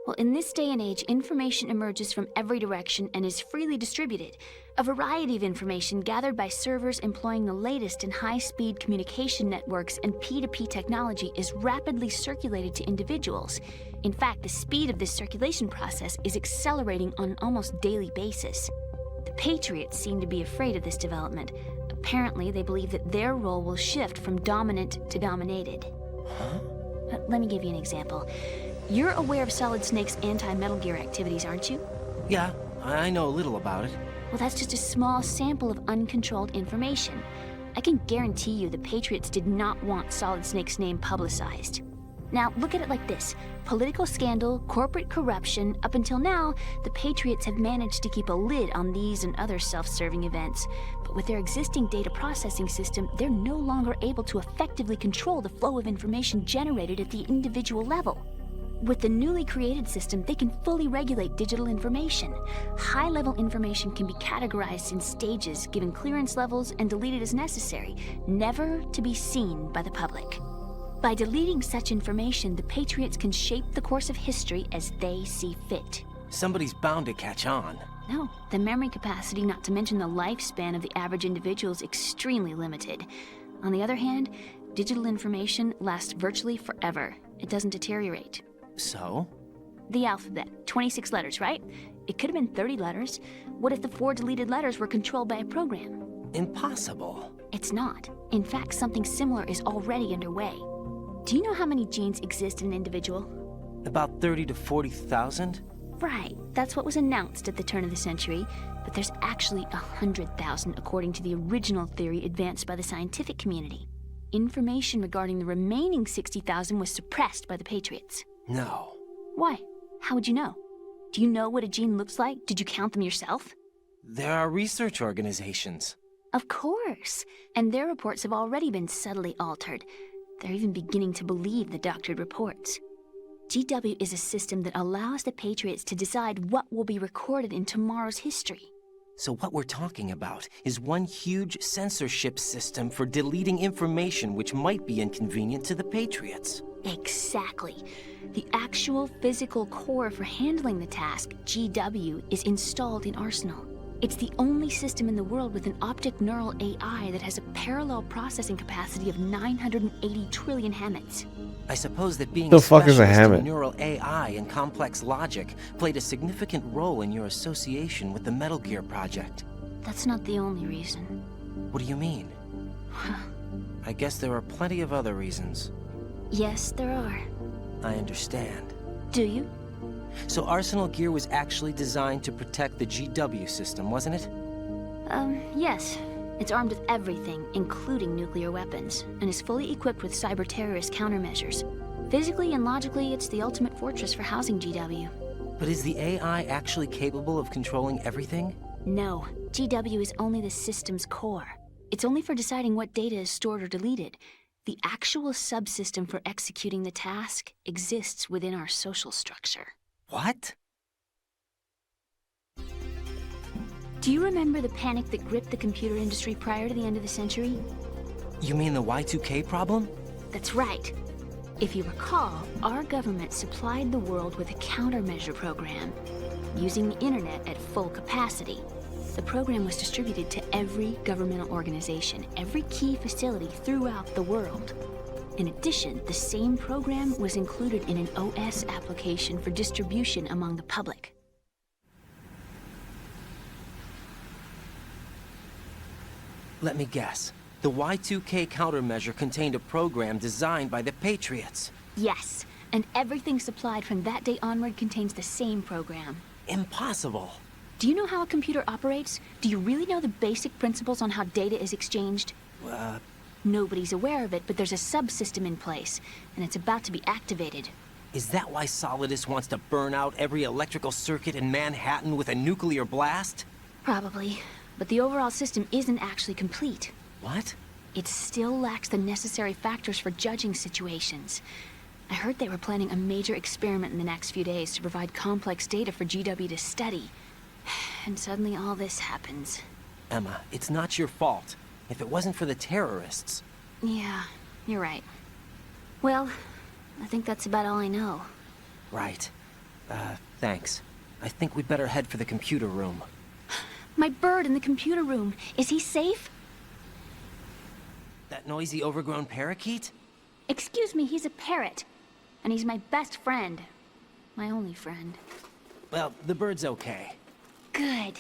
Well, in this day and age, information emerges from every direction and is freely distributed. A variety of information gathered by servers employing the latest in high-speed communication networks and P2P technology is rapidly circulated to individuals. In fact, the speed of this circulation process is accelerating on an almost daily basis. The Patriots seem to be afraid of this development. Apparently, they believe that their role will shift from dominant to dominated. Huh? Let me give you an example. You're aware of Solid Snake's anti-Metal Gear activities, aren't you? Yeah, I know a little about it. Well, that's just a small sample of uncontrolled information. I can guarantee you the Patriots did not want Solid Snake's name publicized. Now, look at it like this. Political scandal, corporate corruption, up until now, the Patriots have managed to keep a lid on these and other self-serving events. But with their existing data processing system, they're no longer able to effectively control the flow of information generated at the individual level. With the newly created system, they can fully regulate digital information. High-level information can be categorized in stages, given clearance levels, and deleted as necessary, never to be seen by the public. By deleting such information, the Patriots can shape the course of history as they see fit. Somebody's bound to catch on. No, the memory capacity, not to mention the lifespan of the average individual, is extremely limited. On the other hand, digital information lasts virtually forever. It doesn't deteriorate. So? The alphabet, 26 letters, right? It could have been 30 letters. What if the 4 deleted letters were controlled by a program? Impossible. It's not. In fact, something similar is already underway. Do you know how many genes exist in an individual? About 30 to 40,000? Right. That's what was announced at the turn of the century. But there's actually 100,000 according to the original theory advanced by the scientific community. Information regarding the remaining 60,000 was suppressed by the Patriots. No. Why? How would you know? Do you know what a gene looks like? Did you count them yourself? There are research organizations. Of course. And their reports have already been subtly altered. They're even beginning to believe the doctored reports. GW is a system that allows the Patriots to decide what will be recorded in tomorrow's history. So what we're talking about is one huge censorship system for deleting information which might be inconvenient to the Patriots. Exactly. The actual physical core for handling the task, GW, is installed in Arsenal. It's the only system in the world with an optic neural AI that has a parallel processing capacity of 980 trillion Hammets. I suppose that being The a fuck is a specialist Hammett? in neural AI and complex logic played a significant role in your association with the Metal Gear project. That's not the only reason. What do you mean? I guess there are plenty of other reasons. Yes, there are. I understand. Do you? So Arsenal Gear was actually designed to protect the GW system, wasn't it? Yes. It's armed with everything, including nuclear weapons, and is fully equipped with cyber-terrorist countermeasures. Physically and logically, it's the ultimate fortress for housing GW. But is the AI actually capable of controlling everything? No. GW is only the system's core. It's only for deciding what data is stored or deleted. The actual subsystem for executing the task exists within our social structure. What? Do you remember the panic that gripped the computer industry prior to the end of the century? You mean the Y2K problem? That's right. If you recall, our government supplied the world with a countermeasure program, using the internet at full capacity. The program was distributed to every governmental organization, every key facility throughout the world. In addition, the same program was included in an OS application for distribution among the public. Let me guess. The Y2K countermeasure contained a program designed by the Patriots. Yes, and everything supplied from that day onward contains the same program. Impossible. Do you know how a computer operates? Do you really know the basic principles on how data is exchanged? Nobody's aware of it, but there's a subsystem in place, and it's about to be activated. Is that why Solidus wants to burn out every electrical circuit in Manhattan with a nuclear blast? Probably, but the overall system isn't actually complete. What? It still lacks the necessary factors for judging situations. I heard they were planning a major experiment in the next few days to provide complex data for GW to study. And suddenly all this happens. Emma, it's not your fault. If it wasn't for the terrorists... Yeah, you're right. Well, I think that's about all I know. Right. Thanks. I think we'd better head for the computer room. My bird in the computer room. Is he safe? That noisy, overgrown parakeet? Excuse me, he's a parrot. And he's my best friend. My only friend. Well, the bird's okay. Good.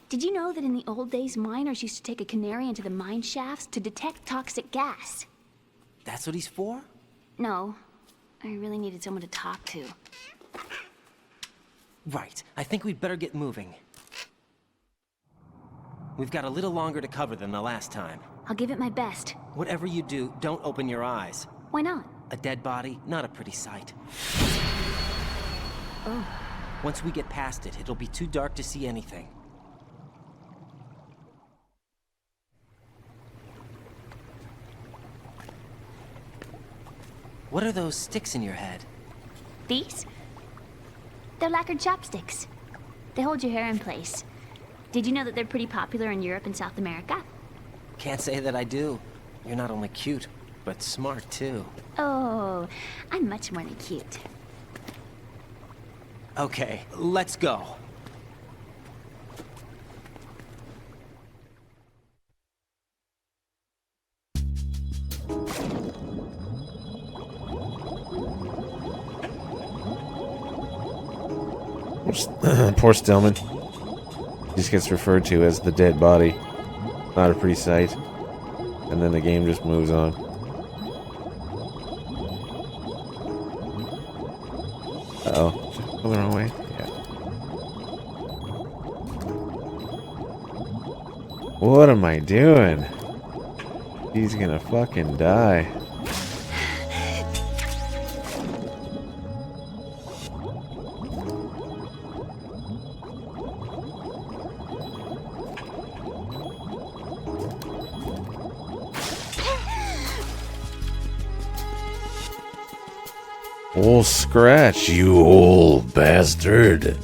Did you know that in the old days, miners used to take a canary into the mine shafts to detect toxic gas? That's what he's for? No. I really needed someone to talk to. Right. I think we'd better get moving. We've got a little longer to cover than the last time. I'll give it my best. Whatever you do, don't open your eyes. Why not? A dead body, not a pretty sight. Oh. Once we get past it, it'll be too dark to see anything. What are those sticks in your head? These? They're lacquered chopsticks. They hold your hair in place. Did you know that they're pretty popular in Europe and South America? Can't say that I do. You're not only cute, but smart too. Oh, I'm much more than cute. Okay, let's go. Poor Stillman. He just gets referred to as the dead body. Not a pretty sight. And then the game just moves on. Uh-oh. Did I go the wrong way? Yeah. What am I doing? He's gonna fucking die. Oh, Scratch, you old bastard.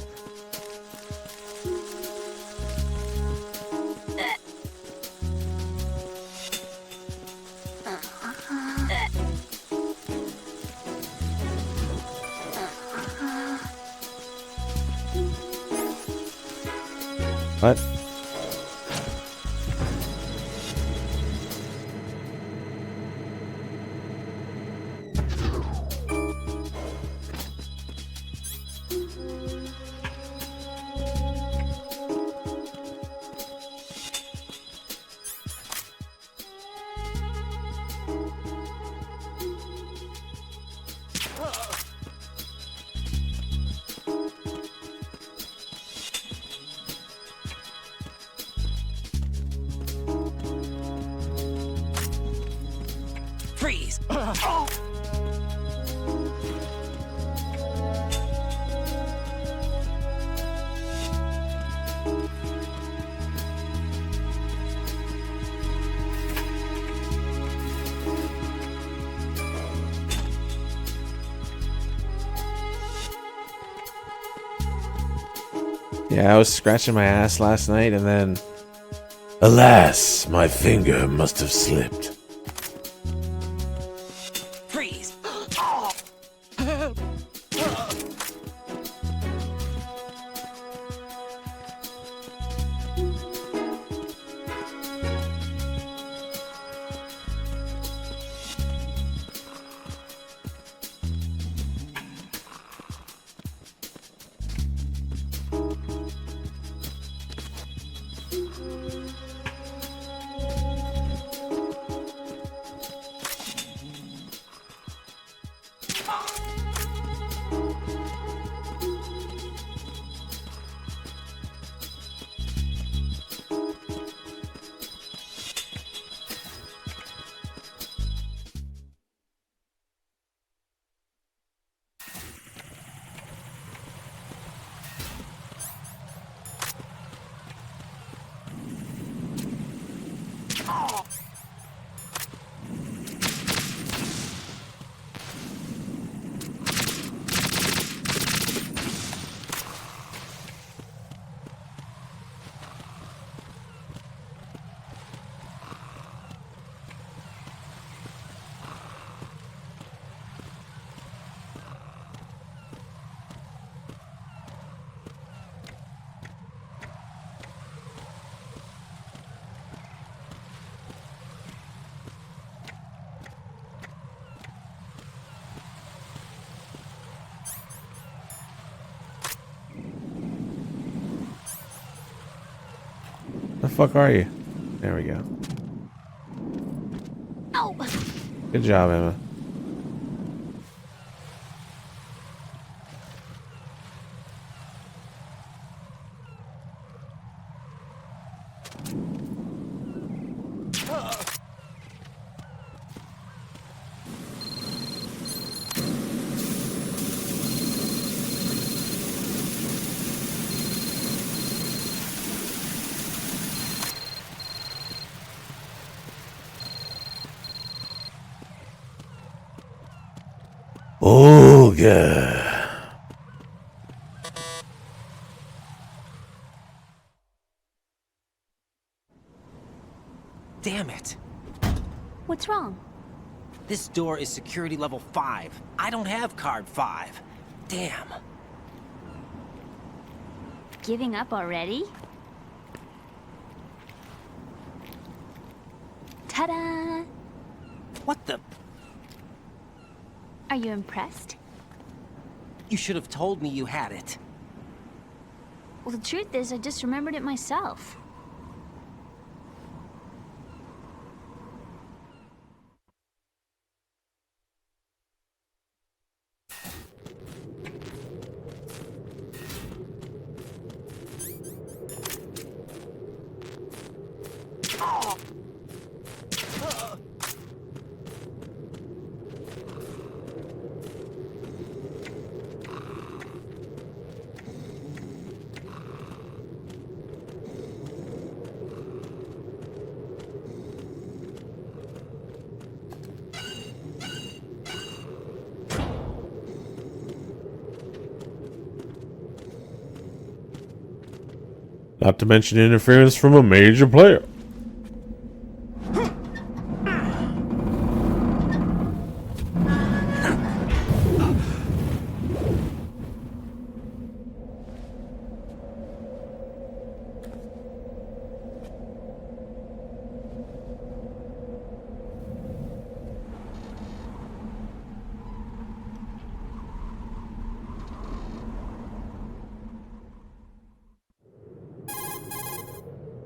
What? Freeze! Yeah, I was scratching my ass last night and then... Alas, my finger must have slipped. Freeze! The fuck are you? There we go. Ow. Good job, Emma. Olga. Damn it. What's wrong? This door is security level 5. I don't have card 5. Damn. Giving up already? Ta-da! What the? Are you impressed? You should have told me you had it. Well, the truth is, I just remembered it myself. Not to mention interference from a major player.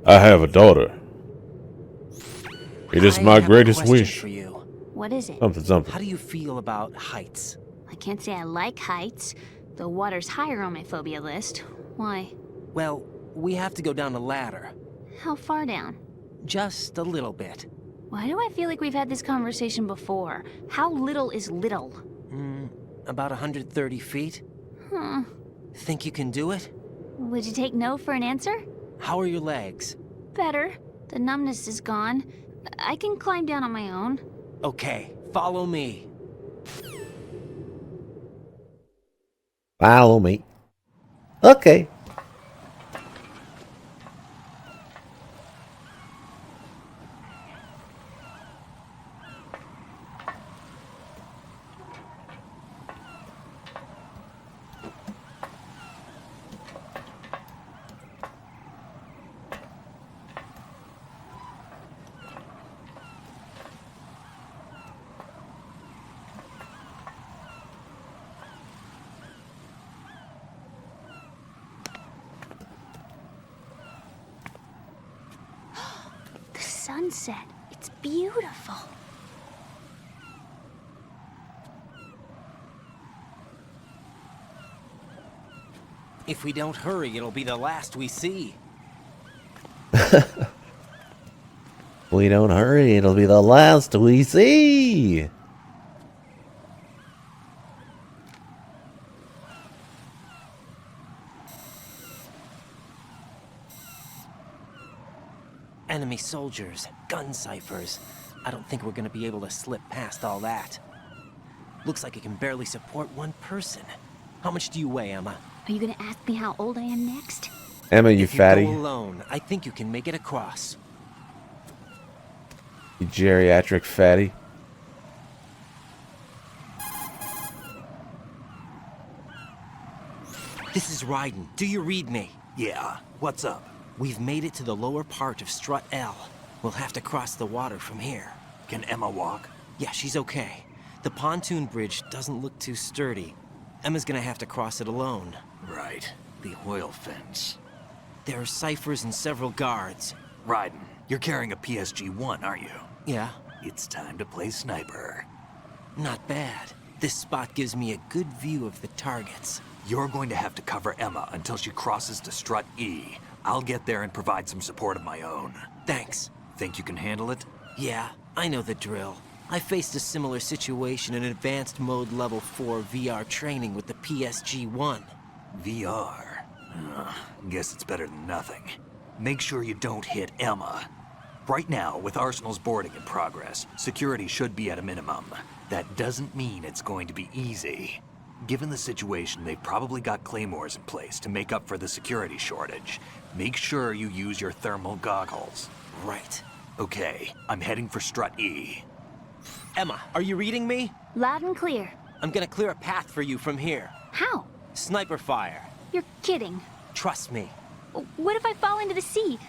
I have a daughter. It is my greatest wish. For you. What is it? Something. How do you feel about heights? I can't say I like heights, though water's higher on my phobia list. Why? Well, we have to go down a ladder. How far down? Just a little bit. Why do I feel like we've had this conversation before? How little is little? About 130 feet. Huh. Think you can do it? Would you take no for an answer? How are your legs? Better. The numbness is gone. I can climb down on my own. Okay, follow me. Follow me. Okay. Sunset. It's beautiful. If we don't hurry, it'll be the last we see. We don't hurry, it'll be the last we see. Enemy soldiers, gun ciphers. I don't think we're gonna be able to slip past all that. Looks like it can barely support one person. How much do you weigh, Emma? Are you gonna ask me how old I am next? Emma, you fatty. If you go alone, I think you can make it across. You geriatric fatty. This is Raiden. Do you read me? Yeah. What's up? We've made it to the lower part of Strut L. We'll have to cross the water from here. Can Emma walk? Yeah, she's okay. The pontoon bridge doesn't look too sturdy. Emma's gonna have to cross it alone. Right. The oil fence. There are ciphers and several guards. Raiden, you're carrying a PSG-1, aren't you? Yeah. It's time to play sniper. Not bad. This spot gives me a good view of the targets. You're going to have to cover Emma until she crosses to Strut E. I'll get there and provide some support of my own. Thanks. Think you can handle it? Yeah, I know the drill. I faced a similar situation in advanced mode level 4 VR training with the PSG-1. VR? Guess it's better than nothing. Make sure you don't hit Emma. Right now, with Arsenal's boarding in progress, security should be at a minimum. That doesn't mean it's going to be easy. Given the situation, they've probably got claymores in place to make up for the security shortage. Make sure you use your thermal goggles. Right. Okay, I'm heading for Strut E. Emma, are you reading me? Loud and clear. I'm gonna clear a path for you from here. How? Sniper fire. You're kidding. Trust me. What if I fall into the sea?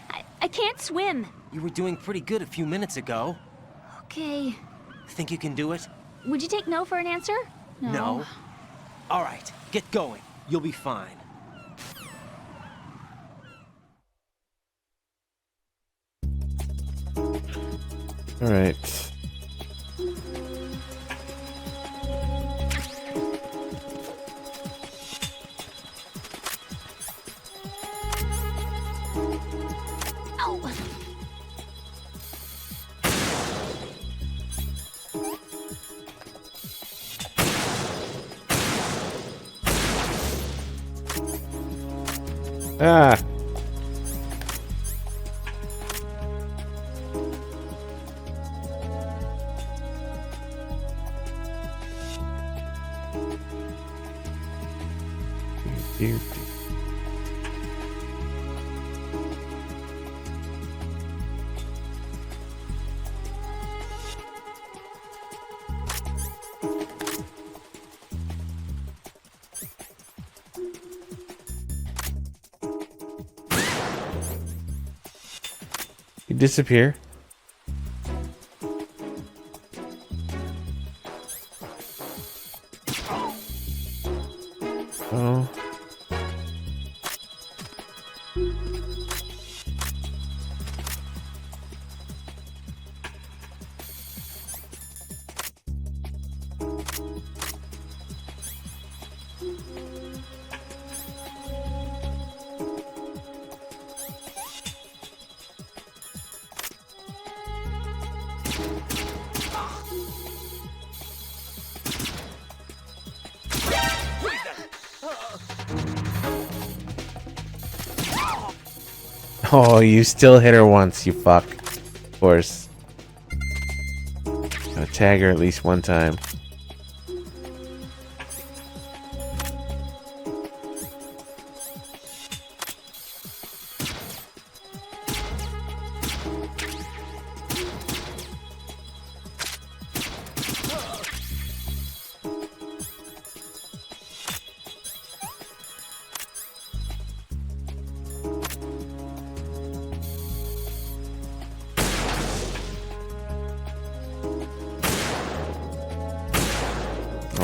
I can't swim. You were doing pretty good a few minutes ago. Okay. Think you can do it? Would you take no for an answer? No. All right, get going. You'll be fine. All right. Ah. You disappear. Oh. Oh, you still hit her once, you fuck. Of course. Gotta tag her at least one time.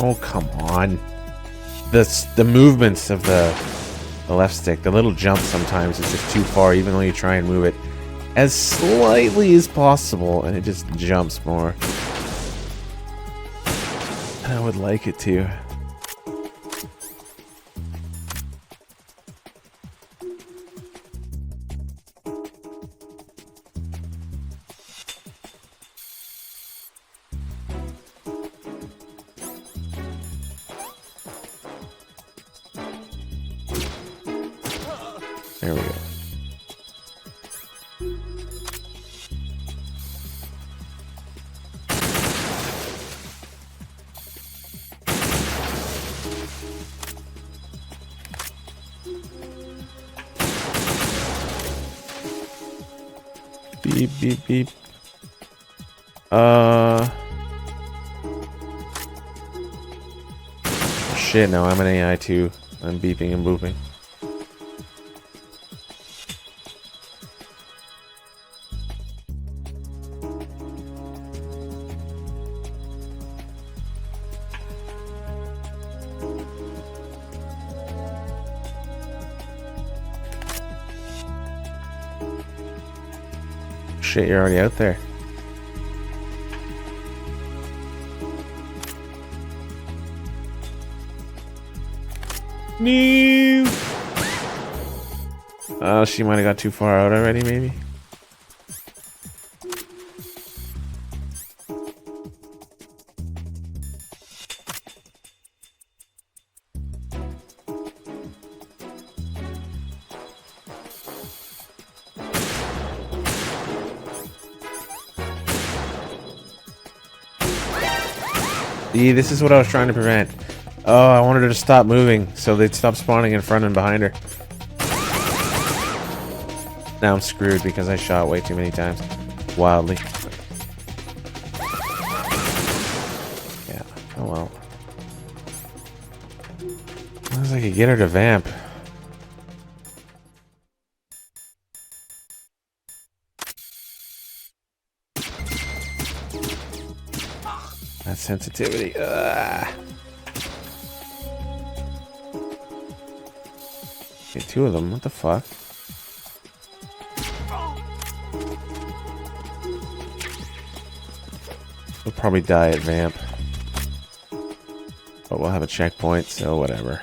Oh, come on. The movements of the left stick, the little jump sometimes is just too far, even though you try and move it as slightly as possible, and it just jumps more. I would like it to. There we go. Beep, beep, beep. Shit, no, I'm an AI too. I'm beeping and booping. Shit, you're already out there. No. Oh, she might have got too far out already, maybe. See, this is what I was trying to prevent. Oh, I wanted her to stop moving so they'd stop spawning in front and behind her. Now I'm screwed because I shot way too many times. Wildly. Yeah, oh well. As long as I could get her to vamp. That sensitivity. Ugh. Okay, two of them. What the fuck? We'll probably die at vamp. But we'll have a checkpoint, so whatever.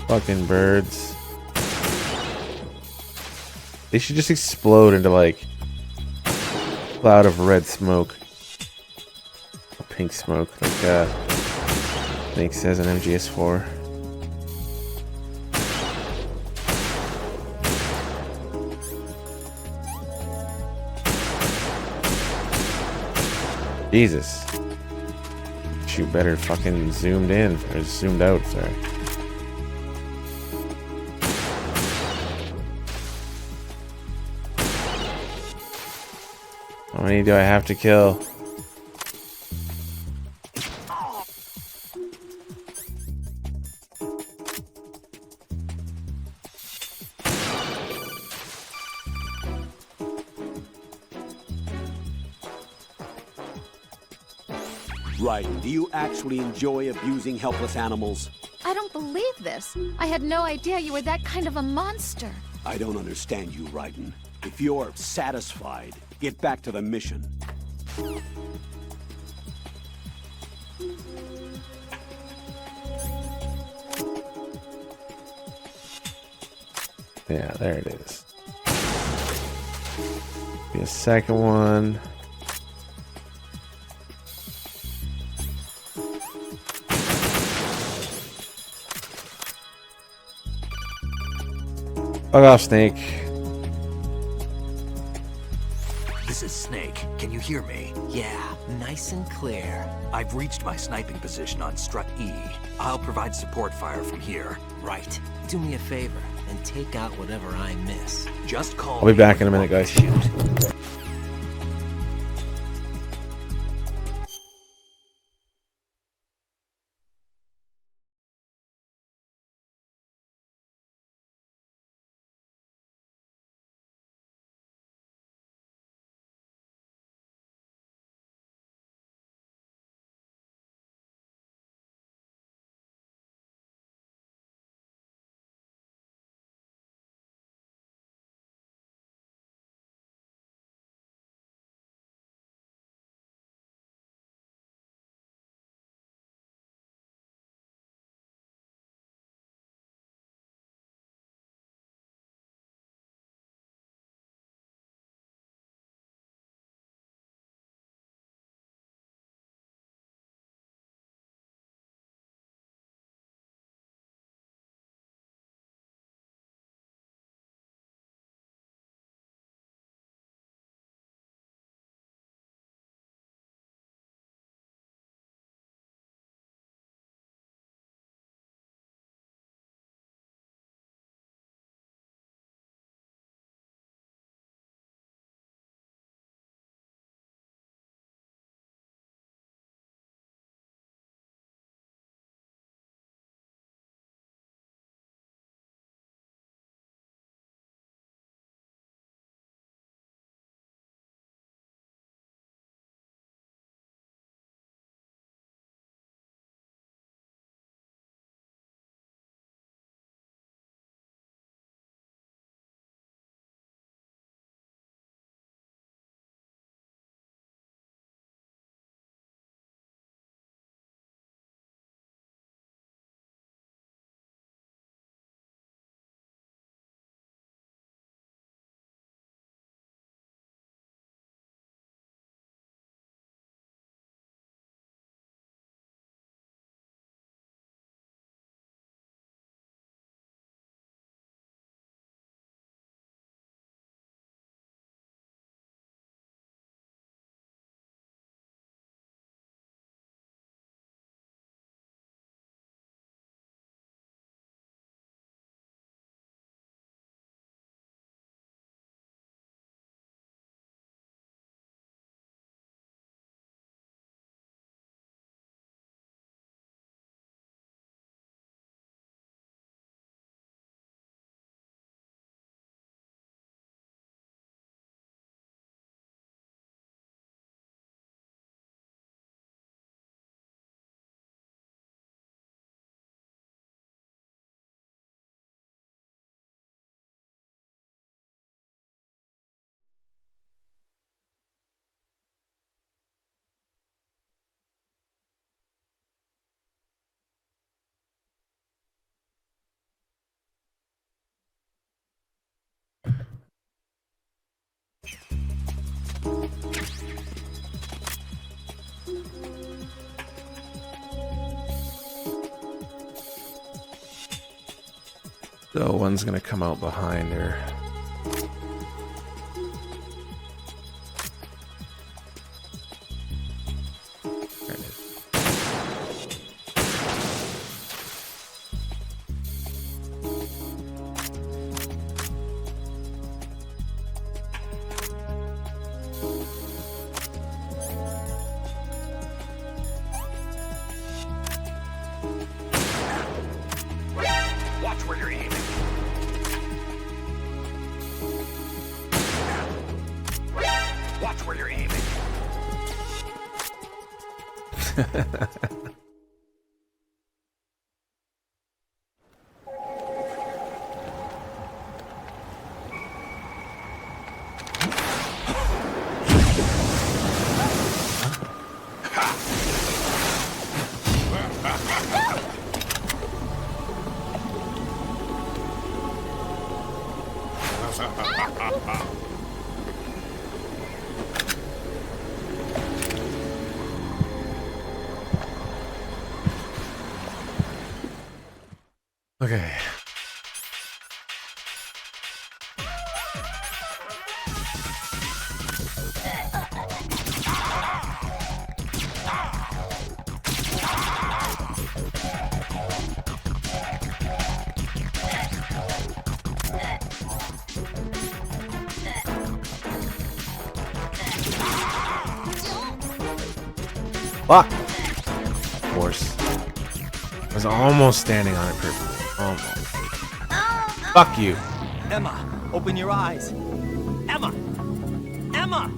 Fucking birds. They should just explode into like a cloud of red smoke. Or pink smoke, like Snake says in MGS4. Jesus. Shoot better fucking zoomed in. Or zoomed out, sorry. How many do I have to kill? Right. Do you actually enjoy abusing helpless animals? I don't believe this. I had no idea you were that kind of a monster. I don't understand you, Raiden. If you're satisfied, get back to the mission. Yeah, there it is. Be a second one. Fuck off, Snake. This is Snake. Can you hear me? Yeah, nice and clear. I've reached my sniping position on Strut E. I'll provide support fire from here. Right. Do me a favor and take out whatever I miss. Just call I'll be me back in when a you minute, want me guys. to shoot. So one's gonna come out behind her. There it is. Watch where you're aiming. Watch where you're aiming. Okay. Fuck! Of course. I was almost standing on it perfectly. Almost. Fuck you. Emma, open your eyes. Emma! Emma!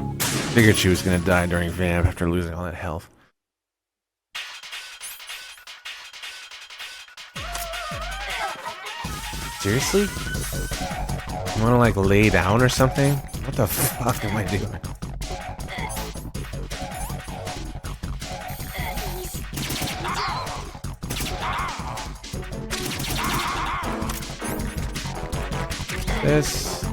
Figured she was gonna die during Vamp after losing all that health. Seriously? You wanna like lay down or something? What the fuck am I doing? This.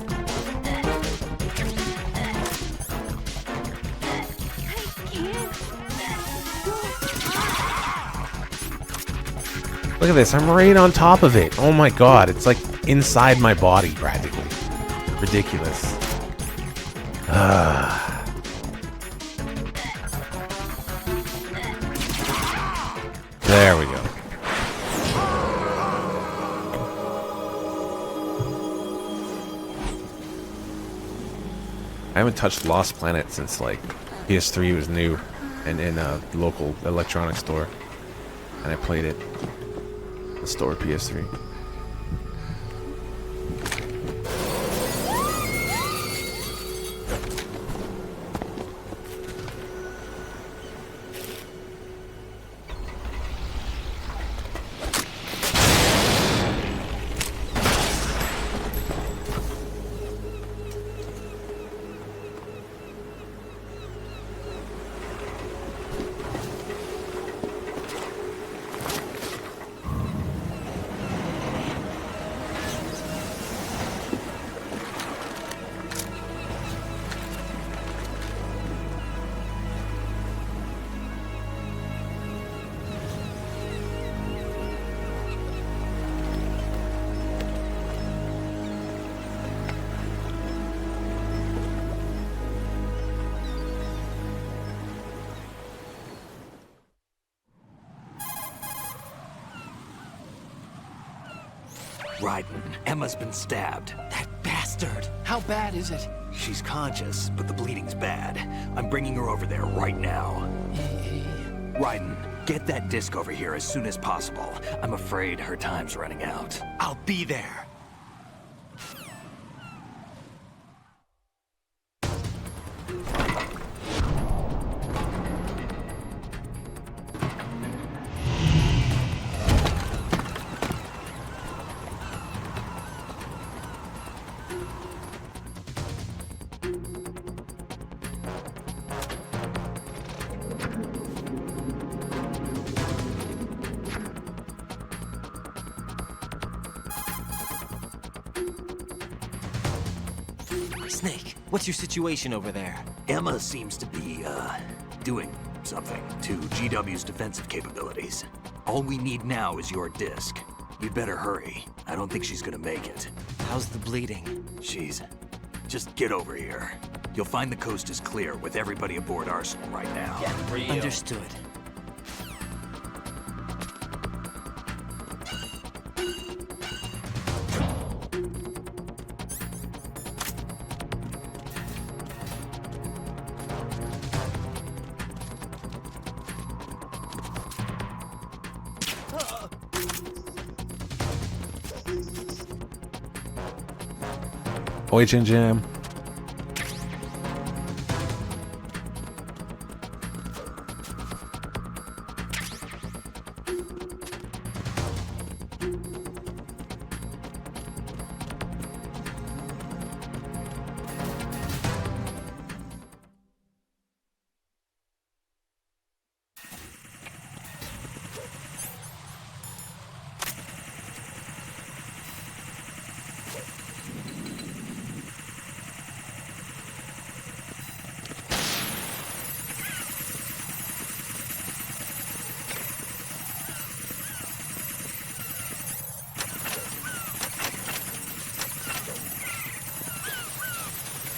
Look at this, I'm right on top of it. Oh my god, it's like inside my body practically. Ridiculous. There we go. I haven't touched Lost Planet since like PS3 was new and in a local electronics store, and I played it. The store PS3. Raiden, Emma's been stabbed. That bastard! How bad is it? She's conscious, but the bleeding's bad. I'm bringing her over there right now. Raiden, get that disc over here as soon as possible. I'm afraid her time's running out. I'll be there. Snake, what's your situation over there? Emma seems to be, doing something to GW's defensive capabilities. All we need now is your disc. We'd better hurry. I don't think she's gonna make it. How's the bleeding? Just get over here. You'll find the coast is clear with everybody aboard Arsenal right now. Understood. OHN jam.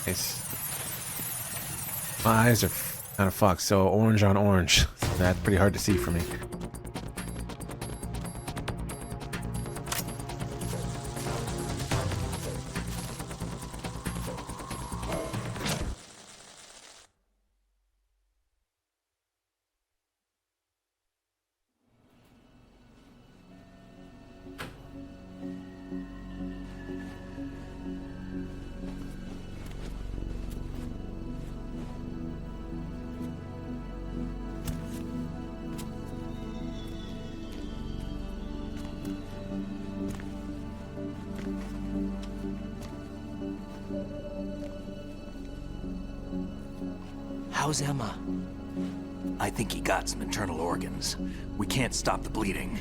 Nice. My eyes are kind of fucked, so orange on orange. That's pretty hard to see for me. How's Emma? I think he got some internal organs. We can't stop the bleeding.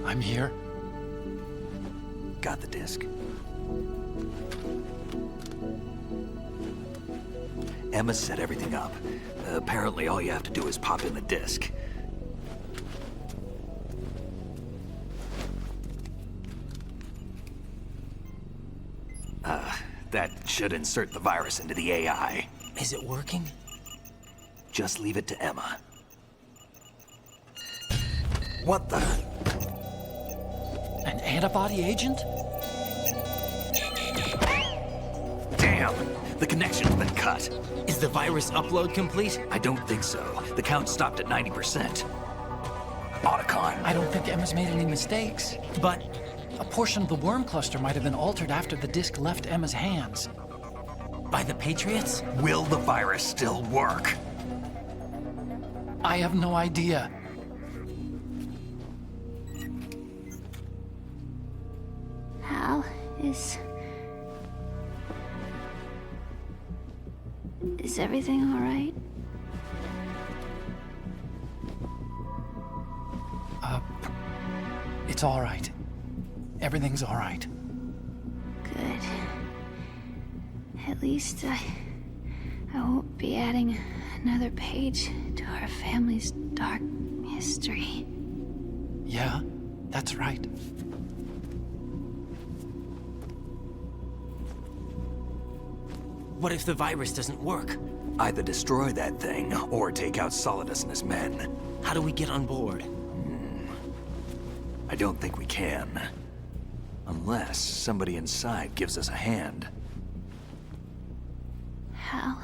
I'm here. Got the disc. Emma set everything up. Apparently all you have to do is pop in the disc. That should insert the virus into the AI. Is it working? Just leave it to Emma. What the? An antibody agent? Damn! The connection's been cut. Is the virus upload complete? I don't think so. The count stopped at 90%. Otacon. I don't think Emma's made any mistakes. But a portion of the worm cluster might have been altered after the disc left Emma's hands. By the Patriots? Will the virus still work? I have no idea. Hal, is everything all right? It's all right. Everything's all right. Good. At least I won't be adding another page to our family's dark history. Yeah, that's right. What if the virus doesn't work? Either destroy that thing, or take out Solidus and his men. How do we get on board? I don't think we can. Unless somebody inside gives us a hand. Hal,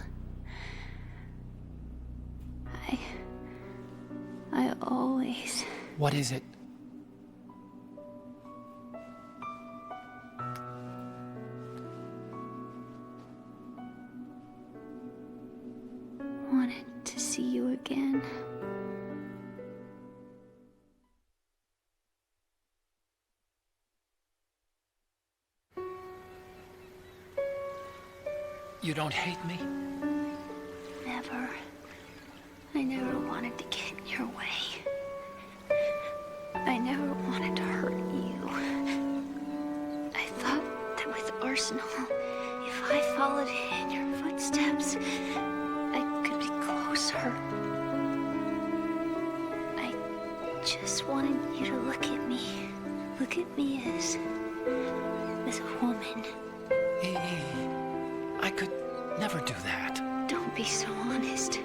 I always... What is it? wanted to see you again. You don't hate me? Never. I never wanted to get in your way. I never wanted to hurt you. I thought that with our personal. If I followed in your footsteps, I could be closer. I just wanted you to look at me. Look at me as a woman. I could never do that. Don't be so honest.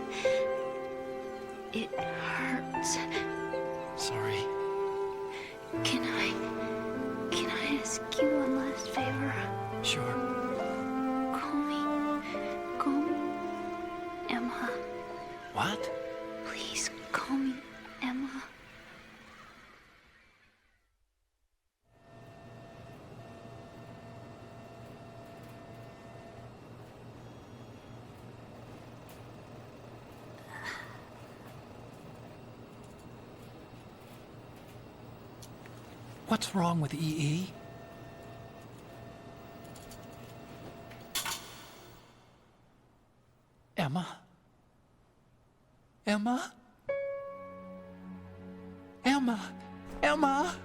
It hurts. Sorry. Can I ask you one last favor? Sure. Call me Emma. What? Please call me Emma. What's wrong with EE? Emma? Emma? Emma? Emma?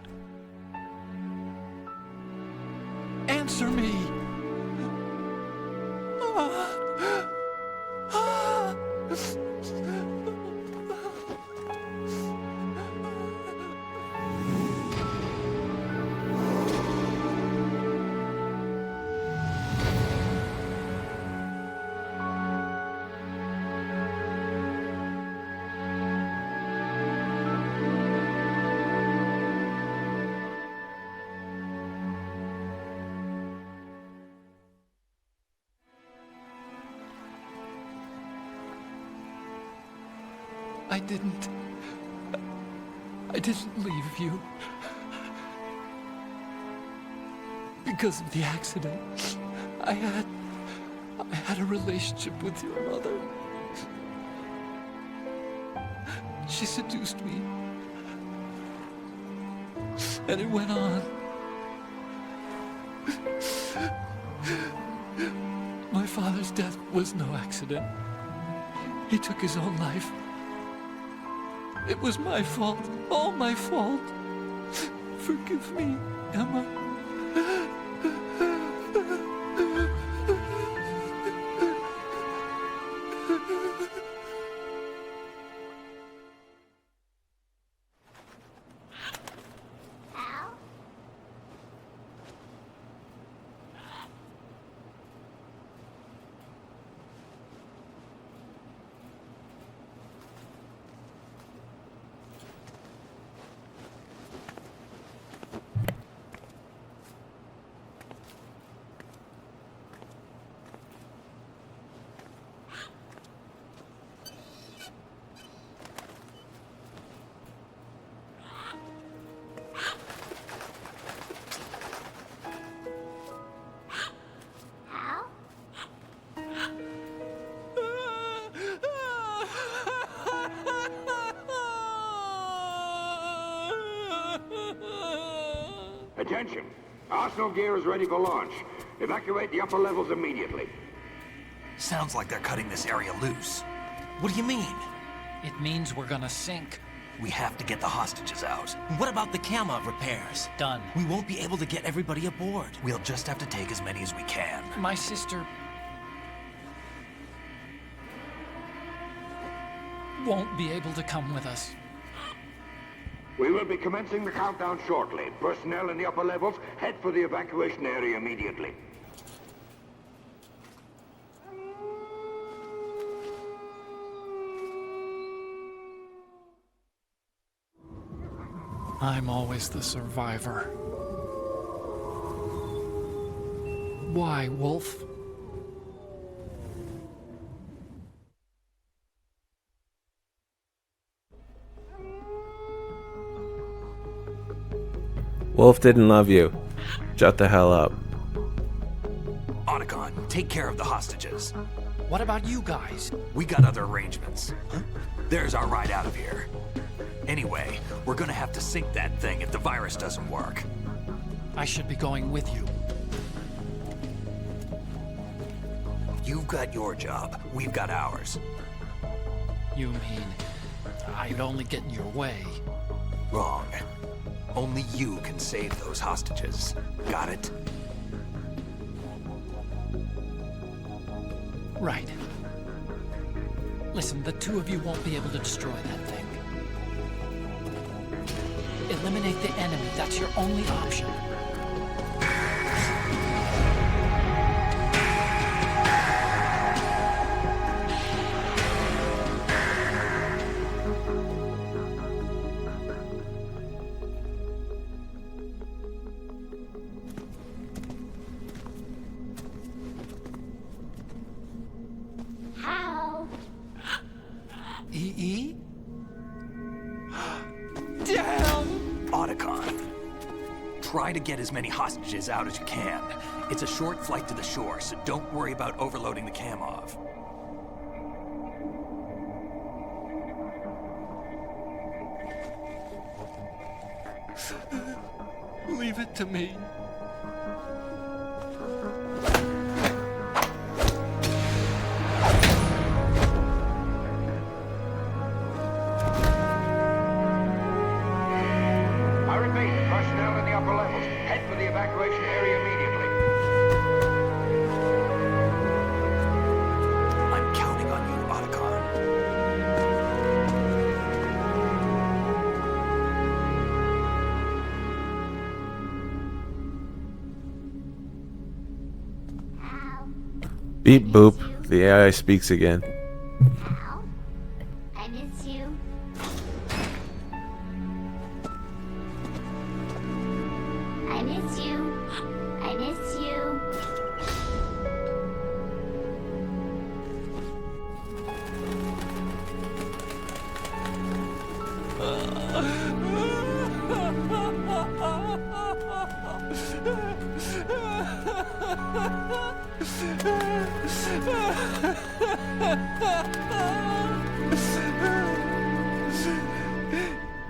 Answer me! I didn't leave you. Because of the accident, I had a relationship with your mother. She seduced me. And it went on. My father's death was no accident. He took his own life. It was my fault, all my fault. Forgive me, Emma. Attention! Arsenal gear is ready for launch. Evacuate the upper levels immediately. Sounds like they're cutting this area loose. What do you mean? It means we're gonna sink. We have to get the hostages out. What about the camera repairs? Done. We won't be able to get everybody aboard. We'll just have to take as many as we can. My sister won't be able to come with us. We will be commencing the countdown shortly. Personnel in the upper levels, head for the evacuation area immediately. I'm always the survivor. Why, Wolf? Wolf didn't love you. Shut the hell up. Otacon, take care of the hostages. What about you guys? We got other arrangements. There's our ride out of here. Anyway, we're gonna have to sink that thing if the virus doesn't work. I should be going with you. You've got your job. We've got ours. You mean I'd only get in your way? Wrong. Only you can save those hostages. Got it? Right. Listen, the two of you won't be able to destroy that thing. Eliminate the enemy. That's your only option. How? E.E.? Damn! Otacon. Try to get as many hostages out as you can. It's a short flight to the shore, so don't worry about overloading the Kamov. Leave it to me. I repeat, personnel in the upper levels, head for the evacuation area immediately. I'm counting on you, Otacon. Beep boop. The AI speaks again. I miss you. I miss you. I miss you.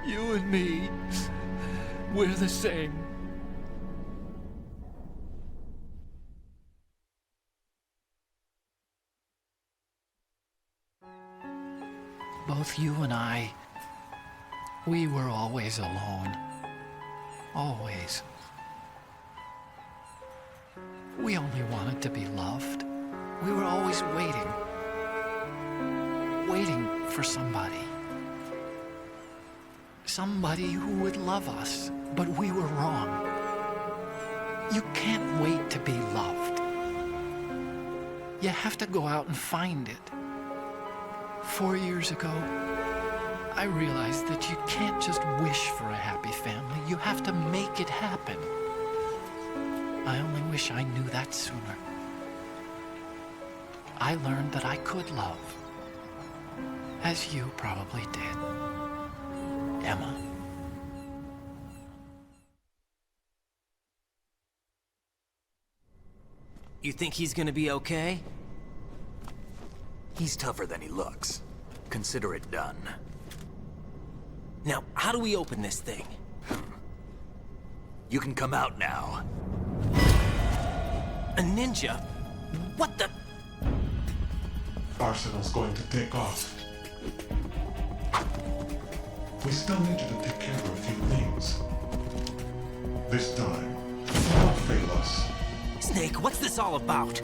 You and me, we're the same. Both you and I, we were always alone. Always. We only wanted to be loved. We were always waiting. Waiting for somebody. Somebody who would love us, but we were wrong. You can't wait to be loved. You have to go out and find it. 4 years ago, I realized that you can't just wish for a happy family. You have to make it happen. I only wish I knew that sooner. I learned that I could love, as you probably did, Emma. You think he's gonna be okay? He's tougher than he looks. Consider it done. Now, how do we open this thing? You can come out now. A ninja? What the? Arsenal's going to take off. We still need you to take care of a few things. This time, don't fail us. Snake, what's this all about?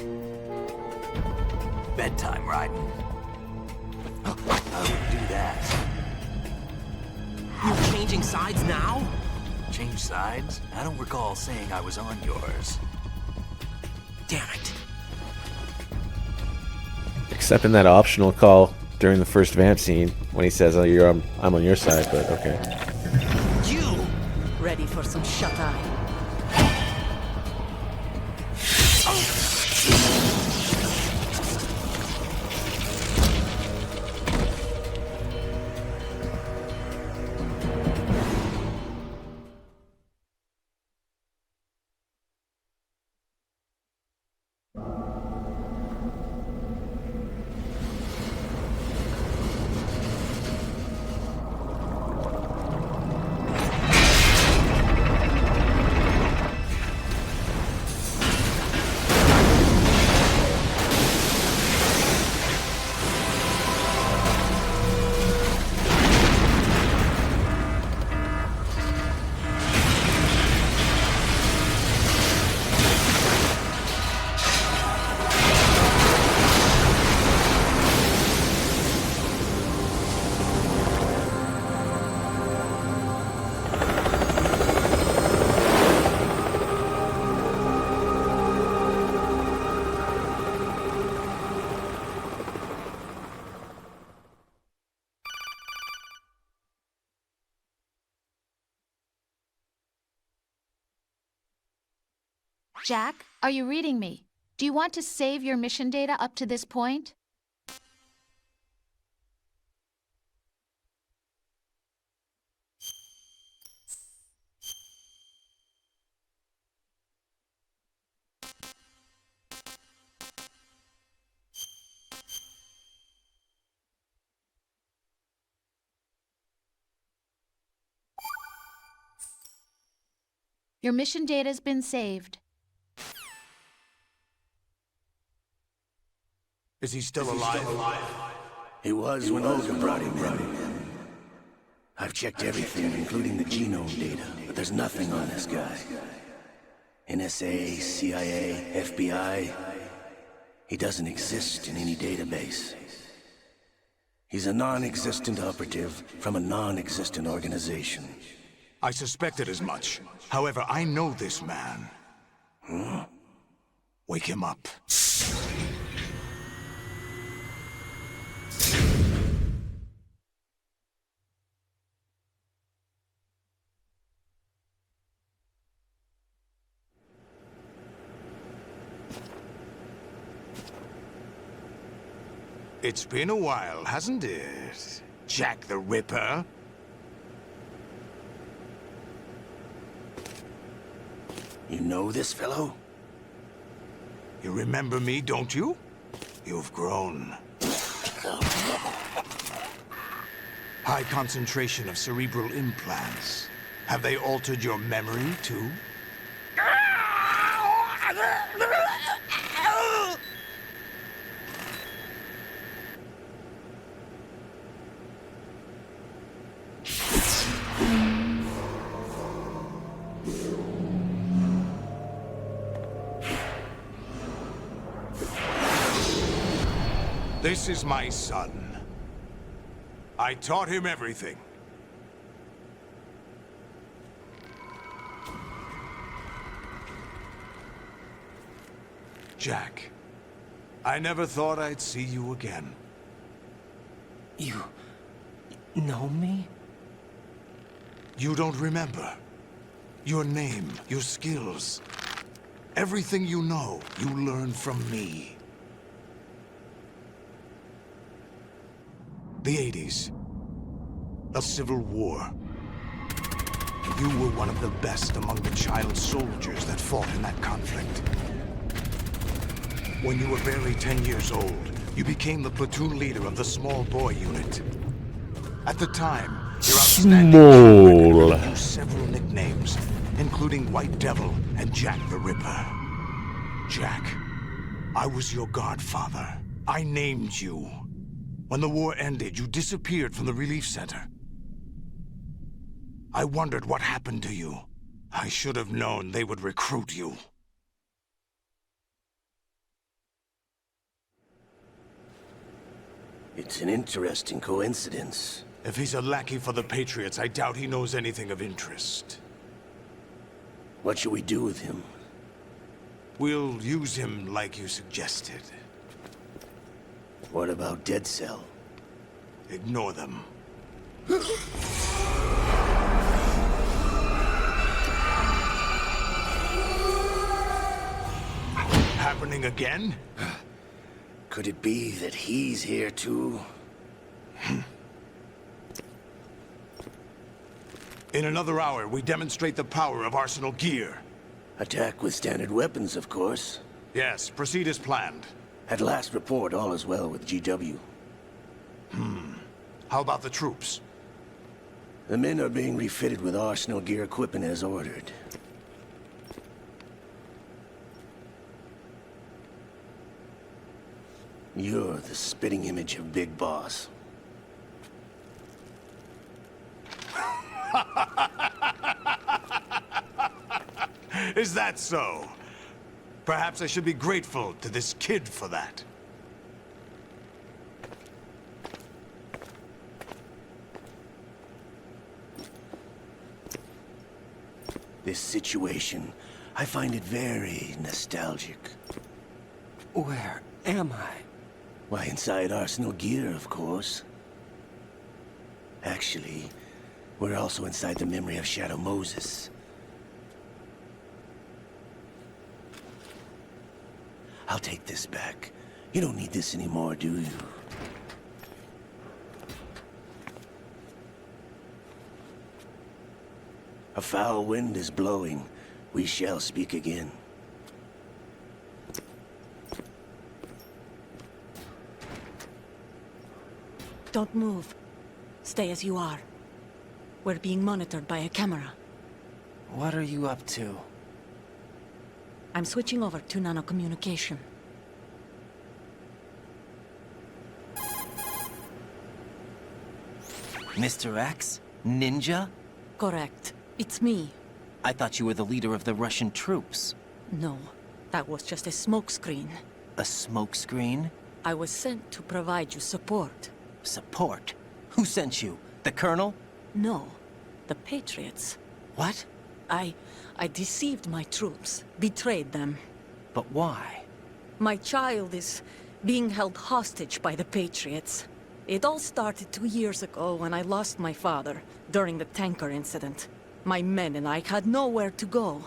Bedtime, Raiden. I wouldn't do that. You're changing sides now? Change sides? I don't recall saying I was on yours. Damn it. Except in that optional call during the first vamp scene when he says, "Oh, I'm on your side," but okay. You! Ready for some shut-eye? Jack, are you reading me? Do you want to save your mission data up to this point? Your mission data's been saved. Is he still alive? He was when Olga brought him in. I've checked everything, including the genome data, but there's nothing on this guy. NSA, CIA, FBI. He doesn't exist in any database. He's a non-existent operative from a non-existent organization. I suspected as much. However, I know this man. Huh? Wake him up. It's been a while, hasn't it? Jack the Ripper? You know this fellow? You remember me, don't you? You've grown. High concentration of cerebral implants. Have they altered your memory, too? This is my son. I taught him everything. Jack, I never thought I'd see you again. You know me? You don't remember. Your name, your skills. Everything you know, you learned from me. The 80s. A civil war. You were one of the best among the child soldiers that fought in that conflict. When you were barely 10 years old, you became the platoon leader of the small boy unit. At the time, your outstanding Small. gave you several nicknames, including White Devil and Jack the Ripper. Jack, I was your godfather. I named you. When the war ended, you disappeared from the relief center. I wondered what happened to you. I should have known they would recruit you. It's an interesting coincidence. If he's a lackey for the Patriots, I doubt he knows anything of interest. What should we do with him? We'll use him like you suggested. What about Dead Cell? Ignore them. Happening again? Could it be that he's here too? In another hour, we demonstrate the power of Arsenal gear. Attack with standard weapons, of course. Yes, proceed as planned. At last report, all is well with GW. How about the troops? The men are being refitted with Arsenal gear equipment as ordered. You're the spitting image of Big Boss. Is that so? Perhaps I should be grateful to this kid for that. This situation, I find it very nostalgic. Where am I? Why, inside Arsenal gear, of course. Actually, we're also inside the memory of Shadow Moses. I'll take this back. You don't need this anymore, do you? A foul wind is blowing. We shall speak again. Don't move. Stay as you are. We're being monitored by a camera. What are you up to? I'm switching over to nanocommunication. Mr. X? Ninja? Correct. It's me. I thought you were the leader of the Russian troops. No, that was just a smokescreen. A smokescreen? I was sent to provide you support. Support? Who sent you? The Colonel? No, the Patriots. What? I deceived my troops, betrayed them. But why? My child is being held hostage by the Patriots. It all started 2 years ago when I lost my father during the tanker incident. My men and I had nowhere to go,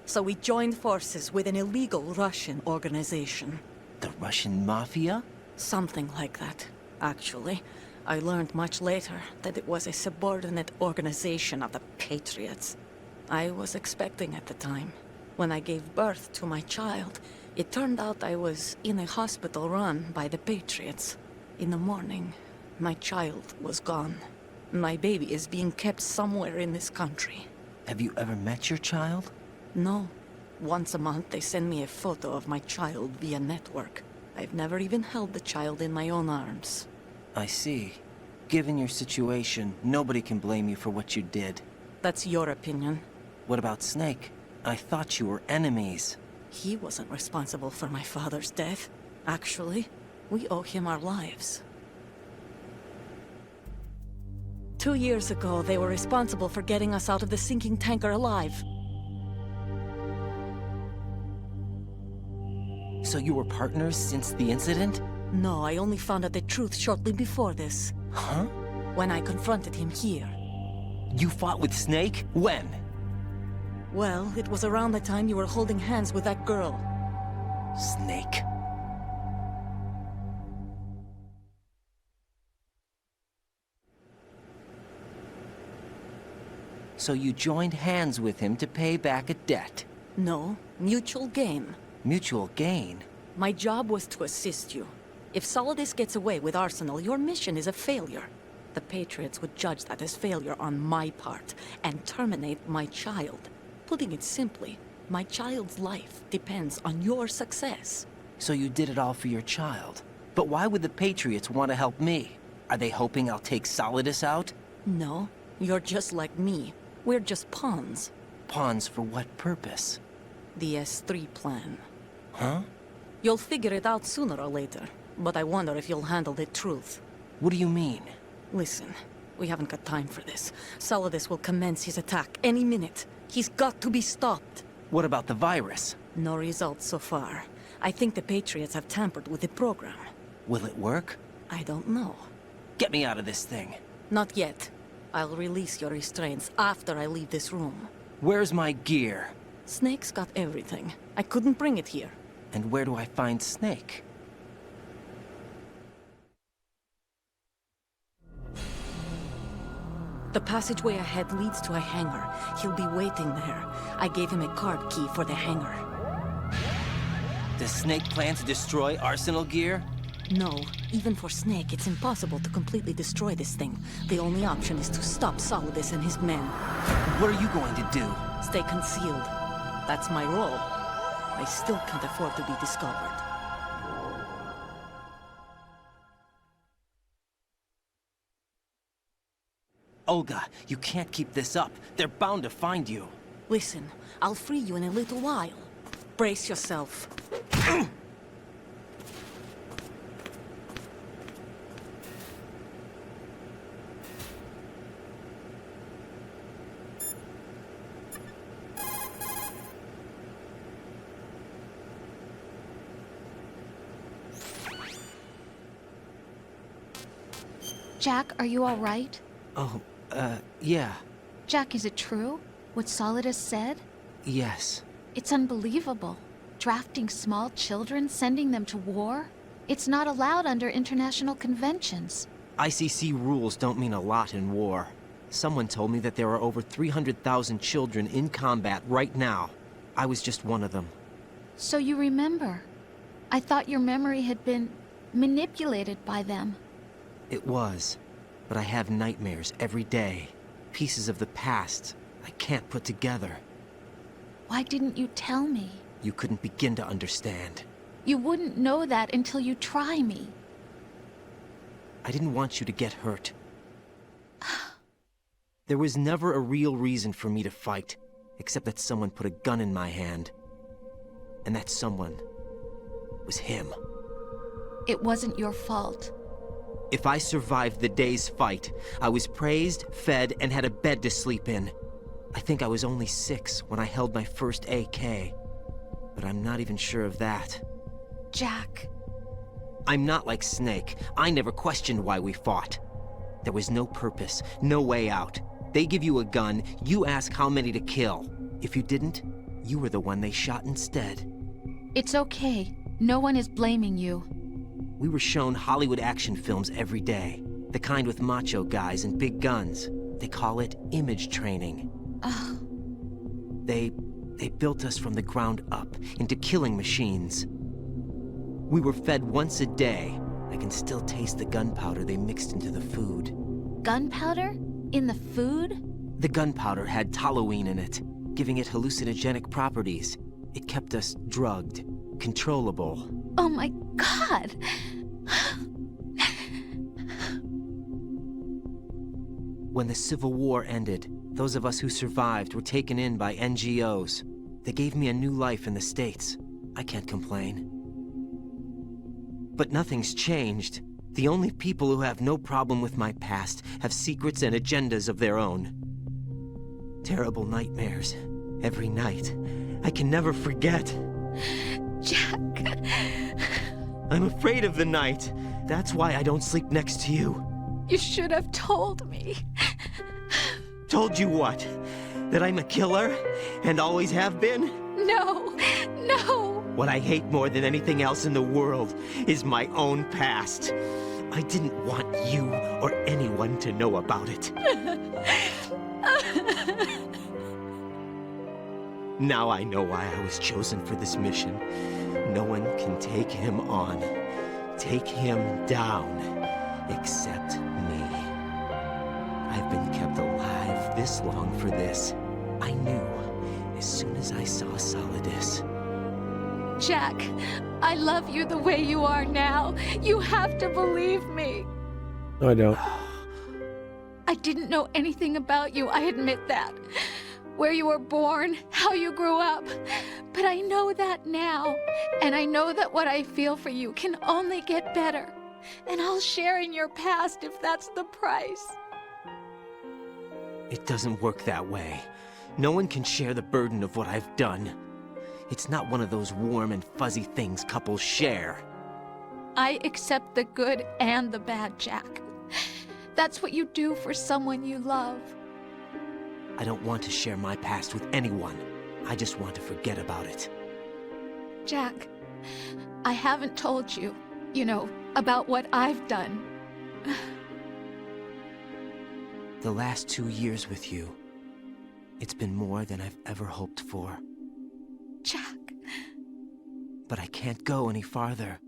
so we joined forces with an illegal Russian organization. The Russian Mafia? Something like that, actually. I learned much later that it was a subordinate organization of the Patriots. I was expecting at the time. When I gave birth to my child, it turned out I was in a hospital run by the Patriots. In the morning, my child was gone. My baby is being kept somewhere in this country. Have you ever met your child? No. Once a month, they send me a photo of my child via network. I've never even held the child in my own arms. I see. Given your situation, nobody can blame you for what you did. That's your opinion. What about Snake? I thought you were enemies. He wasn't responsible for my father's death. Actually, we owe him our lives. 2 years ago, they were responsible for getting us out of the sinking tanker alive. So you were partners since the incident? No, I only found out the truth shortly before this. Huh? When I confronted him here. You fought with Snake? When? Well, it was around the time you were holding hands with that girl. Snake. So you joined hands with him to pay back a debt? No, mutual gain. Mutual gain? My job was to assist you. If Solidus gets away with Arsenal, your mission is a failure. The Patriots would judge that as failure on my part, and terminate my child. Putting it simply, my child's life depends on your success. So you did it all for your child. But why would the Patriots want to help me? Are they hoping I'll take Solidus out? No, you're just like me. We're just pawns. Pawns for what purpose? The S3 plan. Huh? You'll figure it out sooner or later, but I wonder if you'll handle the truth. What do you mean? Listen, we haven't got time for this. Solidus will commence his attack any minute. He's got to be stopped. What about the virus? No results so far. I think the Patriots have tampered with the program. Will it work? I don't know. Get me out of this thing. Not yet. I'll release your restraints after I leave this room. Where's my gear? Snake's got everything. I couldn't bring it here. And where do I find Snake? The passageway ahead leads to a hangar. He'll be waiting there. I gave him a card key for the hangar. Does Snake plan to destroy Arsenal gear? No. Even for Snake, it's impossible to completely destroy this thing. The only option is to stop Solidus and his men. What are you going to do? Stay concealed. That's my role. I still can't afford to be discovered. Olga, you can't keep this up. They're bound to find you. Listen, I'll free you in a little while. Brace yourself. Jack, are you all right? Oh, yeah. Jack, is it true? What Solidus said? Yes. It's unbelievable. Drafting small children, sending them to war? It's not allowed under international conventions. ICC rules don't mean a lot in war. Someone told me that there are over 300,000 children in combat right now. I was just one of them. So you remember. I thought your memory had been manipulated by them. It was. But I have nightmares every day. Pieces of the past I can't put together. Why didn't you tell me? You couldn't begin to understand. You wouldn't know that until you try me. I didn't want you to get hurt. There was never a real reason for me to fight, except that someone put a gun in my hand. And that someone was him. It wasn't your fault. If I survived the day's fight, I was praised, fed, and had a bed to sleep in. I think I was only 6 when I held my first AK. But I'm not even sure of that. Jack. I'm not like Snake. I never questioned why we fought. There was no purpose, no way out. They give you a gun, you ask how many to kill. If you didn't, you were the one they shot instead. It's okay. No one is blaming you. We were shown Hollywood action films every day. The kind with macho guys and big guns. They call it image training. They built us from the ground up into killing machines. We were fed once a day. I can still taste the gunpowder they mixed into the food. Gunpowder? In the food? The gunpowder had toluene in it, giving it hallucinogenic properties. It kept us drugged, controllable. Oh my God! When the Civil War ended, those of us who survived were taken in by NGOs. They gave me a new life in the States. I can't complain. But nothing's changed. The only people who have no problem with my past have secrets and agendas of their own. Terrible nightmares. Every night. I can never forget. Jack. I'm afraid of the night. That's why I don't sleep next to you. You should have told me. Told you what? That I'm a killer? And always have been? No, no. What I hate more than anything else in the world is my own past. I didn't want you or anyone to know about it. Now I know why I was chosen for this mission. No one can take him on, take him down, except me. I've been kept alive this long for this. I knew as soon as I saw Solidus. Jack, I love you the way you are now. You have to believe me. No, I don't. I didn't know anything about you, I admit that. Where you were born, how you grew up. But I know that now. And I know that what I feel for you can only get better. And I'll share in your past if that's the price. It doesn't work that way. No one can share the burden of what I've done. It's not one of those warm and fuzzy things couples share. I accept the good and the bad, Jack. That's what you do for someone you love. I don't want to share my past with anyone. I just want to forget about it. Jack, I haven't told you, about what I've done. The last 2 years with you, it's been more than I've ever hoped for. Jack. But I can't go any farther.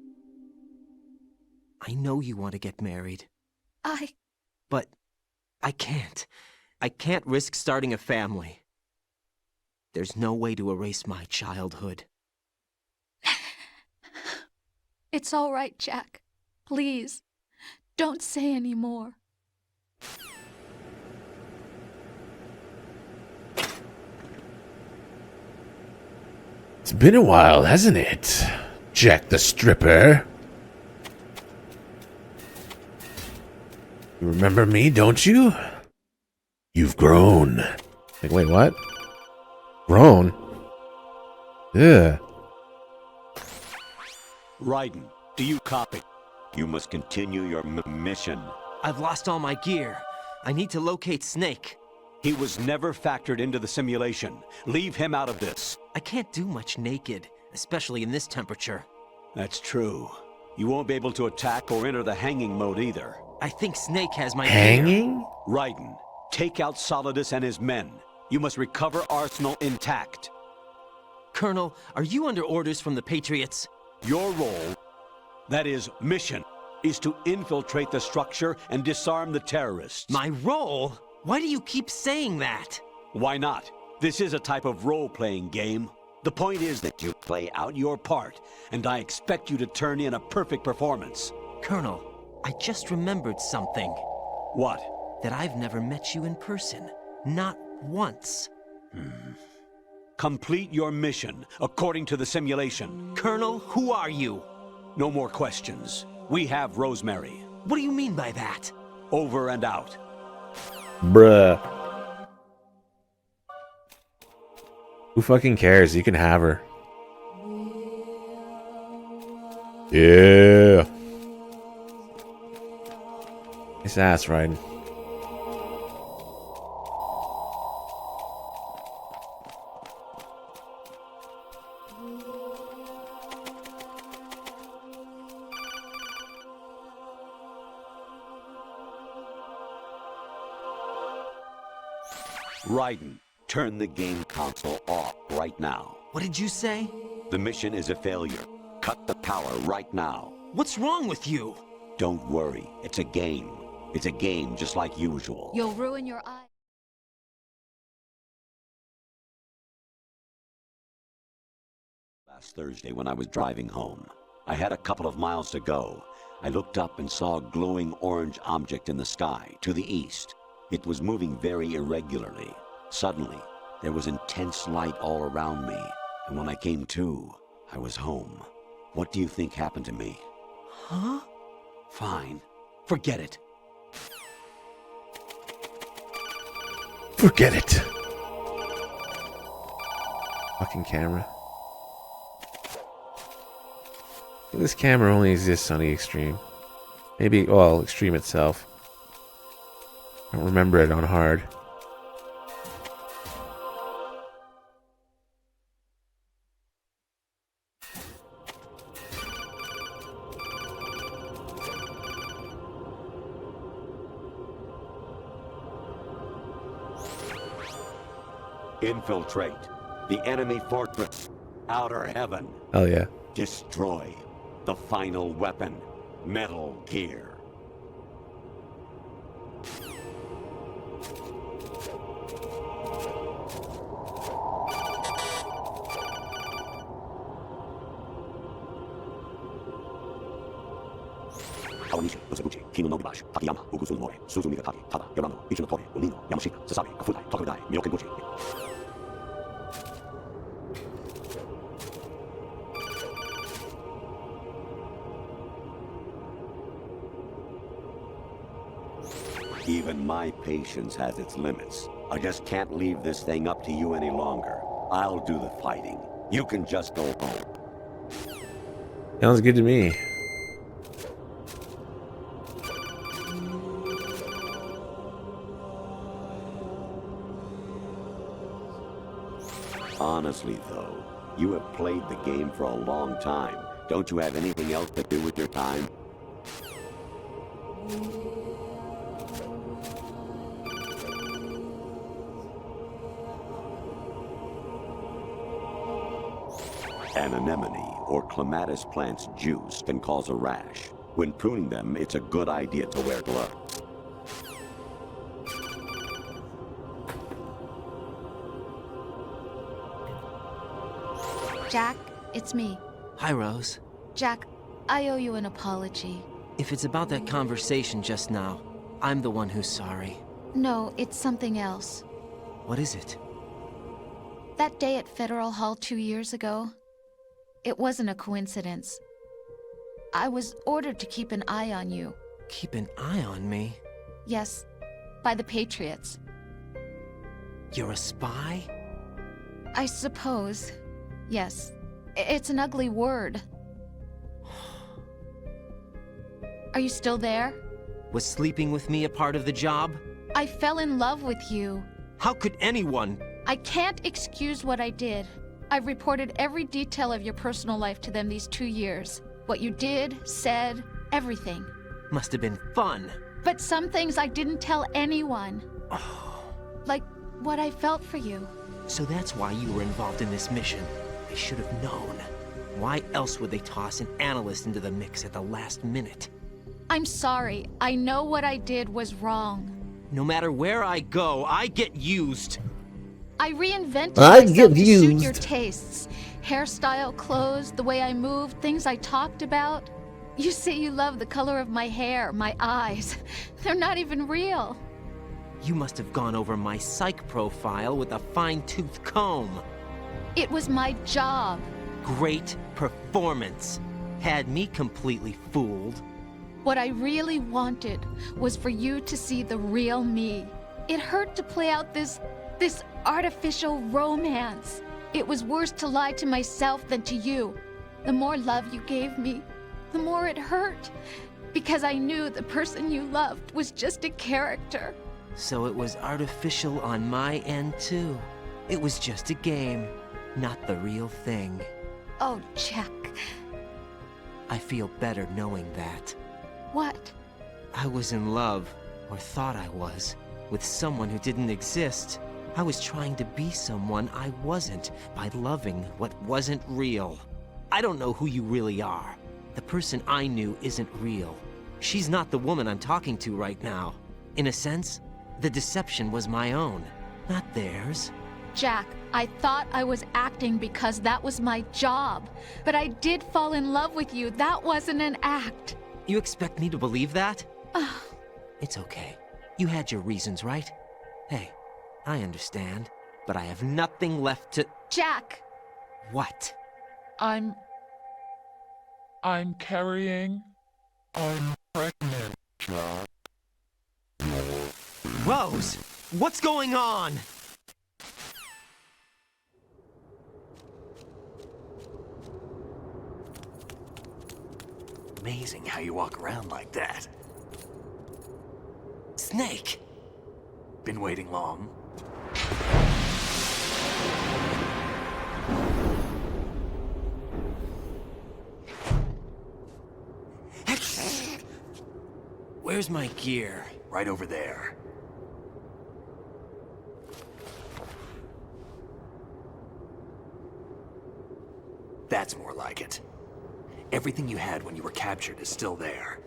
I know you want to get married. But I can't. I can't risk starting a family. There's no way to erase my childhood. It's all right, Jack. Please, don't say any more. It's been a while, hasn't it? Jack the Stripper. You remember me, don't you? You've grown. Like, wait, what? Grown? Yeah. Raiden, do you copy? You must continue your mission. I've lost all my gear. I need to locate Snake. He was never factored into the simulation. Leave him out of this. I can't do much naked. especially in this temperature. That's true. You won't be able to attack or enter the hanging mode either. I think Snake has my Hanging? Raiden, take out Solidus and his men. You must recover Arsenal intact. Colonel, are you under orders from the Patriots? Your role, that is, mission, is to infiltrate the structure and disarm the terrorists. My role? Why do you keep saying that? Why not? This is a type of role-playing game. The point is that you play out your part, and I expect you to turn in a perfect performance. Colonel, I just remembered something. What? That I've never met you in person. Not once. Complete your mission, according to the simulation. Colonel, who are you? No more questions. We have Rosemary. What do you mean by that? Over and out. Bruh. Who fucking cares? You can have her. Yeah. Nice ass, Raiden. Raiden, turn the game console off right now. What did you say? The mission is a failure. Cut the power right now. What's wrong with you? Don't worry, it's a game. It's a game just like usual. You'll ruin your eye. Last Thursday when I was driving home, I had a couple of miles to go. I looked up and saw a glowing orange object in the sky to the east. It was moving very irregularly. Suddenly, there was intense light all around me, and when I came to, I was home. What do you think happened to me? Huh? Fine. Forget it. Forget it. Fucking camera. This camera only exists on the Extreme. Maybe, well, Extreme itself. I don't remember it on hard. Infiltrate the enemy fortress. Outer heaven. Oh yeah. Destroy the final weapon. Metal Gear. Even my patience has its limits. I just can't leave this thing up to you any longer. I'll do the fighting. You can just go home. Sounds good to me. Honestly, though, you have played the game for a long time. Don't you have anything else to do with your time? An anemone or clematis plant's juice can cause a rash. When pruning them, it's a good idea to wear gloves. Jack, it's me. Hi, Rose. Jack, I owe you an apology. If it's about that conversation just now, I'm the one who's sorry. No, it's something else. What is it? That day at Federal Hall 2 years ago, it wasn't a coincidence. I was ordered to keep an eye on you. Keep an eye on me? Yes, by the Patriots. You're a spy? I suppose. Yes. It's an ugly word. Are you still there? Was sleeping with me a part of the job? I fell in love with you. How could anyone? I can't excuse what I did. I've reported every detail of your personal life to them these 2 years. What you did, said, everything. Must have been fun. But some things I didn't tell anyone. Like what I felt for you. So that's why you were involved in this mission. I should have known. Why else would they toss an analyst into the mix at the last minute? I'm sorry. I know what I did was wrong. No matter where I go, I get used. I reinvented myself to suit your tastes. Hairstyle, clothes, the way I moved, things I talked about. You say you love the color of my hair, my eyes. They're not even real. You must have gone over my psych profile with a fine-tooth comb. It was my job. Great performance. Had me completely fooled. What I really wanted was for you to see the real me. It hurt to play out this artificial romance. It was worse to lie to myself than to you. The more love you gave me, the more it hurt. Because I knew the person you loved was just a character. So it was artificial on my end too. It was just a game, not the real thing. Oh, Jack. I feel better knowing that. What? I was in love, or thought I was, with someone who didn't exist. I was trying to be someone I wasn't by loving what wasn't real. I don't know who you really are. The person I knew isn't real. She's not the woman I'm talking to right now. In a sense, the deception was my own, not theirs. Jack, I thought I was acting because that was my job. But I did fall in love with you. That wasn't an act. You expect me to believe that? It's okay. You had your reasons, right? Hey, I understand, but I have nothing left to... Jack! What? I'm carrying... I'm pregnant, Jack. Rose! What's going on? Amazing how you walk around like that. Snake! Been waiting long? Where's my gear? Right over there. That's more like it. Everything you had when you were captured is still there.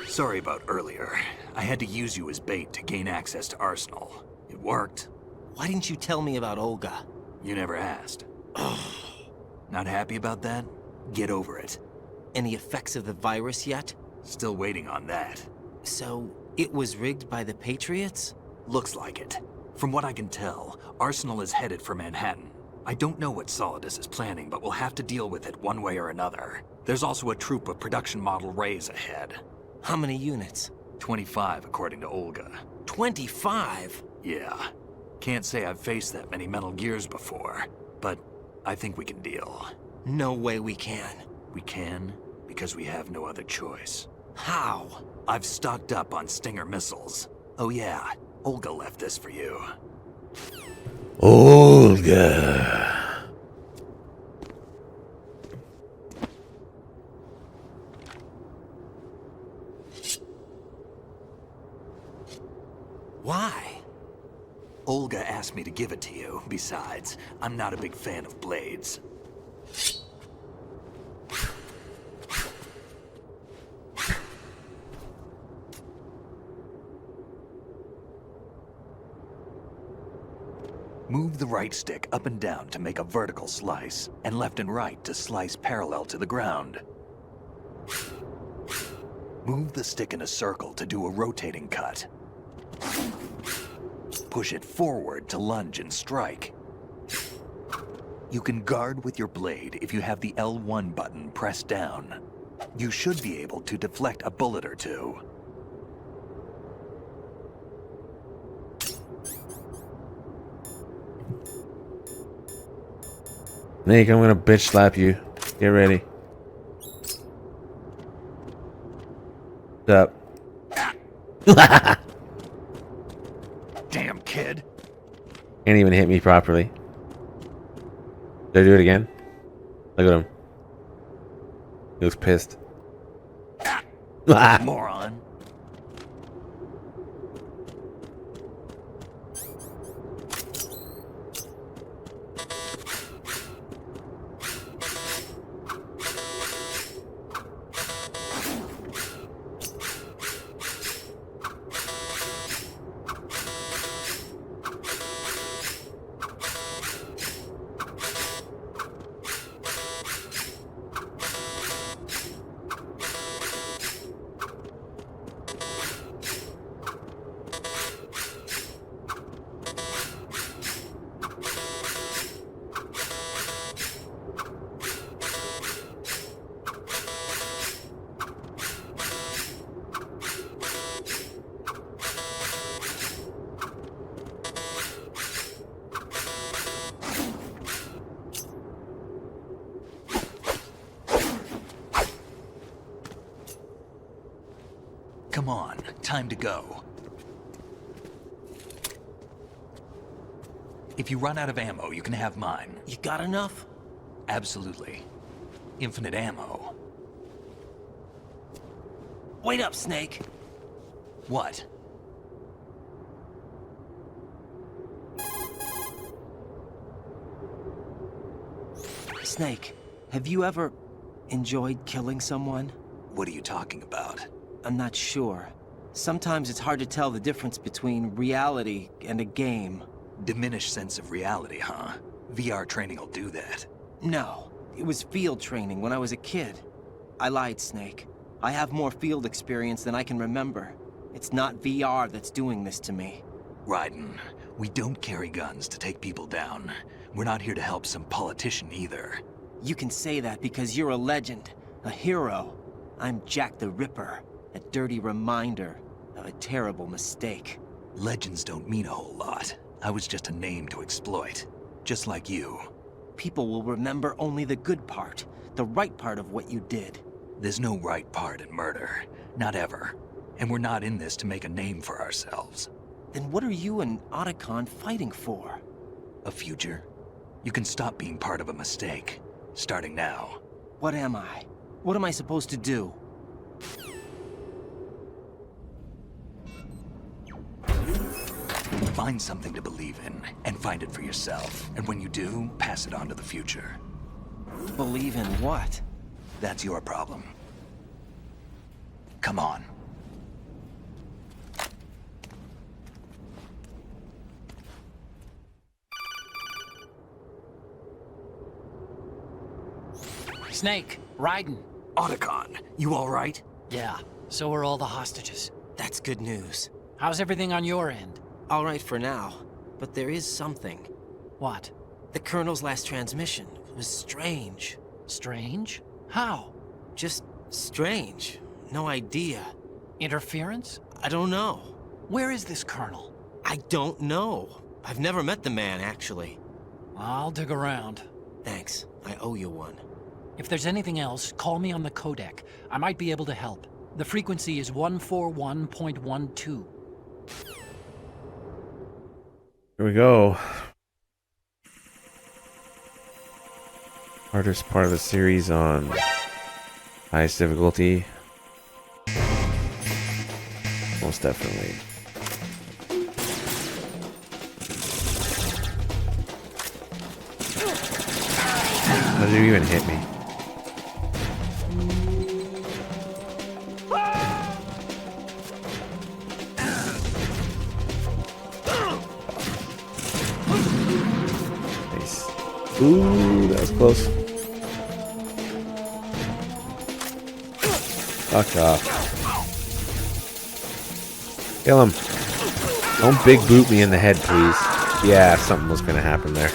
Sorry about earlier. I had to use you as bait to gain access to Arsenal. It worked. Why didn't you tell me about Olga? You never asked. Not happy about that? Get over it. Any effects of the virus yet? Still waiting on that. So, it was rigged by the Patriots? Looks like it. From what I can tell, Arsenal is headed for Manhattan. I don't know what Solidus is planning, but we'll have to deal with it one way or another. There's also a troop of production model Rays ahead. How many units? 25, according to Olga. 25? Yeah. Can't say I've faced that many Metal Gears before, but I think we can deal. No way we can. We can, because we have no other choice. How? I've stocked up on Stinger missiles. Oh yeah, Olga left this for you. Olga. Why? Olga asked me to give it to you. Besides, I'm not a big fan of blades. Move the right stick up and down to make a vertical slice, and left and right to slice parallel to the ground. Move the stick in a circle to do a rotating cut. Push it forward to lunge and strike. You can guard with your blade if you have the L1 button pressed down. You should be able to deflect a bullet or two. Nick, I'm gonna bitch slap you. Get ready. What's up? Damn kid. Can't even hit me properly. Did I do it again? Look at him. He looks pissed. Moron. Come on, time to go. If you run out of ammo, you can have mine. You got enough? Absolutely. Infinite ammo. Wait up, Snake. What? Snake, have you ever enjoyed killing someone? What are you talking about? I'm not sure. Sometimes it's hard to tell the difference between reality and a game. Diminished sense of reality, huh? VR training will do that. No, it was field training when I was a kid. I lied, Snake. I have more field experience than I can remember. It's not VR that's doing this to me. Raiden, we don't carry guns to take people down. We're not here to help some politician either. You can say that because you're a legend, a hero. I'm Jack the Ripper, a dirty reminder of a terrible mistake. Legends don't mean a whole lot. I was just a name to exploit, just like you. People will remember only the good part, the right part of what you did. There's no right part in murder, not ever. And we're not in this to make a name for ourselves. Then what are you and Otacon fighting for? A future? You can stop being part of a mistake, starting now. What am I? What am I supposed to do? Find something to believe in, and find it for yourself. And when you do, pass it on to the future. Believe in what? That's your problem. Come on. Snake, Raiden. Otacon, you all right? Yeah, so are all the hostages. That's good news. How's everything on your end? All right for now, but there is something. What? The Colonel's last transmission was strange. Strange? How? Just strange. No idea. Interference? I don't know. Where is this Colonel? I don't know. I've never met the man, actually. I'll dig around. Thanks. I owe you one. If there's anything else, call me on the codec. I might be able to help. The frequency is 141.12. Here we go. Hardest part of the series on highest difficulty. Most definitely. How did you even hit me? Nice. Ooh, that was close. Fuck off. Kill him. Don't big boot me in the head, please. Yeah, something was gonna happen there.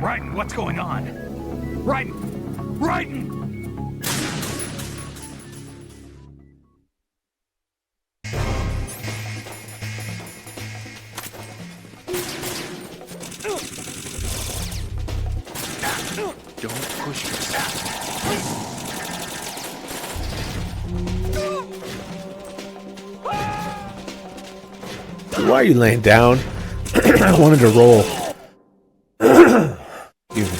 Raiden, what's going on? Raiden! Raiden! Don't push yourself. Why are you laying down? I wanted to roll. Excuse me.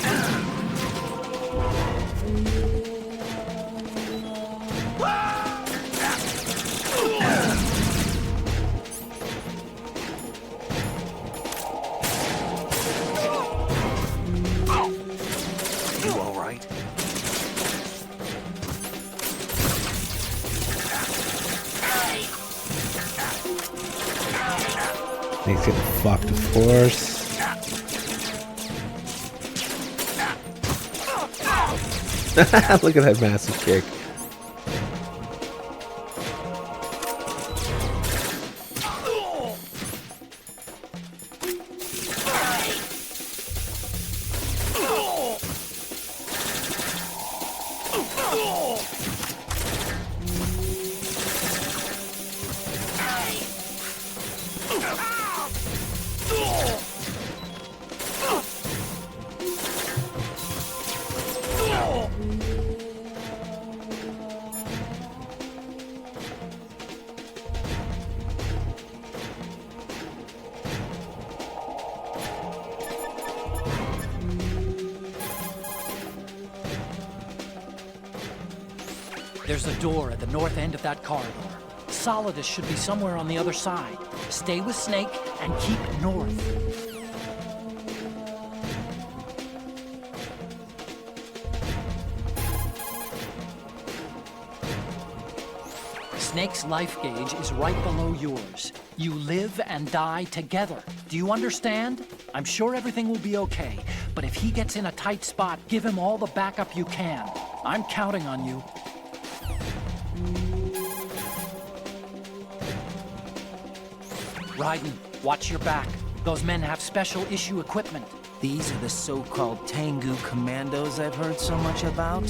You all right? He's getting fucked, of course. Look at that massive kick. There's a door at the north end of that corridor. Solidus should be somewhere on the other side. Stay with Snake and keep north. Snake's life gauge is right below yours. You live and die together. Do you understand? I'm sure everything will be okay, but if he gets in a tight spot, give him all the backup you can. I'm counting on you. Raiden, watch your back. Those men have special issue equipment. These are the so-called Tengu commandos I've heard so much about?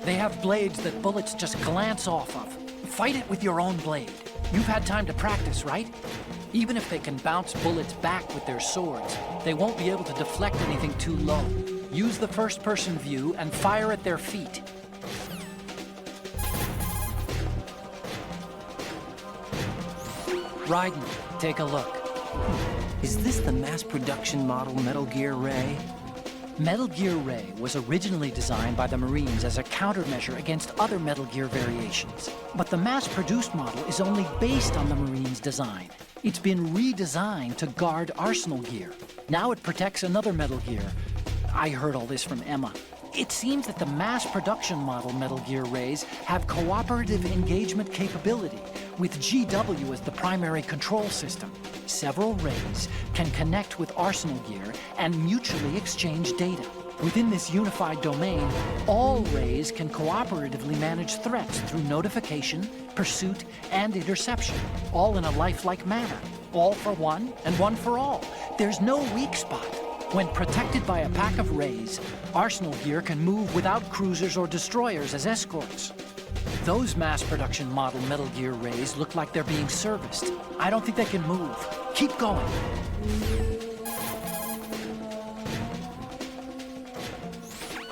They have blades that bullets just glance off of. Fight it with your own blade. You've had time to practice, right? Even if they can bounce bullets back with their swords, they won't be able to deflect anything too low. Use the first-person view and fire at their feet. Raiden, take a look. Is this the mass production model Metal Gear Ray? Metal Gear Ray was originally designed by the Marines as a countermeasure against other Metal Gear variations. But the mass-produced model is only based on the Marines' design. It's been redesigned to guard Arsenal gear. Now it protects another Metal Gear. I heard all this from Emma. It seems that the mass production model Metal Gear Rays have cooperative engagement capability, with GW as the primary control system. Several Rays can connect with Arsenal gear and mutually exchange data. Within this unified domain, all Rays can cooperatively manage threats through notification, pursuit, and interception, all in a lifelike manner. All for one and one for all. There's no weak spot. When protected by a pack of Rays, Arsenal gear can move without cruisers or destroyers as escorts. Those mass production model Metal Gear Rays look like they're being serviced. I don't think they can move. Keep going.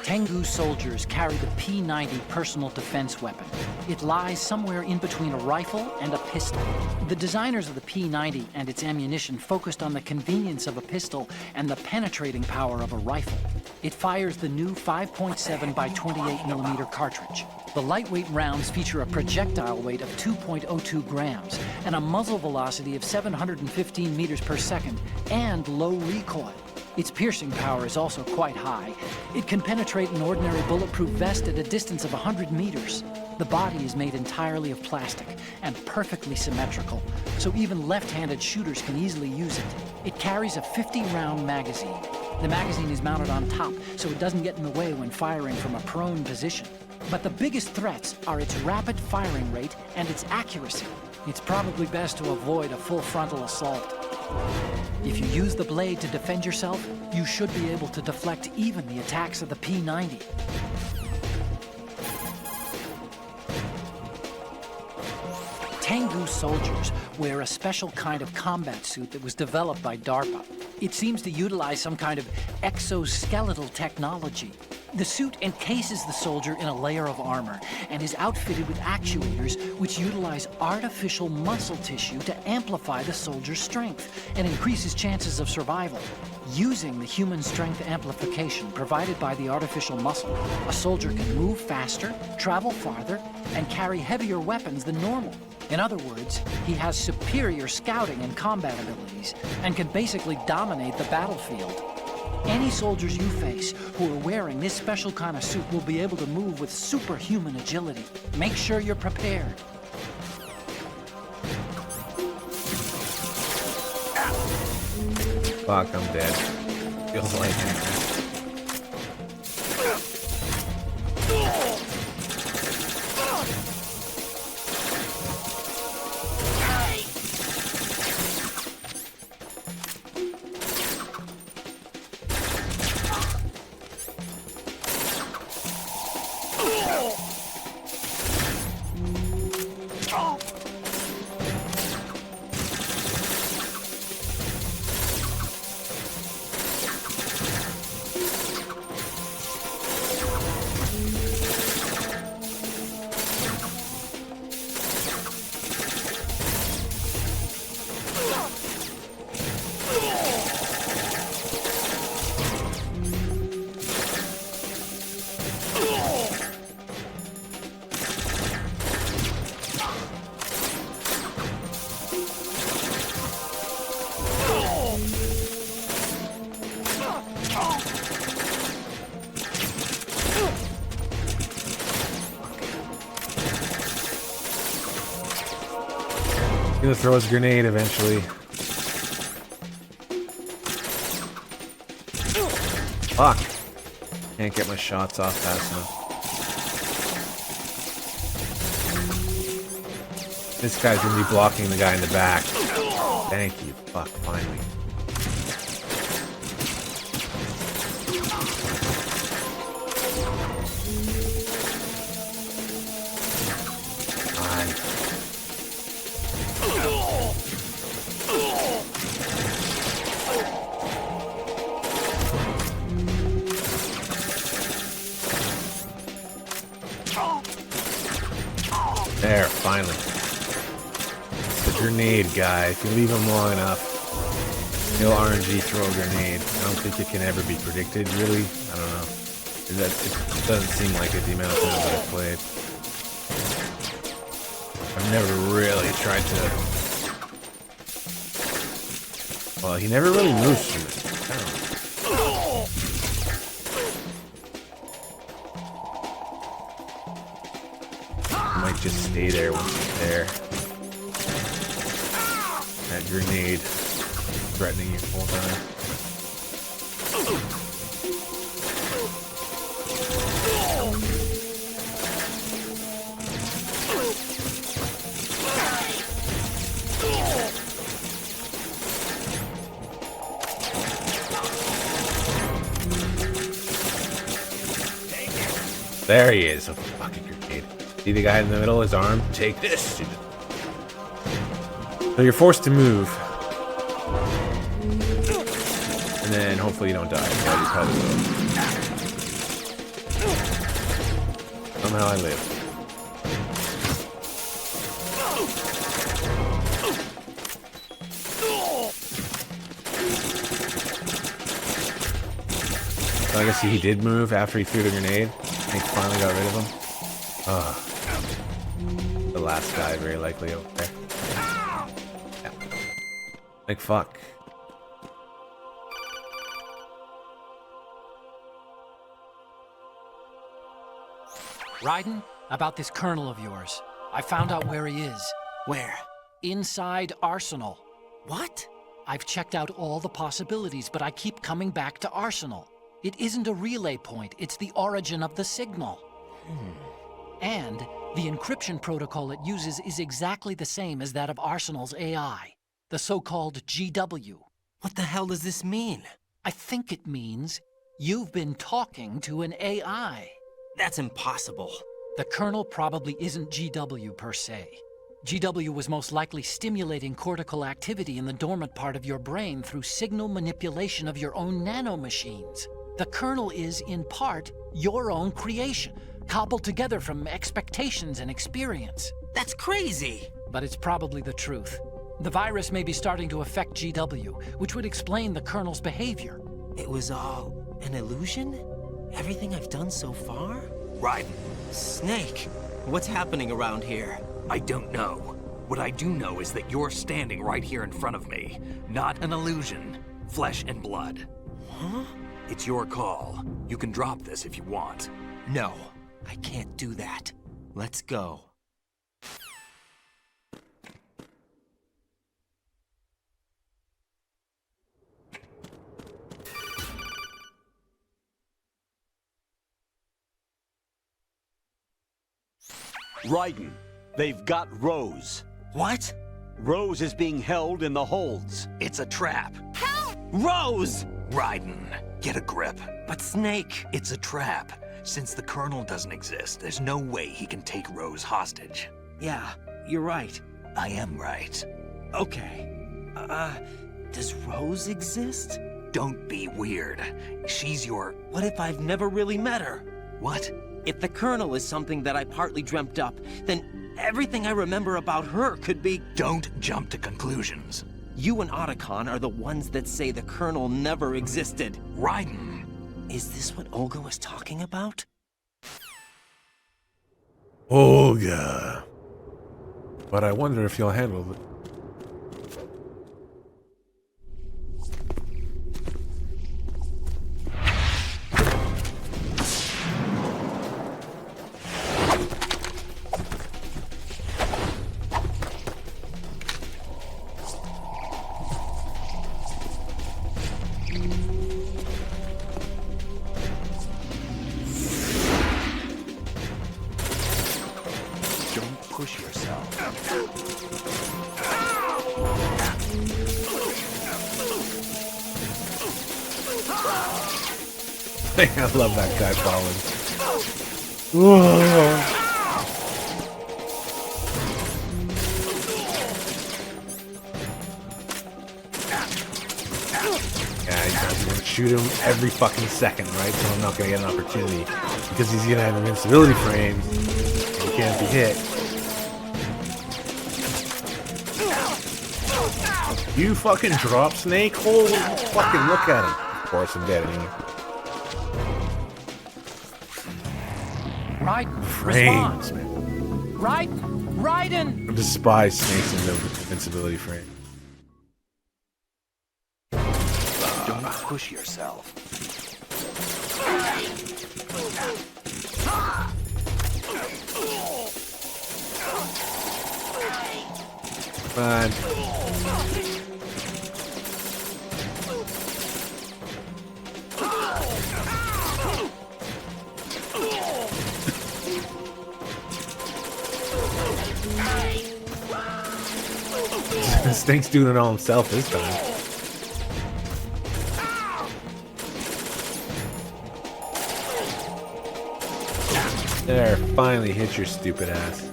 Tengu soldiers carry the P-90 personal defense weapon. It lies somewhere in between a rifle and a pistol. The designers of the P-90 and its ammunition focused on the convenience of a pistol and the penetrating power of a rifle. It fires the new 5.7 by 28 millimeter cartridge. The lightweight rounds feature a projectile weight of 2.02 grams and a muzzle velocity of 715 meters per second and low recoil. Its piercing power is also quite high. It can penetrate an ordinary bulletproof vest at a distance of 100 meters. The body is made entirely of plastic and perfectly symmetrical, so even left-handed shooters can easily use it. It carries a 50-round magazine. The magazine is mounted on top, so it doesn't get in the way when firing from a prone position. But the biggest threats are its rapid firing rate and its accuracy. It's probably best to avoid a full frontal assault. If you use the blade to defend yourself, you should be able to deflect even the attacks of the P-90. Tengu soldiers wear a special kind of combat suit that was developed by DARPA. It seems to utilize some kind of exoskeletal technology. The suit encases the soldier in a layer of armor and is outfitted with actuators which utilize artificial muscle tissue to amplify the soldier's strength and increase his chances of survival. Using the human strength amplification provided by the artificial muscle, a soldier can move faster, travel farther, and carry heavier weapons than normal. In other words, he has superior scouting and combat abilities and can basically dominate the battlefield. Any soldiers you face who are wearing this special kind of suit will be able to move with superhuman agility. Make sure you're prepared. Fuck, I'm dead. Feels like it. He's gonna throw his grenade eventually. Fuck. Can't get my shots off fast enough. This guy's gonna be blocking the guy in the back. Thank you. Fuck, finally. There, finally. The grenade guy. If you leave him long enough, he'll RNG throw a grenade. I don't think it can ever be predicted, really. I don't know. It doesn't seem like it the amount of times that I've played. I've never really tried to... Well, he never really moves from it. Just stay there once it's there. That grenade threatening you the whole time. There he is. A fucking grenade. See the guy in the middle, his arm? Take this! So you're forced to move. And then hopefully you don't die. But you probably will. Somehow I live. So I guess he did move after he threw the grenade. And he finally got rid of him. The last guy, very likely over there. Yeah. Like, fuck. Raiden, about this colonel of yours. I found out where he is. Where? Inside Arsenal. What? I've checked out all the possibilities, but I keep coming back to Arsenal. It isn't a relay point, it's the origin of the signal. And the encryption protocol it uses is exactly the same as that of Arsenal's AI, the so-called GW. What the hell does this mean? I think it means you've been talking to an AI. That's impossible. The kernel probably isn't GW per se. GW was most likely stimulating cortical activity in the dormant part of your brain through signal manipulation of your own nanomachines. The Colonel is, in part, your own creation, cobbled together from expectations and experience. That's crazy! But it's probably the truth. The virus may be starting to affect GW, which would explain the Colonel's behavior. It was all an illusion? Everything I've done so far? Raiden. Snake, what's happening around here? I don't know. What I do know is that you're standing right here in front of me. Not an illusion. Flesh and blood. Huh? It's your call. You can drop this if you want. No, I can't do that. Let's go. Raiden, they've got Rose. What? Rose is being held in the holds. It's a trap. Help! Rose! Raiden, get a grip. But Snake... It's a trap. Since the Colonel doesn't exist, there's no way he can take Rose hostage. Yeah, you're right. I am right. Okay. Does Rose exist? Don't be weird. She's your... What if I've never really met her? What? If the Colonel is something that I partly dreamt up, then everything I remember about her could be... Don't jump to conclusions. You and Otacon are the ones that say the Colonel never existed. Raiden! Is this what Olga was talking about? Olga. But I wonder if you'll handle it. Push yourself. I love that guy falling. Yeah, he's gonna shoot him every fucking second, right? So I'm not gonna get an opportunity because he's gonna have invincibility frames and he can't be hit. You fucking drop, Snake? Holy fucking look at him. Of course I'm dead anyway. Raiden, Frames, respond. Raiden! I despise Snake's invincibility frame. Don't push yourself. Man. Snake's doing it all himself this time. There, finally hit your stupid ass.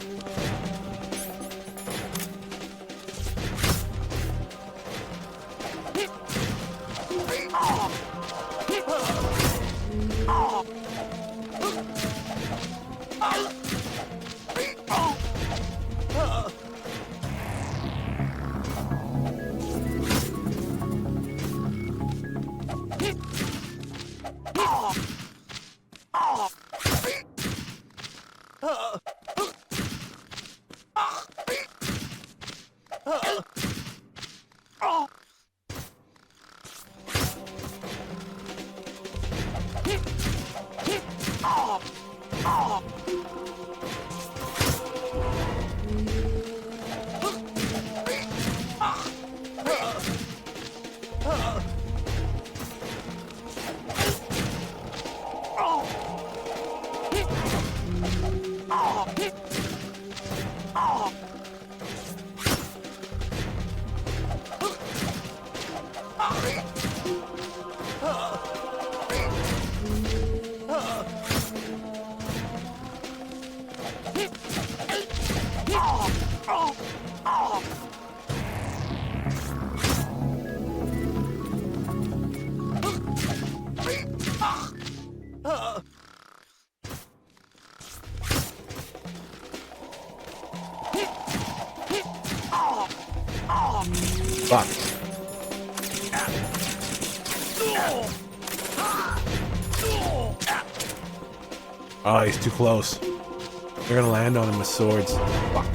Oh, he's too close. They're gonna land on him with swords. Fuck.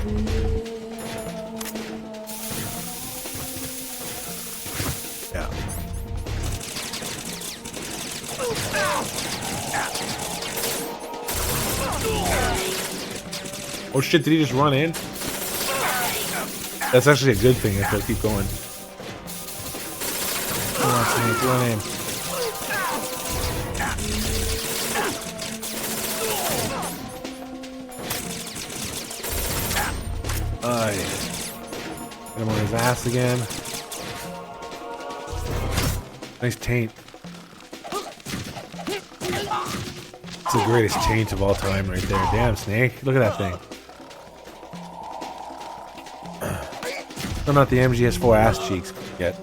Yeah. Oh shit, did he just run in? That's actually a good thing if he'll keep going. Come on, Snake, run in. Yeah. Get him on his ass again. Nice taint. It's the greatest taint of all time right there. Damn, Snake. Look at that thing. Still not the MGS4 ass cheeks yet.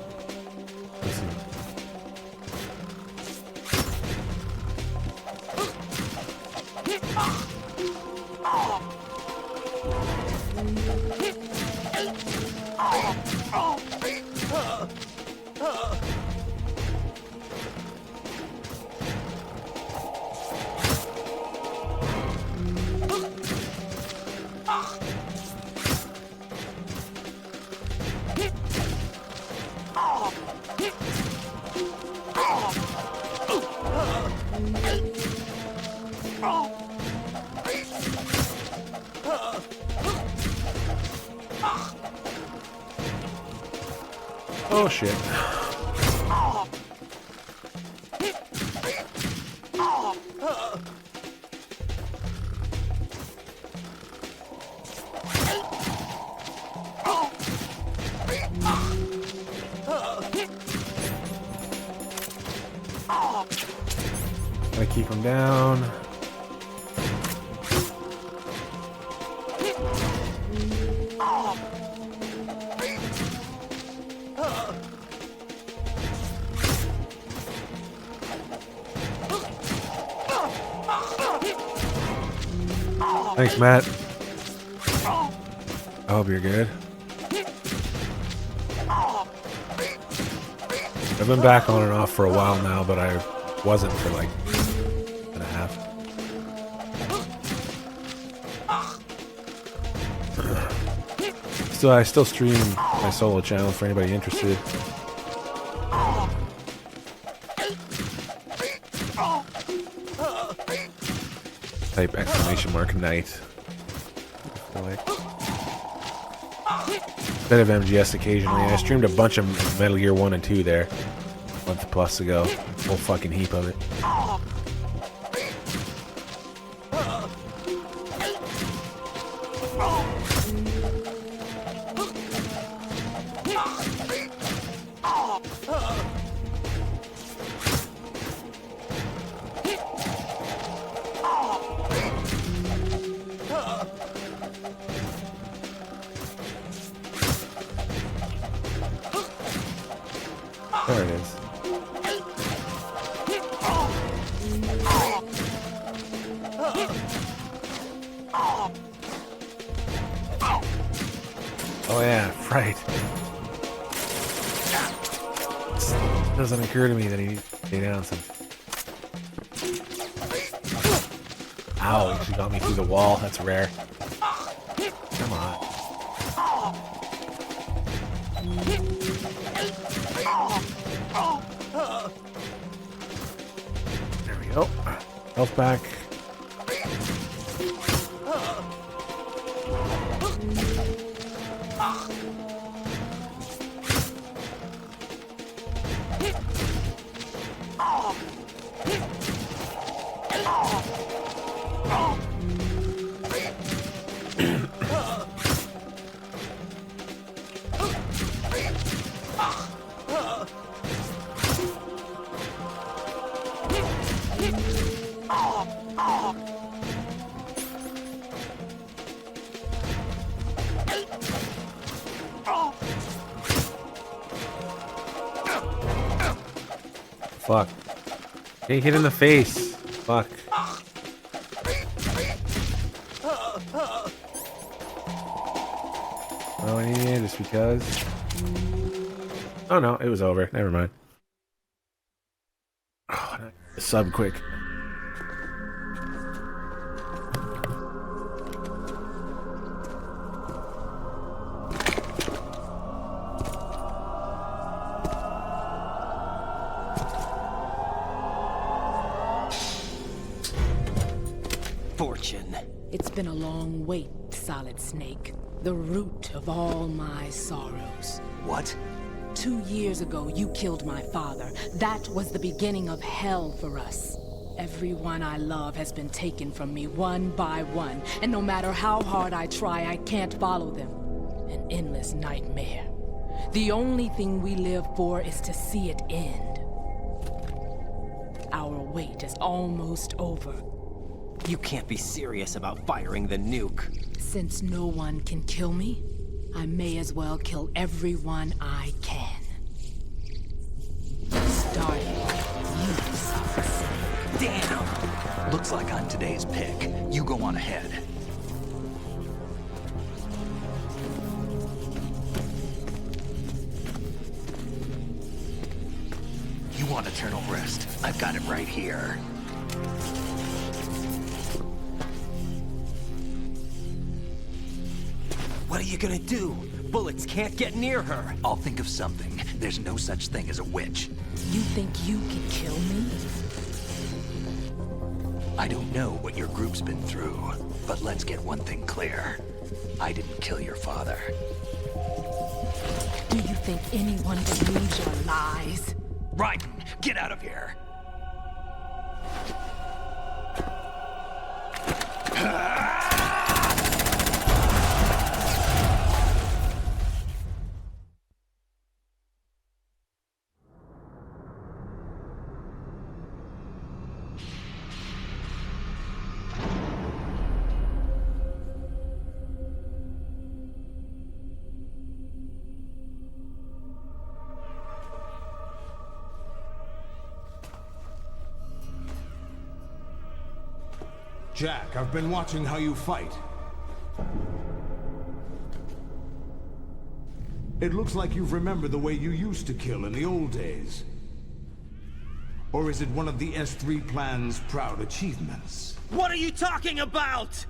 Let's see. Oh shit. Gotta keep him down. Thanks, Matt. I hope you're good. I've been back on and off for a while now, but I wasn't for like a half. I still stream my solo channel for anybody interested. Type !night. Bit of MGS occasionally. I streamed a bunch of Metal Gear 1 and 2 there a month plus ago. A whole fucking heap of it. There it is. Oh yeah, right. It doesn't occur to me that he needs to stay down some. Ow, he actually got me through the wall. That's rare. Come on. There we go. Health back. Fuck. Get hit in the face. Fuck. Oh, I need just because. Oh no, it was over. Never mind. Sub quick. Fortune. It's been a long wait, Solid Snake. The root of all my sorrows. What? 2 years ago, you killed my father. That was the beginning of hell for us. Everyone I love has been taken from me one by one, and no matter how hard I try, I can't follow them. An endless nightmare. The only thing we live for is to see it end. Our wait is almost over. You can't be serious about firing the nuke. Since no one can kill me, I may as well kill everyone I can. Starting you, Solid Snake. Damn! Looks like I'm today's pick. You go on ahead. You want eternal rest? I've got it right here. What are you gonna do? Bullets can't get near her. I'll think of something. There's no such thing as a witch. You think you can kill me? I don't know what your group's been through, but let's get one thing clear. I didn't kill your father. Do you think anyone believes your lies? Raiden, get out of here! Jack, I've been watching how you fight. It looks like you've remembered the way you used to kill in the old days. Or is it one of the S3 plan's proud achievements? What are you talking about?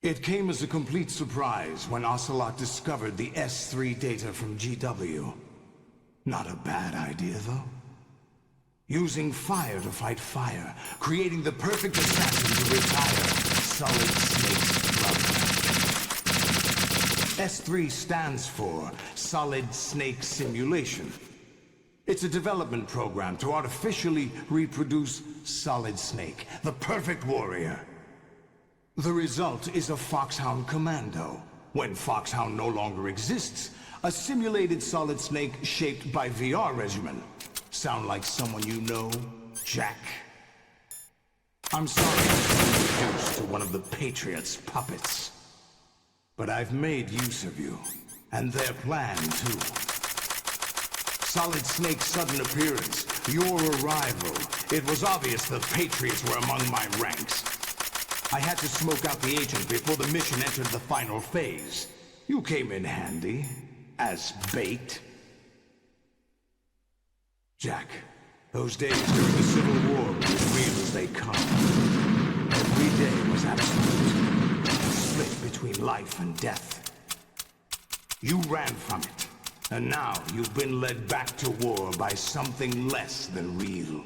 It came as a complete surprise when Ocelot discovered the S3 data from GW. Not a bad idea, though. Using fire to fight fire, creating the perfect assassin to retire Solid Snake's brother. S3 stands for Solid Snake Simulation. It's a development program to artificially reproduce Solid Snake, the perfect warrior. The result is a Foxhound Commando. When Foxhound no longer exists, a simulated Solid Snake shaped by VR regimen. Sound like someone you know, Jack? I'm sorry to be reduced to one of the Patriots' puppets. But I've made use of you, and their plan too. Solid Snake's sudden appearance, your arrival. It was obvious the Patriots were among my ranks. I had to smoke out the agent before the mission entered the final phase. You came in handy, as bait. Jack, those days during the Civil War were as real as they come. Every day was absolute, split between life and death. You ran from it, and now you've been led back to war by something less than real.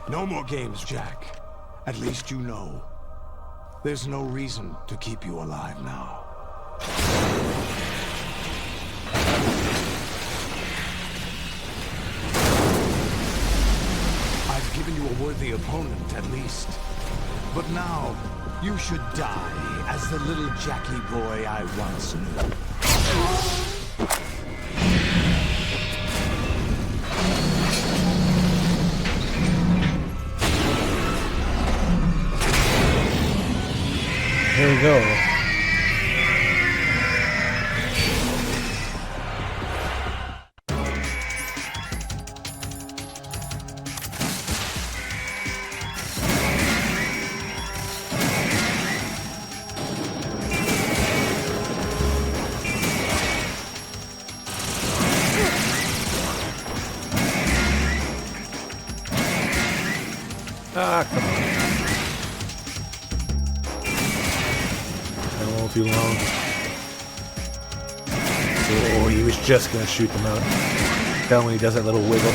No more games, Jack. At least you know. There's no reason to keep you alive now. I've given you a worthy opponent, at least. But now, you should die as the little Jackie boy I once knew. Here we go. Ah, come on. That won't too long. Oh, he was just gonna shoot them out. Tell him when he does that little wiggle.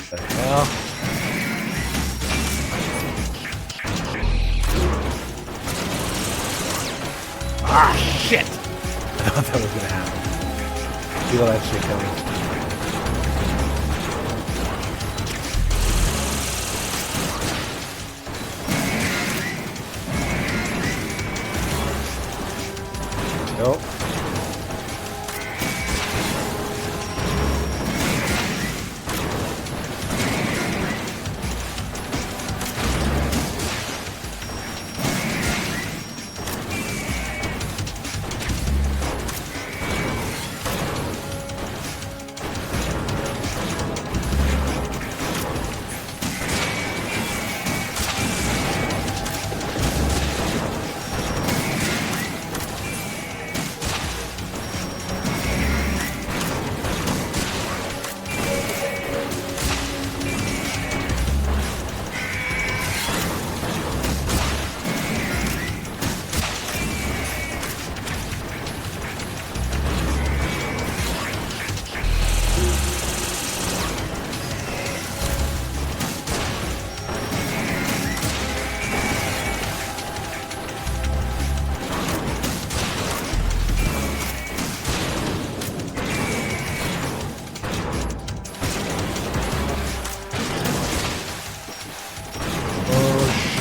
What the hell? Ah, shit! I thought that was gonna happen. Feel that shit coming. Nope.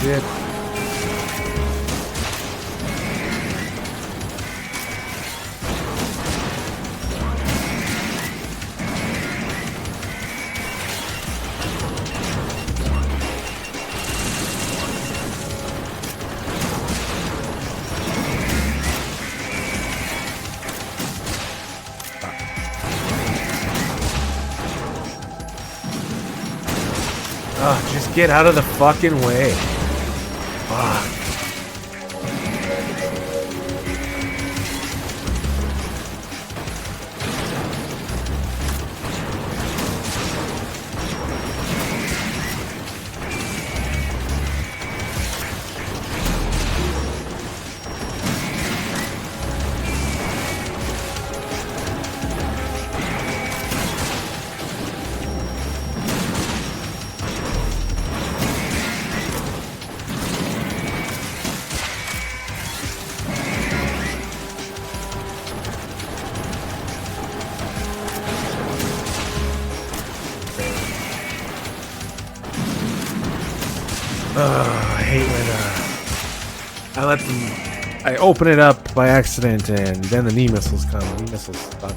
Shit. Oh, just get out of the fucking way. Fuck. I hate when I let them. I open it up by accident, and then the knee missiles come. Knee missiles fuck.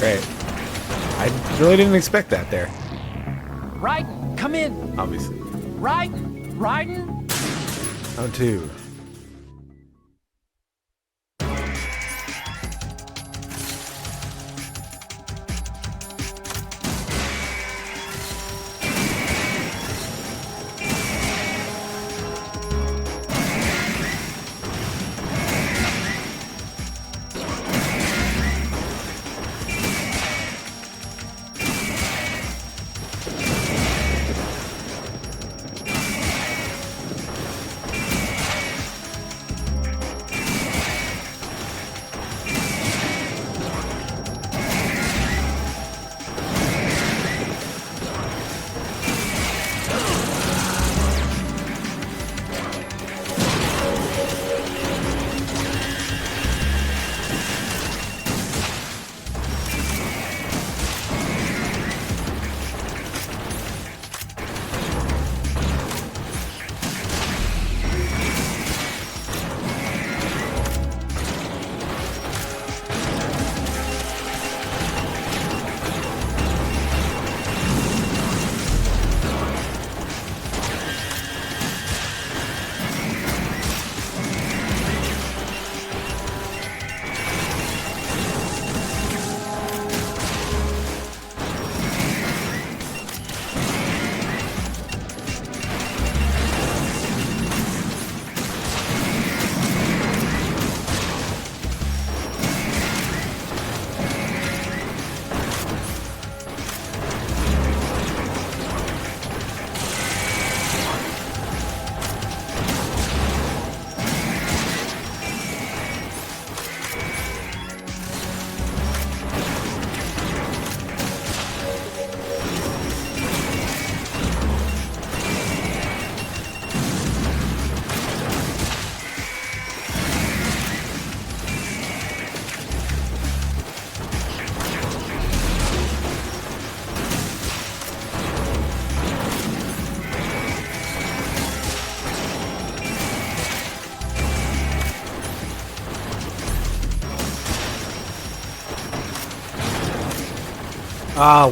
Great. I really didn't expect that there. Raiden, come in. Obviously. Raiden. Round two.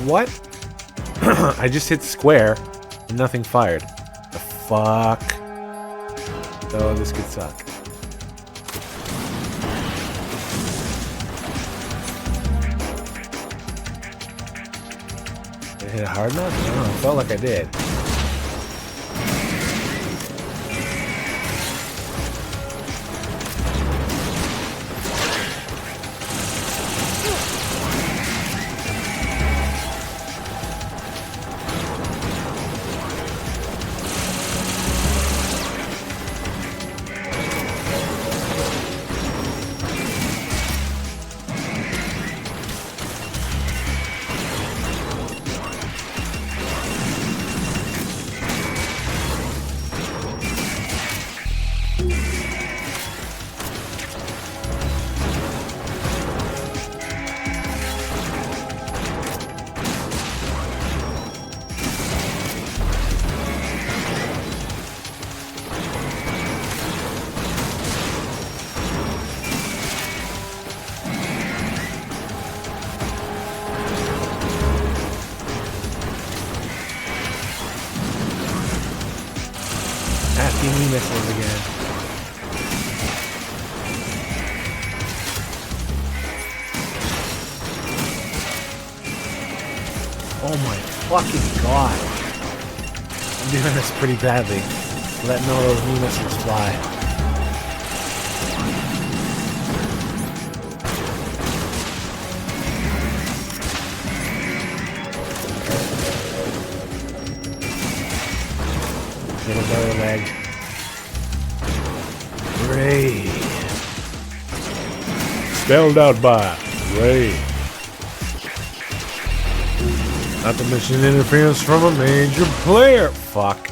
What? I just hit square and nothing fired. The fuck? Oh, this could suck. Did I hit it hard enough? I don't know, it felt like I did. Asking missiles again. Oh my fucking god. I'm doing this pretty badly. Letting all those new missiles fly. Little belly leg. Ray. Spelled out by Ray. Not to mention interference from a major player. Fuck.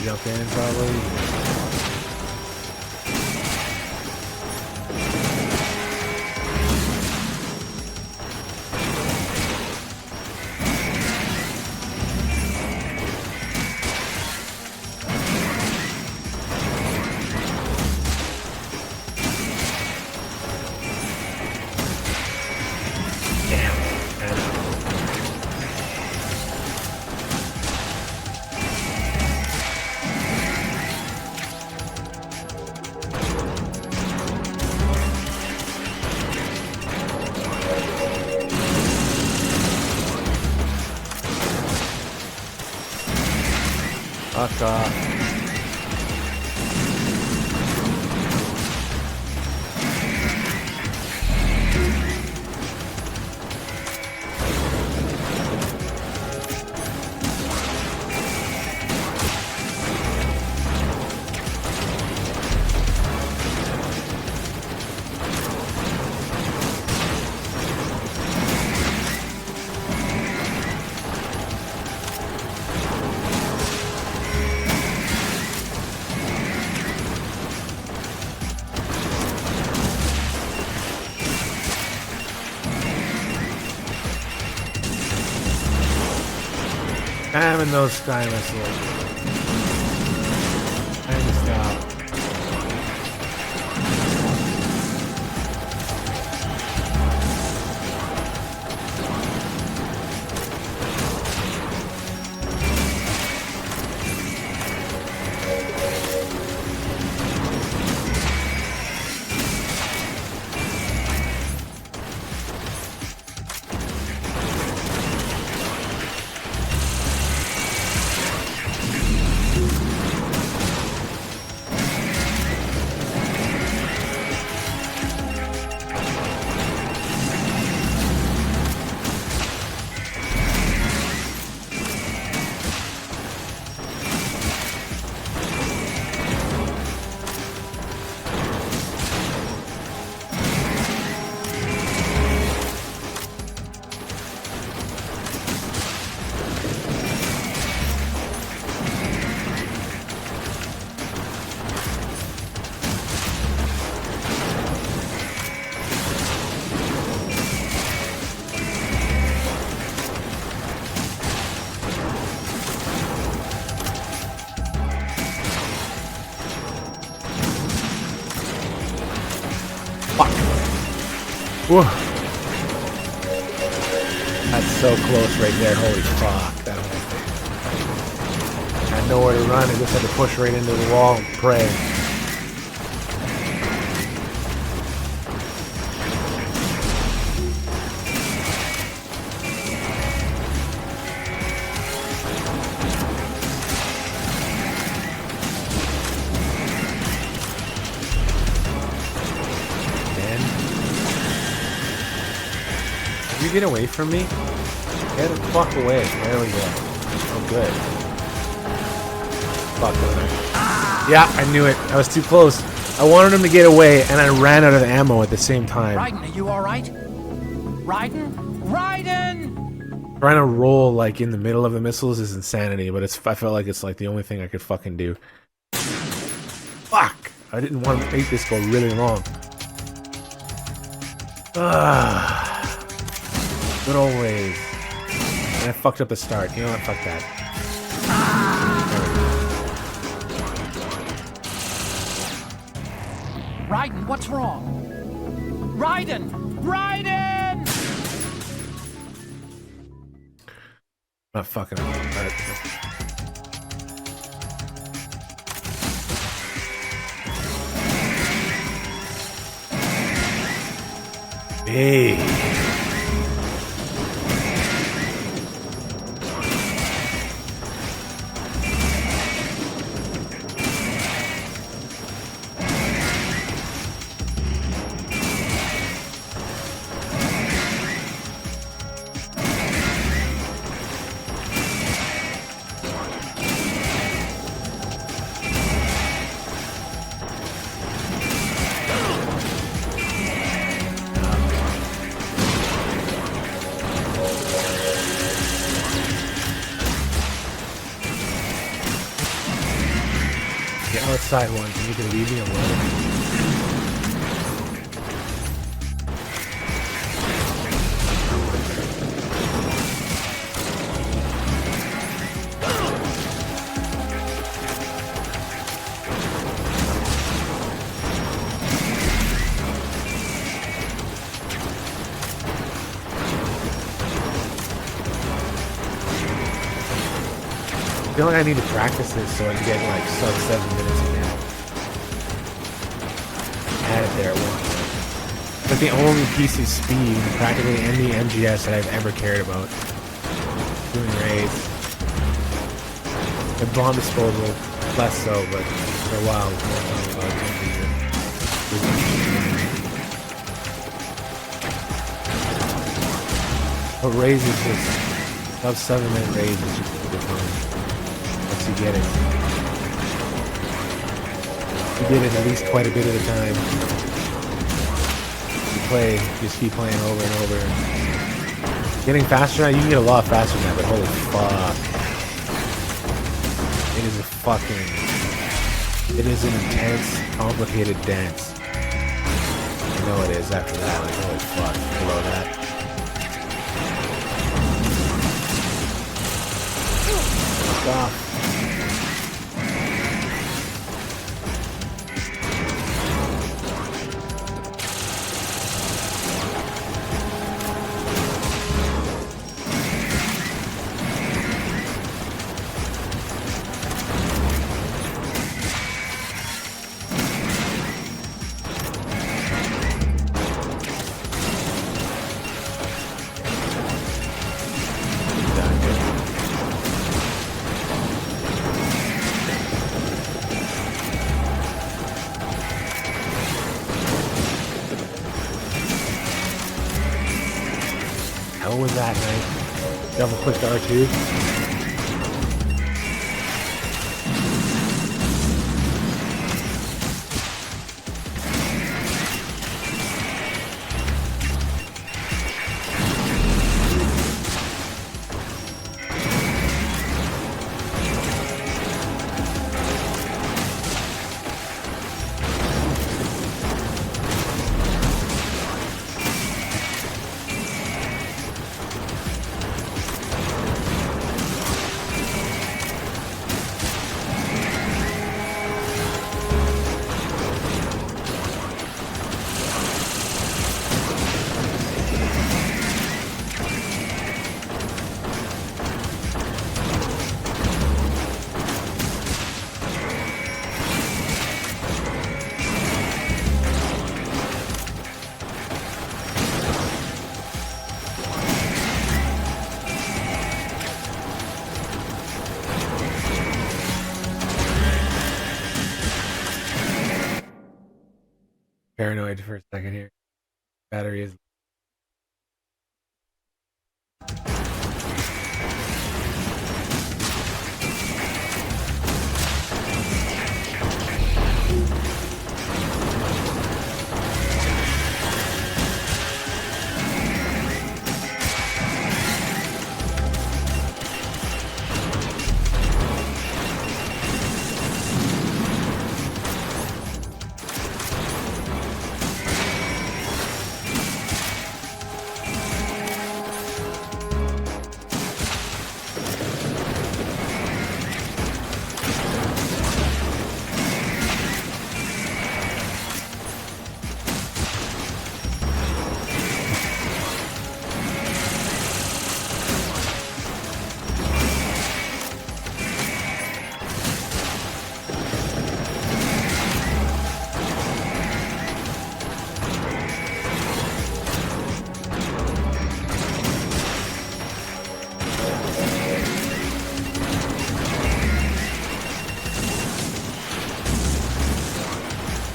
Jump in probably. Fuck off. Having those sky missiles. Time to stop. Fuck. Whoa. That's so close right there. Holy fuck. That whole thing. I had nowhere to run. I just had to push right into the wall and pray. Get away from me? Get the fuck away. There we go. Oh, good. Fuck with Yeah, I knew it. I was too close. I wanted him to get away, and I ran out of ammo at the same time. Raiden, are you alright? Raiden? Raiden! Trying to roll, like, in the middle of the missiles is insanity, but I felt like it's, like, the only thing I could fucking do. Fuck! I didn't want to make this go really long. Good old ways. And I fucked up the start. You know what? Fuck that. Raiden, what's wrong? Raiden! Raiden! Not fucking up. Hey. Outside ones, and you can leave me alone. I feel like I need to practice this so I can get like sub 7 minutes again. Had it there at one point. It's like the only piece of speed in practically any MGS that I've ever cared about. Doing raids. The bomb disposal, less so, but for a while it was more about it. But raids is just sub 7 minute raids is just a good fun. Once you get it. You get it at least quite a bit at a time. You play, just keep playing over and over. Getting faster now, you can get a lot faster now, but holy fuck. It is an intense, complicated dance. You know it is after that, like holy fuck, below that. Fuck off. What was that, man? Double click R2. paranoid for a second here. Battery is.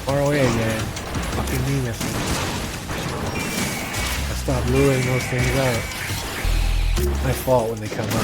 Far away again. Fucking me missing. I stopped luring those things out. My fault when they come up.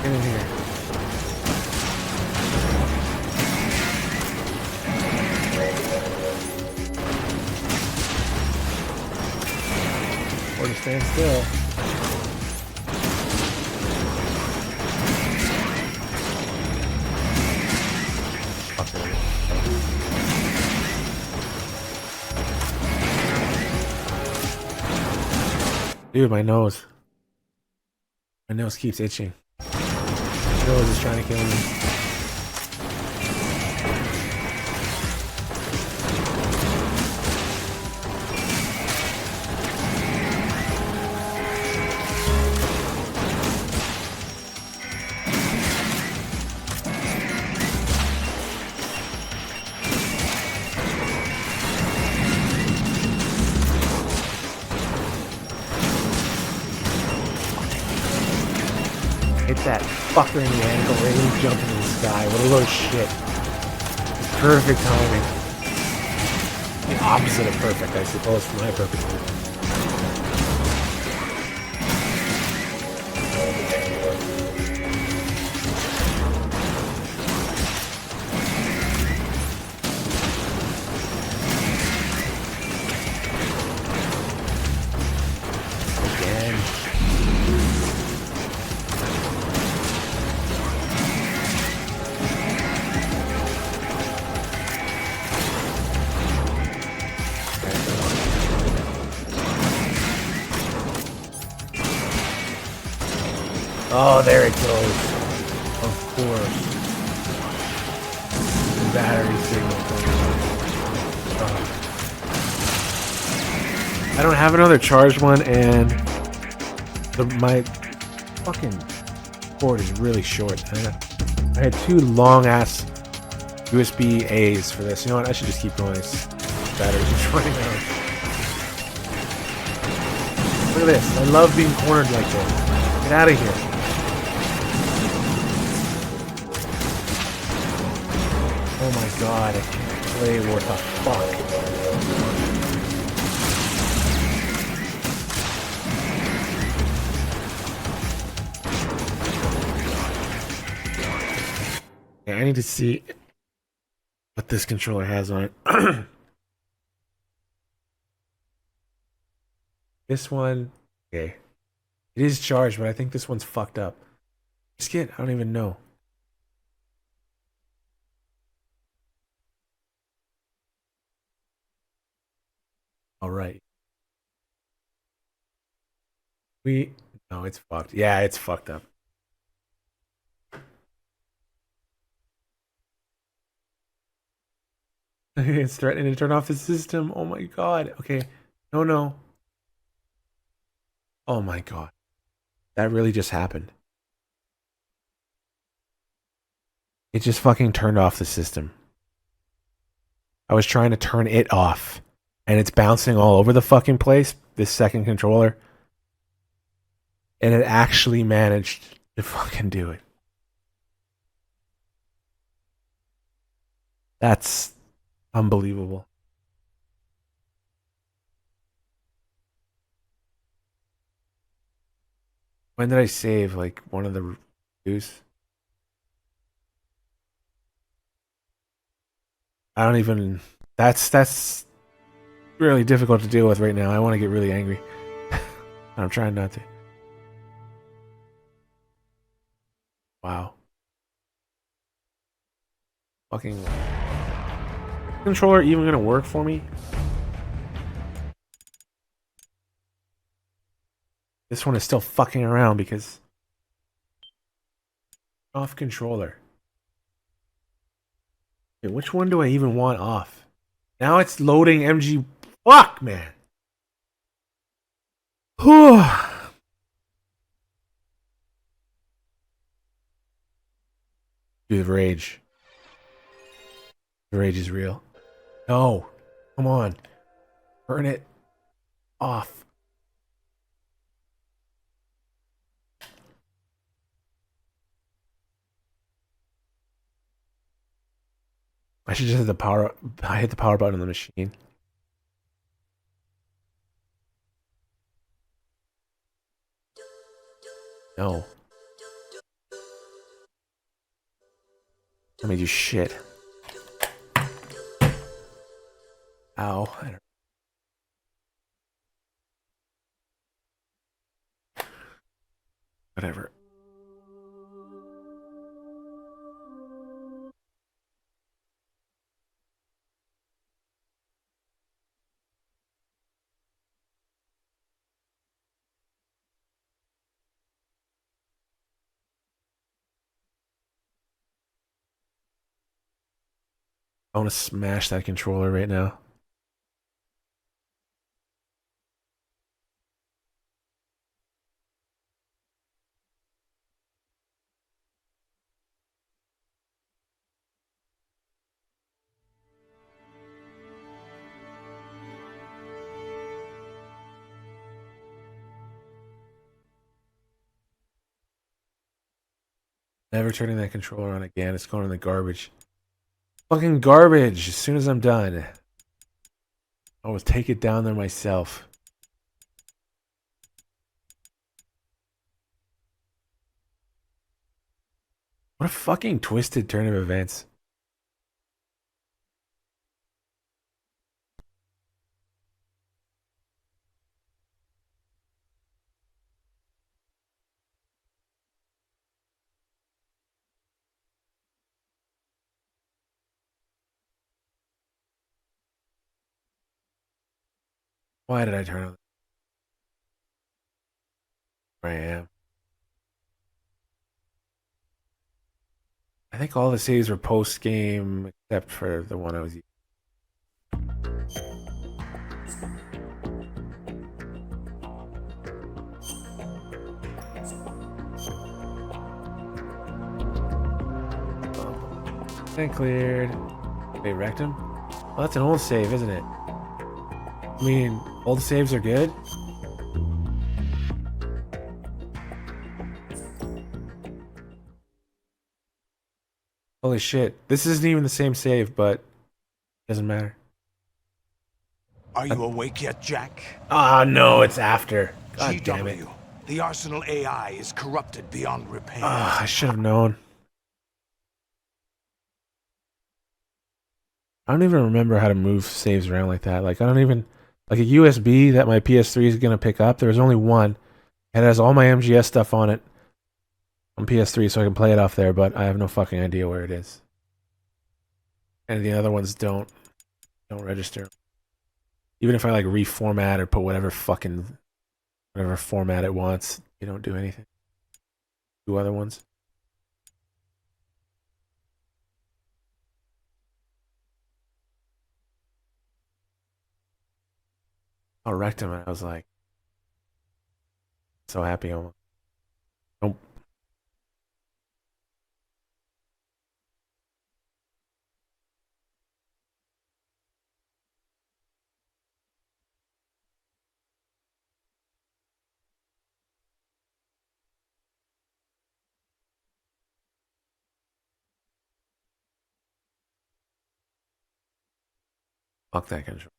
Get in here. Or to stand still. Dude, my nose. My nose keeps itching. My nose is trying to kill me. Hit that fucker in the ankle, right when he's jumping in the sky. What a load of shit. Perfect timing. The opposite of perfect, I suppose, for my purposes. Oh, there it goes. Of course. The battery signal. I don't have another charged one, and my fucking cord is really short. I had two long-ass USB A's for this. You know what? I should just keep going. This battery's just running out. Look at this. I love being cornered like this. Get out of here. Oh my god, I can't play what the fuck. Yeah, I need to see what this controller has on it. This one, okay. It is charged, but I think this one's fucked up. Skid, I don't even know. All right. No, it's fucked. Yeah, it's fucked up. It's threatening to turn off the system. Oh my god. Okay. No. Oh my god. That really just happened. It just fucking turned off the system. I was trying to turn it off. And it's bouncing all over the fucking place, this second controller. And it actually managed to fucking do it. That's unbelievable. When did I save, like, one of the reviews? I don't even... That's really difficult to deal with right now. I want to get really angry. I'm trying not to. Wow. Fucking... Controller even gonna work for me? This one is still fucking around because... Off controller. Okay, which one do I even want off? Now it's loading MG... Fuck, man! Whew. Dude, rage. The rage is real. No. Come on. Turn it off. I should just hit the power. I hit the power button on the machine. No. Let me do shit. Ow. Whatever. I want to smash that controller right now. Never turning that controller on again. It's going in the garbage. Fucking garbage as soon as I'm done. I will take it down there myself. What a fucking twisted turn of events. Why did I turn on? Where I am. I think all the saves were post game except for the one I was using. And cleared. Wait, wrecked him? Well, that's an old save, isn't it? I mean, old saves are good? Holy shit. This isn't even the same save, but doesn't matter. Are you awake yet, Jack? Ah, no, it's after. God damn it. GW, the Arsenal AI is corrupted beyond repair. Ah, I should have known. I don't even remember how to move saves around like that. Like, I don't even... Like a USB that my PS3 is going to pick up, there's only one. And it has all my MGS stuff on it. On PS3, so I can play it off there, but I have no fucking idea where it is. And the other ones don't register. Even if I like reformat or put whatever format it wants, you don't do anything. Do other ones. I wrecked him and I was like so happy. Nope. Fuck that control.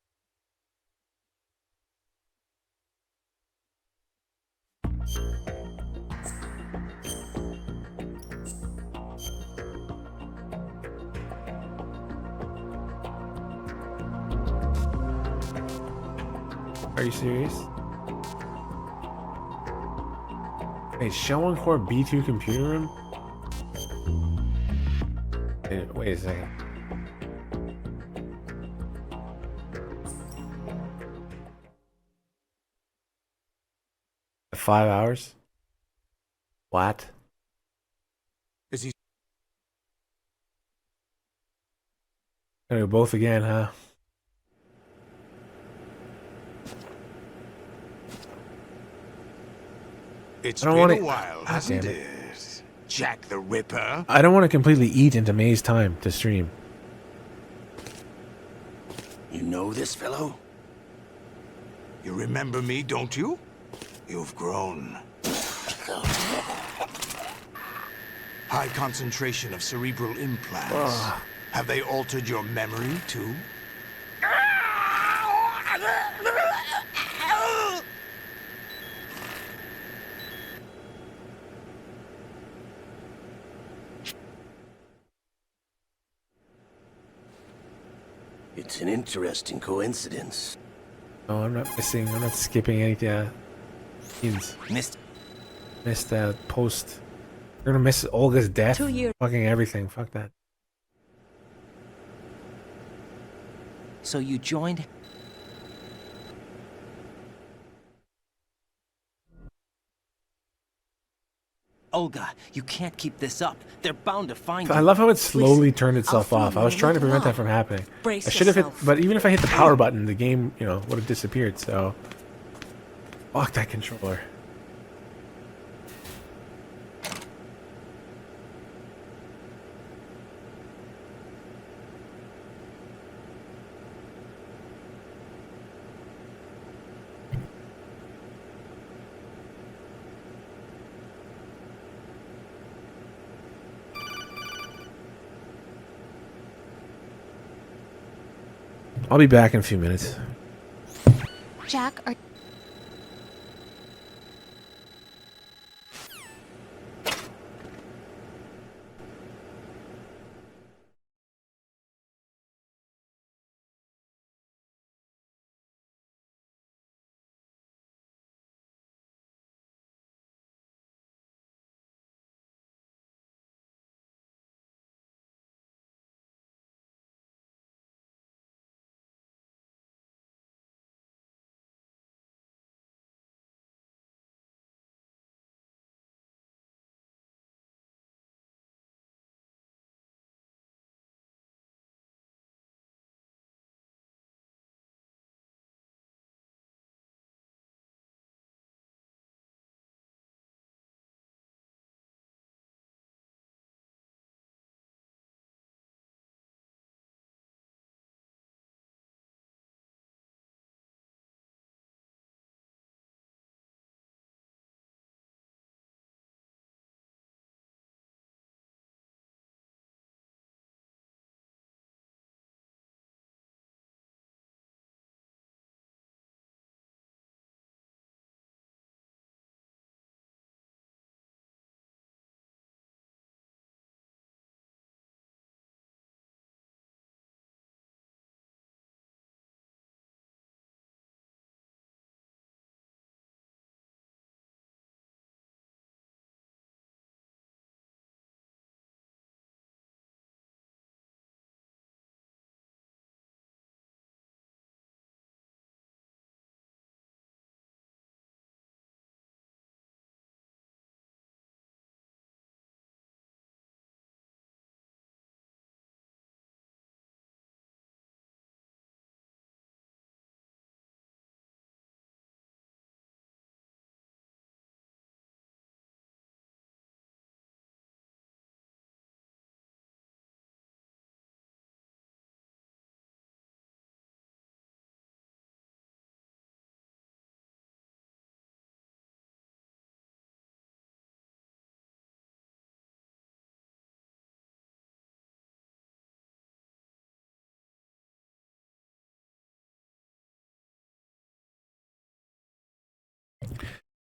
Are you serious? Hey, Shell 1 Core B2 computer room? Wait a second. Five hours? What? Is he? Gonna do both again, huh? It's I don't been wanna- a while, God hasn't damn it. it? Jack the Ripper. I don't want to completely eat into May's time to stream. You know this fellow? You remember me, don't you? You've grown. High concentration of cerebral implants. Ugh. Have they altered your memory, too? It's an interesting coincidence. No, I'm not missing. I'm not skipping anything. Missed post. You're gonna miss Olga's death. 2 years. Fucking everything. Fuck that. So you joined? Olga, you can't keep this up. They're bound to find you. I love how it slowly turned I'll itself find off. I you was trying to later prevent that on. from happening. Brace I should have hit, yourself. but even if I hit the power button, the game, would have disappeared. So, fuck that controller. I'll be back in a few minutes. Jack, are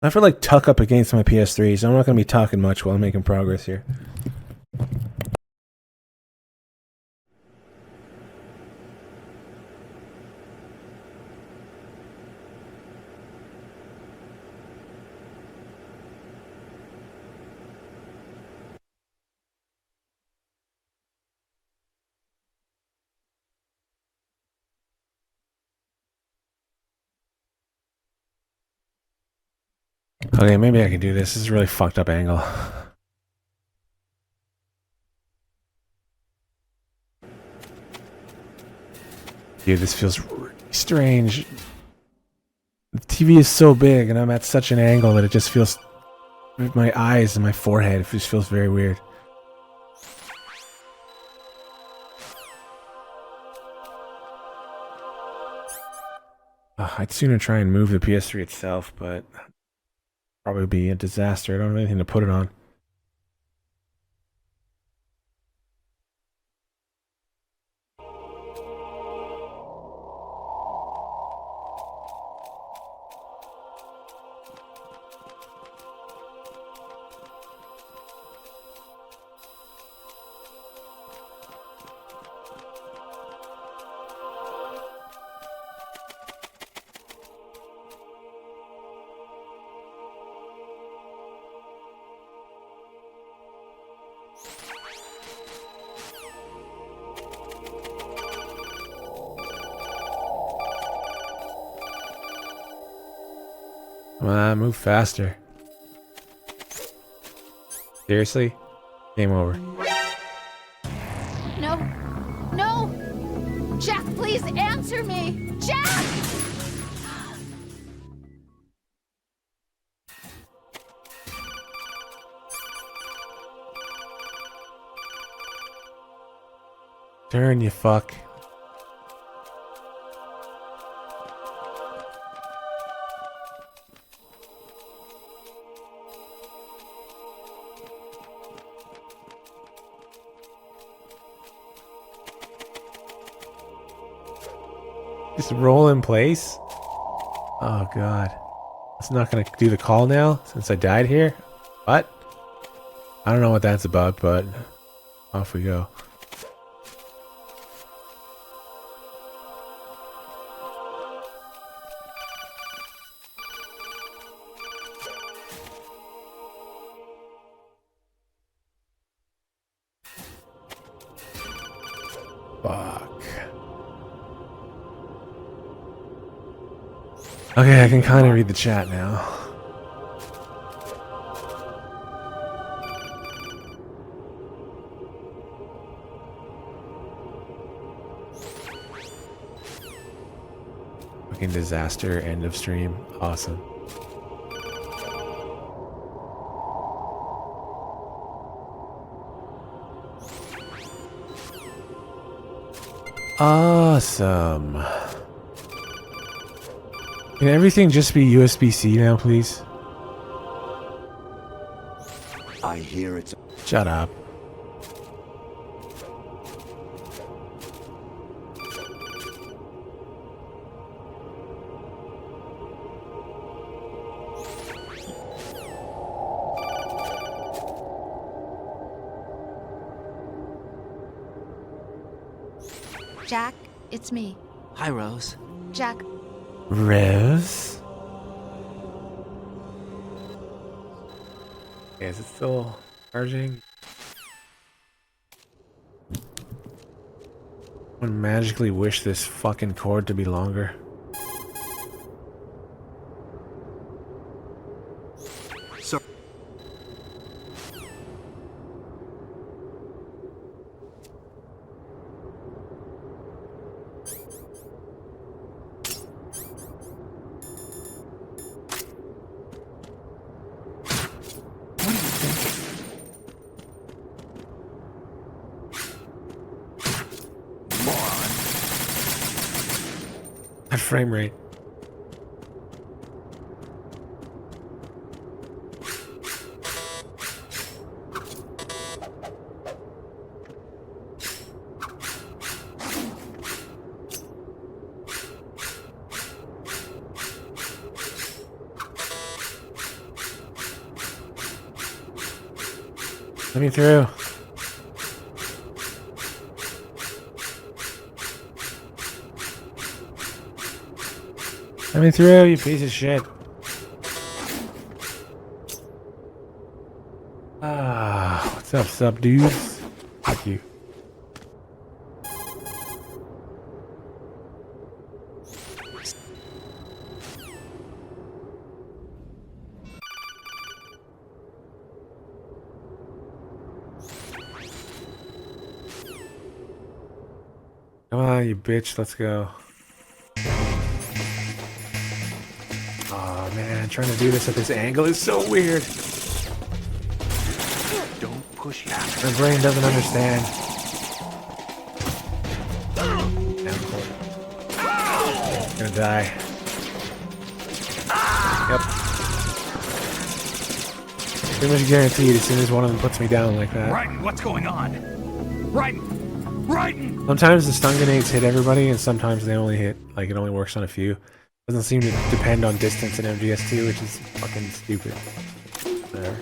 I have to like tuck up against my PS3, so I'm not going to be talking much while I'm making progress here. Okay, maybe I can do this. This is a really fucked up angle. Dude, this feels really strange. The TV is so big and I'm at such an angle that it just feels... My eyes and my forehead, it just feels very weird. I'd sooner try and move the PS3 itself, but... Probably be a disaster. I don't have anything to put it on. Come on, move faster. Seriously? Game over. No. No! Jack, please answer me! Jack! Turn, you fuck. Just roll in place? Oh god. It's not gonna do the call now since I died here? What? I don't know what that's about, but off we go. Fuck. Okay, I can kind of read the chat now. Fucking disaster, end of stream. Awesome. Awesome. Can everything just be USB-C now, please? I hear it's... Shut up. Jack, it's me. Hi, Rose. Jack, Rose? Is it still charging? I would magically wish this fucking cord to be longer. So... That frame rate. Let me through. Let me through, you piece of shit. What's up, sub dudes? Fuck you. Come on, you bitch, let's go. Oh man, trying to do this at this angle is so weird. Don't push you. My brain doesn't understand. I'm gonna die. Yep. Pretty much guaranteed as soon as one of them puts me down like that. Raiden, what's going on? Raiden! Sometimes the stun grenades hit everybody, and sometimes they only hit, like, it only works on a few. Doesn't seem to depend on distance in MGS2, which is fucking stupid. There.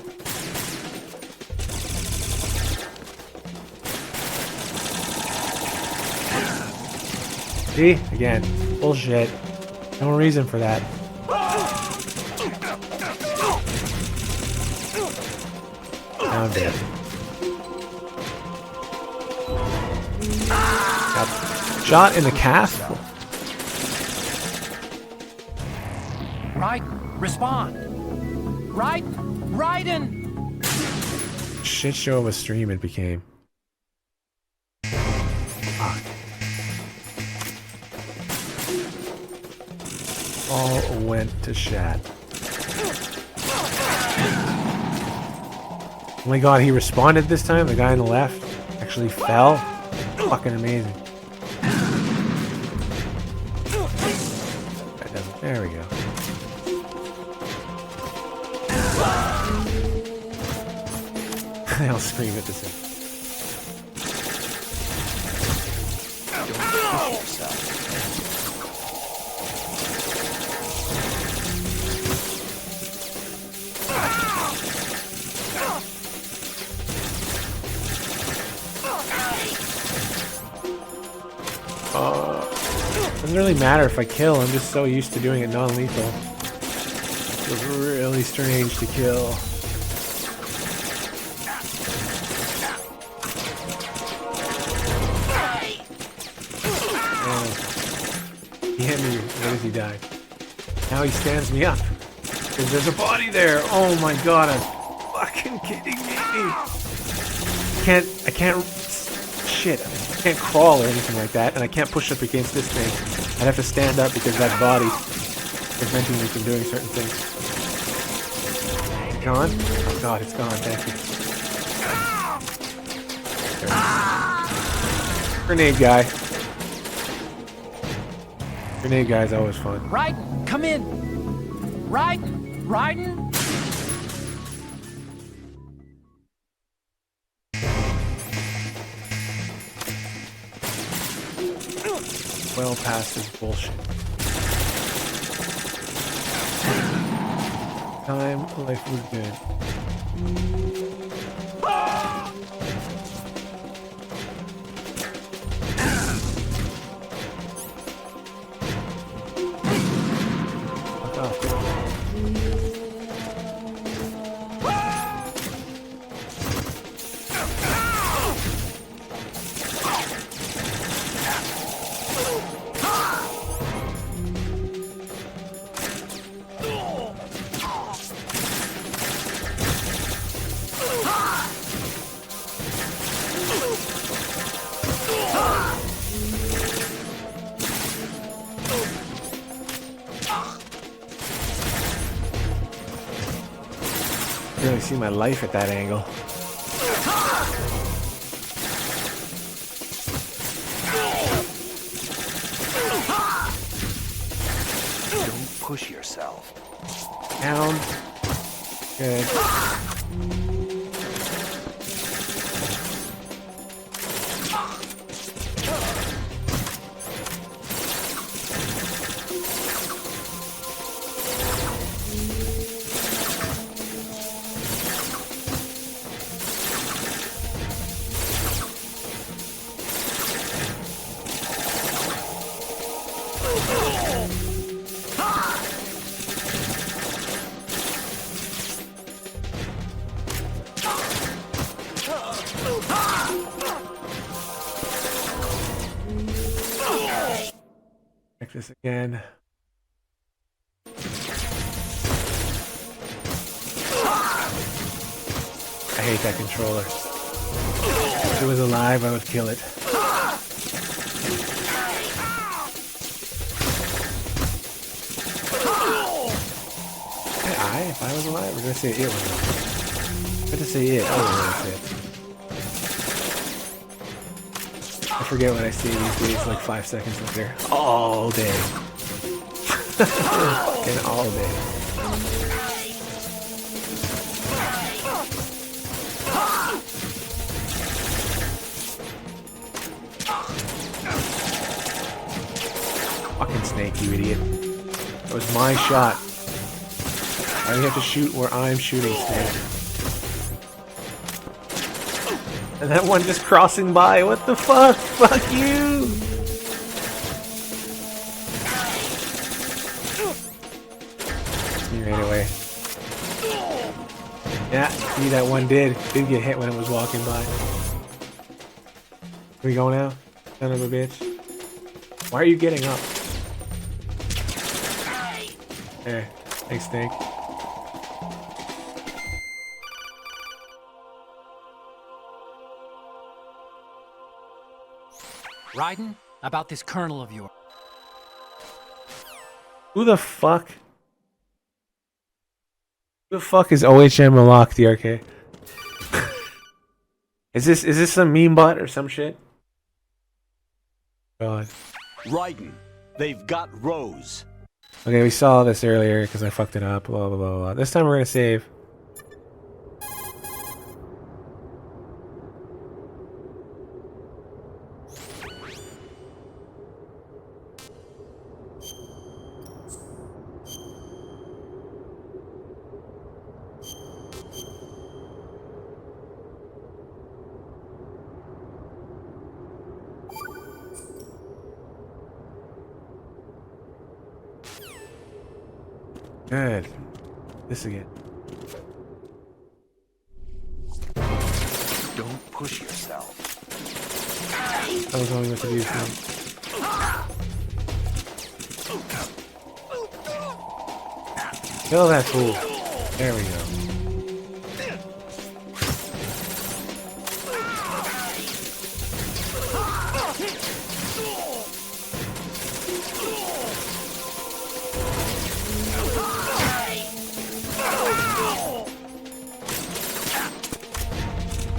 See? Again. Bullshit. No reason for that. Now I'm dead. Got shot in the calf? Raiden, respond! Raiden! Shit show of a stream it became. Fuck. All went to shat. Oh my god, he responded this time? The guy on the left actually fell? Fucking amazing. There we go. They'll scream at the same. Doesn't really matter if I kill, I'm just so used to doing it non-lethal. Feels really strange to kill. He hit me. Where does he die? Now he stands me up. Because there's a body there. Oh my god, I'm fucking kidding me. I can't, shit. I can't crawl or anything like that, and I can't push up against this thing. I'd have to stand up because that body is preventing me from doing certain things. It's gone? Oh god, it's gone. Thank you. Grenade guy. Grenade guy's always fun. Raiden, come in! Raiden! Well past this bullshit. Time life was good. Really see my life at that angle. Don't push yourself. Down. Good. Check this again. I hate that controller. If it was alive, I would kill it. If I was alive, we're gonna say it was alive. I'm gonna say it. I don't know what I said. I forget what I see these days, like 5 seconds later. All day. Fucking all day. Fucking snake, you idiot. That was my shot. Why do you have to shoot where I'm shooting, Snake? And that one just crossing by. What the fuck? Fuck you! He ran away. Yeah, see, that one did get hit when it was walking by. Where we go now? Son of a bitch. Why are you getting up? There. Thanks, Snake. Raiden, about this colonel of yours. Who the fuck? Who the fuck is OHN Malak DRK? Is this some meme bot or some shit? God. Raiden, they've got Rose. Okay, we saw this earlier because I fucked it up. Blah blah blah blah. This time we're gonna save. Good. This again. Don't push yourself. I was only what to do. Kill that fool. There we go.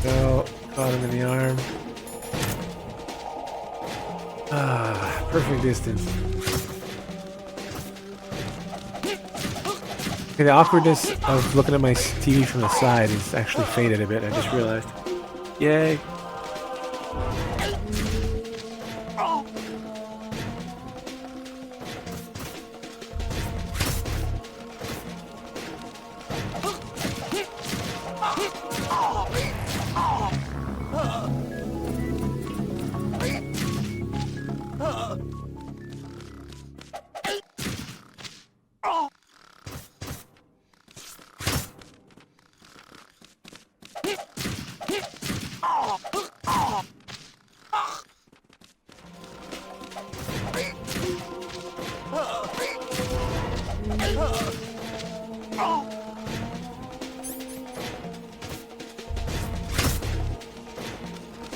Go. Caught him in the arm. Ah, perfect distance. Okay, the awkwardness of looking at my TV from the side is actually faded a bit, I just realized. Yay.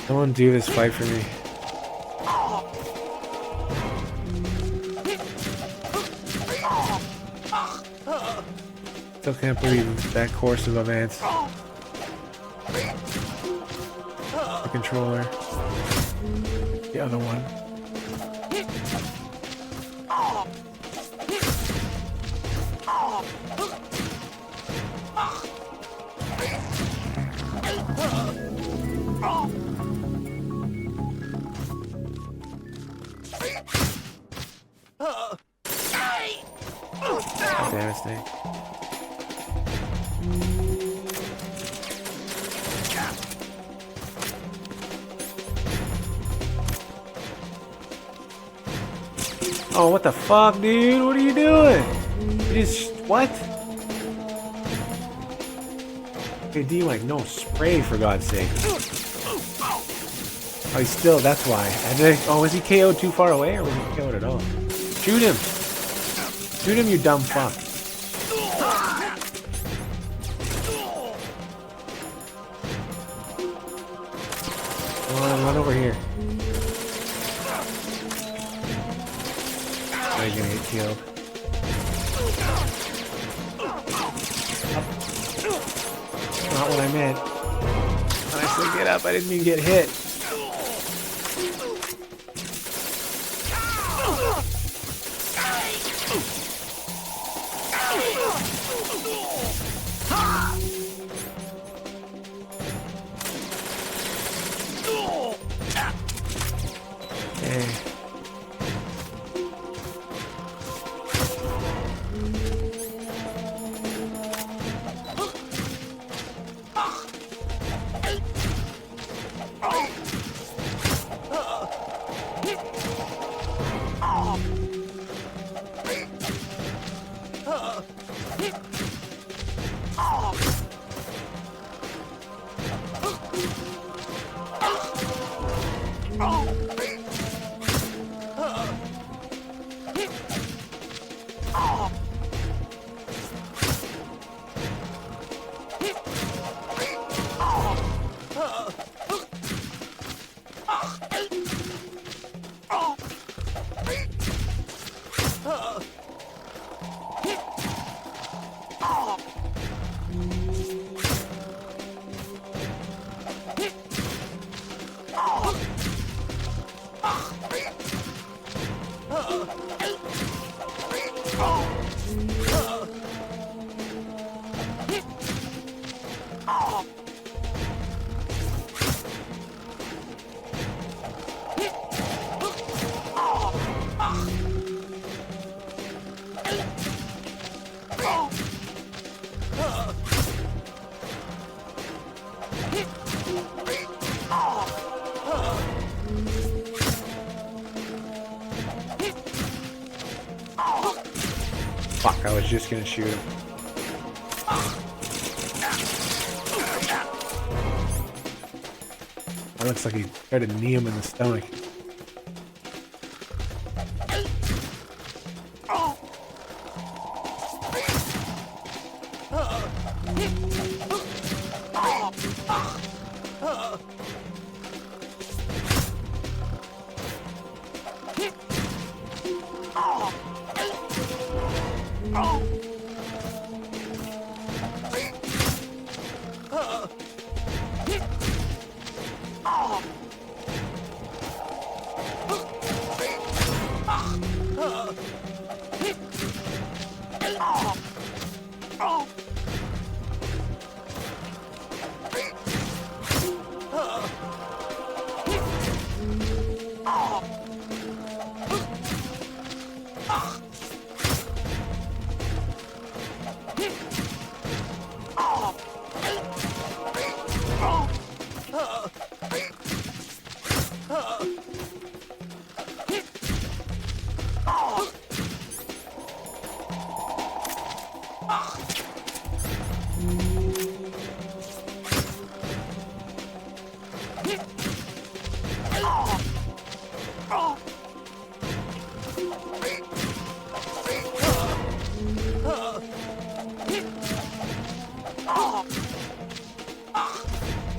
Someone do this fight for me. Still can't believe that course of events. The controller. The other one. Damn it, Snake. Oh, what the fuck, dude? What are you doing? You just what? Hey, D, like no spray for God's sake. Oh, he's still. That's why. Oh, was he KO'd too far away, or was he KO'd at all? Shoot him! Shoot him, you dumb fuck! Come on, run over here. Oh, you're gonna get killed. Not what I meant. When I said get up, I didn't mean get hit. Fuck, I was just gonna shoot him. That looks like he tried to knee him in the stomach.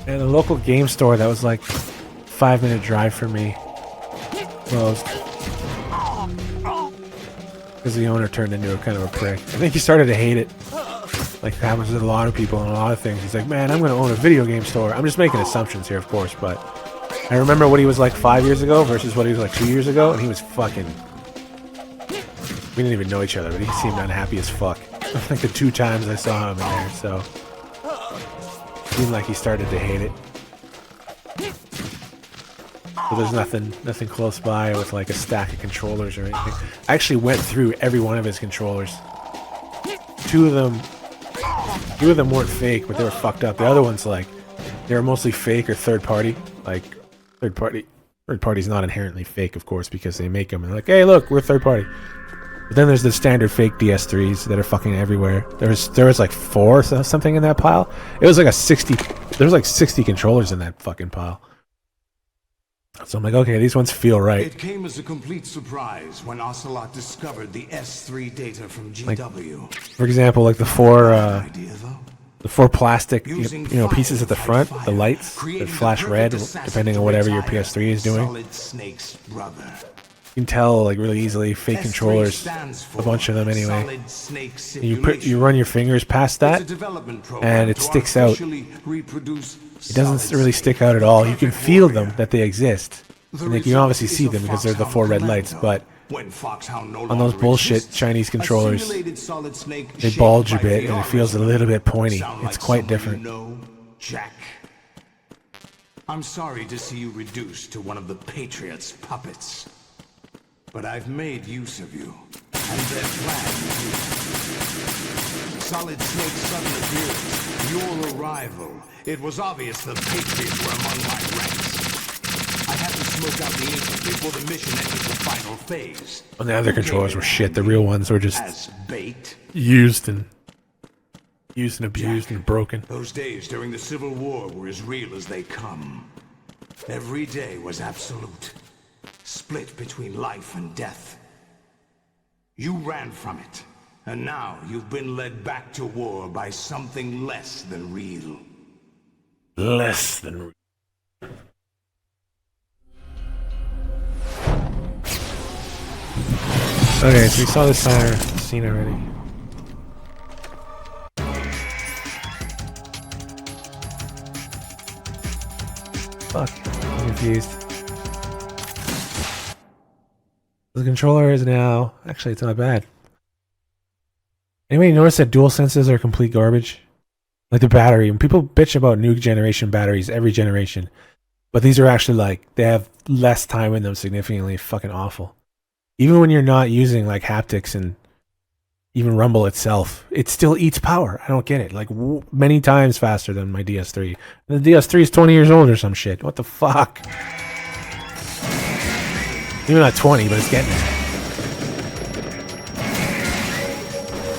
And the local game store that was like 5-minute drive for me closed because the owner turned into a kind of a prick. I think he started to hate it, like happens with a lot of people and a lot of things. He's like, man, I'm going to own a video game store. I'm just making assumptions here, of course, but I remember what he was like 5 years ago versus what he was like 2 years ago, and he was fucking... We didn't even know each other, but he seemed unhappy as fuck. Like the 2 times I saw him in there, so... Seemed like he started to hate it. So there's nothing close by with like a stack of controllers or anything. I actually went through every one of his controllers. Two of them weren't fake, but they were fucked up. The other ones, like, they were mostly fake or third party. Like, third party Third party's not inherently fake, of course, because they make them and they're like, hey, look, we're third party. But then there's the standard fake DS3s that are fucking everywhere. There was like 4 or something in that pile. It was like a 60. There was like 60 controllers in that fucking pile. So I'm like, okay, these ones feel right. It came as a complete surprise when Ocelot discovered the S3 data from GW. Like, for example, like the 4 plastic pieces at the front, the lights that flash red depending on whatever your PS3 is doing. Solid Snake's brother. You can tell like really easily fake controllers, a bunch of them anyway. And you run your fingers past that, and it sticks out. It doesn't really stick out at all. You can feel them that they exist, and you can obviously see them because they're the 4 red lights. But on those bullshit Chinese controllers, they bulge a bit and it feels a little bit pointy. It's quite different. Jack, I'm sorry to see you reduced to one of the Patriots' puppets. But I've made use of you, and they're glad you do. Solid Snake's sudden appearance, your arrival. It was obvious the Patriots were among my ranks. I had to smoke out the agent before the mission entered the final phase. And the other controllers were shit. The real ones were just bait. used and abused and broken. Those days during the Civil War were as real as they come. Every day was absolute. Split between life and death. You ran from it, and now you've been led back to war by something less than real. Less than real. Okay, so we saw this scene already. Fuck, I'm confused. The controller is now... Actually, it's not bad. Anybody notice that dual senses are complete garbage? Like the battery. When people bitch about new generation batteries every generation, but these are actually like, they have less time in them significantly. Fucking awful. Even when you're not using like haptics and even Rumble itself, it still eats power. I don't get it. Like many times faster than my DS3. And the DS3 is 20 years old or some shit. What the fuck? Even not 20, but it's getting there.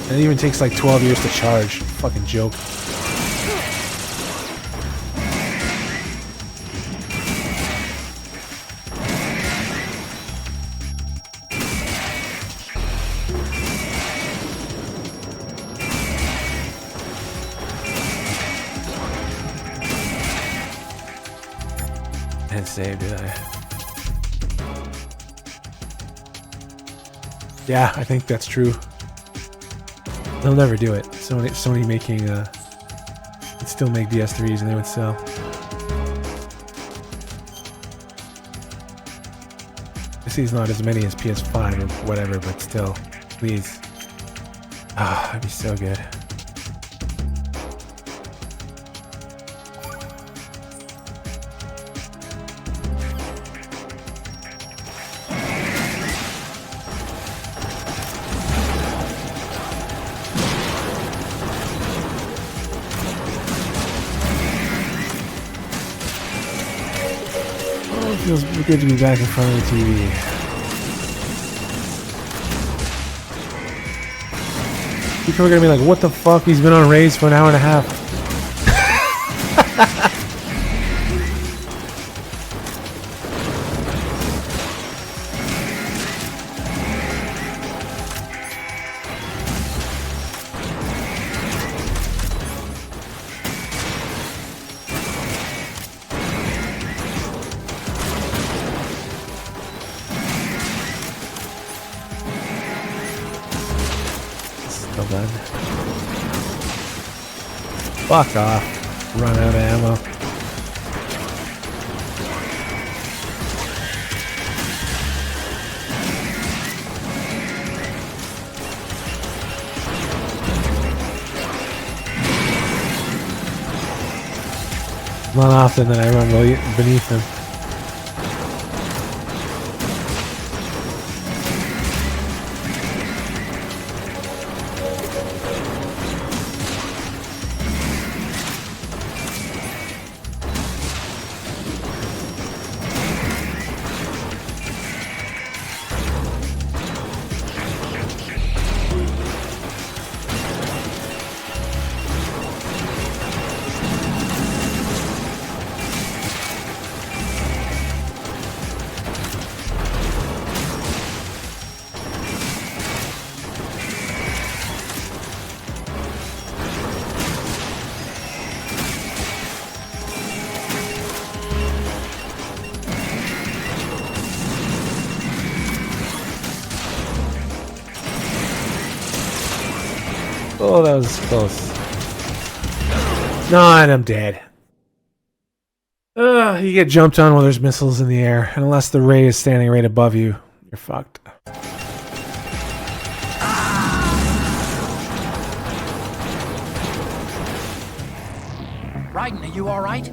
And it even takes like 12 years to charge. Fucking joke. Didn't save, did I? Yeah, I think that's true. They'll never do it. Sony making would still make DS3s and they would sell. I see it's not as many as PS5 or whatever, but still, please. Ah, that'd be so good. It feels good to be back in front of the TV. People are gonna be like, what the fuck? He's been on Raise for an hour and a half. Fuck off. Run out of ammo. Not often that I run beneath them. Oh, that was close. No, and I'm dead. You get jumped on while there's missiles in the air, and unless the ray is standing right above you, you're fucked. Raiden, are you all right?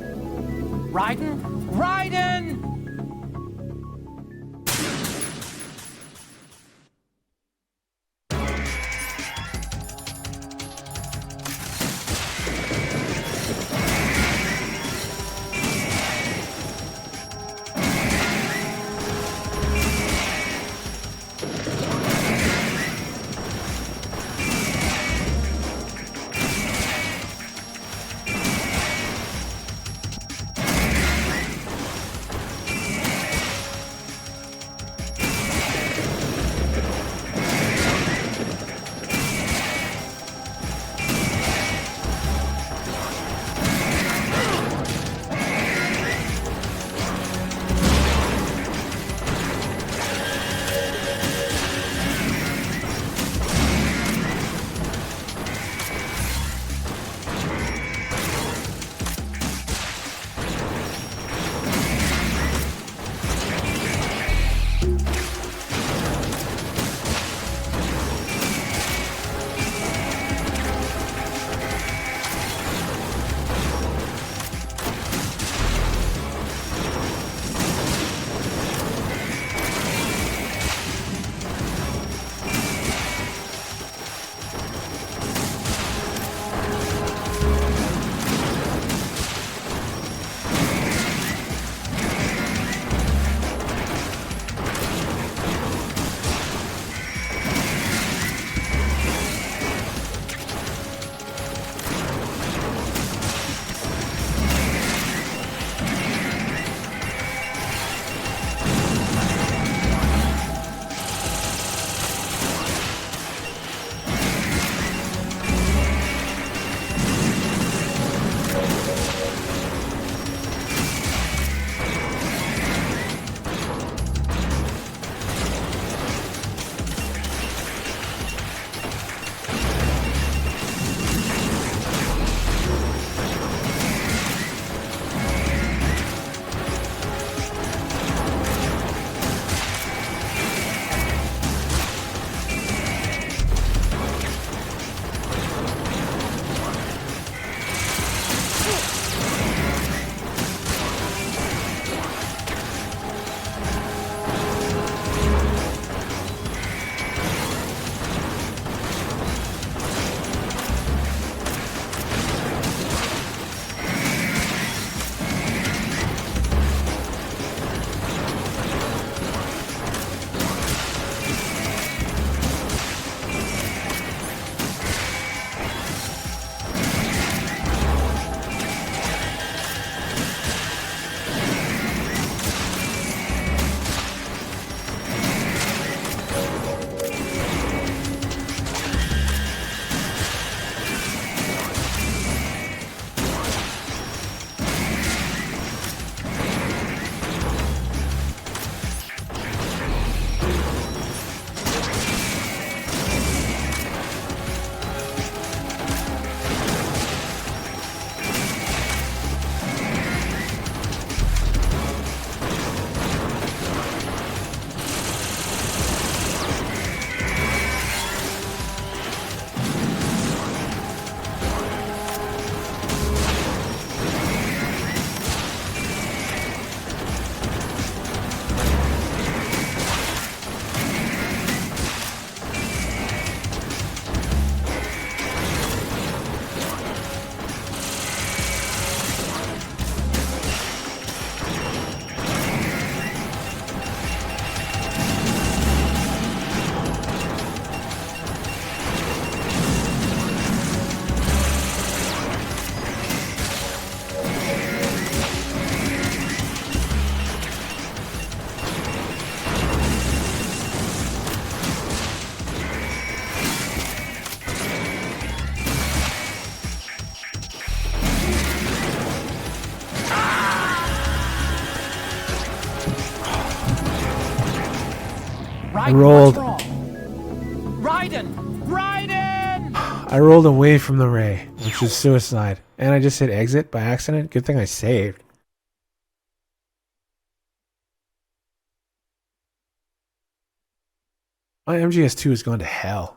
Raiden? Raiden! I rolled. Raiden! Raiden! I rolled away from the ray, which is suicide. And I just hit exit by accident. Good thing I saved. My MGS2 has gone to hell.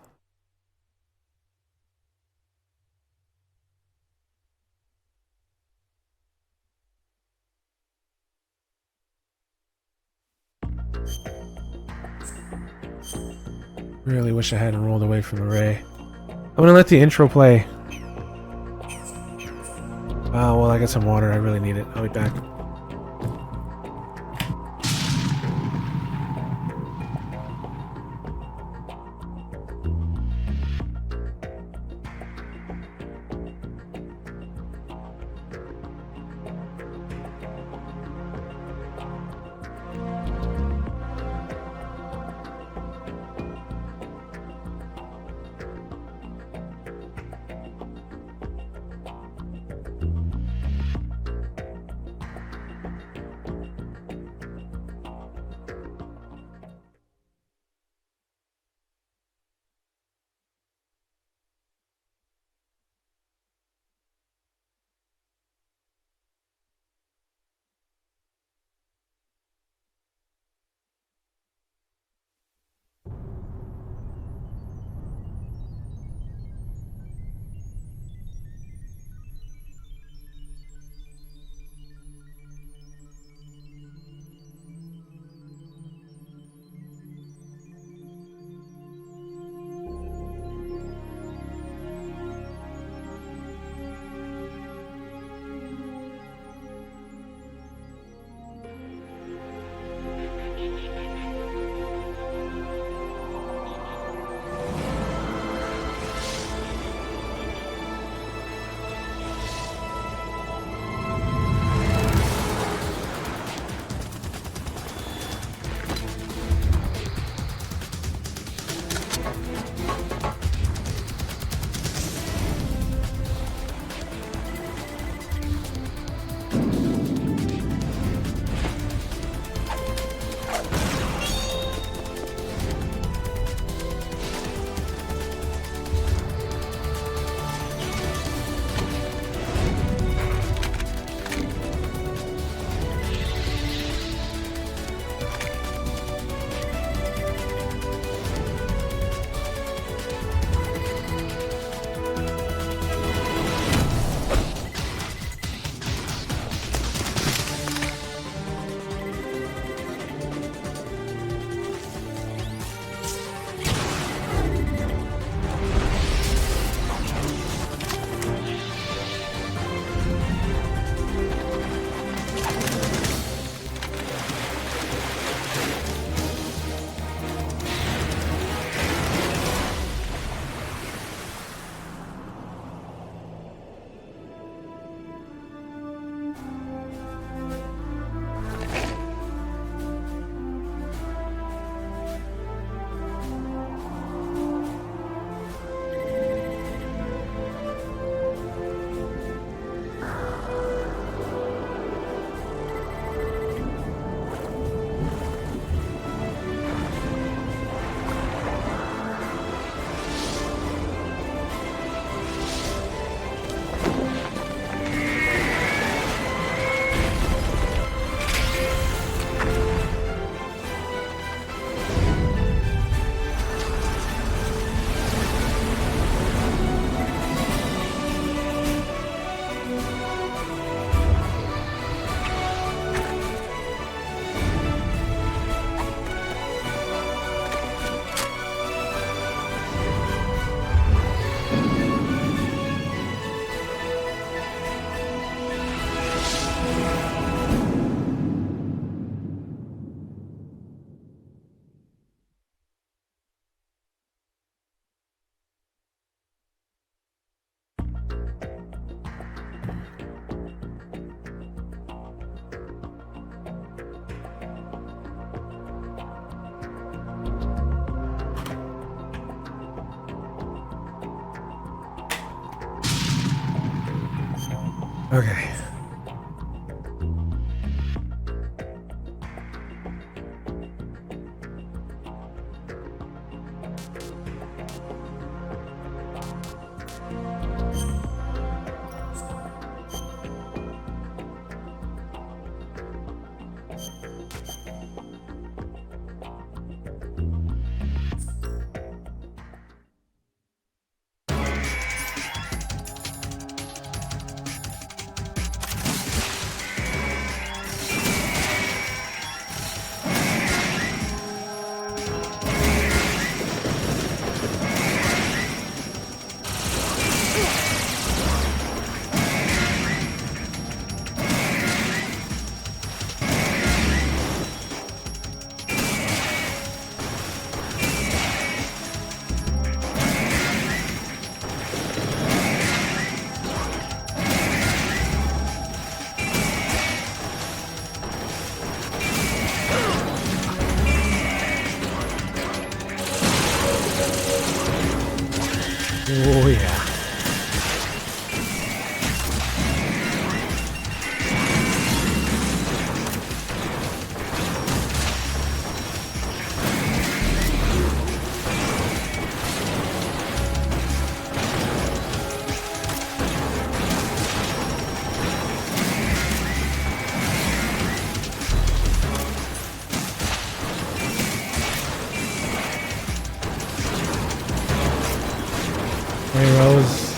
Really wish I hadn't rolled away from the ray. I'm gonna let the intro play. Oh, well, I got some water. I really need it. I'll be back. Okay. Oh yeah. Ray Rose.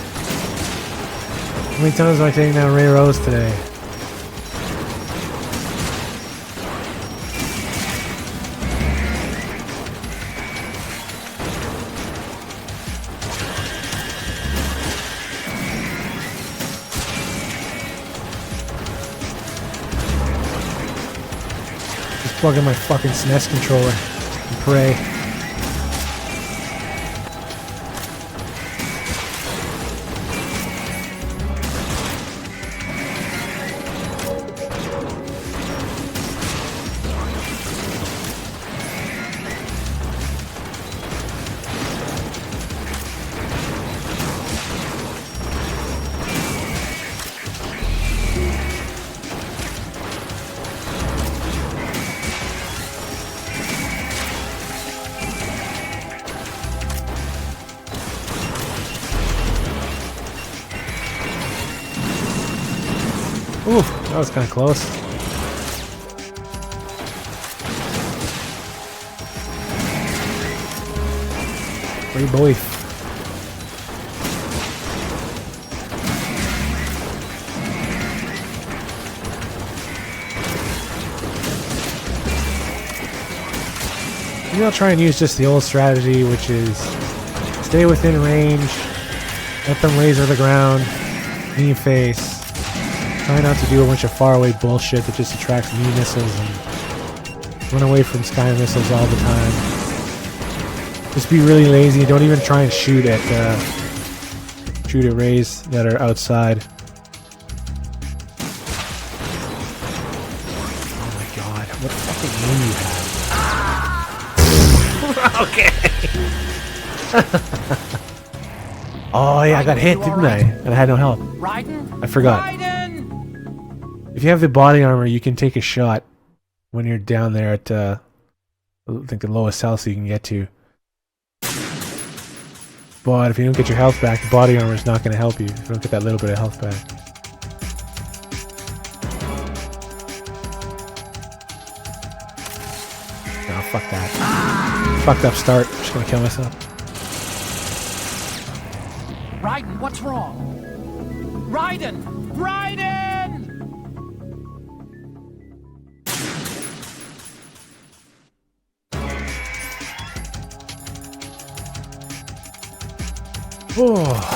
How many times am I taking down Ray Rose today? Just plug in my fucking SNES controller and pray. Ooh, that was kind of close. Free boy. Maybe I'll try and use just the old strategy, which is stay within range, let them laser the ground, knee face. Try not to do a bunch of faraway bullshit that just attracts knee missiles and run away from sky missiles all the time. Just be really lazy. Don't even try and shoot at rays that are outside. Oh my god, what fucking name you have? Okay. Oh yeah, I got hit, didn't I? And I had no health. I forgot. If you have the body armor, you can take a shot when you're down there at, I think the lowest health you can get to. But if you don't get your health back, the body armor is not going to help you if you don't get that little bit of health back. Oh, fuck that. Fucked up start. I'm just going to kill myself. Raiden, what's wrong? Raiden! Raiden! Oh.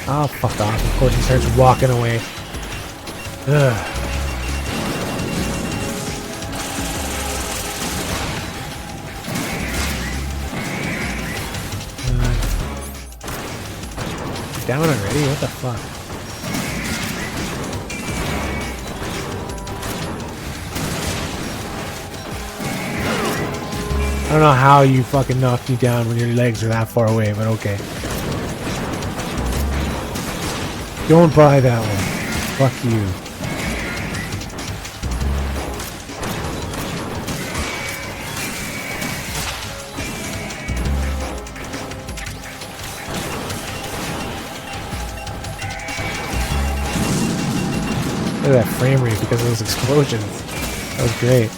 Oh, fuck off. Of course he starts walking away. Ugh. Down already? What the fuck? I don't know how you fucking knocked me down when your legs are that far away, but okay. Don't buy that one. Fuck you. Look at that frame rate because of those explosions. That was great.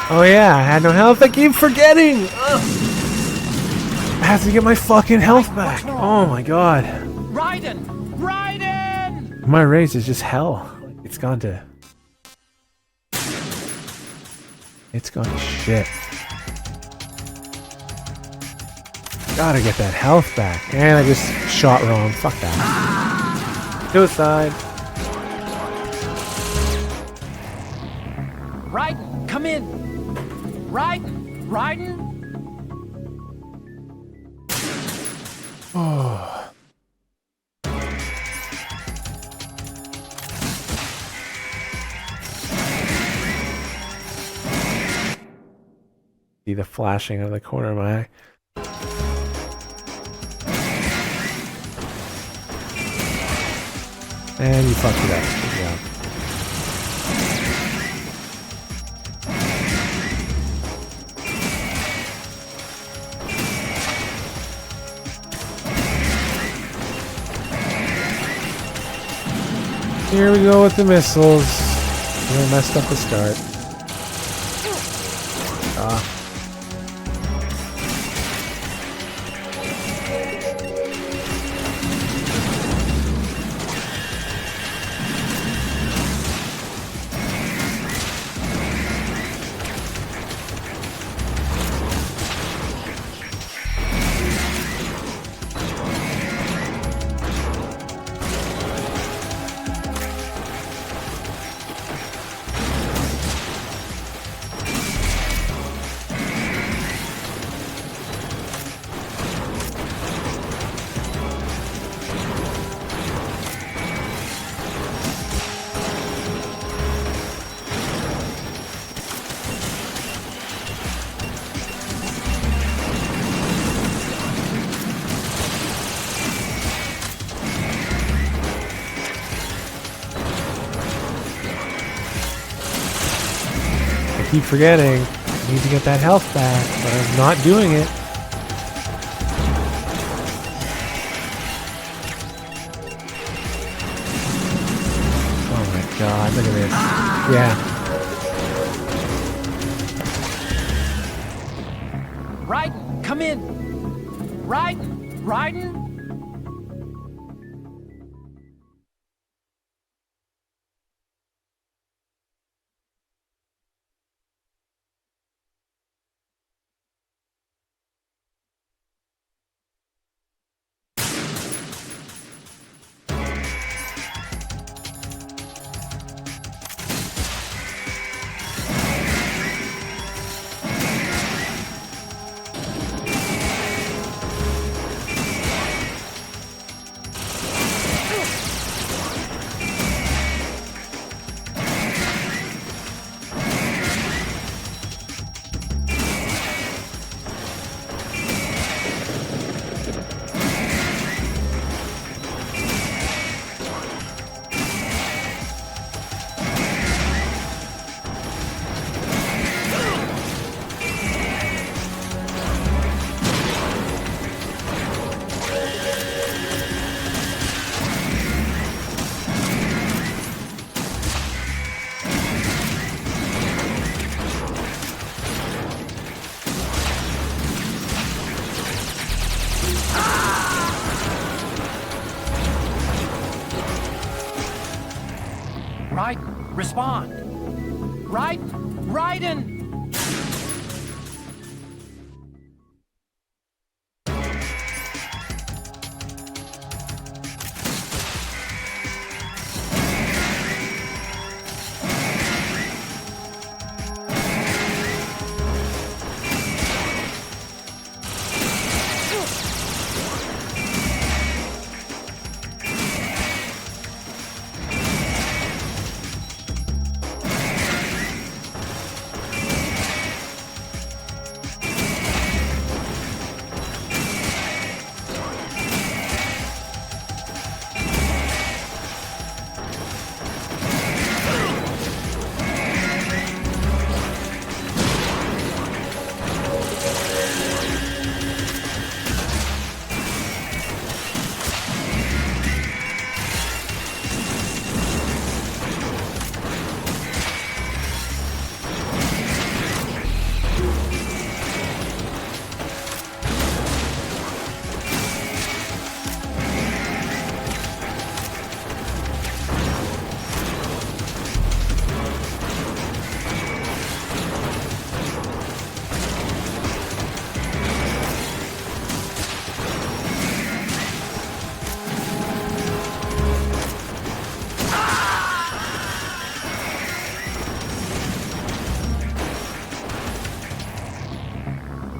Oh yeah, I had no health. I keep forgetting. Ugh. I have to get my fucking health back. Oh my god. Raiden! My race is just hell. It's gone to shit. Gotta get that health back. And I just shot wrong. Fuck that. Suicide. Raiden, come in. Raiden? Oh. See the flashing out of the corner of my eye. And you fucked it up. Good job. Here we go with the missiles. We messed up the start. Keep forgetting. I need to get that health back, but I'm not doing it. Oh my god, look at this. Yeah. Raiden, come in. Raiden? Raiden, respond! Raiden!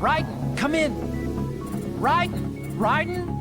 Raiden, come in. Raiden, Raiden.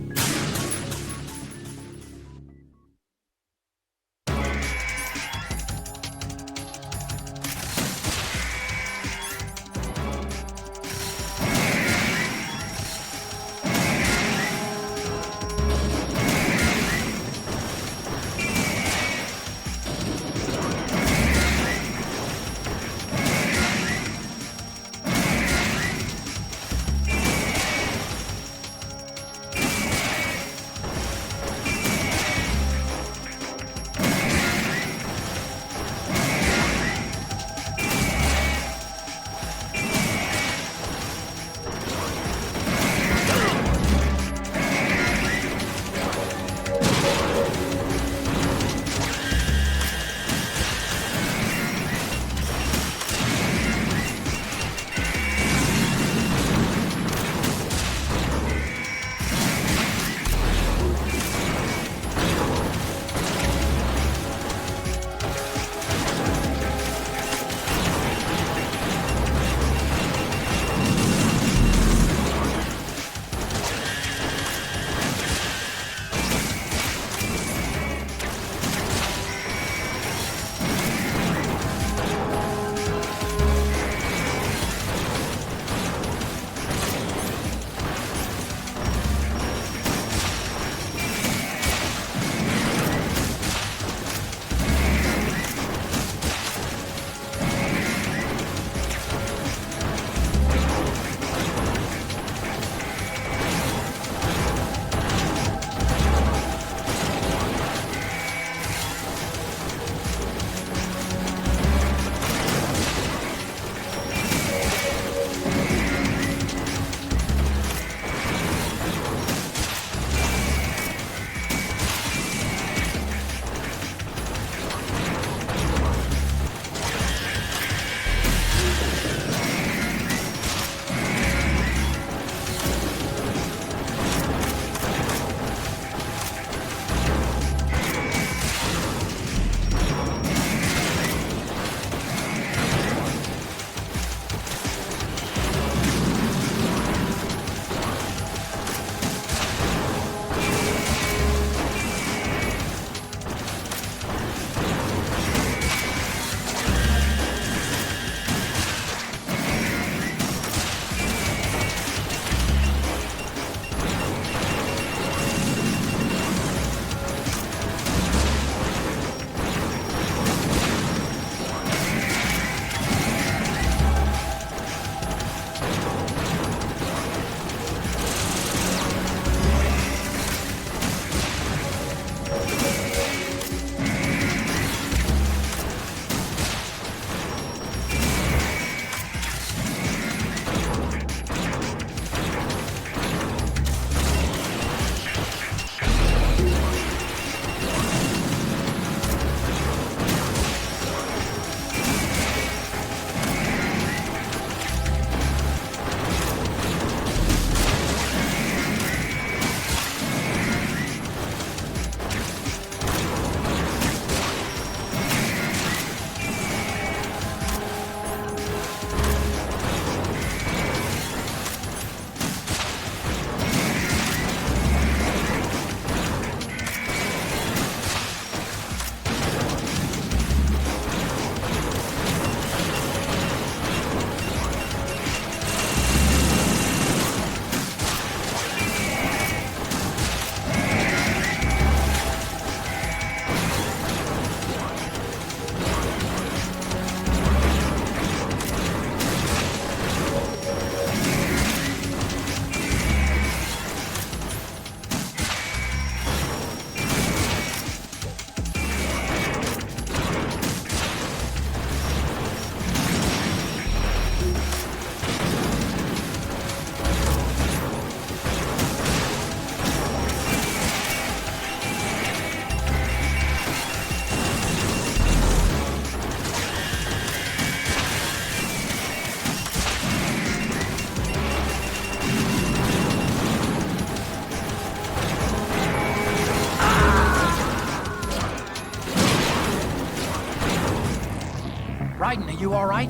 Raiden, are you all right?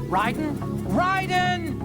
Raiden? Raiden!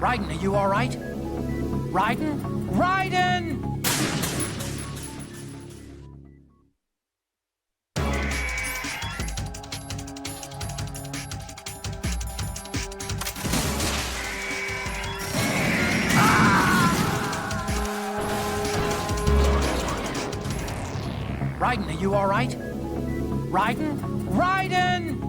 Raiden, are you all right? Raiden? Raiden! Raiden, are you all right? Raiden? Raiden!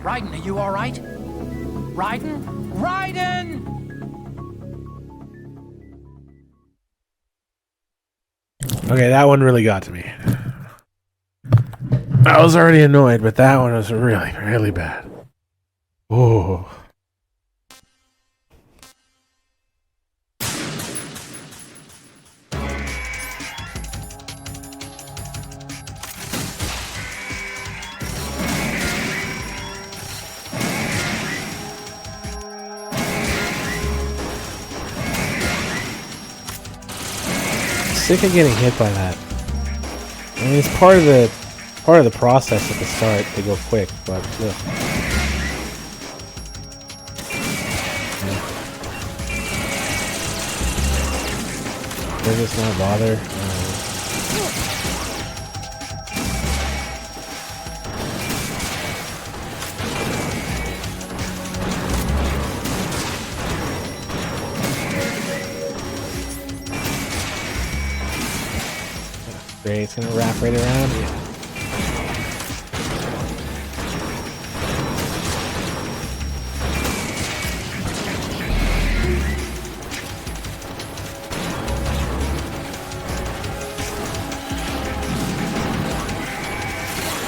Raiden, are you all right? Raiden? Raiden! Okay, that one really got to me. I was already annoyed, but that one was really, really bad. Oh. Sick of getting hit by that. I mean, it's part of the process at the start to go quick, but they're just not bother. Great, it's gonna wrap right around. Yeah.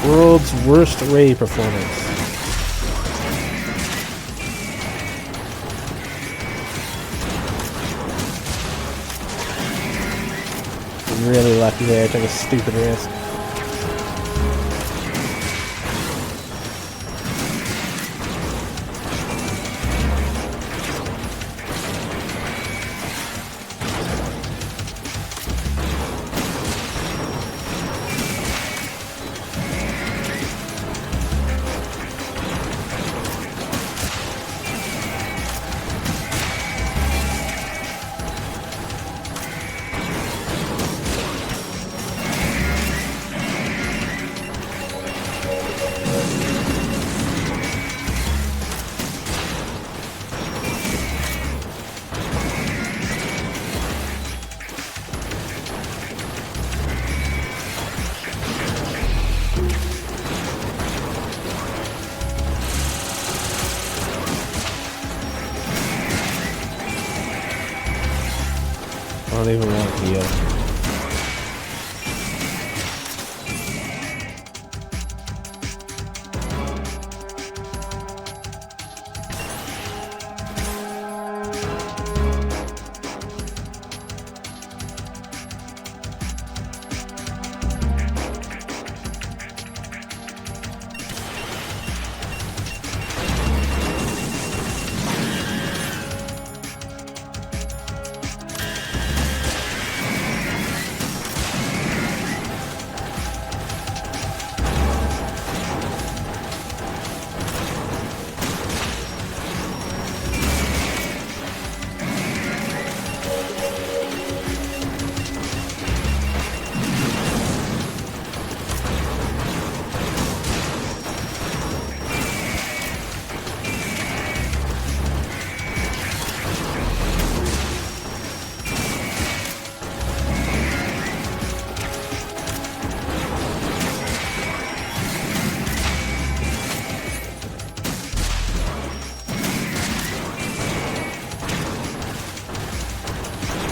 World's worst Ray performance. Really lucky there, took a stupid risk. I don't even want to heal.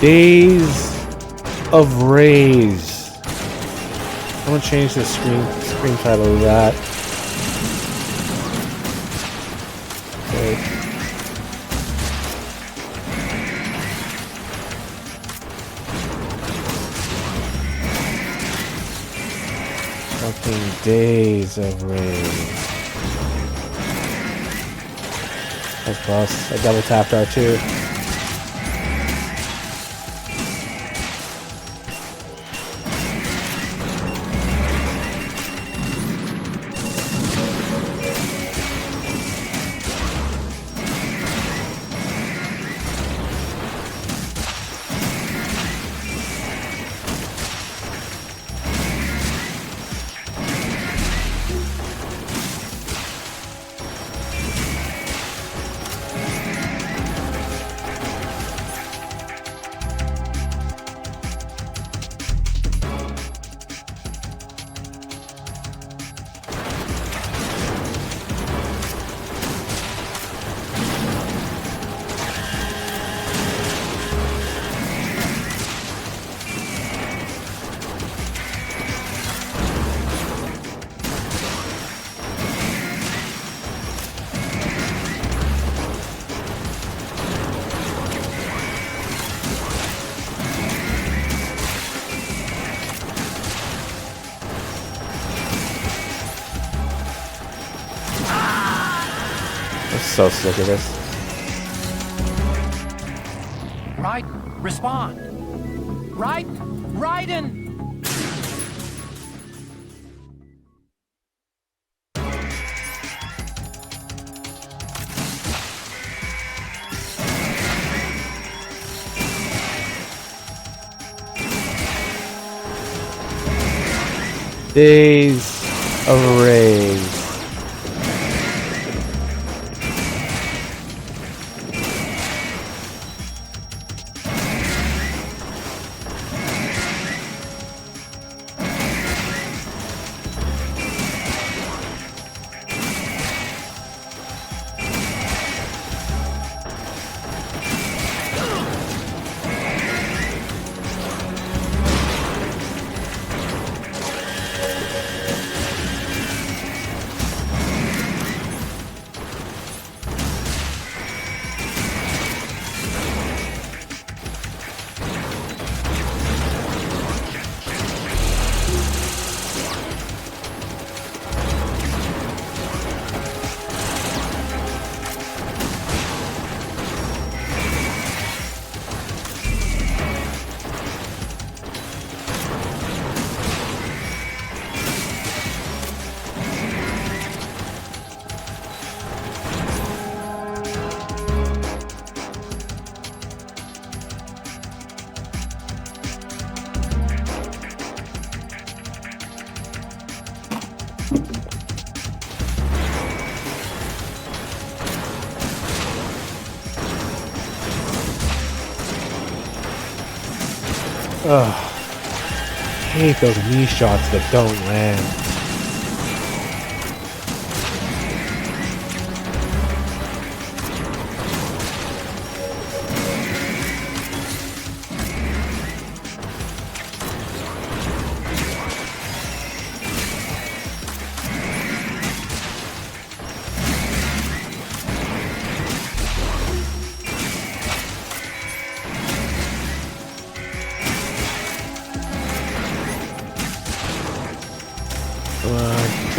Days of Rays. I'm gonna change the screen title of that. Okay. Fucking Days of Rays. That's close. I double tapped R2. so sick of this. Raiden, respond. Raiden! Days of Rage. Ugh. I hate those knee shots that don't land.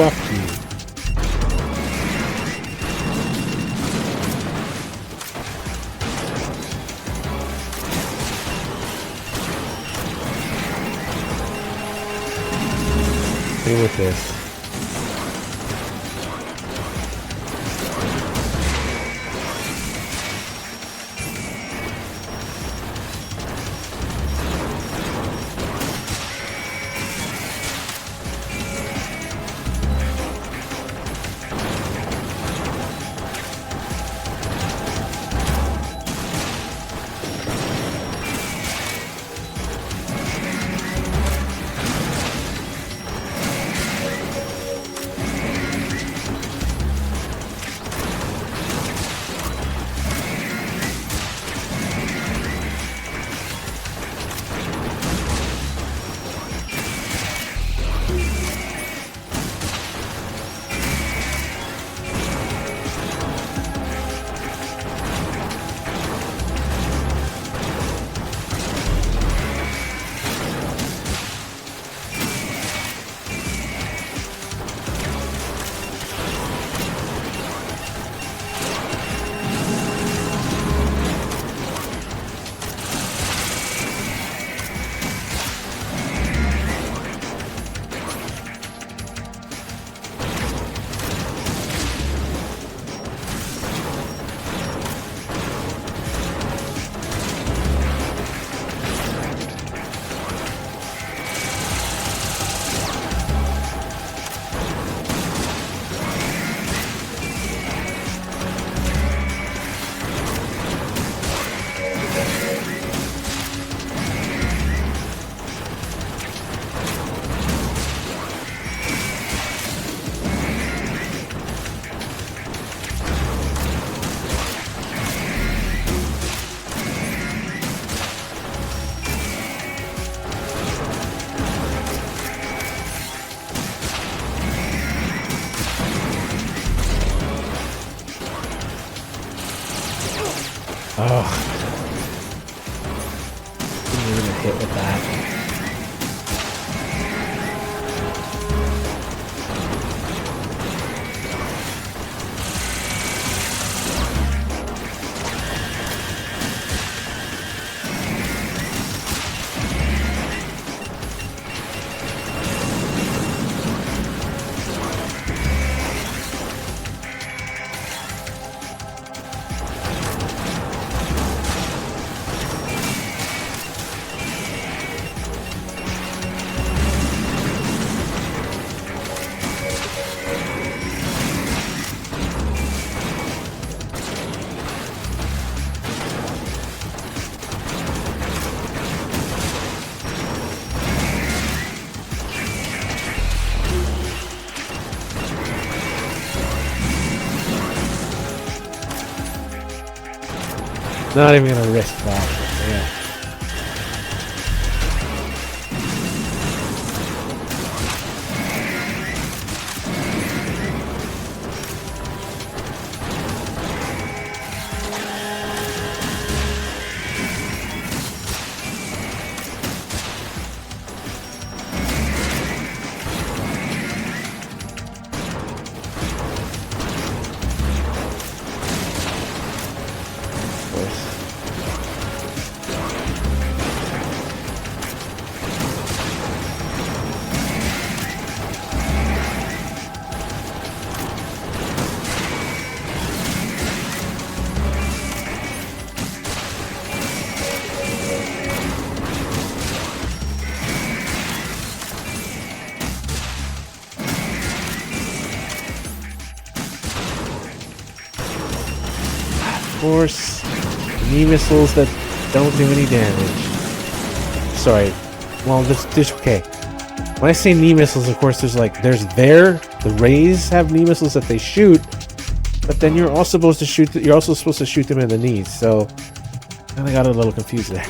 Fuck you. Deal with this. Ugh. Didn't even hit with that. Not even gonna risk that. Yeah. Of course, knee missiles that don't do any damage. Sorry. Well, this okay. When I say knee missiles, of course, the rays have knee missiles that they shoot, but then you're also supposed to shoot. You're also supposed to shoot them in the knees. So, I got a little confused there.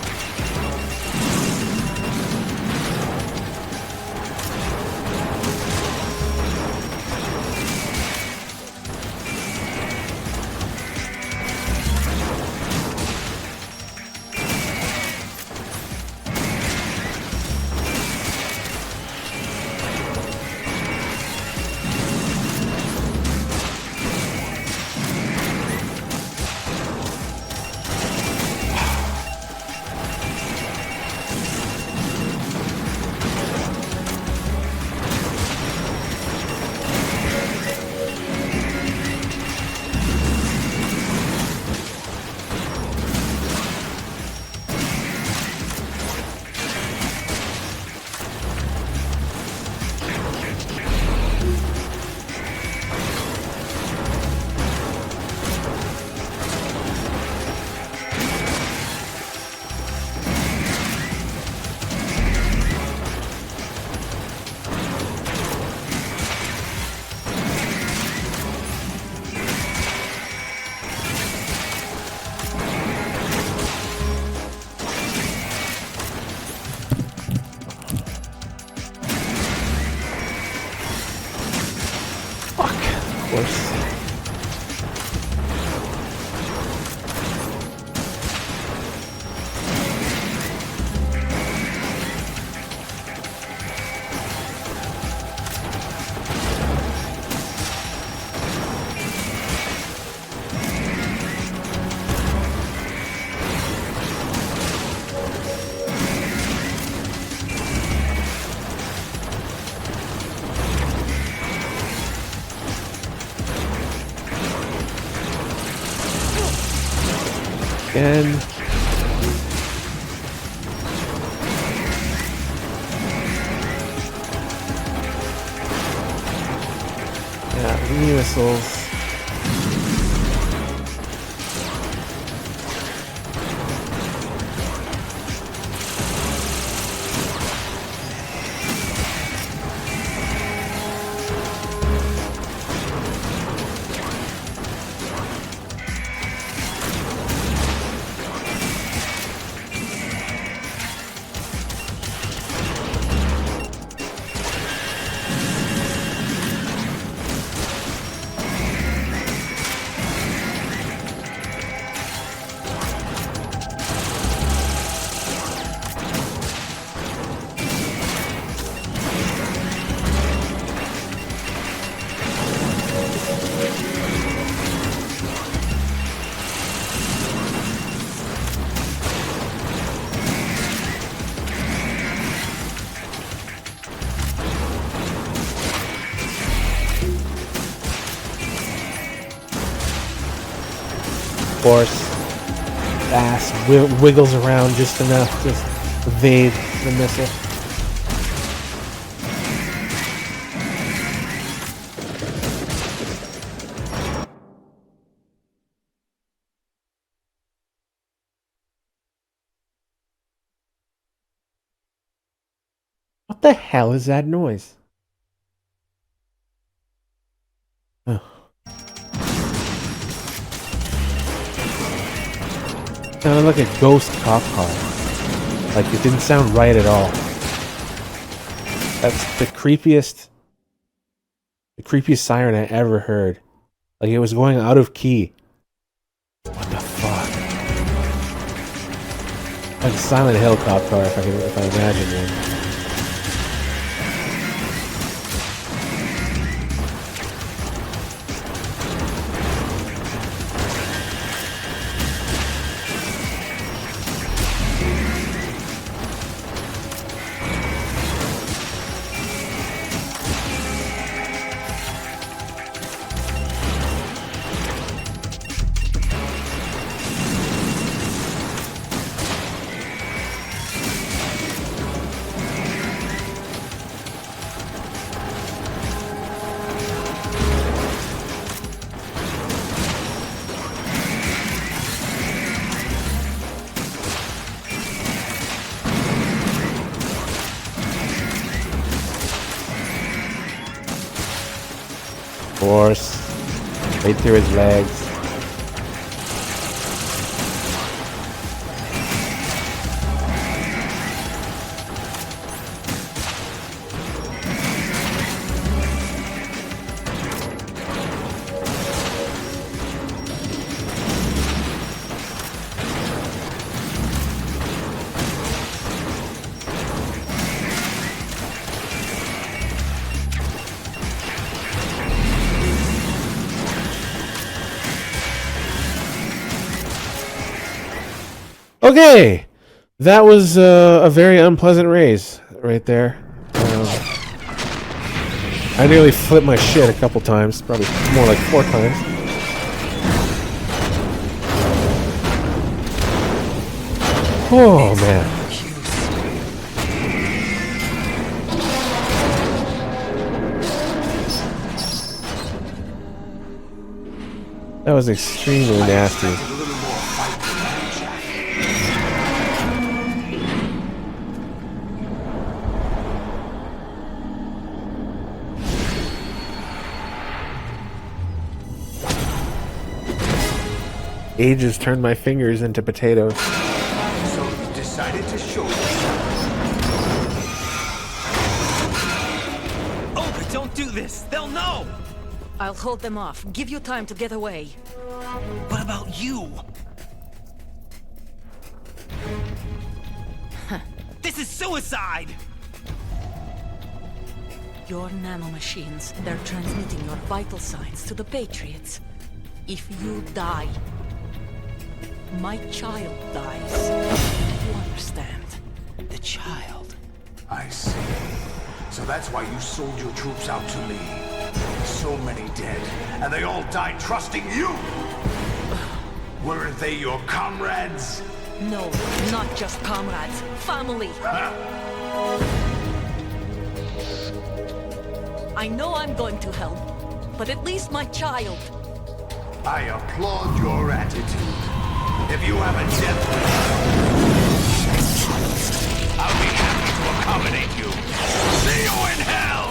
And yeah, knee missiles. Of course, ass wiggles around just enough to evade the missile. What the hell is that noise? Oh. Sounded like a ghost cop car. Like, it didn't sound right at all. That's the creepiest siren I ever heard. Like, it was going out of key. What the fuck? Like a Silent Hill cop car, if I imagine one. Force right through his legs. Okay, that was a very unpleasant raise right there. I nearly flipped my shit a couple times, probably more like 4 times. Oh man. That was extremely nasty. Ages turned my fingers into potatoes. So you decided to show yourself. Oh, but don't do this! They'll know! I'll hold them off. Give you time to get away. What about you? This is suicide! Your nanomachines, they're transmitting your vital signs to the Patriots. If you die, my child dies. You understand? The child. I see. So that's why you sold your troops out to me. So many dead, and they all died trusting you! Weren't they your comrades? No, not just comrades. Family! I know I'm going to help, but at least my child. I applaud your attitude. If you have a death wish, I'll be happy to accommodate you. See you in hell!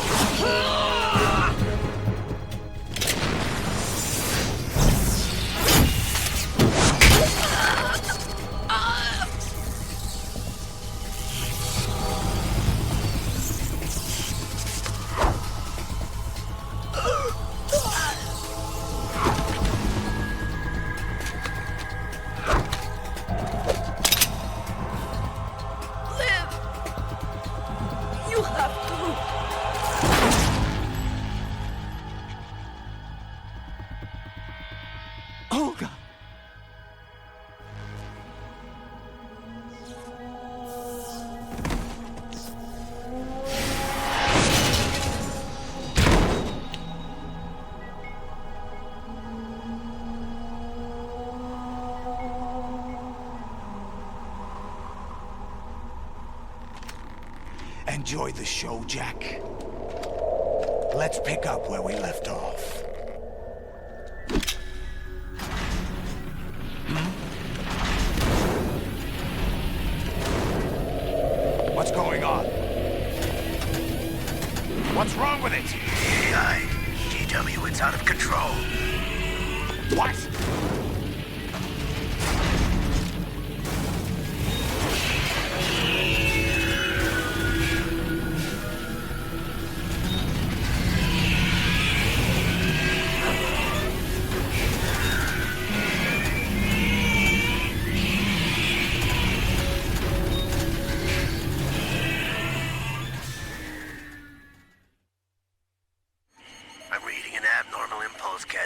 Enjoy the show, Jack. Let's pick up where we left off. What's going on? What's wrong with it? GW, it's out of control. What?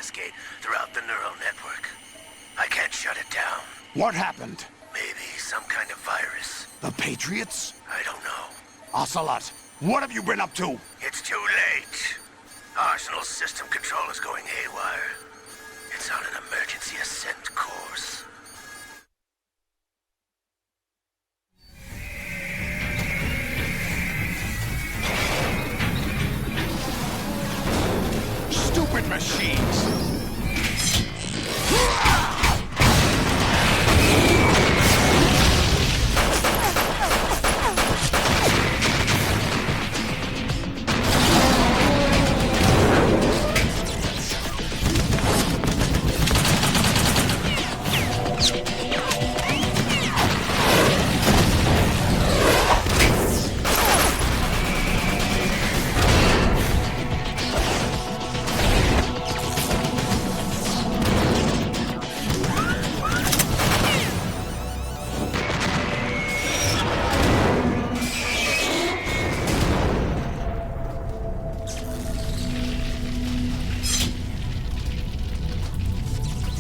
cascade throughout the neural network. I can't shut it down. What happened? Maybe some kind of virus. The Patriots? I don't know. Ocelot, what have you been up to? It's too late. Arsenal's system control is going haywire. It's on an emergency ascent course. Stupid machines!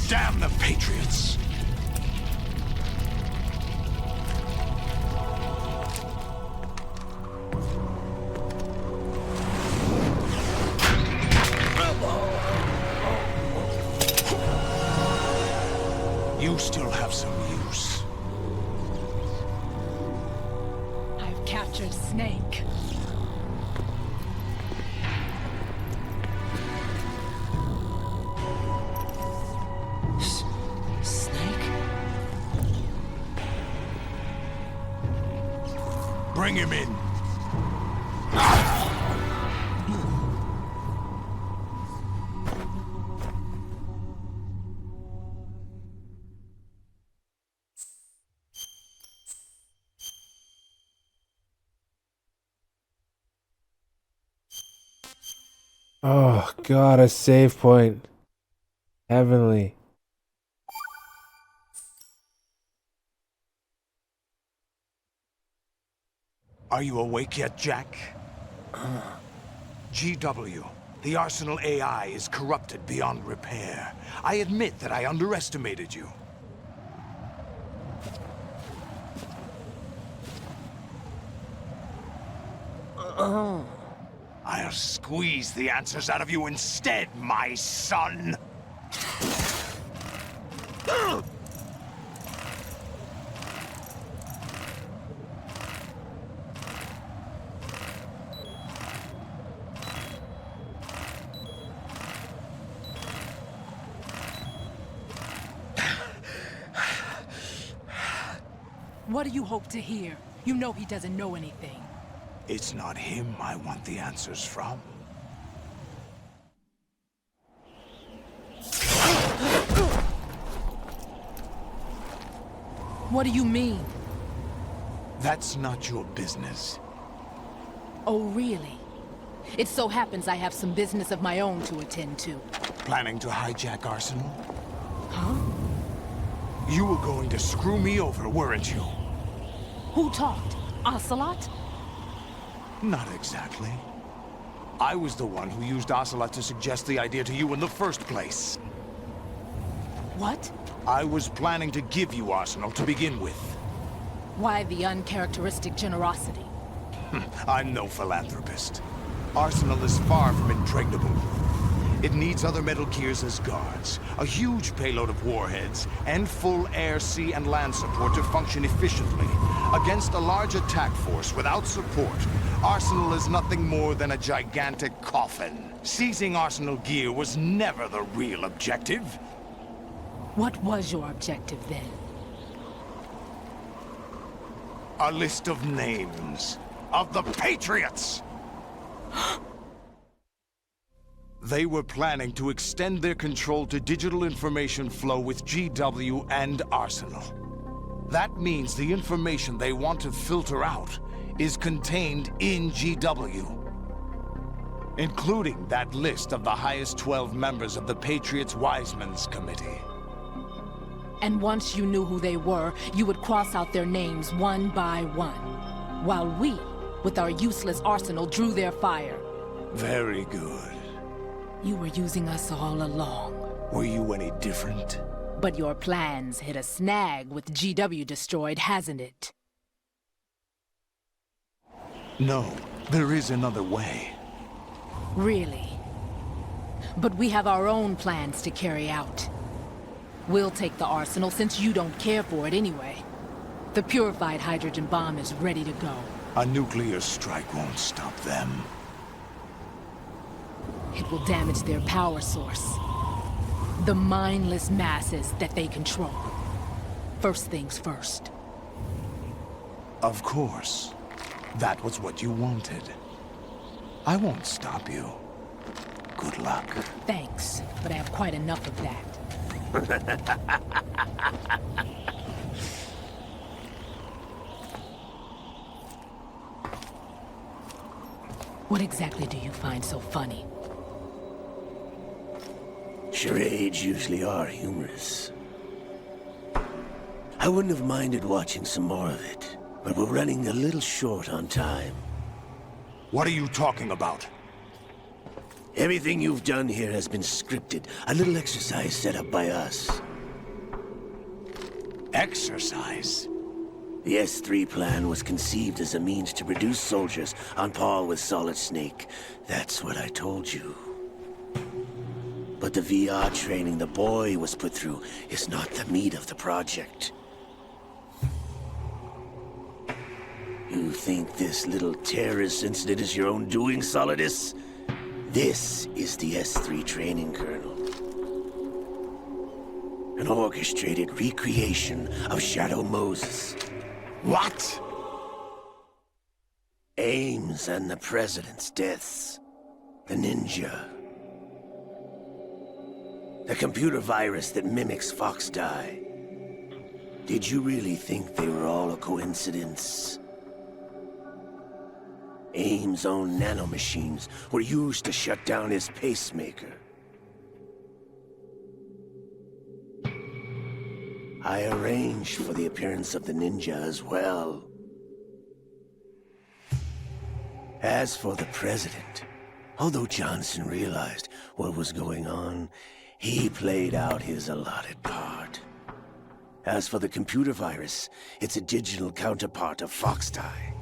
Damn the Patriots! You still have some use. I've captured Snake. Bring him in. Oh god, a save point. Heavenly. Are you awake yet, Jack? GW, the Arsenal AI is corrupted beyond repair. I admit that I underestimated you. I'll squeeze the answers out of you instead, my son! What do you hope to hear? You know he doesn't know anything. It's not him I want the answers from. What do you mean? That's not your business. Oh, really? It so happens I have some business of my own to attend to. Planning to hijack Arsenal? Huh? You were going to screw me over, weren't you? Who talked? Ocelot? Not exactly. I was the one who used Ocelot to suggest the idea to you in the first place. What? I was planning to give you Arsenal to begin with. Why the uncharacteristic generosity? I'm no philanthropist. Arsenal is far from impregnable. It needs other Metal Gears as guards, a huge payload of warheads, and full air, sea, and land support to function efficiently. Against a large attack force without support, Arsenal is nothing more than a gigantic coffin. Seizing Arsenal gear was never the real objective. What was your objective then? A list of names of the Patriots! They were planning to extend their control to digital information flow with GW and Arsenal. That means the information they want to filter out is contained in GW, including that list of the highest 12 members of the Patriots Wiseman's Committee. And once you knew who they were, you would cross out their names one by one, while we, with our useless arsenal, drew their fire. Very good. You were using us all along. Were you any different? But your plans hit a snag with GW destroyed, hasn't it? No, there is another way. Really? But we have our own plans to carry out. We'll take the arsenal since you don't care for it anyway. The purified hydrogen bomb is ready to go. A nuclear strike won't stop them. It will damage their power source. The mindless masses that they control. First things first. Of course. That was what you wanted. I won't stop you. Good luck. Thanks, but I have quite enough of that. What exactly do you find so funny? Charades usually are humorous. I wouldn't have minded watching some more of it, but we're running a little short on time. What are you talking about? Everything you've done here has been scripted. A little exercise set up by us. Exercise? The S3 plan was conceived as a means to produce soldiers on par with Solid Snake. That's what I told you. But the VR training the boy was put through is not the meat of the project. You think this little terrorist incident is your own doing, Solidus? This is the S3 training kernel. An orchestrated recreation of Shadow Moses. What? Ames and the President's deaths. The ninja. The computer virus that mimics Fox Die. Did you really think they were all a coincidence? Ames' own nanomachines were used to shut down his pacemaker. I arranged for the appearance of the ninja as well. As for the President, although Johnson realized what was going on, he played out his allotted part. As for the computer virus, it's a digital counterpart of Fox Die.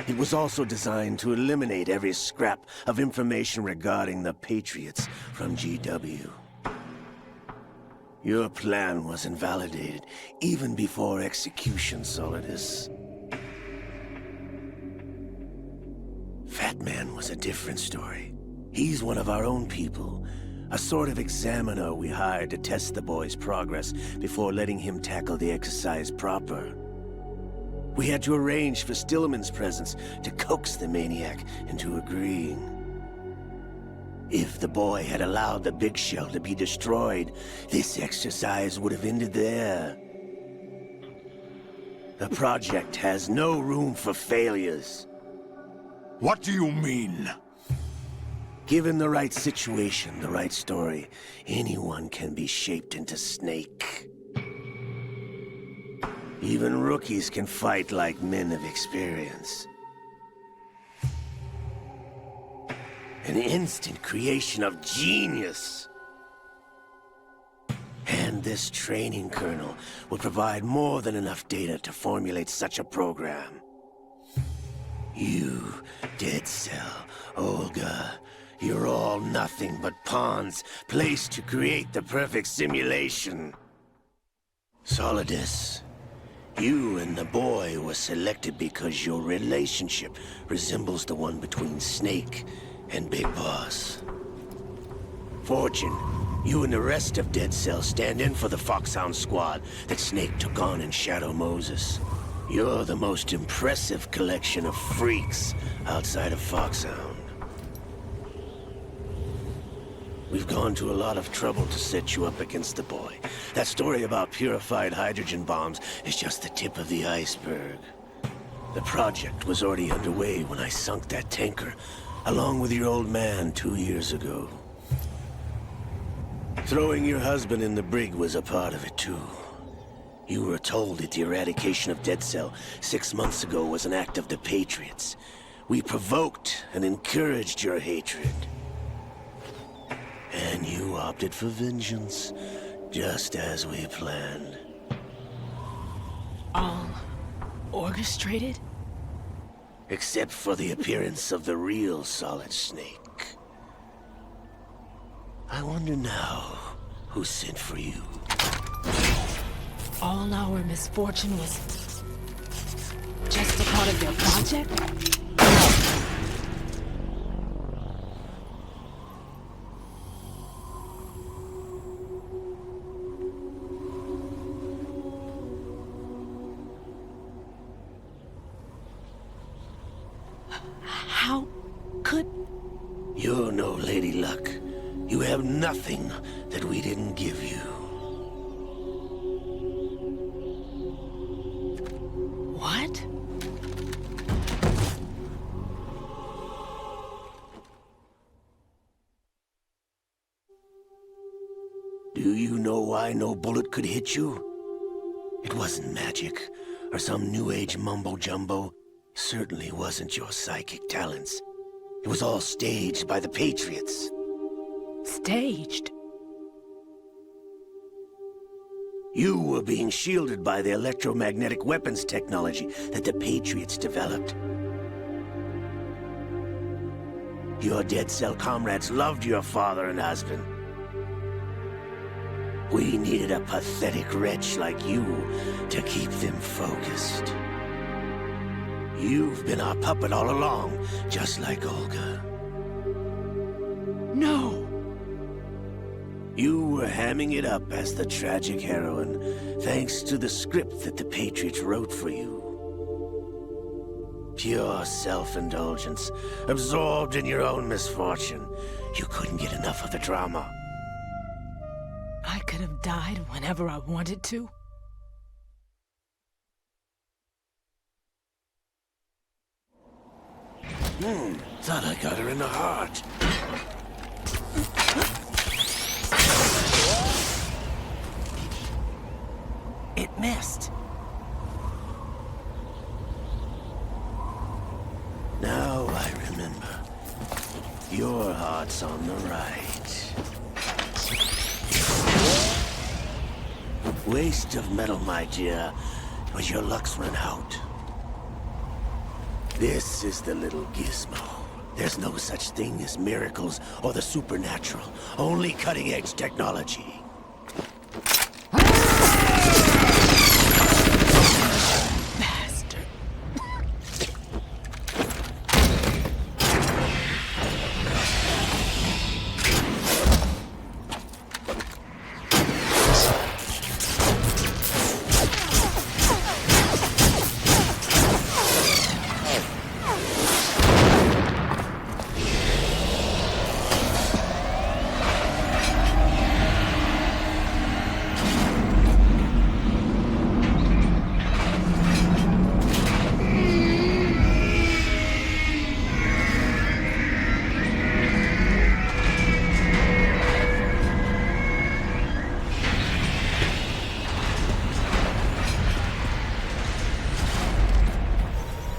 It was also designed to eliminate every scrap of information regarding the Patriots from GW. Your plan was invalidated even before execution, Solidus. Fat Man was a different story. He's one of our own people, a sort of examiner we hired to test the boy's progress before letting him tackle the exercise proper. We had to arrange for Stillman's presence to coax the maniac into agreeing. If the boy had allowed the big shell to be destroyed, this exercise would have ended there. The project has no room for failures. What do you mean? Given the right situation, the right story, anyone can be shaped into Snake. Even rookies can fight like men of experience. An instant creation of genius. And this training kernel will provide more than enough data to formulate such a program. You, Dead Cell, Olga, you're all nothing but pawns placed to create the perfect simulation. Solidus, you and the boy were selected because your relationship resembles the one between Snake and Big Boss. Fortune, you and the rest of Dead Cell stand in for the Foxhound squad that Snake took on in Shadow Moses. You're the most impressive collection of freaks outside of Foxhound. We've gone to a lot of trouble to set you up against the boy. That story about purified hydrogen bombs is just the tip of the iceberg. The project was already underway when I sunk that tanker, along with your old man 2 years ago. Throwing your husband in the brig was a part of it too. You were told that the eradication of Dead Cell 6 months ago was an act of the Patriots. We provoked and encouraged your hatred. opted for vengeance, just as we planned. All orchestrated? Except for the appearance of the real Solid Snake. I wonder now who sent for you. All our misfortune was just a part of their project? How could... You're no Lady Luck. You have nothing that we didn't give you. What? Do you know why no bullet could hit you? It wasn't magic, or some new age mumbo-jumbo. Certainly wasn't your psychic talents. It was all staged by the Patriots. Staged? You were being shielded by the electromagnetic weapons technology that the Patriots developed. Your dead cell comrades loved your father and husband. We needed a pathetic wretch like you to keep them focused. You've been our puppet all along, just like Olga. No! You were hamming it up as the tragic heroine, thanks to the script that the Patriots wrote for you. Pure self-indulgence, absorbed in your own misfortune. You couldn't get enough of the drama. I could have died whenever I wanted to. Thought I got her in the heart. It missed. Now I remember. Your heart's on the right. Waste of metal, my dear, but your luck's run out. This is the little gizmo. There's no such thing as miracles or the supernatural. Only cutting-edge technology. Bastard.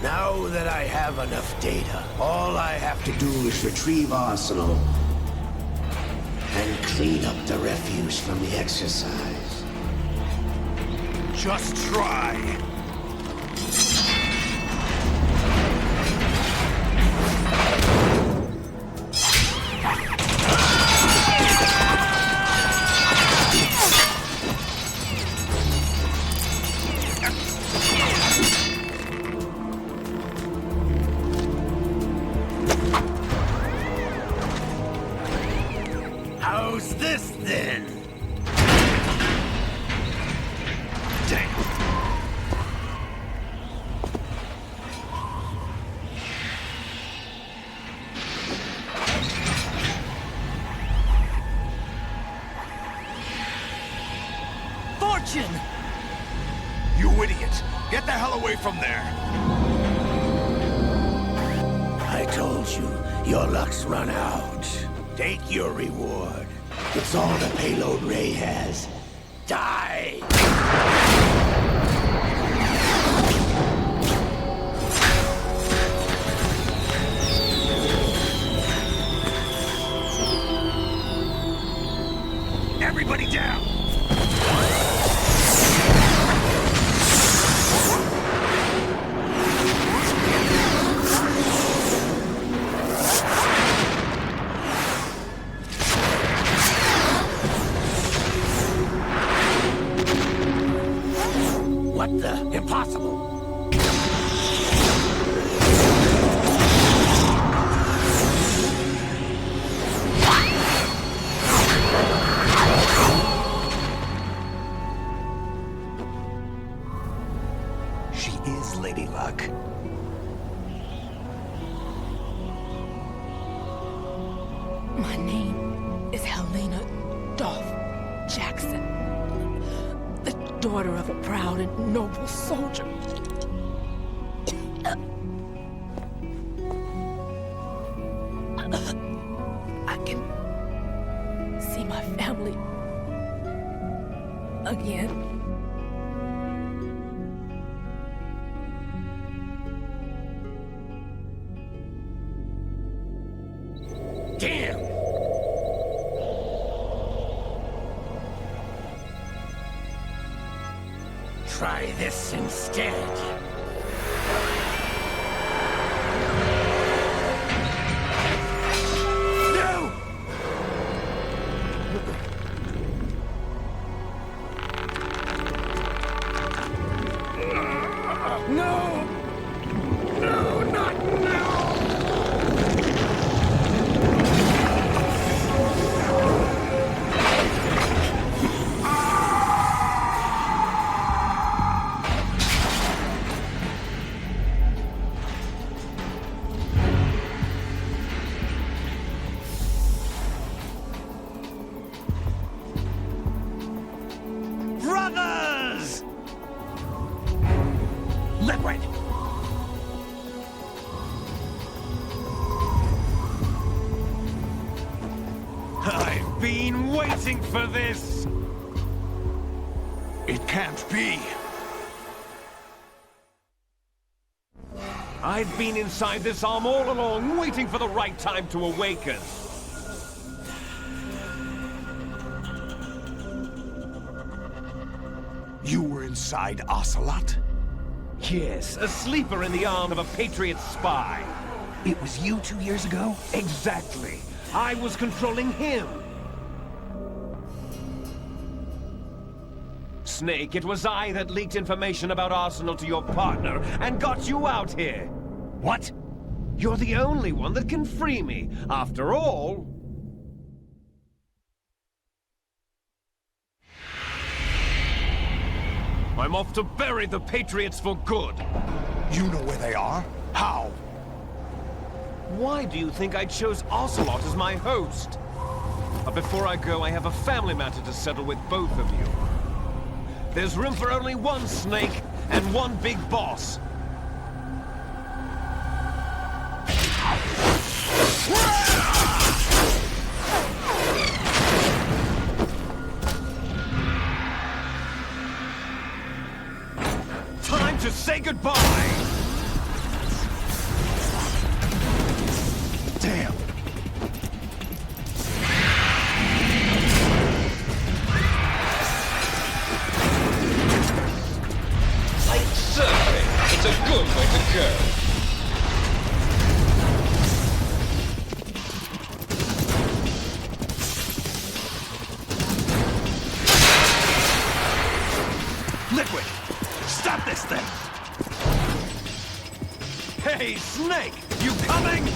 Now that I have enough data, all I have to do is retrieve Arsenal and clean up the refuse from the exercise. Just try. How's this then? Damn. Fortune! You idiot! Get the hell away from there! I told you, your luck's run out. Take your reward. It's all the payload Ray has. Die! Everybody down! What the? Impossible! She is Lady Luck. My name is Helena Dolph Jackson, the daughter of a proud and noble soldier. I can see my family again. Damn! Try this instead. No! No! No, not now! Brothers! Liquid! I've been waiting for this! It can't be. I've been inside this arm all along, waiting for the right time to awaken. You were inside Ocelot? Yes, a sleeper in the arm of a Patriot spy. It was you 2 years ago? Exactly. I was controlling him. Snake, it was I that leaked information about Arsenal to your partner and got you out here. What? You're the only one that can free me. After all... I'm off to bury the Patriots for good. You know where they are? How? Why do you think I chose Ocelot as my host? But before I go, I have a family matter to settle with both of you. There's room for only one Snake and one big boss. Time to say goodbye! Damn! Like surfing, it's a good way to go. Liquid! Stop this thing! Hey, Snake! You coming?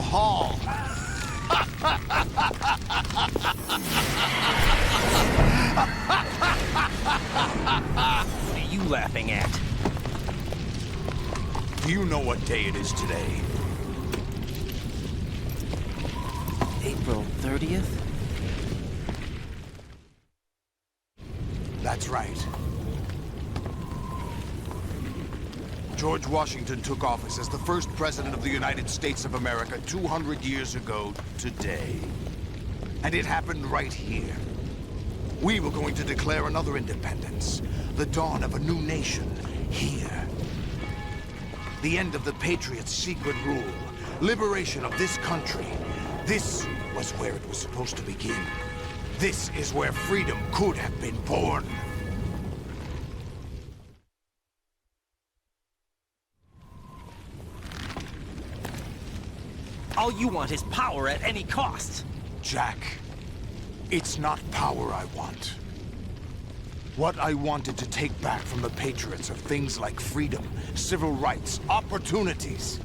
hall. What are you laughing at? Do you know what day it is today? April 30th? That's right. George Washington took office as the first president of the United States of America 200 years ago today. And it happened right here. We were going to declare another independence, the dawn of a new nation, here. The end of the Patriots' secret rule, liberation of this country. This was where it was supposed to begin. This is where freedom could have been born. All you want is power at any cost. Jack, it's not power I want. What I wanted to take back from the Patriots are things like freedom, civil rights, opportunities.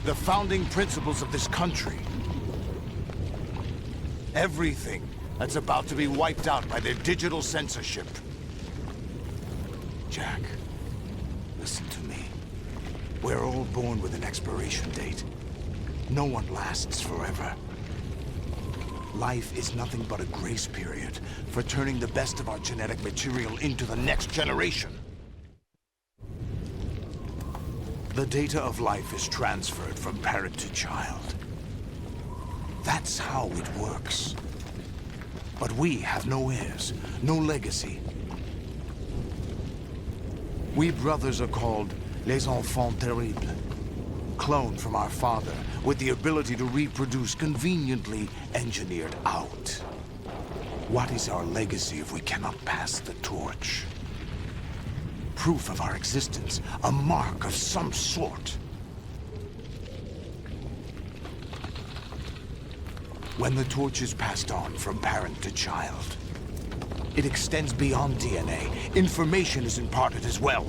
The founding principles of this country. Everything that's about to be wiped out by their digital censorship. Jack, listen to me. We're all born with an expiration date. No one lasts forever. Life is nothing but a grace period for turning the best of our genetic material into the next generation. The data of life is transferred from parent to child. That's how it works. But we have no heirs, no legacy. We brothers are called les enfants terribles. Cloned from our father, with the ability to reproduce conveniently engineered out. What is our legacy if we cannot pass the torch? Proof of our existence, a mark of some sort. When the torch is passed on from parent to child, it extends beyond DNA. Information is imparted as well.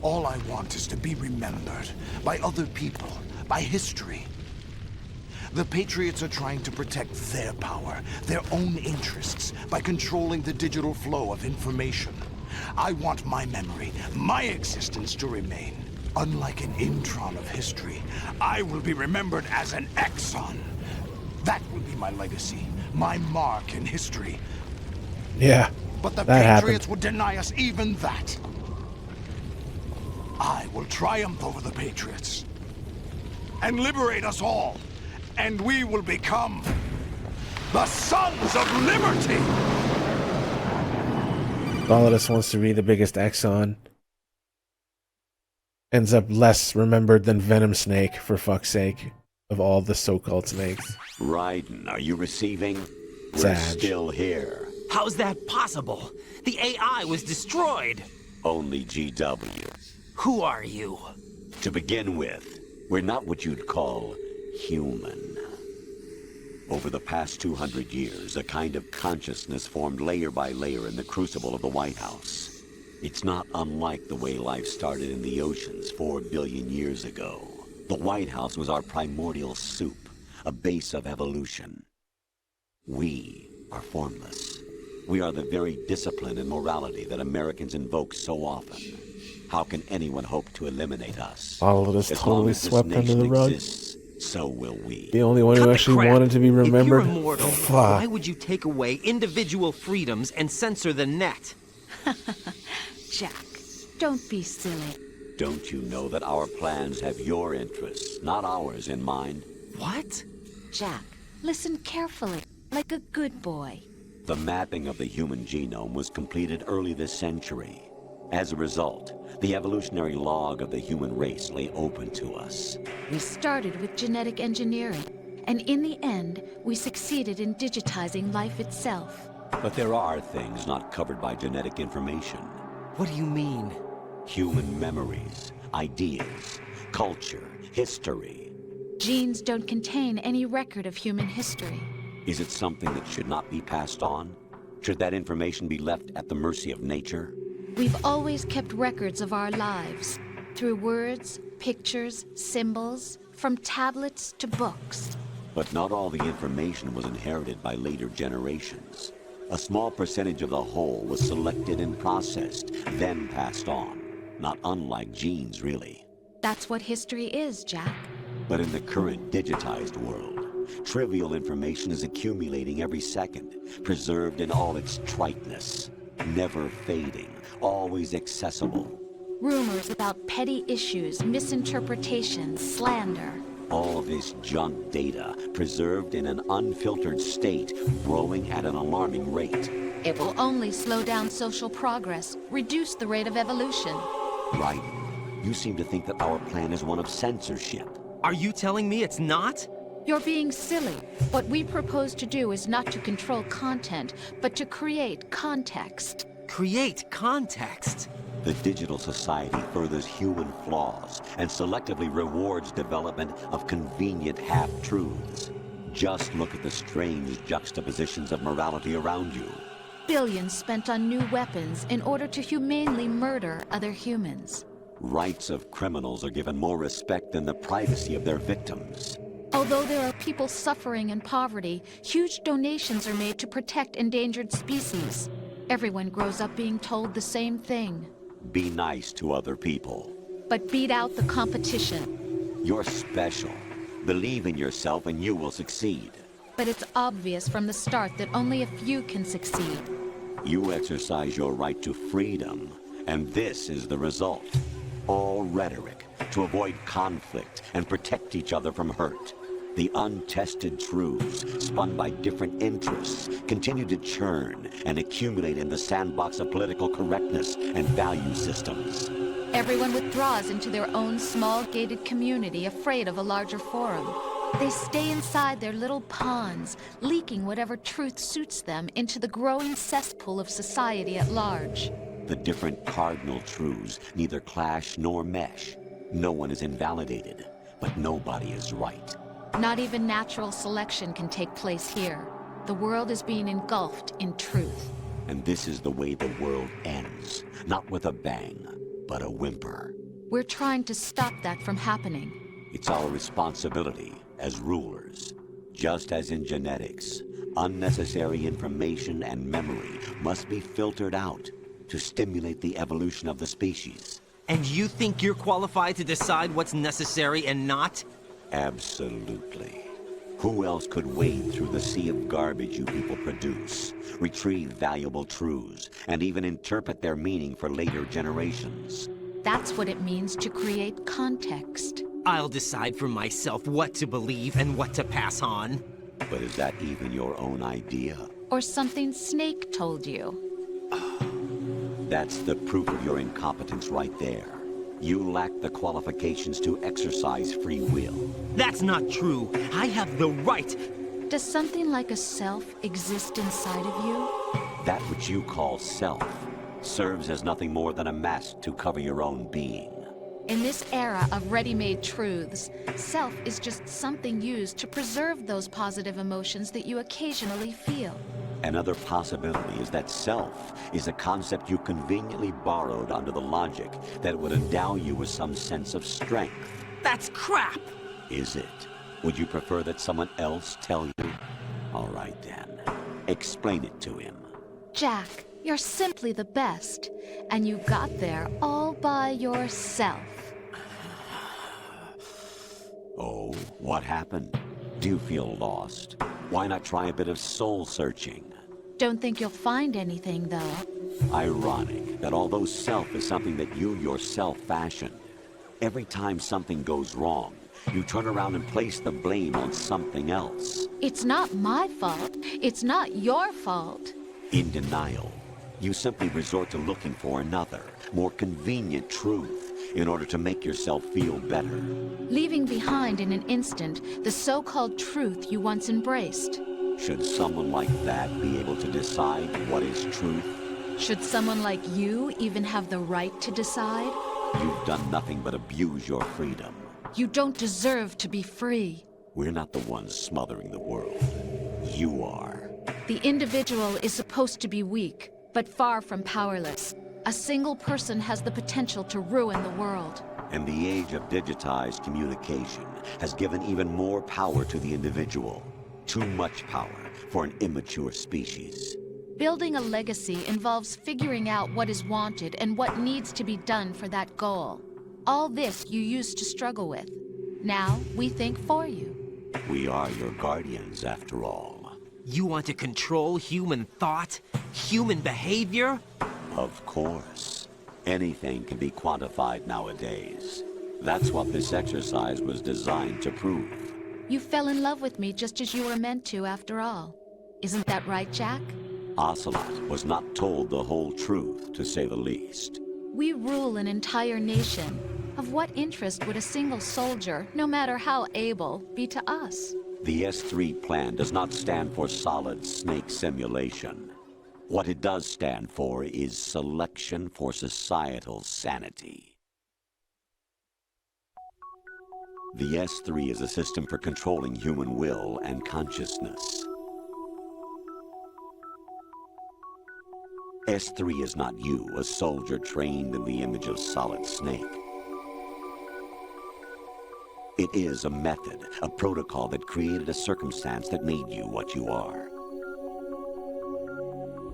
All I want is to be remembered by other people, by history. The Patriots are trying to protect their power, their own interests, by controlling the digital flow of information. I want my memory, my existence to remain. Unlike an intron of history, I will be remembered as an exon. That will be my legacy, my mark in history. Yeah, but the that Patriots happened. would deny us even that. I will triumph over the Patriots and liberate us all, and we will become the Sons of Liberty! Solidus wants to be the biggest Exxon. Ends up less remembered than Venom Snake, for fuck's sake, of all the so-called snakes. Raiden, are you receiving? We're Sag. still here. How's that possible? The AI was destroyed. Only GW. Who are you? To begin with, we're not what you'd call human. Over the past 200 years, a kind of consciousness formed layer by layer in the crucible of the White House. It's not unlike the way life started in the oceans 4 billion years ago. The White House was our primordial soup, a base of evolution. We are formless. We are the very discipline and morality that Americans invoke so often. How can anyone hope to eliminate us? All of this As totally long as this swept under nation the rug. exists, so will we. The only one who actually wanted to be remembered. If you're immortal, Fuck. why would you take away individual freedoms and censor the net? Jack, don't be silly. Don't you know that our plans have your interests, not ours, in mind? What? Jack, listen carefully, like a good boy. The mapping of the human genome was completed early this century. As a result, the evolutionary log of the human race lay open to us. We started with genetic engineering, and in the end, we succeeded in digitizing life itself. But there are things not covered by genetic information. What do you mean? Human memories, ideas, culture, history. Genes don't contain any record of human history. Is it something that should not be passed on? Should that information be left at the mercy of nature? We've always kept records of our lives, through words, pictures, symbols, from tablets to books. But not all the information was inherited by later generations. A small percentage of the whole was selected and processed, then passed on. Not unlike genes, really. That's what history is, Jack. But in the current digitized world, trivial information is accumulating every second, preserved in all its triteness, never fading, always accessible. Rumors about petty issues, misinterpretations, slander. All this junk data, preserved in an unfiltered state, growing at an alarming rate. It will only slow down social progress, reduce the rate of evolution. Right. You seem to think that our plan is one of censorship. Are you telling me it's not? You're being silly. What we propose to do is not to control content, but to create context. Create context? The digital society furthers human flaws and selectively rewards development of convenient half-truths. Just look at the strange juxtapositions of morality around you. Billions spent on new weapons in order to humanely murder other humans. Rights of criminals are given more respect than the privacy of their victims. Although there are people suffering in poverty, huge donations are made to protect endangered species. Everyone grows up being told the same thing. Be nice to other people. But beat out the competition. You're special. Believe in yourself and you will succeed. But it's obvious from the start that only a few can succeed. You exercise your right to freedom, and this is the result. All rhetoric to avoid conflict and protect each other from hurt. The untested truths, spun by different interests, continue to churn and accumulate in the sandbox of political correctness and value systems. Everyone withdraws into their own small gated community, afraid of a larger forum. They stay inside their little ponds, leaking whatever truth suits them into the growing cesspool of society at large. The different cardinal truths neither clash nor mesh. No one is invalidated, but nobody is right. Not even natural selection can take place here. The world is being engulfed in truth. And this is the way the world ends. Not with a bang, but a whimper. We're trying to stop that from happening. It's our responsibility as rulers. Just as in genetics, unnecessary information and memory must be filtered out to stimulate the evolution of the species. And you think you're qualified to decide what's necessary and not? Absolutely. Who else could wade through the sea of garbage you people produce, retrieve valuable truths, and even interpret their meaning for later generations? That's what it means to create context. I'll decide for myself what to believe and what to pass on. But is that even your own idea? Or something Snake told you? That's the proof of your incompetence right there. You lack the qualifications to exercise free will. That's not true. I have the right. Does something like a self exist inside of you? That which you call self serves as nothing more than a mask to cover your own being. In this era of ready-made truths, self is just something used to preserve those positive emotions that you occasionally feel. Another possibility is that self is a concept you conveniently borrowed under the logic that it would endow you with some sense of strength. That's crap! Is it? Would you prefer that someone else tell you? All right then. Explain it to him. Jack, you're simply the best. And you got there all by yourself. Oh, what happened? Do you feel lost? Why not try a bit of soul-searching? Don't think you'll find anything, though. Ironic that although self is something that you yourself fashioned, every time something goes wrong, you turn around and place the blame on something else. It's not my fault. It's not your fault. In denial, you simply resort to looking for another, more convenient truth in order to make yourself feel better. Leaving behind in an instant the so-called truth you once embraced. Should someone like that be able to decide what is truth? Should someone like you even have the right to decide? You've done nothing but abuse your freedom. You don't deserve to be free. We're not the ones smothering the world. You are. The individual is supposed to be weak, but far from powerless. A single person has the potential to ruin the world. And the age of digitized communication has given even more power to the individual. Too much power for an immature species. Building a legacy involves figuring out what is wanted and what needs to be done for that goal. All this you used to struggle with. Now, we think for you. We are your guardians, after all. You want to control human thought? Human behavior? Of course. Anything can be quantified nowadays. That's what this exercise was designed to prove. You fell in love with me just as you were meant to, after all. Isn't that right, Jack? Ocelot was not told the whole truth, to say the least. We rule an entire nation. Of what interest would a single soldier, no matter how able, be to us? The S3 plan does not stand for solid snake simulation. What it does stand for is selection for societal sanity. The S3 is a system for controlling human will and consciousness. S3 is not you, a soldier trained in the image of Solid Snake. It is a method, a protocol that created a circumstance that made you what you are.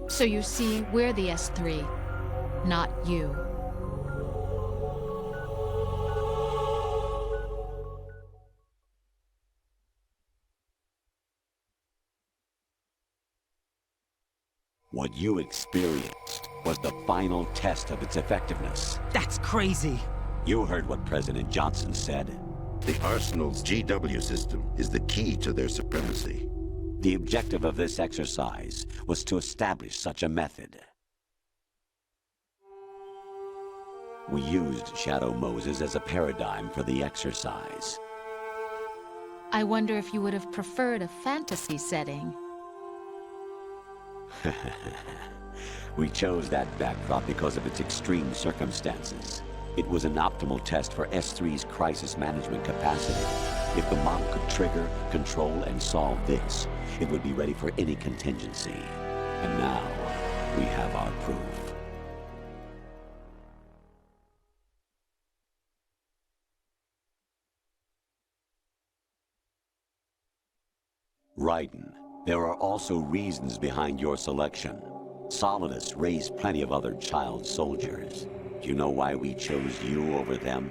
So you see, we're the S3, not you. What you experienced was the final test of its effectiveness. That's crazy. You heard what President Johnson said. The Arsenal's GW system is the key to their supremacy. The objective of this exercise was to establish such a method. We used Shadow Moses as a paradigm for the exercise. I wonder if you would have preferred a fantasy setting. We chose that backdrop because of its extreme circumstances. It was an optimal test for S3's crisis management capacity. If the model could trigger, control, and solve this, it would be ready for any contingency. And now, we have our proof. Raiden, there are also reasons behind your selection. Solidus raised plenty of other child soldiers. Do you know why we chose you over them?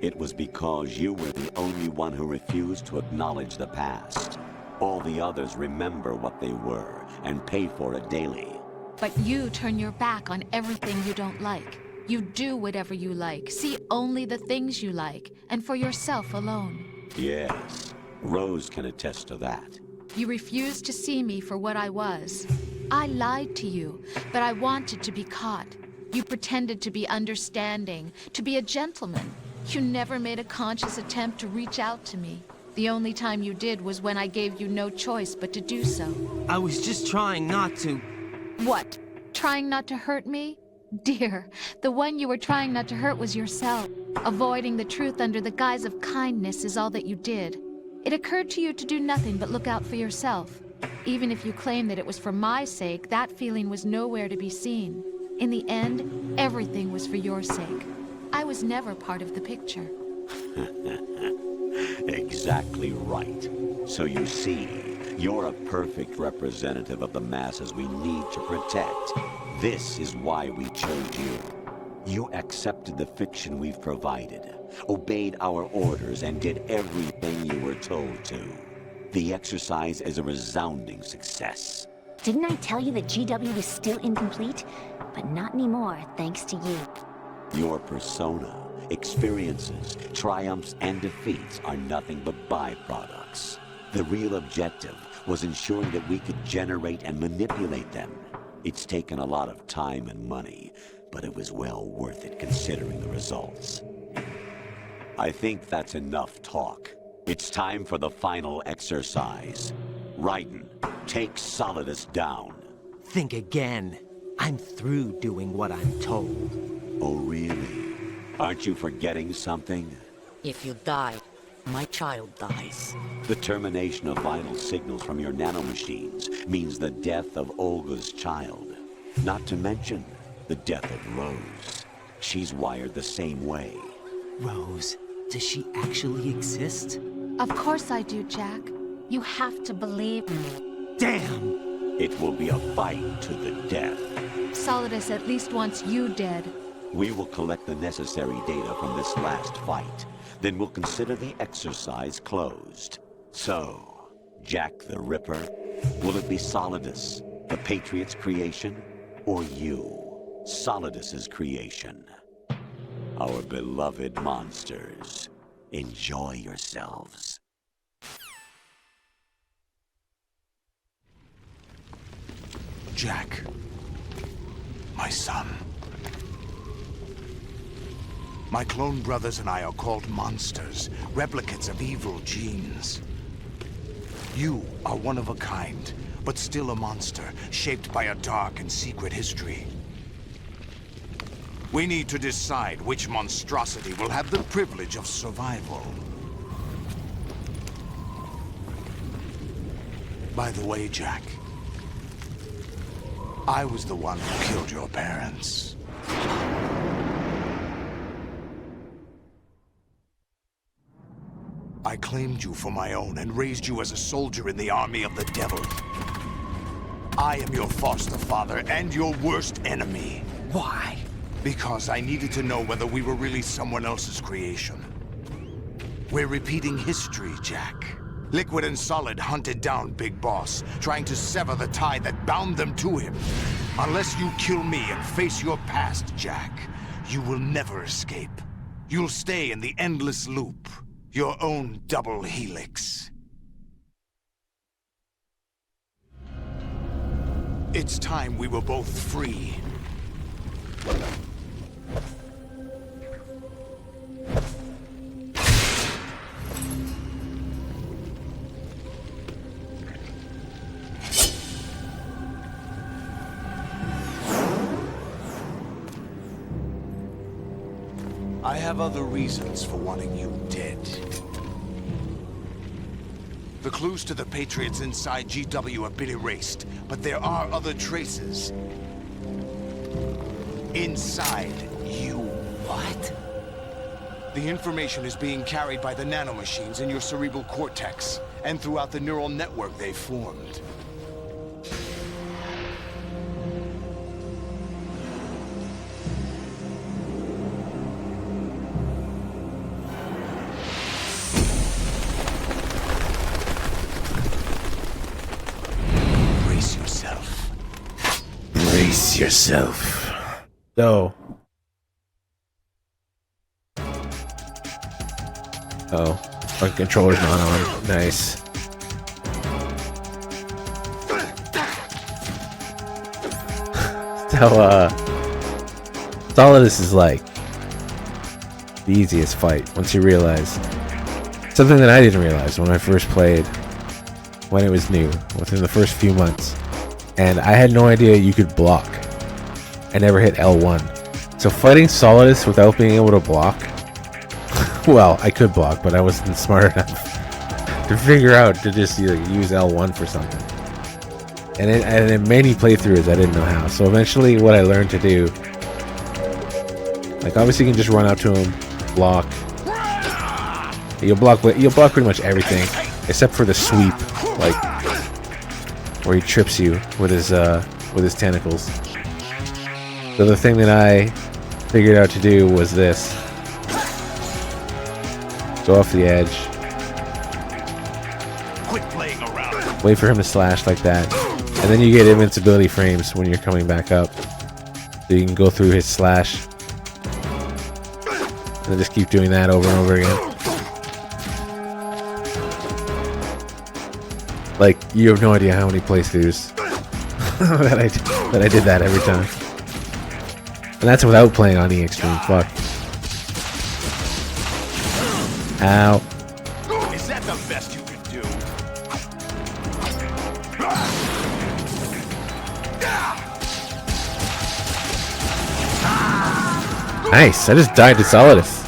It was because you were the only one who refused to acknowledge the past. All the others remember what they were and pay for it daily. But you turn your back on everything you don't like. You do whatever you like, see only the things you like, and for yourself alone. Yes, Rose can attest to that. You refused to see me for what I was. I lied to you, but I wanted to be caught. You pretended to be understanding, to be a gentleman. You never made a conscious attempt to reach out to me. The only time you did was when I gave you no choice but to do so. I was just trying not to... What? Trying not to hurt me? Dear, the one you were trying not to hurt was yourself. Avoiding the truth under the guise of kindness is all that you did. It occurred to you to do nothing but look out for yourself. Even if you claim that it was for my sake, that feeling was nowhere to be seen. In the end, everything was for your sake. I was never part of the picture. Exactly right. So you see, you're a perfect representative of the masses we need to protect. This is why we chose you. You accepted the fiction we've provided, obeyed our orders, and did everything you were told to. The exercise is a resounding success. Didn't I tell you that GW was still incomplete? But not anymore, thanks to you. Your persona, experiences, triumphs, and defeats are nothing but byproducts. The real objective was ensuring that we could generate and manipulate them. It's taken a lot of time and money, but it was well worth it considering the results. I think that's enough talk. It's time for the final exercise. Raiden, take Solidus down. Think again. I'm through doing what I'm told. Oh, really? Aren't you forgetting something? If you die, my child dies. The termination of vital signals from your nanomachines means the death of Olga's child. Not to mention, The death of Rose. She's wired the same way. Rose, does she actually exist? Of course I do, Jack. You have to believe. Damn! It will be a fight to the death. Solidus at least wants you dead. We will collect the necessary data from this last fight. Then we'll consider the exercise closed. So, Jack the Ripper, will it be Solidus, the Patriot's creation, or you, Solidus's creation? Our beloved monsters, enjoy yourselves. Jack, my son. My clone brothers and I are called monsters, replicates of evil genes. You are one of a kind, but still a monster, shaped by a dark and secret history. We need to decide which monstrosity will have the privilege of survival. By the way, Jack, I was the one who killed your parents. I claimed you for my own and raised you as a soldier in the army of the devil. I am your foster father and your worst enemy. Why? Because I needed to know whether we were really someone else's creation. We're repeating history, Jack. Liquid and Solid hunted down Big Boss, trying to sever the tie that bound them to him. Unless you kill me and face your past, Jack, you will never escape. You'll stay in the endless loop. Your own double helix. It's time we were both free. I have other reasons for wanting you dead. The clues to the Patriots inside GW have been erased, but there are other traces. Inside you. What? The information is being carried by the nanomachines in your cerebral cortex, and throughout the neural network they've formed. Brace yourself. So. Oh, our controller's not on. Nice. So, Solidus is like the easiest fight once you realize something that I didn't realize when I first played, when it was new, within the first few months. And I had no idea you could block. I never hit L1. So fighting Solidus without being able to block, well, I could block, but I wasn't smart enough to figure out to just use L1 for something. And in many playthroughs, I didn't know how. So eventually what I learned to do, like obviously you can just run up to him, block. You'll block pretty much everything, except for the sweep, like where he trips you with his tentacles. So the thing that I figured out to do was this. Go off the edge. Quit playing around. Wait for him to slash like that. And then you get invincibility frames when you're coming back up. So you can go through his slash. And then just keep doing that over and over again. Like, you have no idea how many playthroughs that I did that every time. And that's without playing on the extreme. Fuck. Ow. Is that the best you can do? Nice. I just died to Solidus.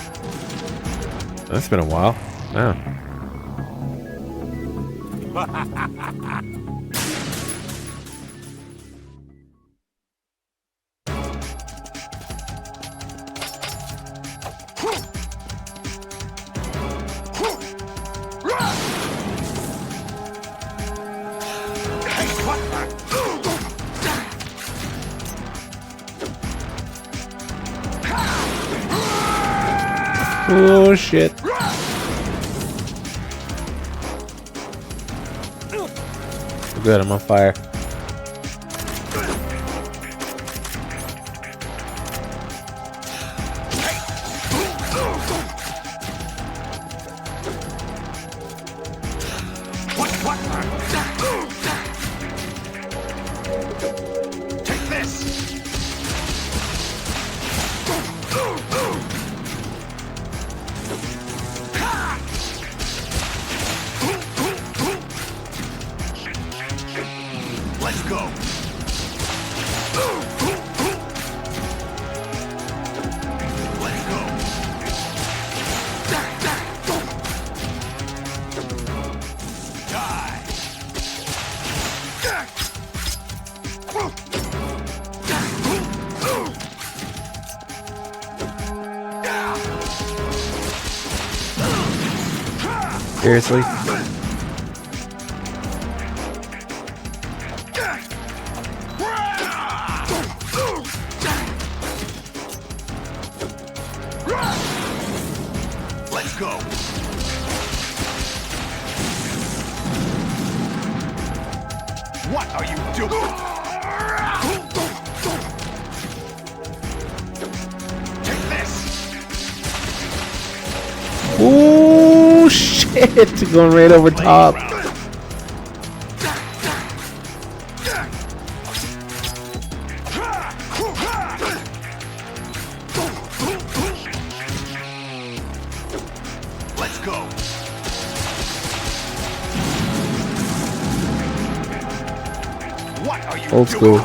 That's been a while. Wow. Oh shit. Good, I'm on fire. Take this! Let's go! Let's go! Die! Seriously? Let's go! What are you doing? Take this! Oh shit! Going right over top. Let's go! What are you Old school.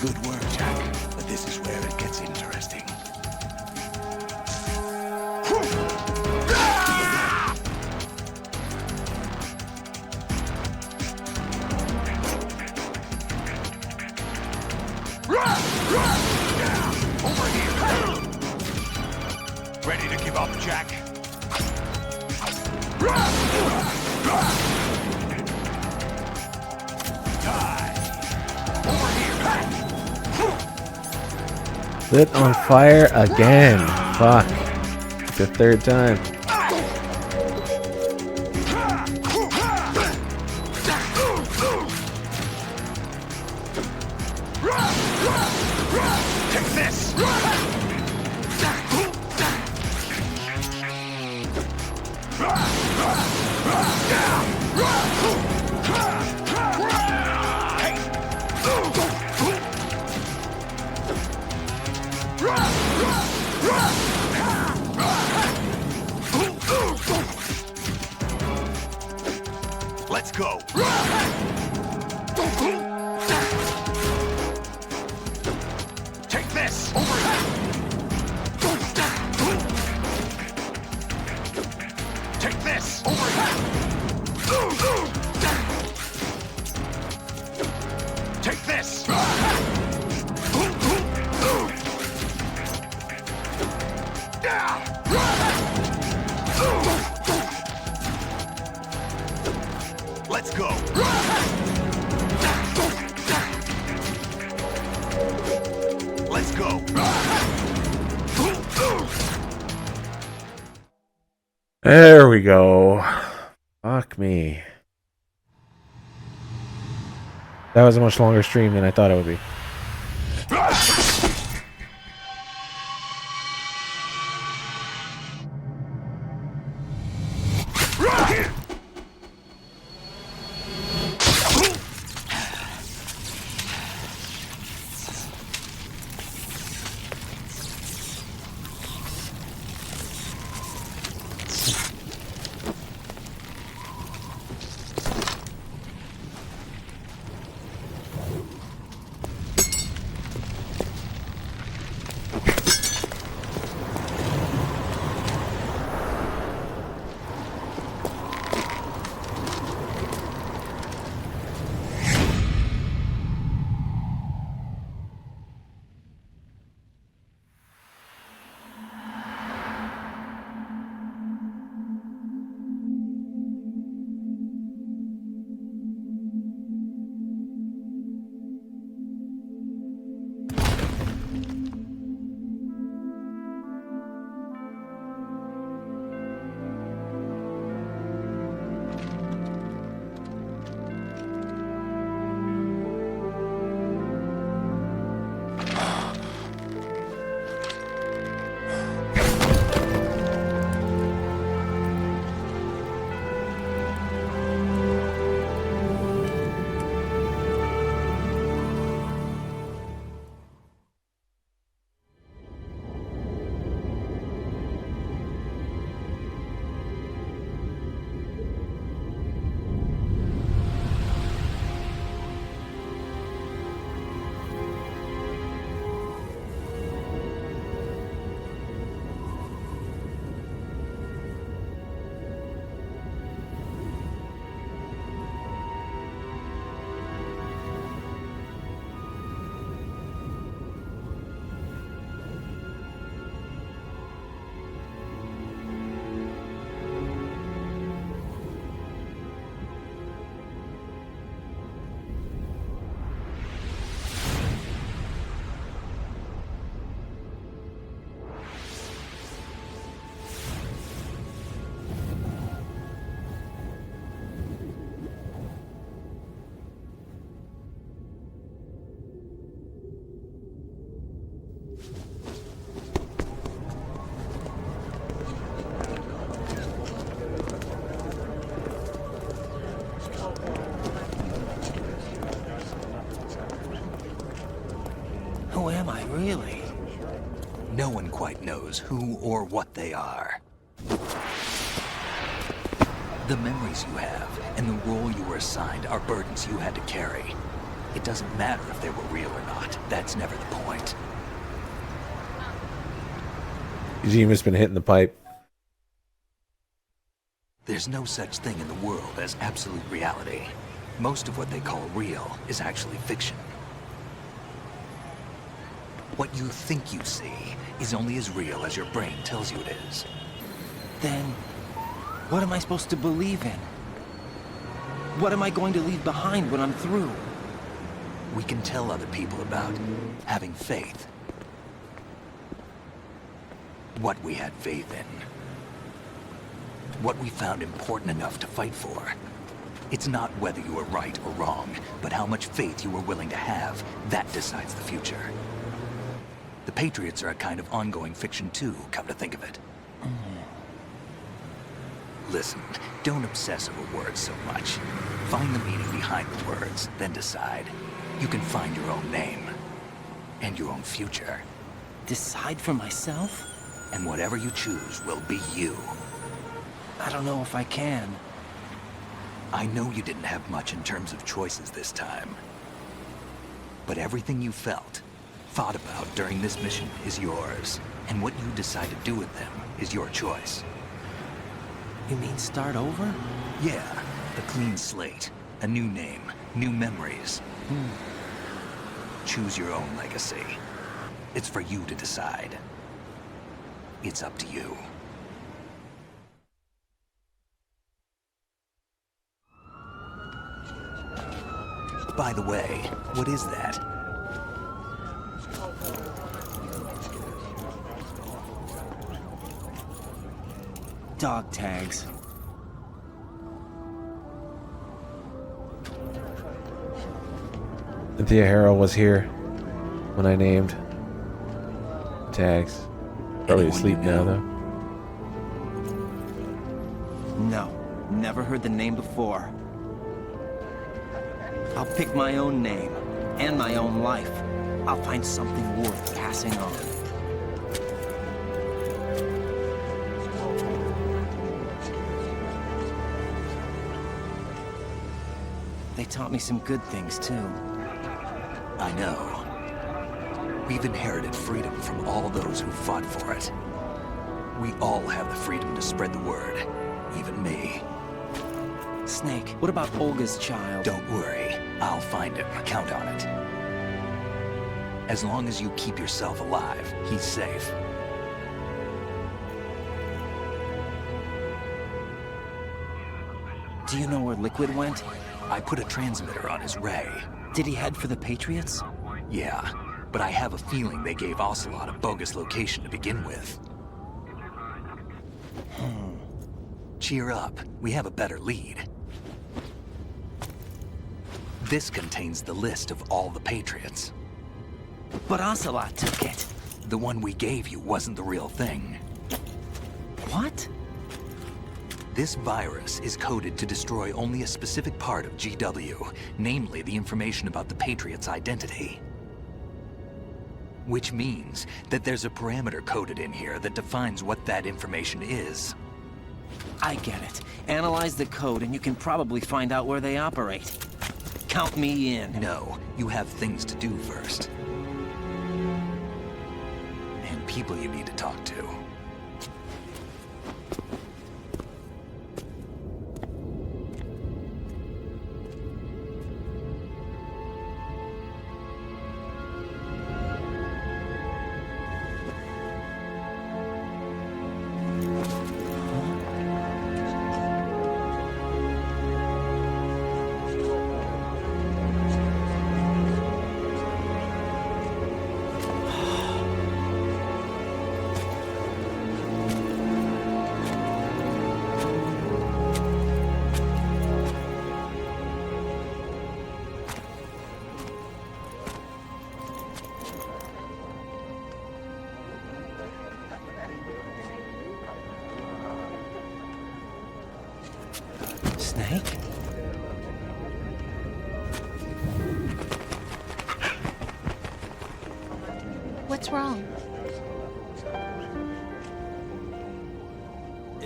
Good work, Jack. But this is where it gets interesting. Over here. Ready to give up, Jack? Lit on fire again. Fuck. The third time. Take this! Let's go. Take this. Over here. Take this. Over here. Take this. Let's go. Let's go. There we go. Fuck me. That was a much longer stream than I thought it would be. No one quite knows who or what they are. The memories you have and the role you were assigned are burdens you had to carry. It doesn't matter if they were real or not. That's never the point. You've just been hitting the pipe. There's no such thing in the world as absolute reality. Most of what they call real is actually fiction. What you think you see is only as real as your brain tells you it is. Then, what am I supposed to believe in? What am I going to leave behind when I'm through? We can tell other people about having faith. What we had faith in. What we found important enough to fight for. It's not whether you were right or wrong, but how much faith you were willing to have. That decides the future. The Patriots are a kind of ongoing fiction too, come to think of it. Listen, don't obsess over words so much. Find the meaning behind the words, then decide. You can find your own name. And your own future. Decide for myself? And whatever you choose will be you. I don't know if I can. I know you didn't have much in terms of choices this time. But everything you felt, thought about during this mission is yours. And what you decide to do with them is your choice. You mean start over? Yeah, a clean slate, a new name, new memories. Choose your own legacy. It's for you to decide. It's up to you. By the way, what is that? Dog tags. Cynthia Harrell was here when I named tags. Probably asleep now, though. No, never heard the name before. I'll pick my own name, and my own life. I'll find something worth passing on. They taught me some good things, too. I know. We've inherited freedom from all those who fought for it. We all have the freedom to spread the word, even me. Snake, what about Olga's child? Don't worry, I'll find him. Count on it. As long as you keep yourself alive, he's safe. Do you know where Liquid went? I put a transmitter on his ray. Did he head for the Patriots? Yeah, but I have a feeling they gave Ocelot a bogus location to begin with. Cheer up, we have a better lead. This contains the list of all the Patriots. But Ocelot took it. The one we gave you wasn't the real thing. What? This virus is coded to destroy only a specific part of GW, namely the information about the Patriots' identity. Which means that there's a parameter coded in here that defines what that information is. I get it. Analyze the code and you can probably find out where they operate. Count me in. No, you have things to do first. And people you need to talk to. Snake? What's wrong?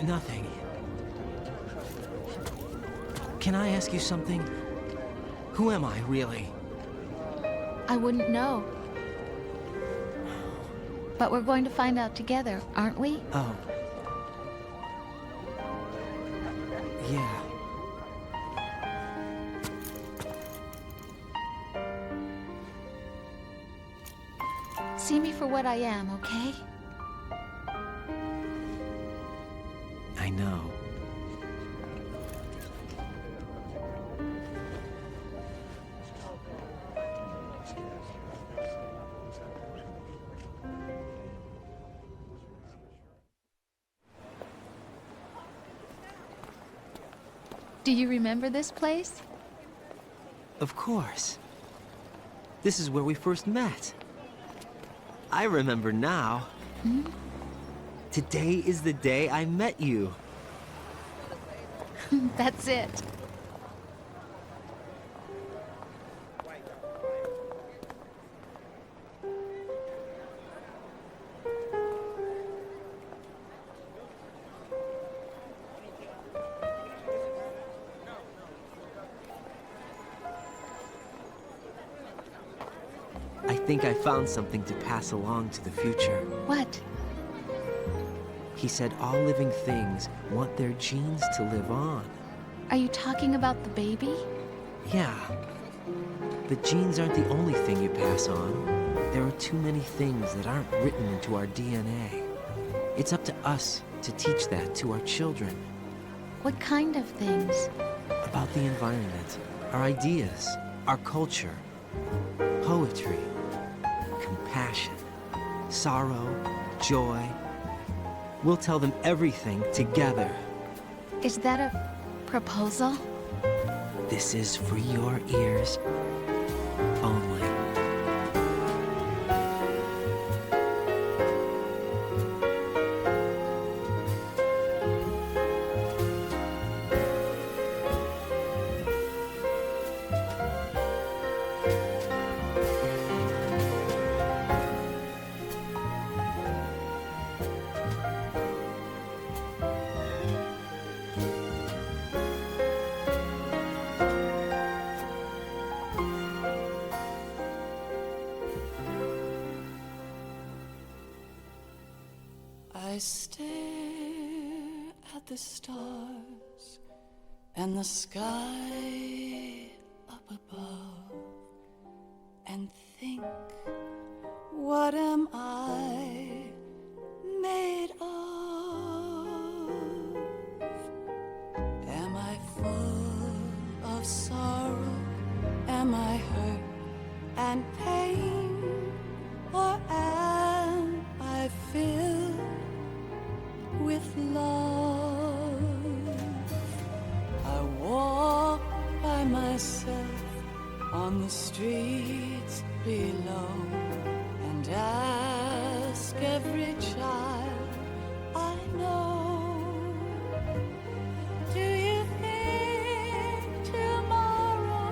Nothing. Can I ask you something? Who am I, really? I wouldn't know. But we're going to find out together, aren't we? Oh. Yeah. See me for what I am, okay? I know. Do you remember this place? Of course. This is where we first met. I remember now. Hmm? Today is the day I met you. That's it. I think I found something to pass along to the future. What? He said all living things want their genes to live on. Are you talking about the baby? Yeah. The genes aren't the only thing you pass on. There are too many things that aren't written into our DNA. It's up to us to teach that to our children. What kind of things? About the environment, our ideas, our culture, poetry, compassion, sorrow, joy. We'll tell them everything together. Is that a proposal? This is for your ears only. I stare at the stars and the sky up above and think, what am I made of? Am I full of sorrow? Am I hurt and pain? Or am I filled with love? I walk by myself on the streets below and ask every child I know, do you think tomorrow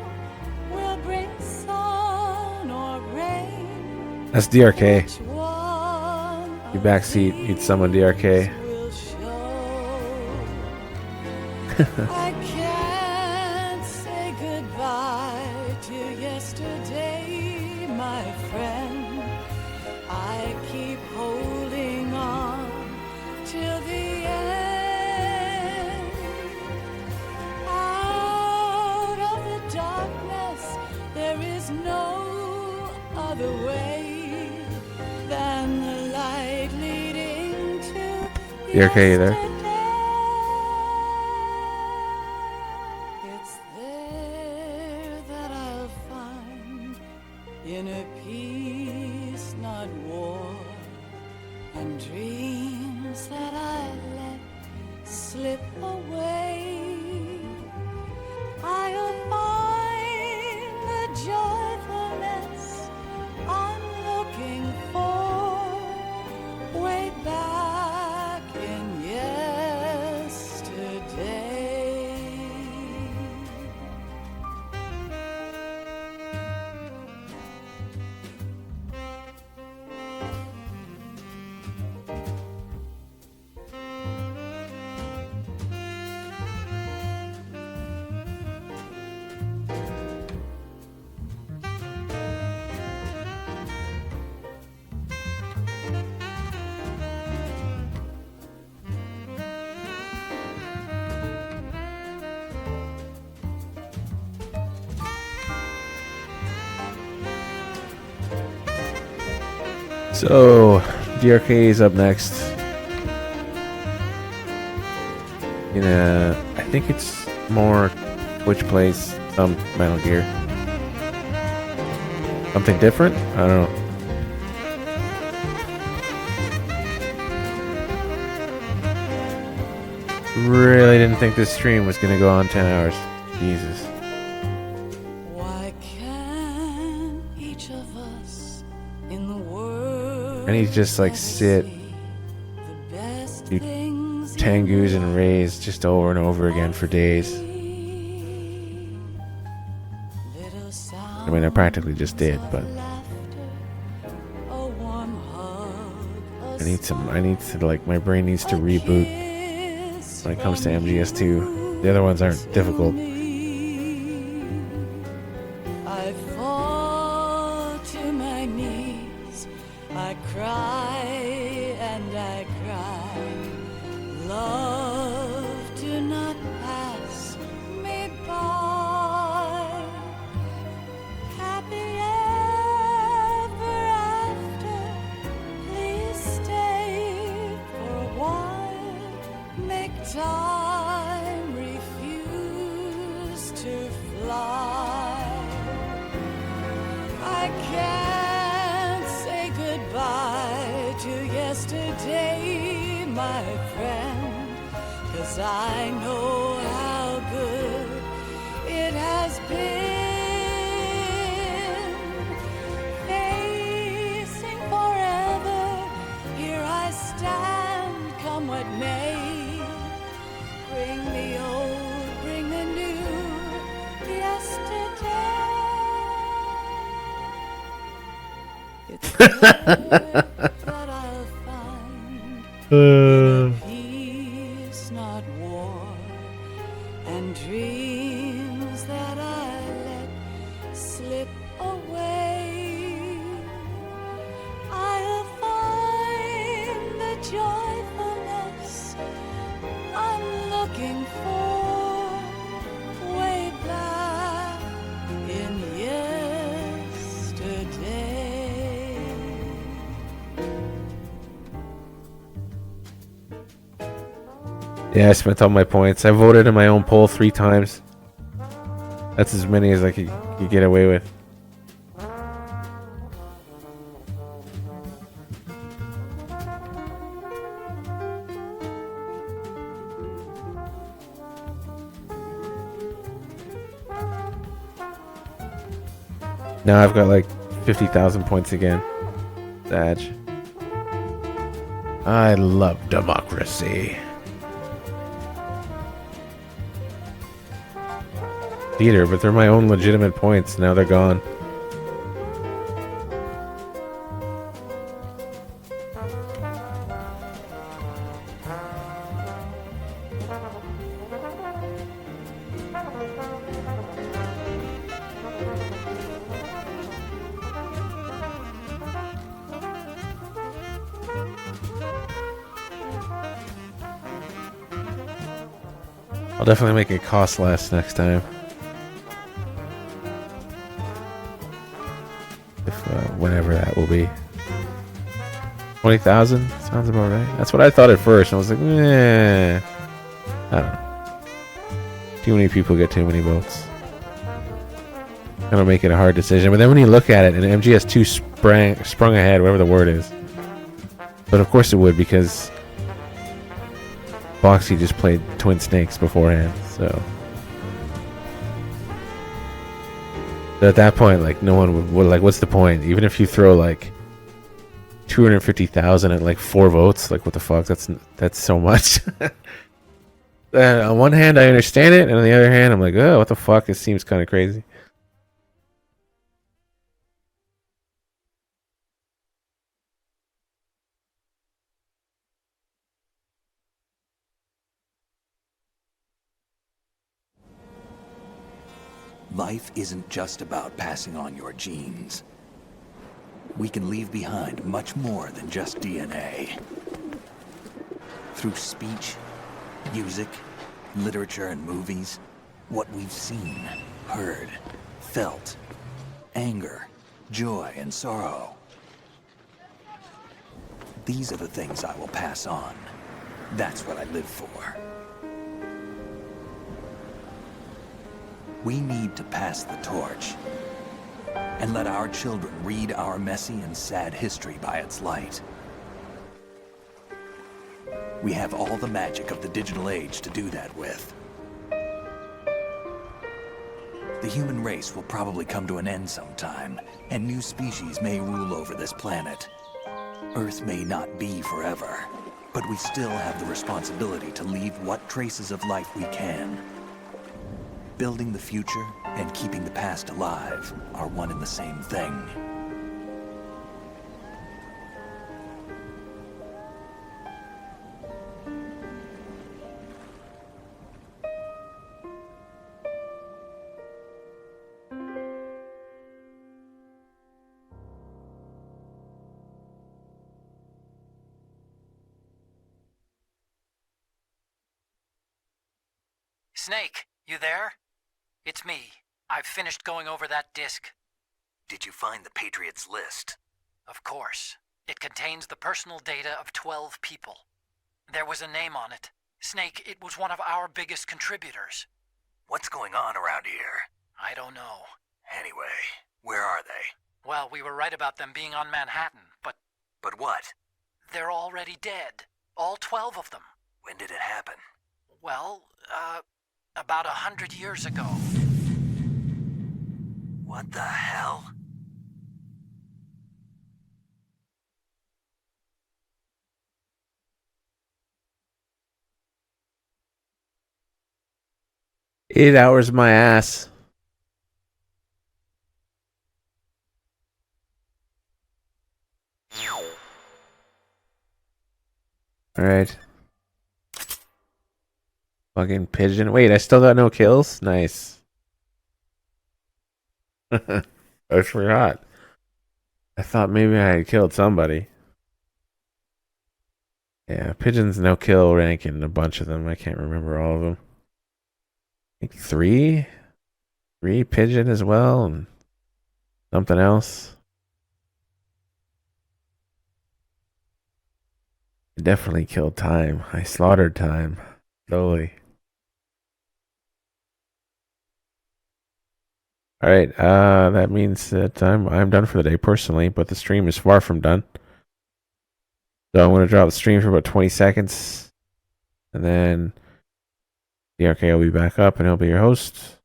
will bring sun or rain? That's DRK. Your backseat eats someone DRK. I can't say goodbye to yesterday, my friend. I keep holding on till the end. Out of the darkness, there is no other way than the light leading to DRK there. It's there that I'll find inner peace, not war, and dreams that I let slip away. I'll find the joyfulness I'm looking for way back in yesterday. So, DRK is up next. I think it's more Twitch plays some Metal Gear. Something different? I don't know. Really didn't think this stream was gonna go on 10 hours. Jesus. Why can't each of us in the world I need to just like sit, do Tengus and Rays just over and over again for days. I mean, I practically just did, but I need to like, my brain needs to reboot when it comes to MGS2. The other ones aren't difficult. I fall to my knees, I cry and I cry. Love, do not pass me by. Happy ever after, please stay for a while. Make time refuse to fly. I can't say goodbye to yesterday, my friend, 'cause I know how good it has been. Facing forever, here I stand, come what may. Bring the old, bring the new, yesterday. It's that I'll find peace, not war, and dreams that I let slip away. I'll find the joyfulness I'm looking for way back in yesterday. Yeah, I spent all my points. I voted in my own poll 3 times. That's as many as I could get away with. Now I've got like 50,000 points again. Sag. I love democracy. Theater, but they're my own legitimate points. Now they're gone. I'll definitely make it cost less next time. Whenever that will be. 20,000? Sounds about right. That's what I thought at first. I was like, I don't know. Too many people get too many votes. Gonna make it a hard decision. But then when you look at it, and MGS2 sprung ahead, whatever the word is. But of course it would, because Boxy just played Twin Snakes beforehand, so at that point, like, no one would like, what's the point? Even if you throw like 250,000 at like 4 votes, like, what the fuck? That's so much. On one hand, I understand it, and on the other hand, I'm like, oh, what the fuck? It seems kind of crazy. Life isn't just about passing on your genes. We can leave behind much more than just DNA. Through speech, music, literature, and movies, what we've seen, heard, felt, anger, joy, and sorrow. These are the things I will pass on. That's what I live for. We need to pass the torch and let our children read our messy and sad history by its light. We have all the magic of the digital age to do that with. The human race will probably come to an end sometime, and new species may rule over this planet. Earth may not be forever, but we still have the responsibility to leave what traces of life we can. Building the future and keeping the past alive are one and the same thing. Snake, you there? It's me. I've finished going over that disk. Did you find the Patriots list? Of course. It contains the personal data of 12 people. There was a name on it. Snake, it was one of our biggest contributors. What's going on around here? I don't know. Anyway, where are they? Well, we were right about them being on Manhattan, but... But what? They're already dead. All 12 of them. When did it happen? Well, about 100 years ago. What the hell? Eight hours my ass. Alright. Fucking pigeon. Wait, I still got no kills? Nice. I forgot. I thought maybe I had killed somebody. Yeah, pigeons no kill ranking, a bunch of them. I can't remember all of them. I think three pigeon as well, and something else. I definitely killed time. I slaughtered time. Slowly. Alright, that means that I'm done for the day personally, but the stream is far from done. So I'm going to drop the stream for about 20 seconds. And then DRK will be back up and he'll be your host.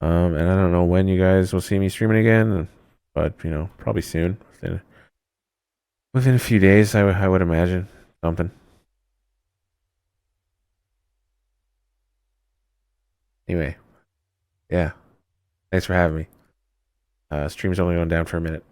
And I don't know when you guys will see me streaming again, but you know, probably soon. Within a few days, I would imagine something. Anyway, yeah. Thanks for having me. Stream's only going down for a minute.